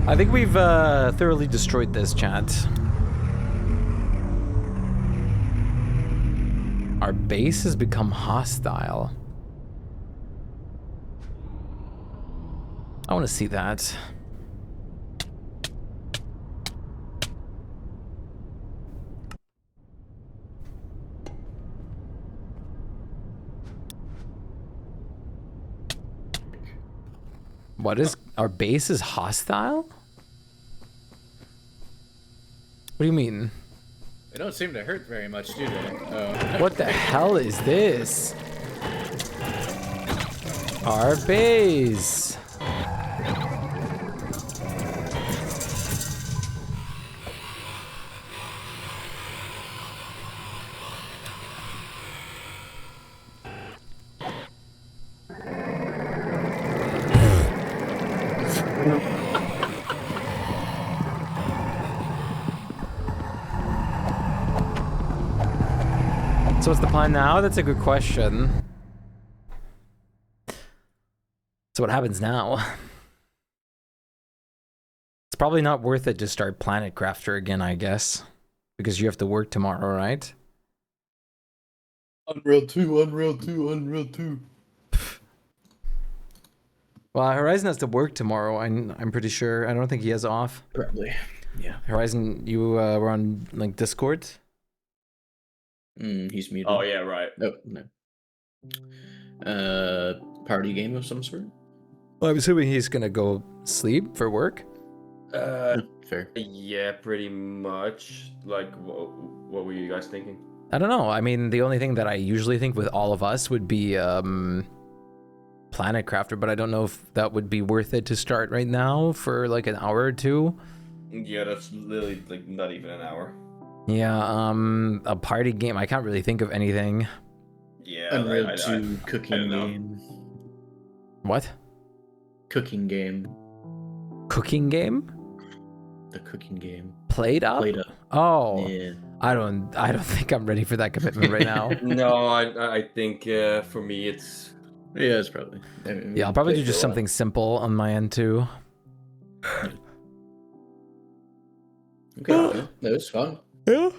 Speaker 1: I think we've thoroughly destroyed this, chat. Our base has become hostile. I want to see that. What is... Our base is hostile? What do you mean?
Speaker 3: They don't seem to hurt very much, do they? Oh.
Speaker 1: What the hell is this? Our base. So what's the plan now? That's a good question. So what happens now? It's probably not worth it to start Planet Crafter again, I guess. Because you have to work tomorrow, right?
Speaker 3: Unreal 2, Unreal 2, Unreal 2.
Speaker 1: Well, Horizon has to work tomorrow. I'm pretty sure. I don't think he has off.
Speaker 3: Probably. Yeah.
Speaker 1: Horizon, you were on like Discord.
Speaker 3: He's muted.
Speaker 2: Oh yeah, right.
Speaker 3: Oh no. Party game of some sort.
Speaker 1: Well, I'm assuming he's gonna go sleep for work.
Speaker 3: Fair.
Speaker 2: Yeah, pretty much. Like, what were you guys thinking?
Speaker 1: I don't know. I mean, the only thing that I usually think with all of us would be Planet Crafter, but I don't know if that would be worth it to start right now for like an hour or two.
Speaker 2: Yeah, that's literally like not even an hour.
Speaker 1: Yeah, a party game. I can't really think of anything.
Speaker 2: Yeah,
Speaker 3: Unreal 2 cooking
Speaker 2: know.
Speaker 3: game.
Speaker 1: What?
Speaker 3: Cooking game.
Speaker 1: Cooking game?
Speaker 3: The cooking game.
Speaker 1: Played up?
Speaker 3: Played up.
Speaker 1: Oh.
Speaker 3: Yeah.
Speaker 1: I don't think I'm ready for that commitment right now.
Speaker 2: No, I think for me it's
Speaker 3: Yeah, it's probably. I mean,
Speaker 1: Yeah, I'll probably do
Speaker 3: played
Speaker 1: just
Speaker 3: for a while.
Speaker 1: something simple on my end too.
Speaker 3: Okay, that was fun.
Speaker 1: Yeah.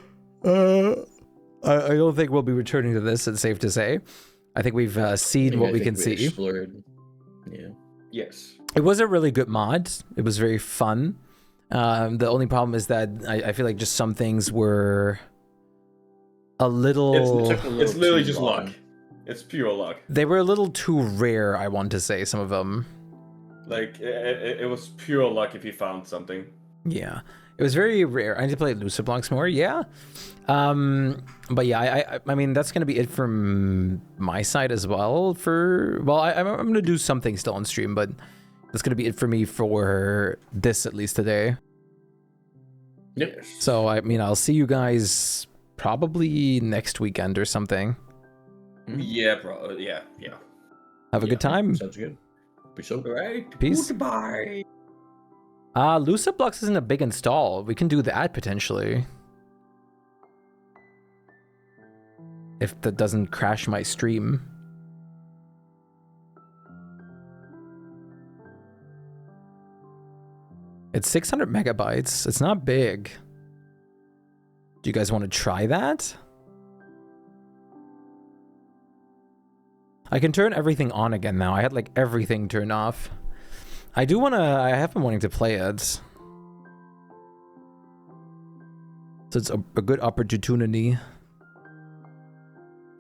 Speaker 1: I don't think we'll be returning to this, it's safe to say. I think we've seen what we can see.
Speaker 3: Explored. Yeah.
Speaker 2: yes.
Speaker 1: It was a really good mod. It was very fun. The only problem is that I feel like just some things were a little...
Speaker 2: It's literally just luck. It's pure luck.
Speaker 1: They were a little too rare, I want to say, some of them.
Speaker 2: Like it was pure luck if you found something.
Speaker 1: Yeah. It was very rare. I need to play Lucid Blocks more, yeah. But yeah, I mean, that's going to be it from my side as well for... Well, I'm going to do something still on stream, but that's going to be it for me for this, at least today.
Speaker 3: Yep.
Speaker 1: So, I mean, I'll see you guys probably next weekend or something.
Speaker 2: Yeah, bro. Yeah.
Speaker 1: Have a good time.
Speaker 3: Sounds good. Peace out.
Speaker 2: All right.
Speaker 1: Peace.
Speaker 2: Goodbye.
Speaker 1: Lucid Blocks isn't a big install. We can do that potentially. If that doesn't crash my stream. It's 600 megabytes. It's not big. Do you guys want to try that? I can turn everything on again now. I had like everything turned off. I have been wanting to play it. So it's a good opportunity.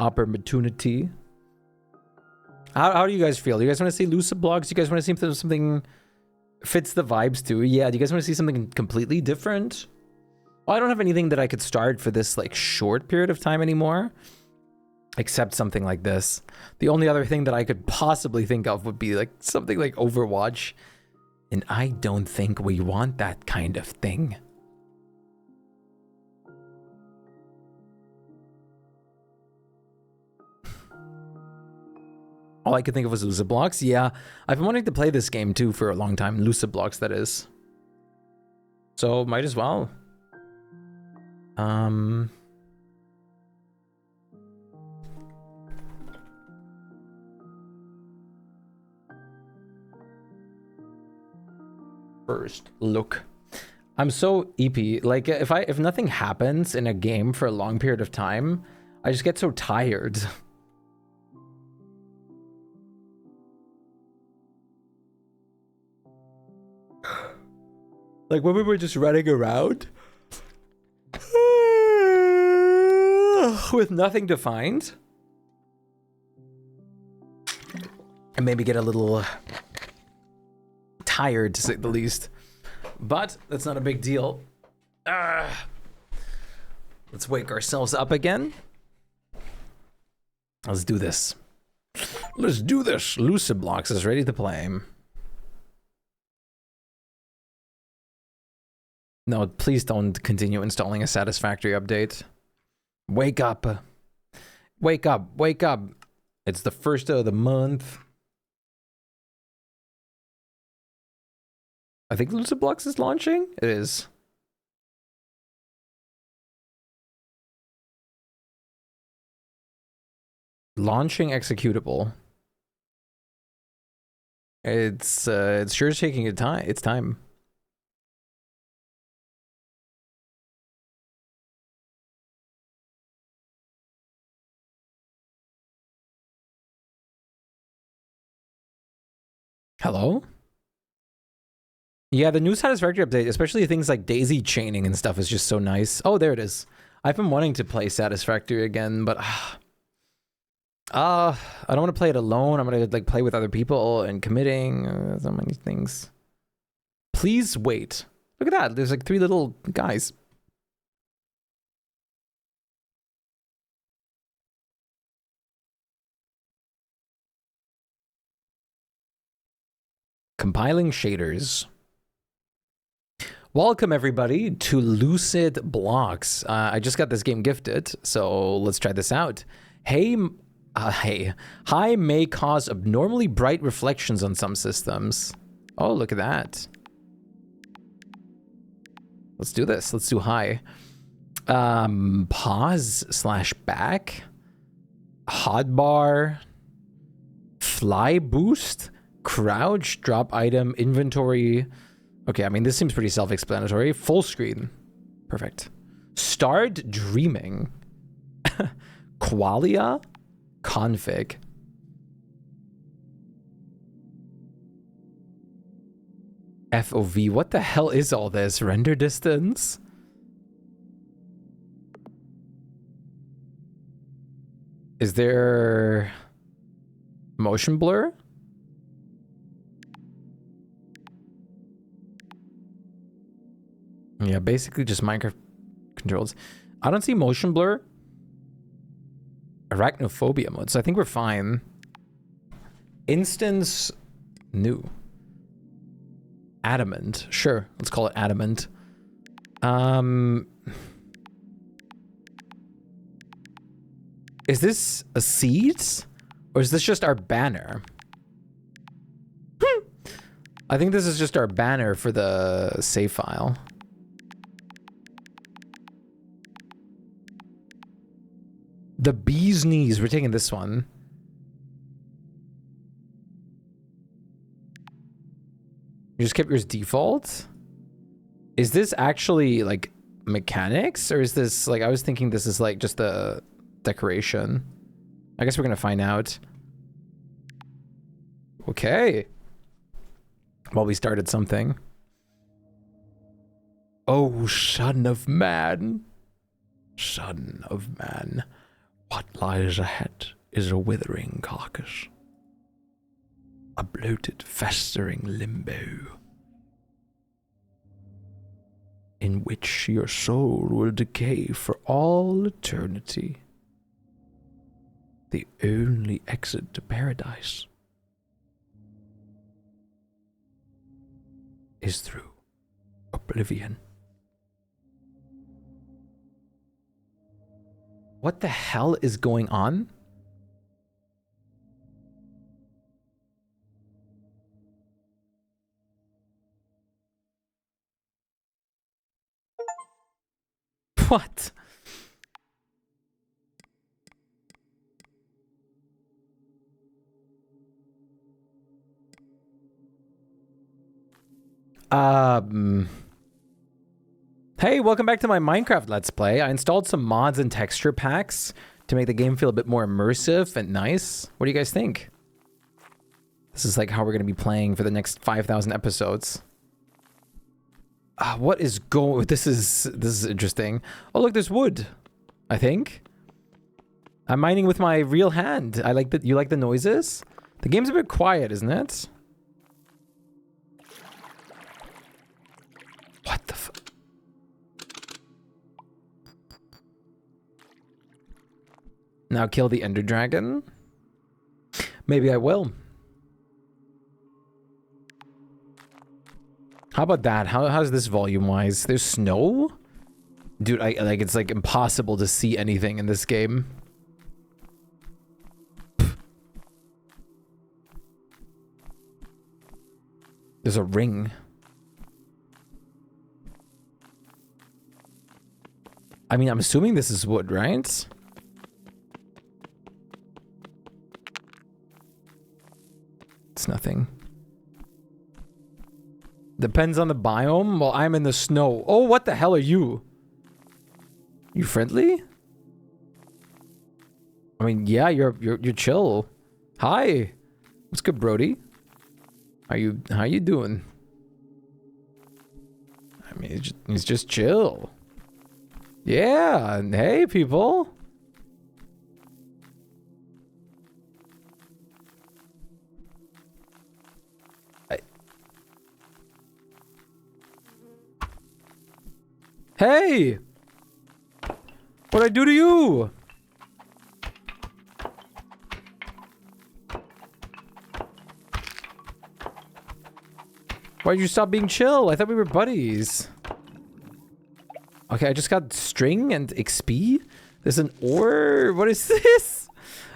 Speaker 1: Opportunity. How do you guys feel? Do you guys want to see Lucid Blocks? Do you guys want to see something fits the vibes too? Yeah, do you guys want to see something completely different? Well, I don't have anything that I could start for this like short period of time anymore. Except something like this. The only other thing that I could possibly think of would be like something like Overwatch. And I don't think we want that kind of thing. All I could think of was Lucid Blocks. Yeah, I've been wanting to play this game too for a long time. Lucid Blocks, that is. So might as well. First look. I'm so EP. Like if nothing happens in a game for a long period of time, I just get so tired. Like when we were just running around with nothing to find, and maybe get a little tired to say the least, but that's not a big deal. Let's wake ourselves up again. Let's do this. Let's do this. Lucid Blocks is ready to play. No, please don't continue installing a satisfactory update. Wake up. Wake up. Wake up. It's the first of the month. I think Lucid Blocks is launching. It is. Launching executable. It's sure taking its time. Hello? Yeah, the new Satisfactory update, especially things like daisy chaining and stuff, is just so nice. Oh, there it is. I've been wanting to play Satisfactory again, but I don't want to play it alone. I'm gonna like play with other people and committing so many things. Please wait. Look at that. There's like 3 little guys. Compiling shaders. Welcome everybody to Lucid Blocks. I just got this game gifted, so let's try this out. High may cause abnormally bright reflections on some systems. Oh, look at that. Let's do this. Let's do high. Pause/back. Hotbar. Fly boost. Crouch. Drop item. Inventory. Okay, I mean, this seems pretty self-explanatory. Full screen. Perfect. Start dreaming. Qualia. Config. FOV. What the hell is all this? Render distance? Is there motion blur? Yeah, basically just Minecraft controls. I don't see motion blur. Arachnophobia mode, so I think we're fine. Instance new. Adamant. Sure, let's call it adamant. Is this a seed? Or is this just our banner? I think this is just our banner for the save file. The bee's knees. We're taking this one. You just kept yours default? Is this actually like mechanics? Or is this like, I was thinking this is like just the decoration. I guess we're gonna find out. Okay. Well, we started something. Oh, son of man. Son of man. What lies ahead is a withering carcass. A bloated, festering limbo. In which your soul will decay for all eternity. The only exit to paradise is through oblivion. What the hell is going on? What? Hey, welcome back to my Minecraft Let's Play. I installed some mods and texture packs to make the game feel a bit more immersive and nice. What do you guys think? This is like how we're going to be playing for the next 5,000 episodes. What is going... This is interesting. Oh, look, there's wood, I think. I'm mining with my real hand. I like that. You like the noises? The game's a bit quiet, isn't it? What the f... Now kill the Ender Dragon? Maybe I will. How about that? How's this volume-wise? There's snow? Dude, like it's like impossible to see anything in this game. There's a ring. I mean, I'm assuming this is wood, right? It's nothing. Depends on the biome. Well, I'm in the snow. Oh, what the hell are you? You friendly? I mean, yeah, you're chill. Hi. What's good, Brody? How you doing? I mean, he's just chill. Yeah, and hey, people. Hey! What'd I do to you? Why'd you stop being chill? I thought we were buddies. Okay, I just got string and XP? There's an ore? What is this?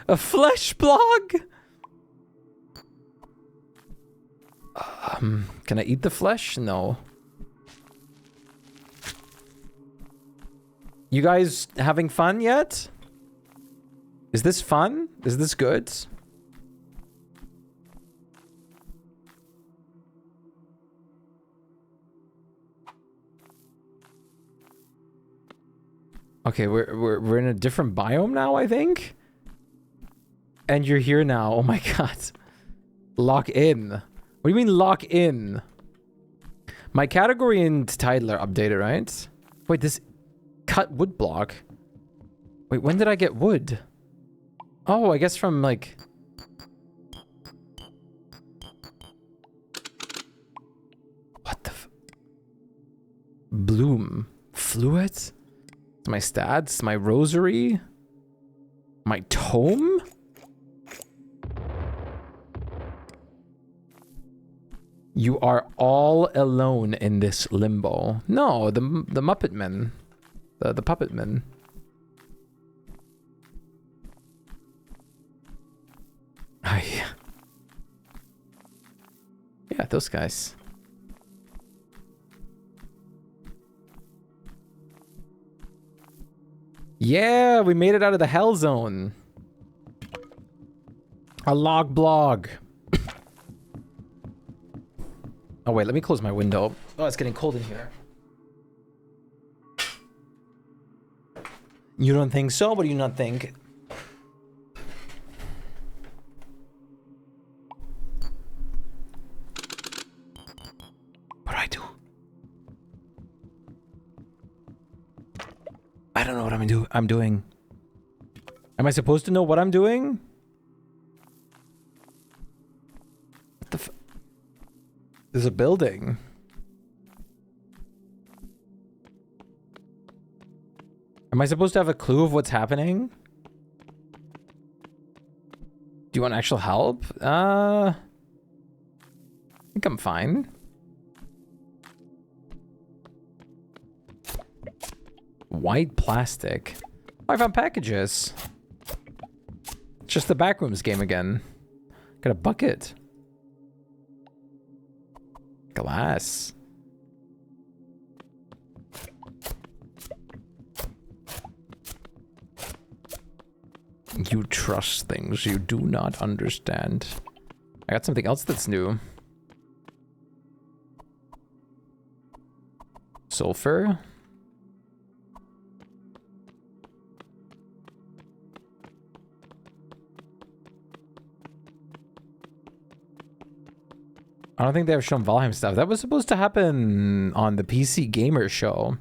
Speaker 1: A flesh blog? Can I eat the flesh? No. You guys having fun yet? Is this fun? Is this good? Okay, we're in a different biome now, I think. And you're here now. Oh my god. Lock in. What do you mean lock in? My category and title are updated, right? Wait, this cut wood block. Wait, when did I get wood? Oh, I guess from like... What the f... Bloom. Fluid? My stats? My rosary? My tome? You are all alone in this limbo. No, the Muppet Men. The Puppet Men. Yeah, those guys. Yeah, we made it out of the hell zone. A log blog. Oh wait, let me close my window. Oh, it's getting cold in here. You don't think so? What do you not think? What do I do? I don't know what I'm doing. Am I supposed to know what I'm doing? What the f... There's a building. Am I supposed to have a clue of what's happening? Do you want actual help? I think I'm fine. White plastic. Oh, I found packages. It's just the Backrooms game again. Got a bucket. Glass. You trust things you do not understand. I got something else that's new. Sulfur. I don't think they have shown Valheim stuff. That was supposed to happen on the PC Gamer show.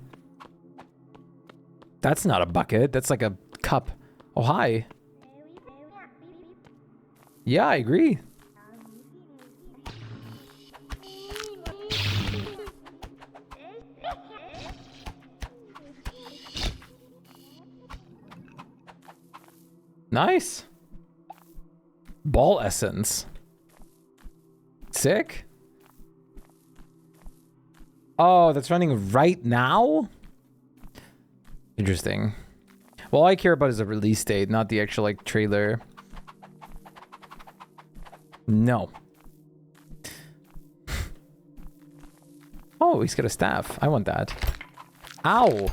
Speaker 1: That's not a bucket. That's like a cup. Oh, hi. Yeah, I agree. Nice. Ball essence. Sick. Oh, that's running right now? Interesting. Well, all I care about is the release date, not the actual, like, trailer. No. Oh, he's got a staff. I want that. Ow!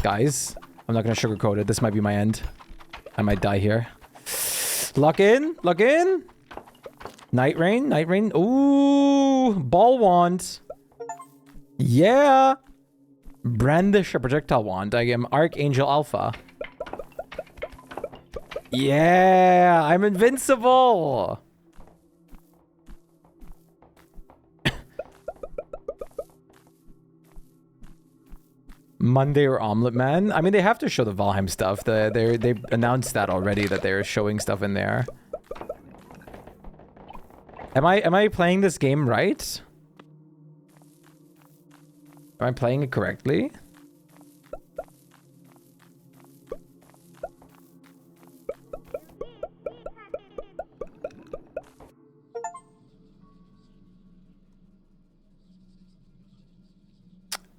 Speaker 1: Guys, I'm not gonna sugarcoat it. This might be my end. I might die here. Lock in! Lock in! Night Rain, Night Rain. Ooh! Ball wand. Yeah! Brandish a projectile wand. I am Archangel Alpha. Yeah! I'm invincible! Monday or Omelet Man. I mean, they have to show the Valheim stuff. They announced that already, that they're showing stuff in there. Am I playing this game right? Am I playing it correctly?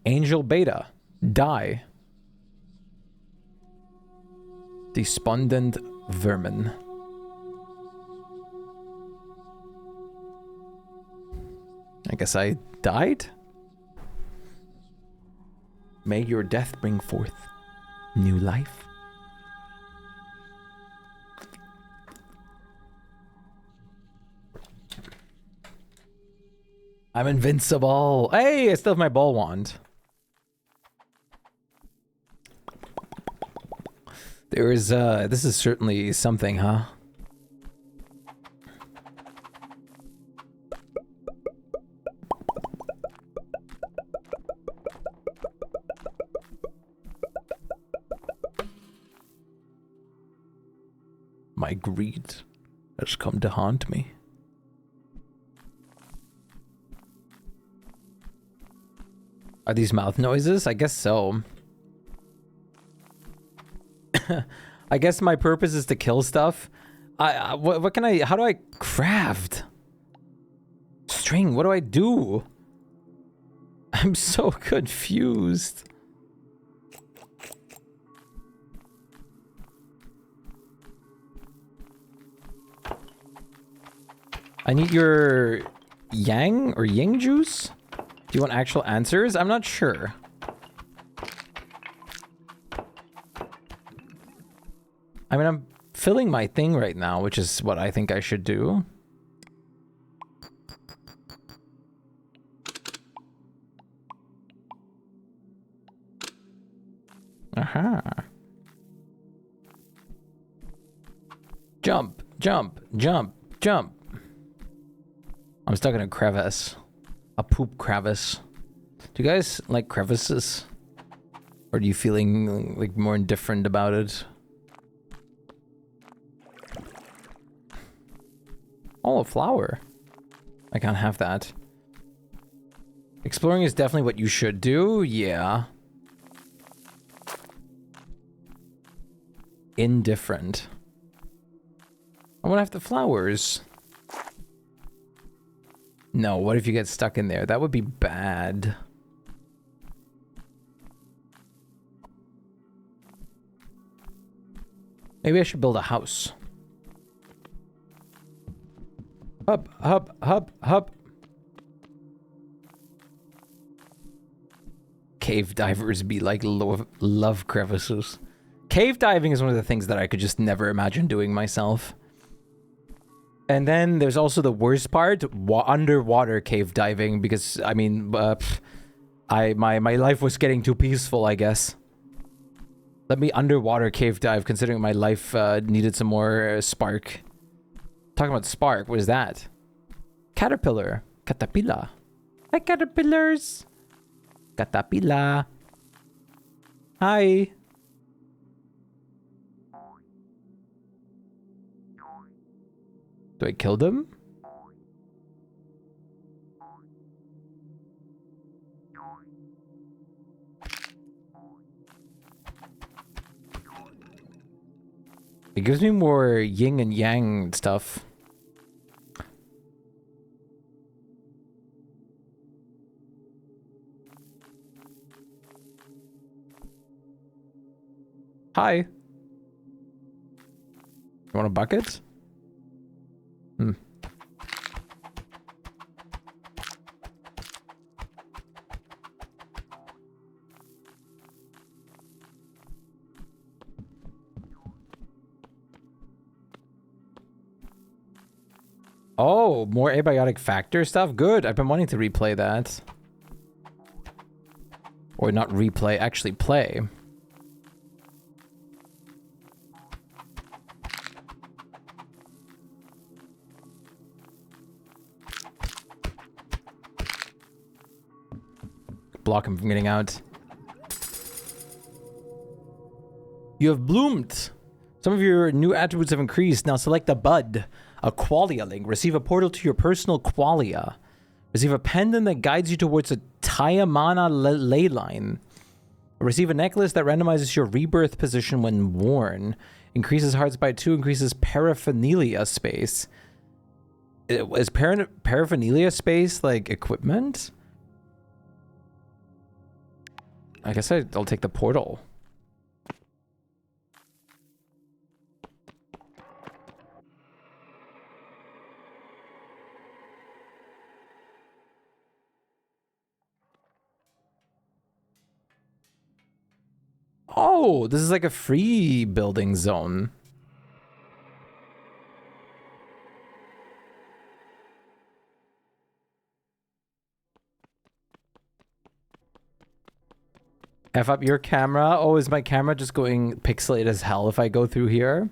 Speaker 1: Angel Beta. Die. Despondent Vermin. I guess I died? May your death bring forth new life. I'm invincible. Hey, I still have my ball wand. There is, this is certainly something, huh? My greed has come to haunt me. Are these mouth noises? I guess so. I guess my purpose is to kill stuff. What can I, how do I craft? String, what do I do? I'm so confused. I need your yang or ying juice? Do you want actual answers? I'm not sure. I mean, I'm filling my thing right now, which is what I think I should do. Aha. Jump, jump, jump, jump. I'm stuck in a crevice. A poop crevice. Do you guys like crevices? Or are you feeling like more indifferent about it? Oh, a flower. I can't have that. Exploring is definitely what you should do. Yeah. Indifferent. I want to have the flowers. No, what if you get stuck in there? That would be bad. Maybe I should build a house. Up, up, up, up. Cave divers be like love crevices. Cave diving is one of the things that I could just never imagine doing myself. And then there's also the worst part, underwater cave diving, because I mean, my life was getting too peaceful, I guess. Let me underwater cave dive, considering my life needed some more spark. Talking about spark, what is that? Caterpillar. Caterpillar. Hi, caterpillars. Caterpillar. Hi. Do I kill them? It gives me more yin and yang stuff. Hi. You want a bucket? Hmm. Oh, more abiotic factor stuff? Good. I've been wanting to replay that. Or not replay, actually play. Block him from getting out. You have bloomed. Some of your new attributes have increased. Now select the bud, a qualia link. Receive a portal to your personal qualia. Receive a pendant that guides you towards a Tayamana ley line. Receive a necklace that randomizes your rebirth position when worn. Increases hearts by 2, increases paraphernalia space. Is paraphernalia space like equipment? I guess I'll take the portal. Oh, this is like a free building zone. F up your camera. Oh, is my camera just going pixelated as hell if I go through here?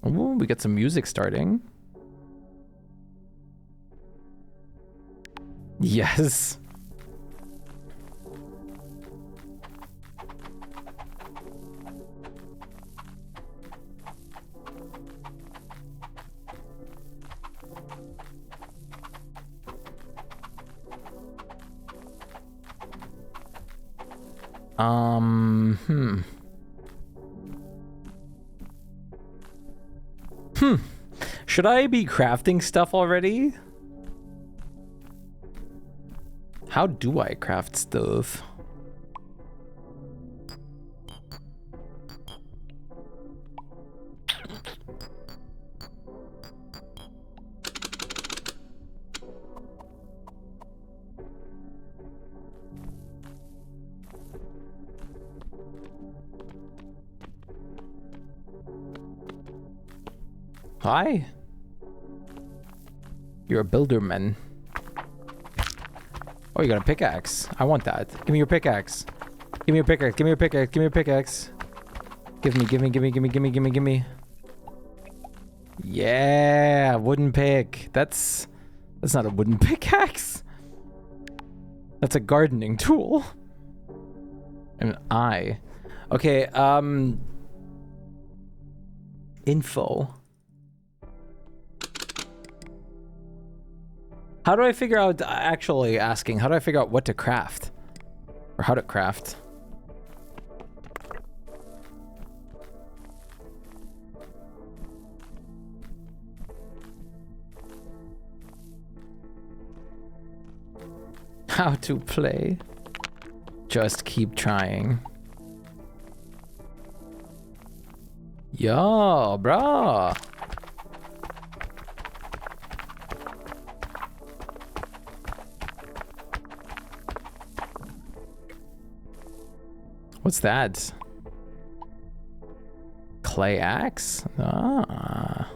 Speaker 1: Ooh, we get some music starting. Yes. Should I be crafting stuff already? How do I craft stuff? Hi. You're a builderman. Oh, you got a pickaxe. I want that. Give me your pickaxe. Give me your pickaxe. Give me your pickaxe. Give me your pickaxe. Give me. Yeah, wooden pick. That's not a wooden pickaxe. That's a gardening tool. An eye. Okay, info. How do I figure out, actually asking, how do I figure out what to craft? Or how to craft? How to play? Just keep trying. Yo, bro. What's that? Clay axe? Ah.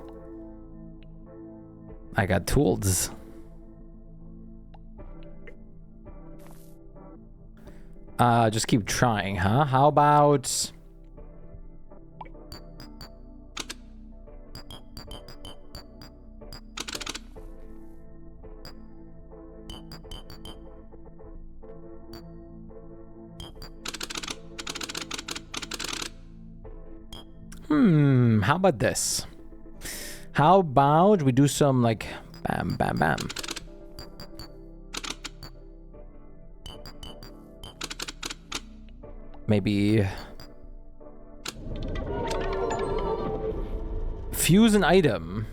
Speaker 1: I got tools. Just keep trying, huh? How about... how about this? How about we do some like bam, bam, bam. Maybe fuse an item.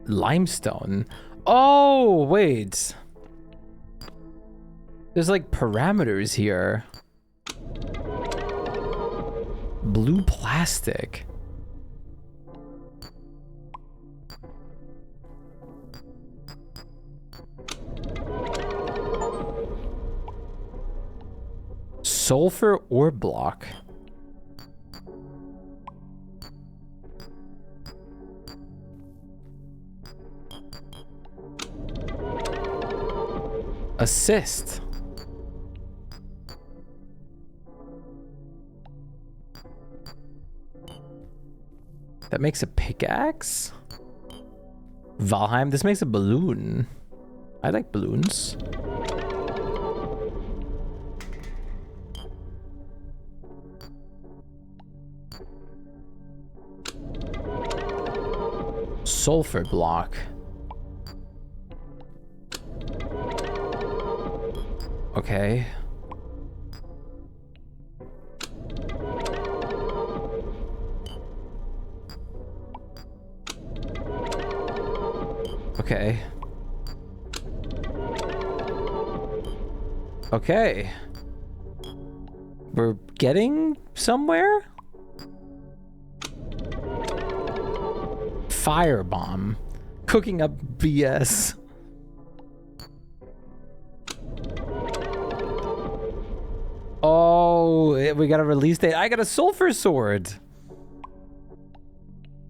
Speaker 1: Limestone. Oh, wait. There's like parameters here. Blue plastic. Sulfur ore block. Assist. That makes a pickaxe? Valheim, this makes a balloon. I like balloons. sulfur block. Okay. Okay. Okay. We're getting somewhere? Firebomb. Cooking up BS. Oh, we got a release date. I got a sulfur sword.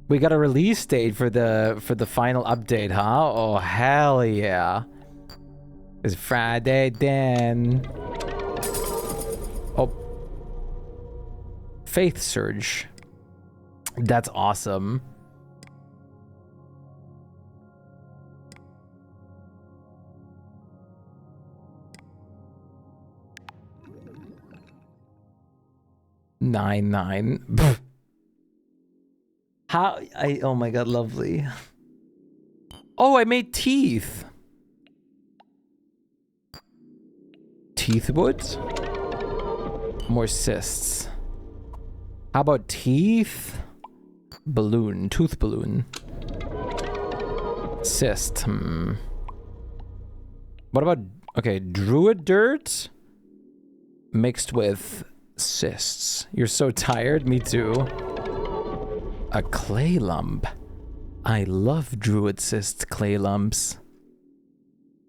Speaker 1: We got a release date for the final update, huh? Oh, hell yeah. It's Friday then. Oh. Faith Surge. That's awesome. Nine. How oh my god, lovely. Oh, I made teeth. Teeth wood? More cysts. How about teeth? Balloon, tooth balloon. Cyst, What about, okay, druid dirt mixed with cysts. You're so tired, me too. A clay lump. I love druid cyst clay lumps.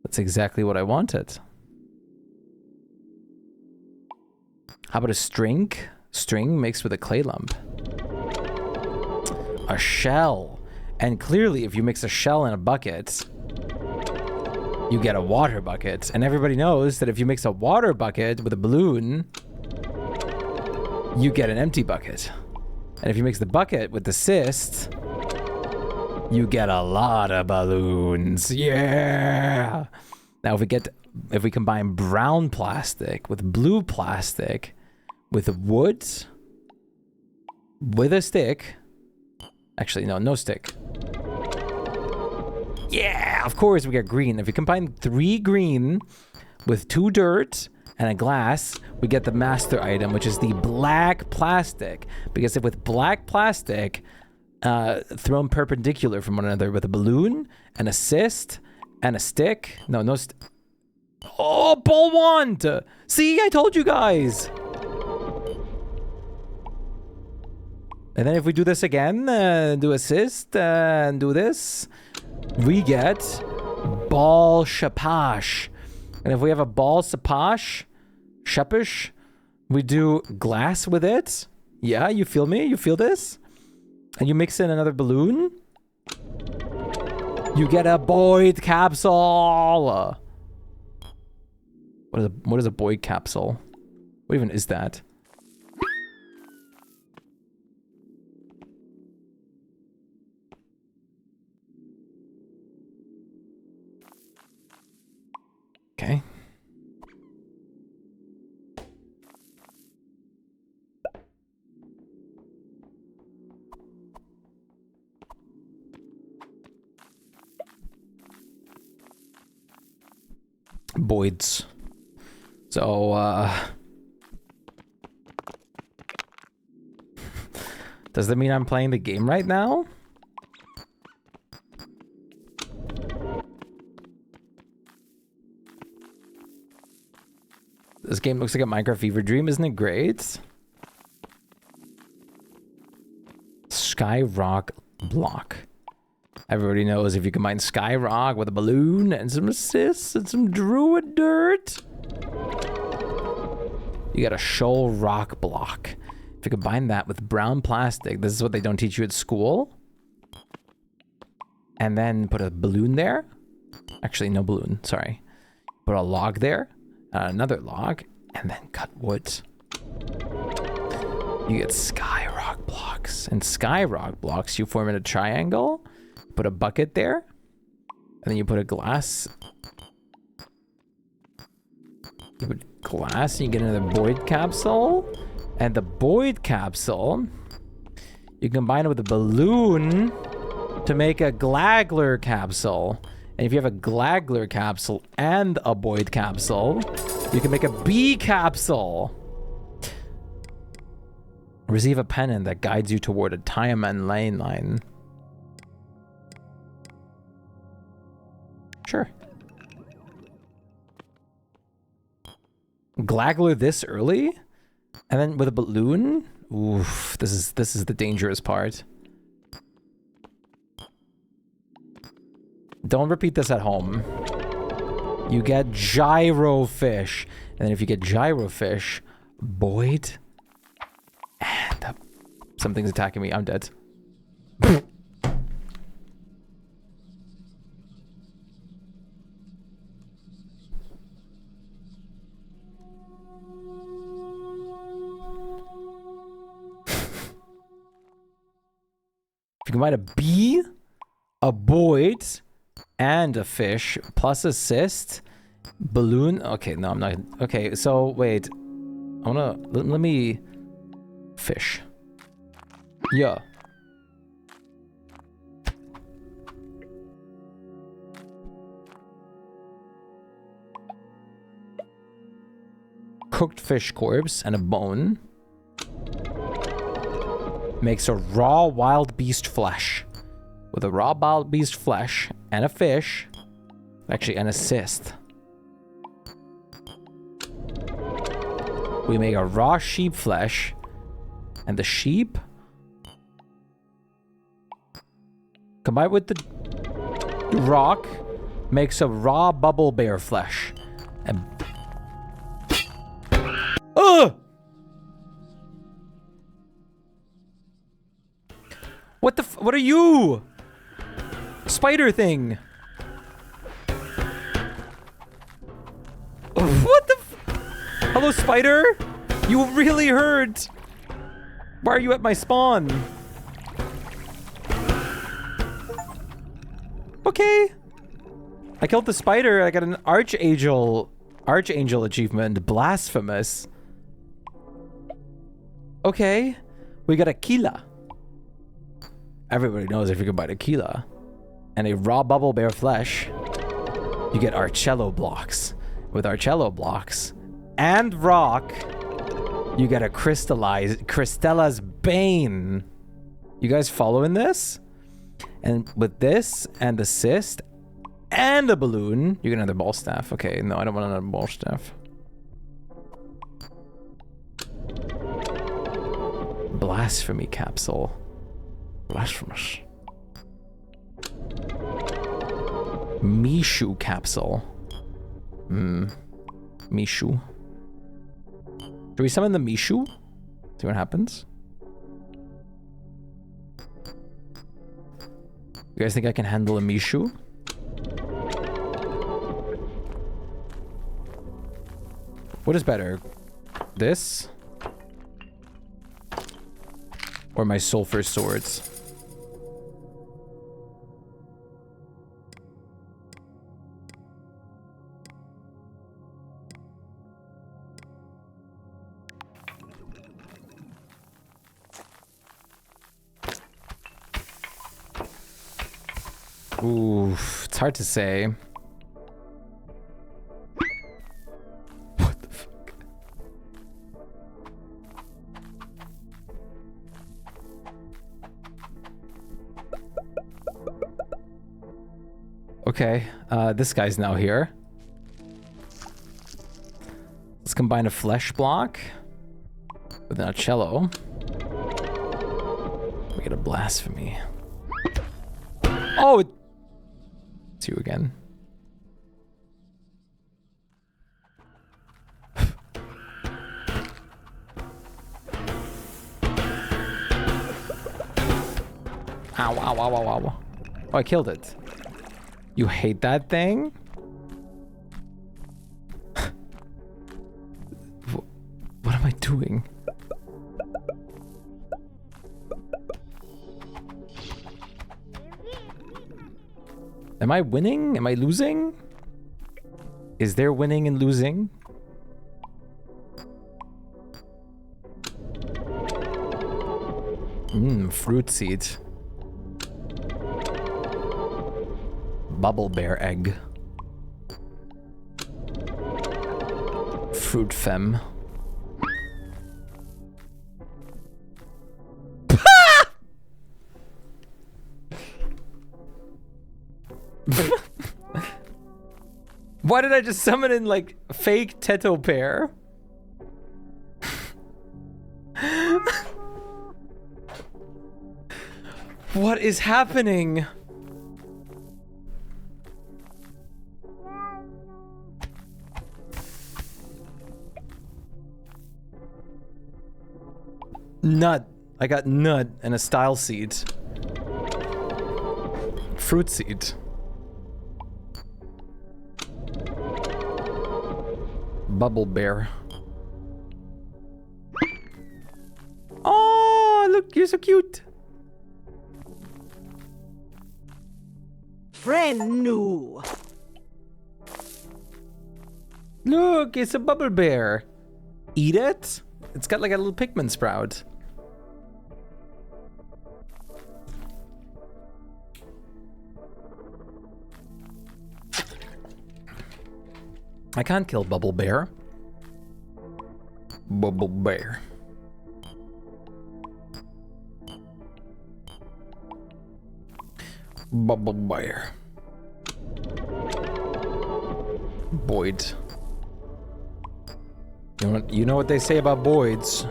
Speaker 1: That's exactly what I wanted. How about a string? String mixed with a clay lump. A shell. And clearly, if you mix a shell in a bucket, you get a water bucket. And everybody knows that if you mix a water bucket with a balloon, you get an empty bucket. And if you mix the bucket with the cyst, you get a lot of balloons. Yeah. Now, if we combine brown plastic with blue plastic with wood with a stick, actually, no stick. Yeah, of course we get green. If you combine 3 green with 2 dirt and a glass, we get the master item, which is the black plastic. Because if with black plastic, thrown perpendicular from one another with a balloon, an assist, and a stick. Oh, ball wand! See, I told you guys! And then if we do this again, do assist, and do this, we get ball shapash. And if we have a ball shapash, we do glass with it. Yeah, you feel me? You feel this? And you mix in another balloon. You get a Boyd capsule. What is a Boyd capsule? What even is that? Okay. Boyd's. So, does that mean I'm playing the game right now? This game looks like a Minecraft fever dream, isn't it great? Skyrock block. Everybody knows if you combine Skyrock with a balloon and some assists and some druid dirt, you got a shoal rock block. If you combine that with brown plastic, this is what they don't teach you at school. And then put a balloon there. Actually, no balloon, sorry. Put a log there, another log, and then cut wood. You get Skyrock blocks. And Skyrock blocks, you form in a triangle. Put a bucket there, and then you put a glass. You put glass, and you get another Boyd capsule. And the Boyd capsule, you combine it with a balloon to make a Glagler capsule. And if you have a Glagler capsule and a Boyd capsule, you can make a bee capsule. Receive a pennant that guides you toward a Tiaman lane line. Sure. Glagler this early? And then with a balloon? Oof, this is the dangerous part. Don't repeat this at home. You get gyrofish. And then if you get gyrofish, Boyd, and something's attacking me. I'm dead. If you combine a bee, a Boyd, and a fish, plus assist, balloon. Okay, no, I'm not. Okay, so wait. I wanna let me fish. Yeah. Cooked fish corpse and a bone makes a raw wild beast flesh. With a raw wild beast flesh and a fish, actually an assist, we make a raw sheep flesh, and the sheep combined with the rock makes a raw bubble bear flesh. And what are you? Spider thing. What the Hello, spider? You really hurt. Why are you at my spawn? Okay. I killed the spider. I got an archangel achievement. Blasphemous. Okay. We got a Kila. Everybody knows if you can buy tequila and a raw bubble bear flesh, you get Arcello blocks. With Arcello blocks and rock, you get a Cristella's Bane. You guys following this? And with this and assist and a balloon, you get another ball staff. Okay, no, I don't want another ball staff. Blasphemy capsule. Blasphemous. Mishu capsule. Mishu. Should we summon the Mishu? See what happens? You guys think I can handle a Mishu? What is better? This? Or my sulfur swords? Oof, it's hard to say. What the fuck? Okay, this guy's now here. Let's combine a flesh block with an Arcello. We get a blasphemy. Oh! It's you again. Ow, ow, ow, ow, ow. Oh, I killed it. You hate that thing? What am I doing? Am I winning? Am I losing? Is there winning and losing? Fruit seeds. Bubble bear egg. Fruit femme. Why did I just summon in like fake Teto pear? What is happening? Nut. I got nut and a style seed. Fruit seed. Bubble bear. Oh, look, you're so cute.
Speaker 5: Friend new.
Speaker 1: Look, it's a bubble bear. Eat it? It's got like a little pigment sprout. I can't kill Bubble Bear. Bubble Bear. Bubble Bear. Boyd. You know what they say about Boyds.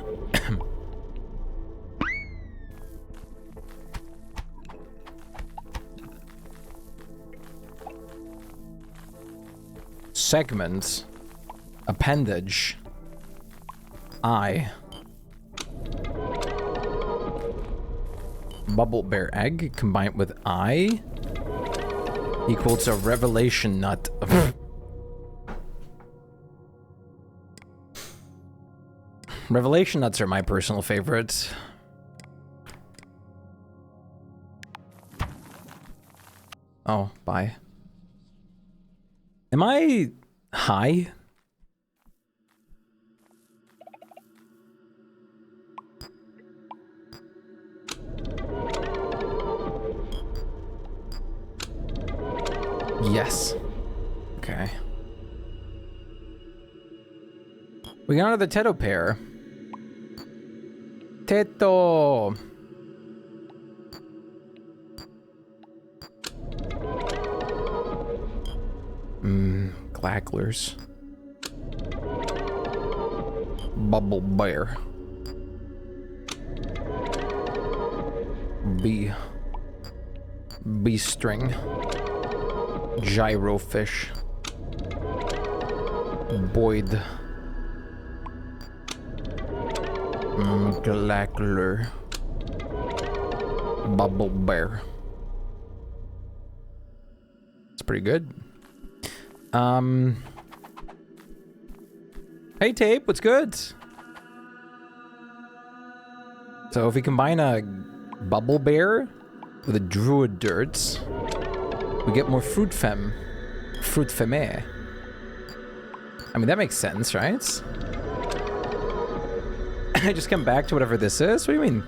Speaker 1: Segment. Appendage. Eye. Bubble bear egg combined with eye equals a revelation nut. Revelation nuts are my personal favorite. Oh, bye. Am I high? Yes. Okay. We got another Teto pair. Teto! Glacklers. Bubble bear. Bee string. Gyro fish. Boyd. Glackler. Bubble bear. It's pretty good. Hey Tape, what's good? So if we combine a bubble bear with a druid dirt, we get more fruit femme. Fruit femme. I mean, that makes sense, right? I just come back to whatever this is? What do you mean?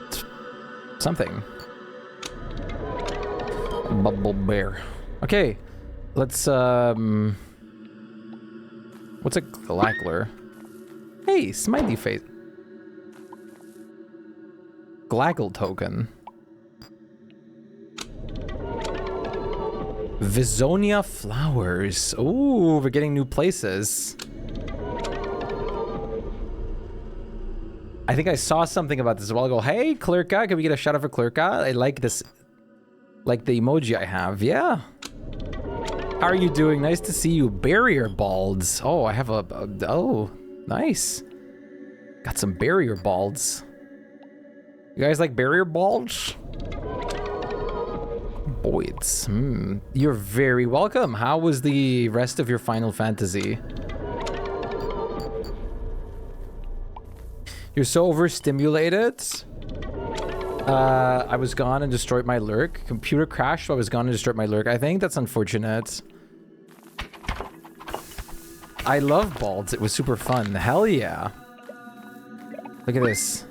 Speaker 1: It's something. Bubble bear. Okay. Let's, what's a glackler? Hey, smiley face. Glackle token. Visonia flowers. Ooh, we're getting new places. I think I saw something about this a while ago. Hey, Clerka, can we get a shout out for Clerka? I like this, like the emoji I have. Yeah. How are you doing? Nice to see you. Barrier balds. Oh, I have oh, nice. Got some barrier balds. You guys like barrier balds? Boyds. You're very welcome. How was the rest of your Final Fantasy? You're so overstimulated. I was gone and destroyed my lurk. Computer crashed, so I was gone and destroyed my lurk. I think that's unfortunate. I love balds. It was super fun. Hell yeah. Look at this.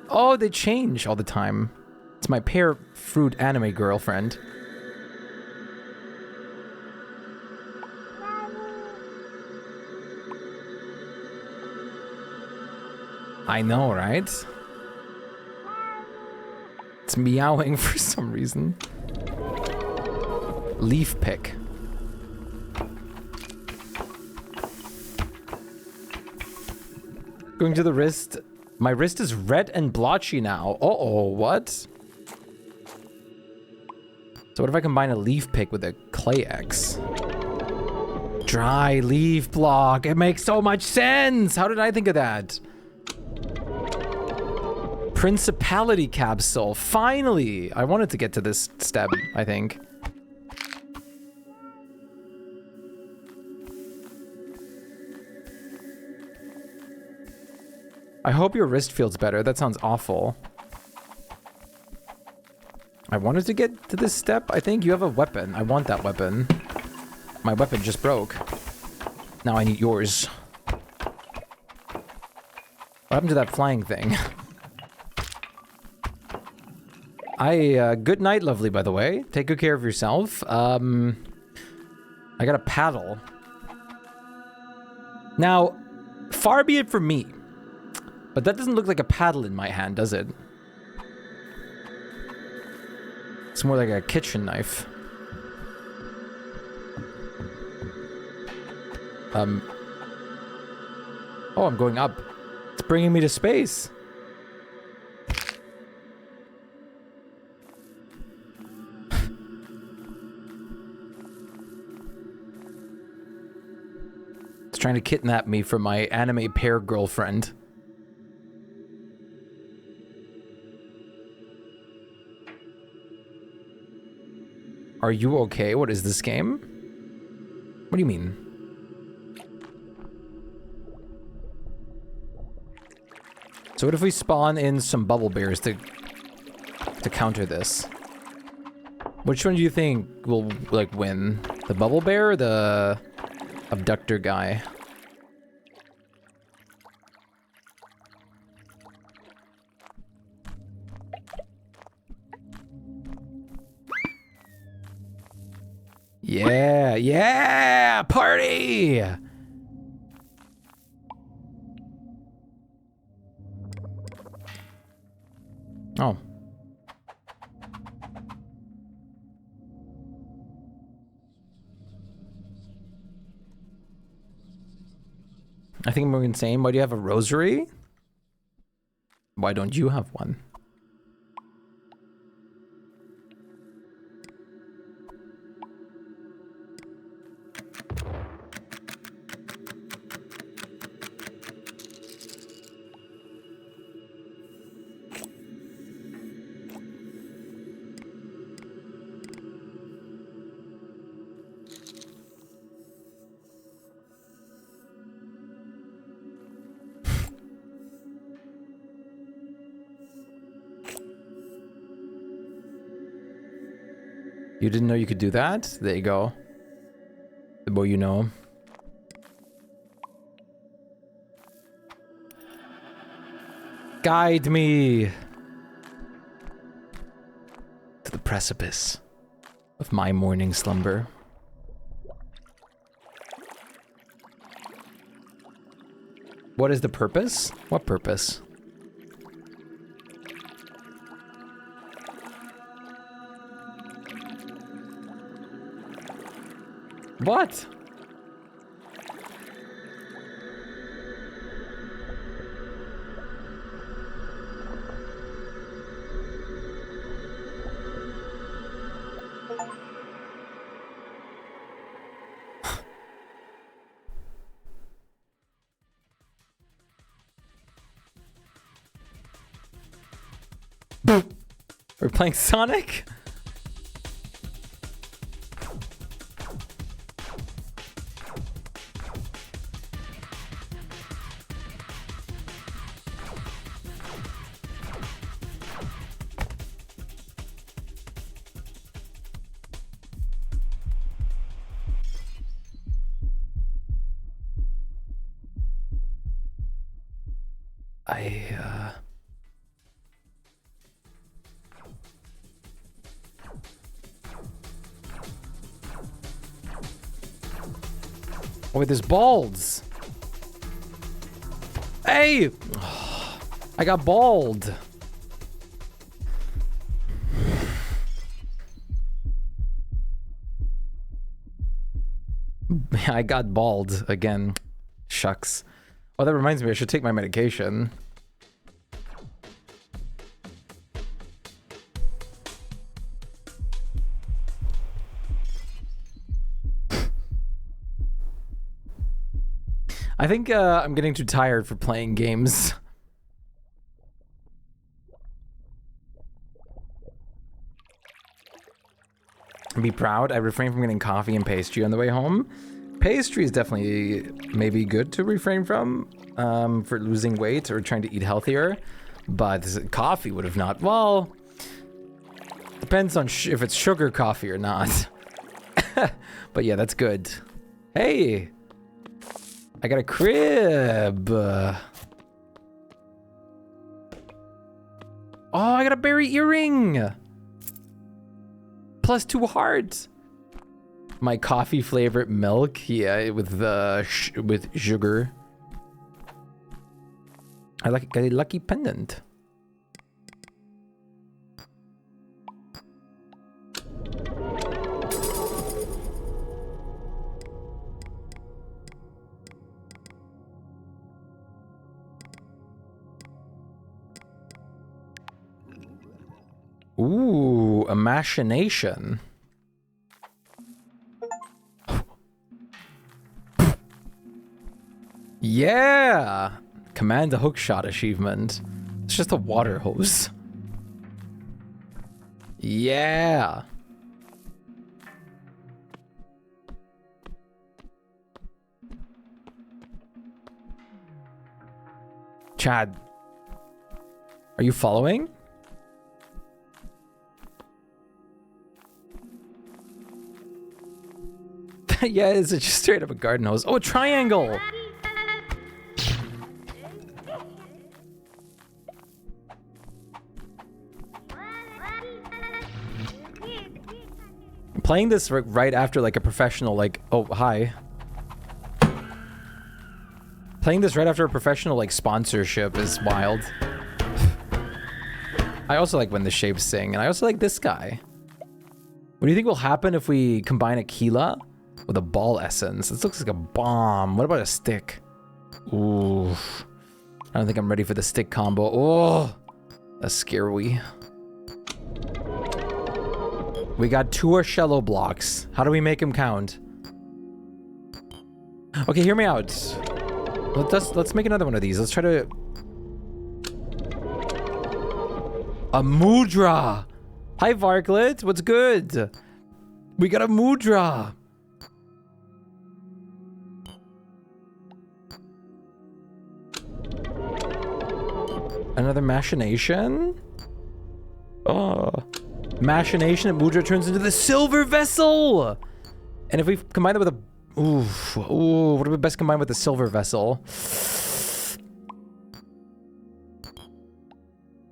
Speaker 1: Oh, they change all the time. It's my pear fruit anime girlfriend. I know, right? It's meowing for some reason. Leaf pick. Going to the wrist. My wrist is red and blotchy now. Uh-oh, what? So what if I combine a leaf pick with a clay X? Dry leaf block. It makes so much sense. How did I think of that? Principality capsule. Finally. I wanted to get to this step, I think. I hope your wrist feels better. That sounds awful. I wanted to get to this step. I think you have a weapon. I want that weapon. My weapon just broke. Now I need yours. What happened to that flying thing? Good night, lovely, by the way. Take good care of yourself. I got a paddle. Now, far be it from me, but that doesn't look like a paddle in my hand, does it? It's more like a kitchen knife. Oh, I'm going up. It's bringing me to space. It's trying to kidnap me from my anime pair girlfriend. Are you okay? What is this game? What do you mean? So what if we spawn in some bubble bears to counter this? Which one do you think will, like, win? The bubble bear or the abductor guy? Yeah, yeah, party! Oh. I think I'm going insane. Why do you have a rosary? Why don't you have one? You didn't know you could do that? There you go. The more you know. Guide me to the precipice of my morning slumber. What is the purpose? What purpose? What? We're playing Sonic? Oh, with his balls. Hey! I got bald. I got bald again. Shucks. Oh, that reminds me, I should take my medication. I think I'm getting too tired for playing games. Be proud. I refrain from getting coffee and pastry on the way home. Pastry is definitely maybe good to refrain from for losing weight or trying to eat healthier. But coffee would have not. Well, depends on if it's sugar coffee or not. But yeah, that's good. Hey, I got a crib. Oh, I got a berry earring. Plus 2 hearts. My coffee flavored milk, yeah, with sugar. I like a lucky pendant. Ooh, a machination. Yeah! Command a hookshot achievement. It's just a water hose. Yeah! Chad, are you following? Yeah, is it just straight up a garden hose? Oh, a triangle! Playing this right after like a professional, like, oh, hi. Playing this right after a professional, like, sponsorship is wild. I also like when the shapes sing, and I also like this guy. What do you think will happen if we combine Aquila with a ball essence? This looks like a bomb. What about a stick? Ooh. I don't think I'm ready for the stick combo. Oh, that's scary. We got 2 Arcello blocks. How do we make them count? Okay, hear me out. Let's make another one of these. Let's try to... A Mudra! Hi, Varklet. What's good? We got a Mudra! Another machination? Oh. Machination and Mudra turns into the silver vessel! And if we combine it with a... Ooh, what do we best combine with the silver vessel?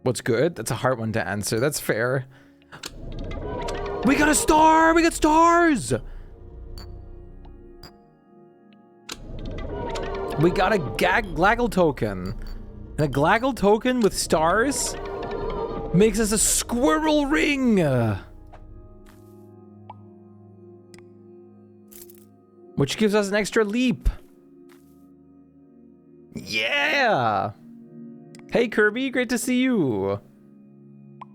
Speaker 1: What's good? That's a hard one to answer. That's fair. We got a star! We got stars! We got a Glaggle token. And a Glaggle token with stars makes us a squirrel ring! Which gives us an extra leap. Yeah! Hey Kirby, great to see you.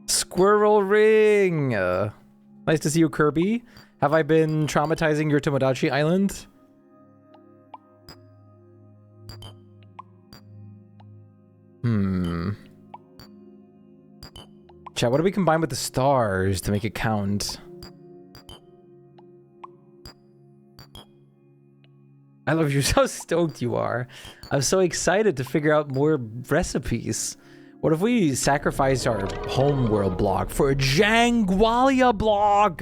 Speaker 1: Squirrel ring. Nice to see you, Kirby. Have I been traumatizing your Tomodachi Island? Chat, what do we combine with the stars to make it count? I love you. So stoked you are. I'm so excited to figure out more recipes. What if we sacrifice our homeworld block for a Jangwalia block?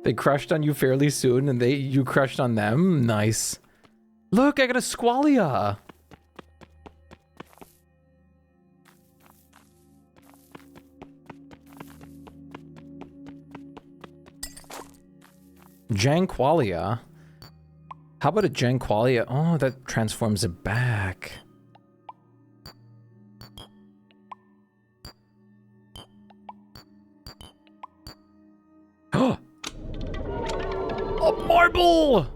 Speaker 1: They crushed on you fairly soon and you crushed on them? Nice. Look, I got a Squalia. Janqualia. How about a Gen Qualia? Oh, that transforms it back. Oh! A marble!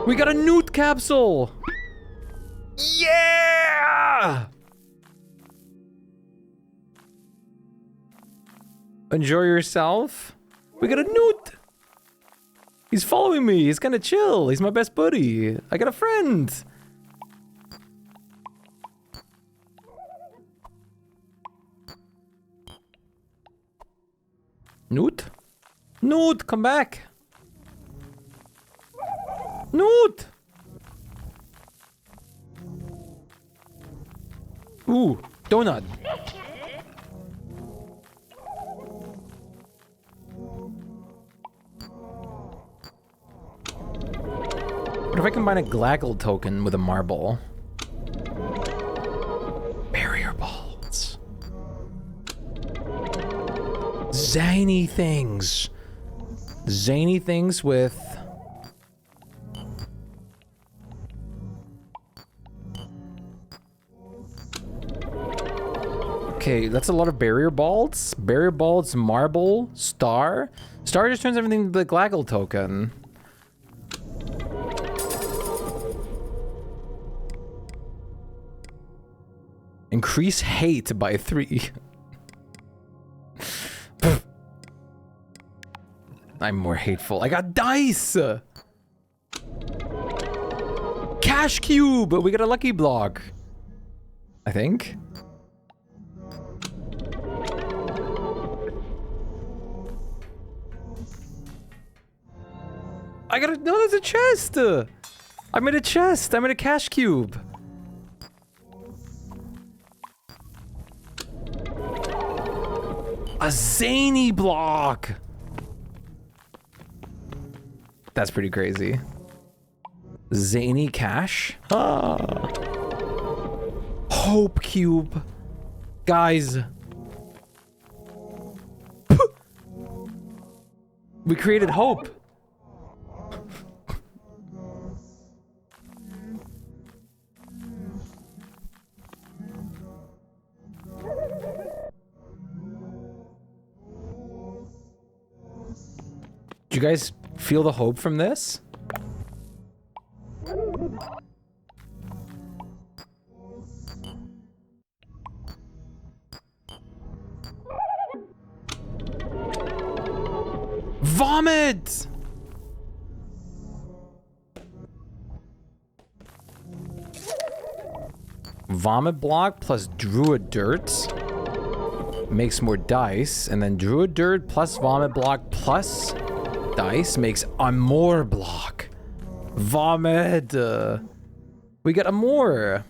Speaker 1: We got a newt capsule! Yeah! Enjoy yourself. We got a newt! He's following me. He's kind of chill. He's my best buddy. I got a friend. Newt? Newt, come back. Newt! Ooh, donut. What if I combine a Glaggle token with a marble? Barrier balls. Zany things. Zany things with... Okay, that's a lot of barrier balls. Barrier balls, marble, star. Star just turns everything into the Glaggle token. Increase hate by 3. I'm more hateful. I got dice! Cash cube! We got a lucky block. I think. I got a... No, there's a chest! I made a chest! I made a cash cube! A zany block! That's pretty crazy. Zany cash? Ah. Hope cube. Guys. We created hope. Do you guys feel the hope from this? Vomit! Vomit block plus druid dirt makes more dice, and then druid dirt plus vomit block plus dice makes a more block. Vomit. We got a more.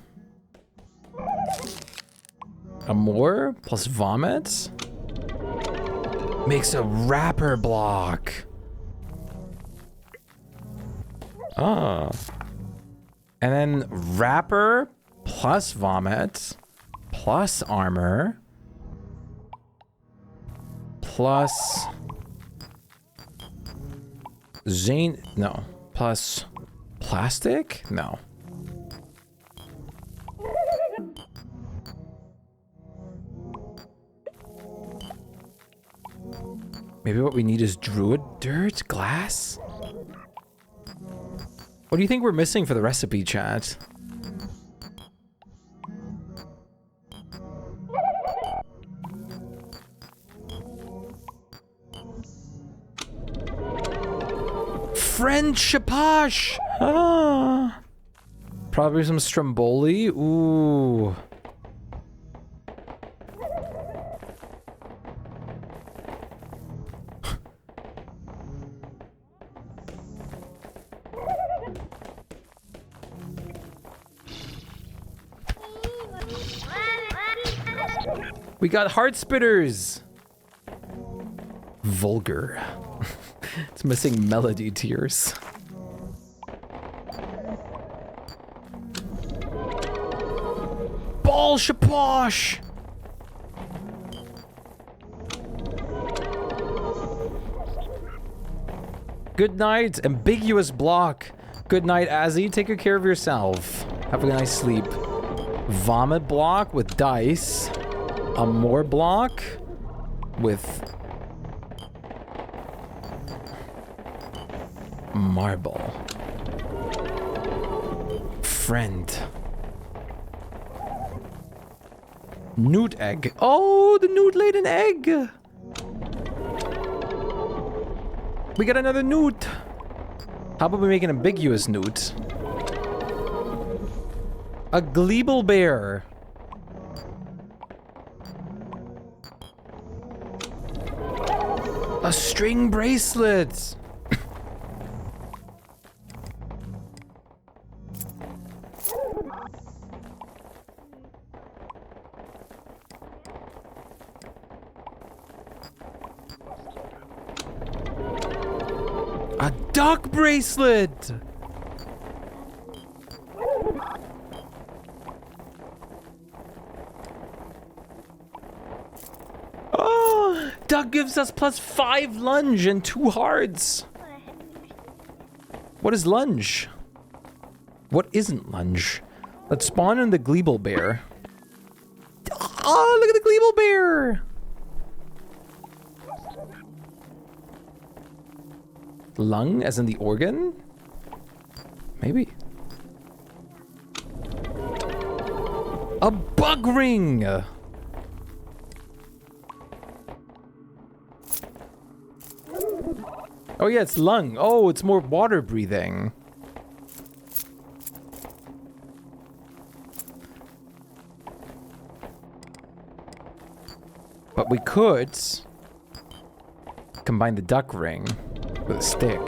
Speaker 1: A more plus vomit makes a wrapper block. Ah. And then wrapper plus vomit plus armor plus Zane, no. Plus plastic? No. Maybe what we need is druid dirt? Glass? What do you think we're missing for the recipe, chat? French Shpyke! Ah. Probably some Stromboli. Ooh. We got heart spitters. Vulgar. It's missing melody tears. Ball Shpyke! Good night, ambiguous block. Good night, Azzy. Take good care of yourself. Have a nice sleep. Vomit block with dice. A more block with marble. Friend. Newt egg. Oh, the newt laid an egg. We got another newt. How about we make an ambiguous newt? A gleeble bear. A string bracelet. A duck bracelet. Oh, duck gives us +5 lunge and 2 hearts. What is lunge? What isn't lunge? Let's spawn in the gleeble bear. Oh, look at the gleeble bear. Lung, as in the organ? Maybe. A bug ring! Oh yeah, it's lung. Oh, it's more water breathing. But we could combine the duck ring with a stick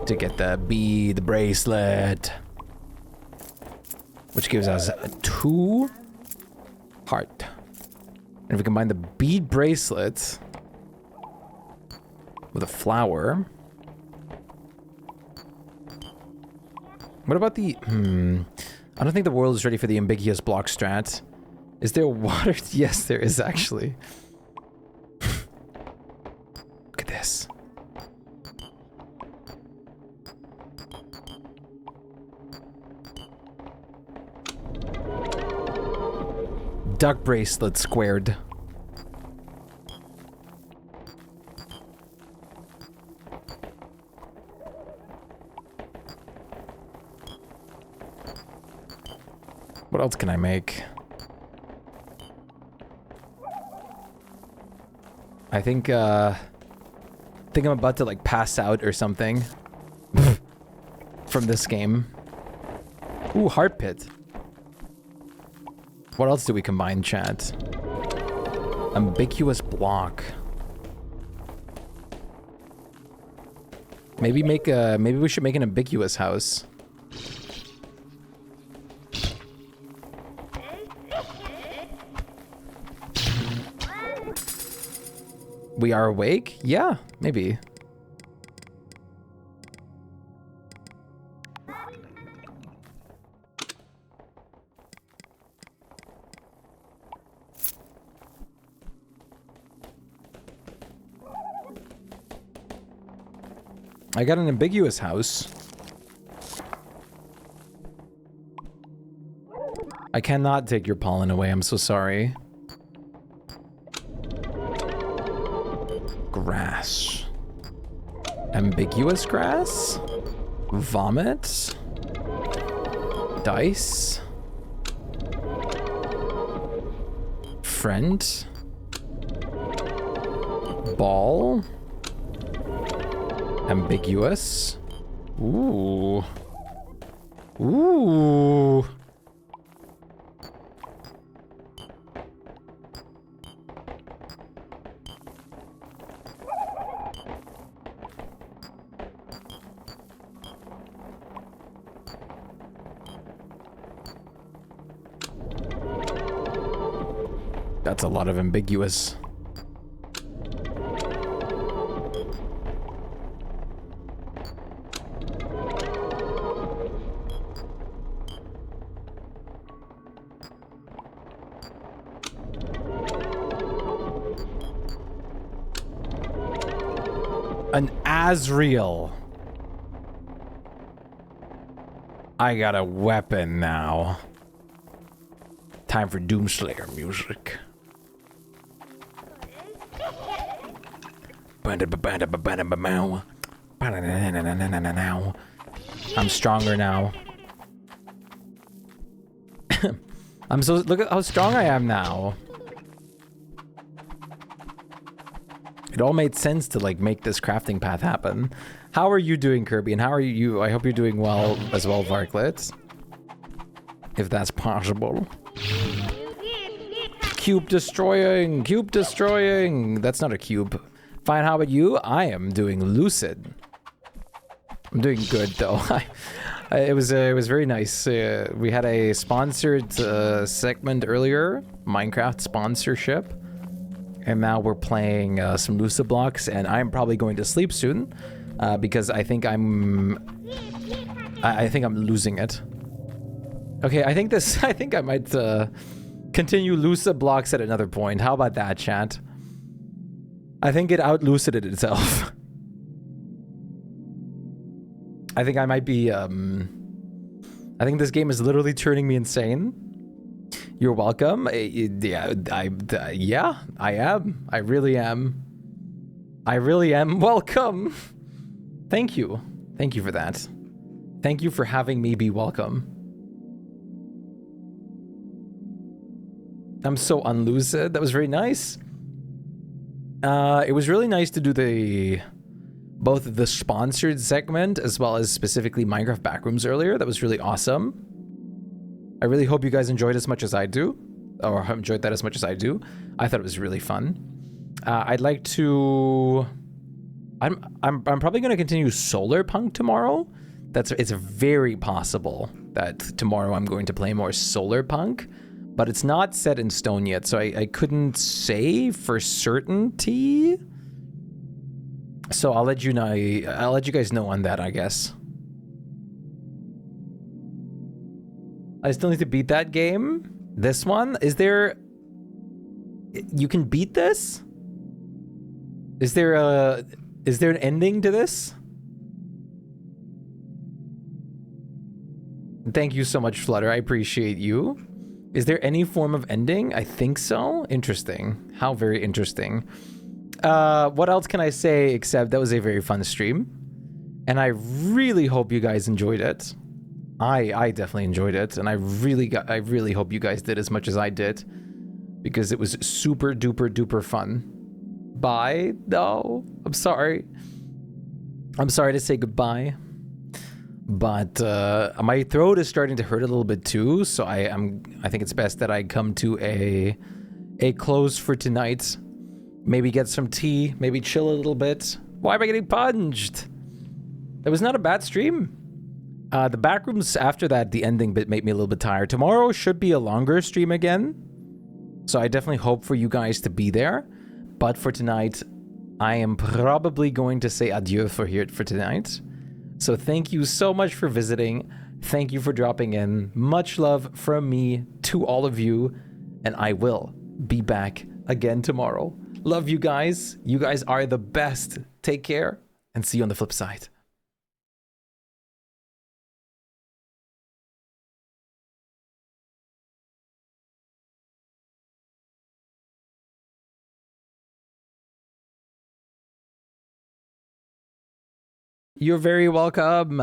Speaker 1: to get the bead bracelet, which gives us 2 heart. And if we combine the bead bracelet with a flower, what about the I don't think the world is ready for the ambiguous block strat. Is there water? Yes, there is actually. Look at this. Duck bracelet squared. What else can I make? I think I'm about to like pass out or something from this game. Ooh, heart pit. What else do we combine, chat? Ambiguous block. Maybe make a, maybe we should make an ambiguous house. We are awake? Yeah, maybe. I got an ambiguous house. I cannot take your pollen away, I'm so sorry. Grass. Ambiguous grass? Vomit? Dice? Friend? Ball? Ambiguous? Ooh. Ooh. That's a lot of ambiguous. An Azrael. I got a weapon now. Time for Doomslayer music. I'm stronger now. Look at how strong I am now. It all made sense to like make this crafting path happen. How are you doing, Kirby? And how are you? I hope you're doing well as well, Varklet. If that's possible. Cube destroying! Cube destroying! That's not a cube. Fine, how about you? I am doing lucid. I'm doing good though. It was very nice. We had a sponsored segment earlier, Minecraft sponsorship, and now we're playing some lucid blocks. And I'm probably going to sleep soon because I think I'm losing it. Okay, I think I might continue lucid blocks at another point. How about that, chat? I think it out-lucided itself. I think I might be, I think this game is literally turning me insane. You're welcome. Yeah, I am. I really am. I really am welcome. Thank you. Thank you for that. Thank you for having me be welcome. I'm so unlucid. That was very nice. It was really nice to do both the sponsored segment as well as specifically Minecraft Backrooms earlier. That was really awesome. I really hope you guys enjoyed as much as I do, or enjoyed that as much as I do. I thought it was really fun. I'd like to. I'm probably going to continue Solar Punk tomorrow. It's very possible that tomorrow I'm going to play more Solar Punk. But it's not set in stone yet, so I couldn't say for certainty. So I'll let you know. I'll let you guys know on that, I guess. I still need to beat that game. This one, is there? You can beat this? Is there an ending to this? Thank you so much, Flutter. I appreciate you. Is there any form of ending? I think so. Interesting. How very interesting. What else can I say except that was a very fun stream. And I really hope you guys enjoyed it. I definitely enjoyed it. And I really hope you guys did as much as I did. Because it was super duper duper fun. Bye? No. I'm sorry. I'm sorry to say goodbye. But my throat is starting to hurt a little bit too, so I think it's best that I come to a close for tonight. Maybe get some tea, maybe chill a little bit. Why am I getting punched? That was not a bad stream. The Backrooms after that, the ending bit made me a little bit tired. Tomorrow should be a longer stream again, so I definitely hope for you guys to be there. But for tonight, I am probably going to say adieu for tonight. So thank you so much for visiting. Thank you for dropping in. Much love from me to all of you. And I will be back again tomorrow. Love you guys. You guys are the best. Take care and see you on the flip side. You're very welcome.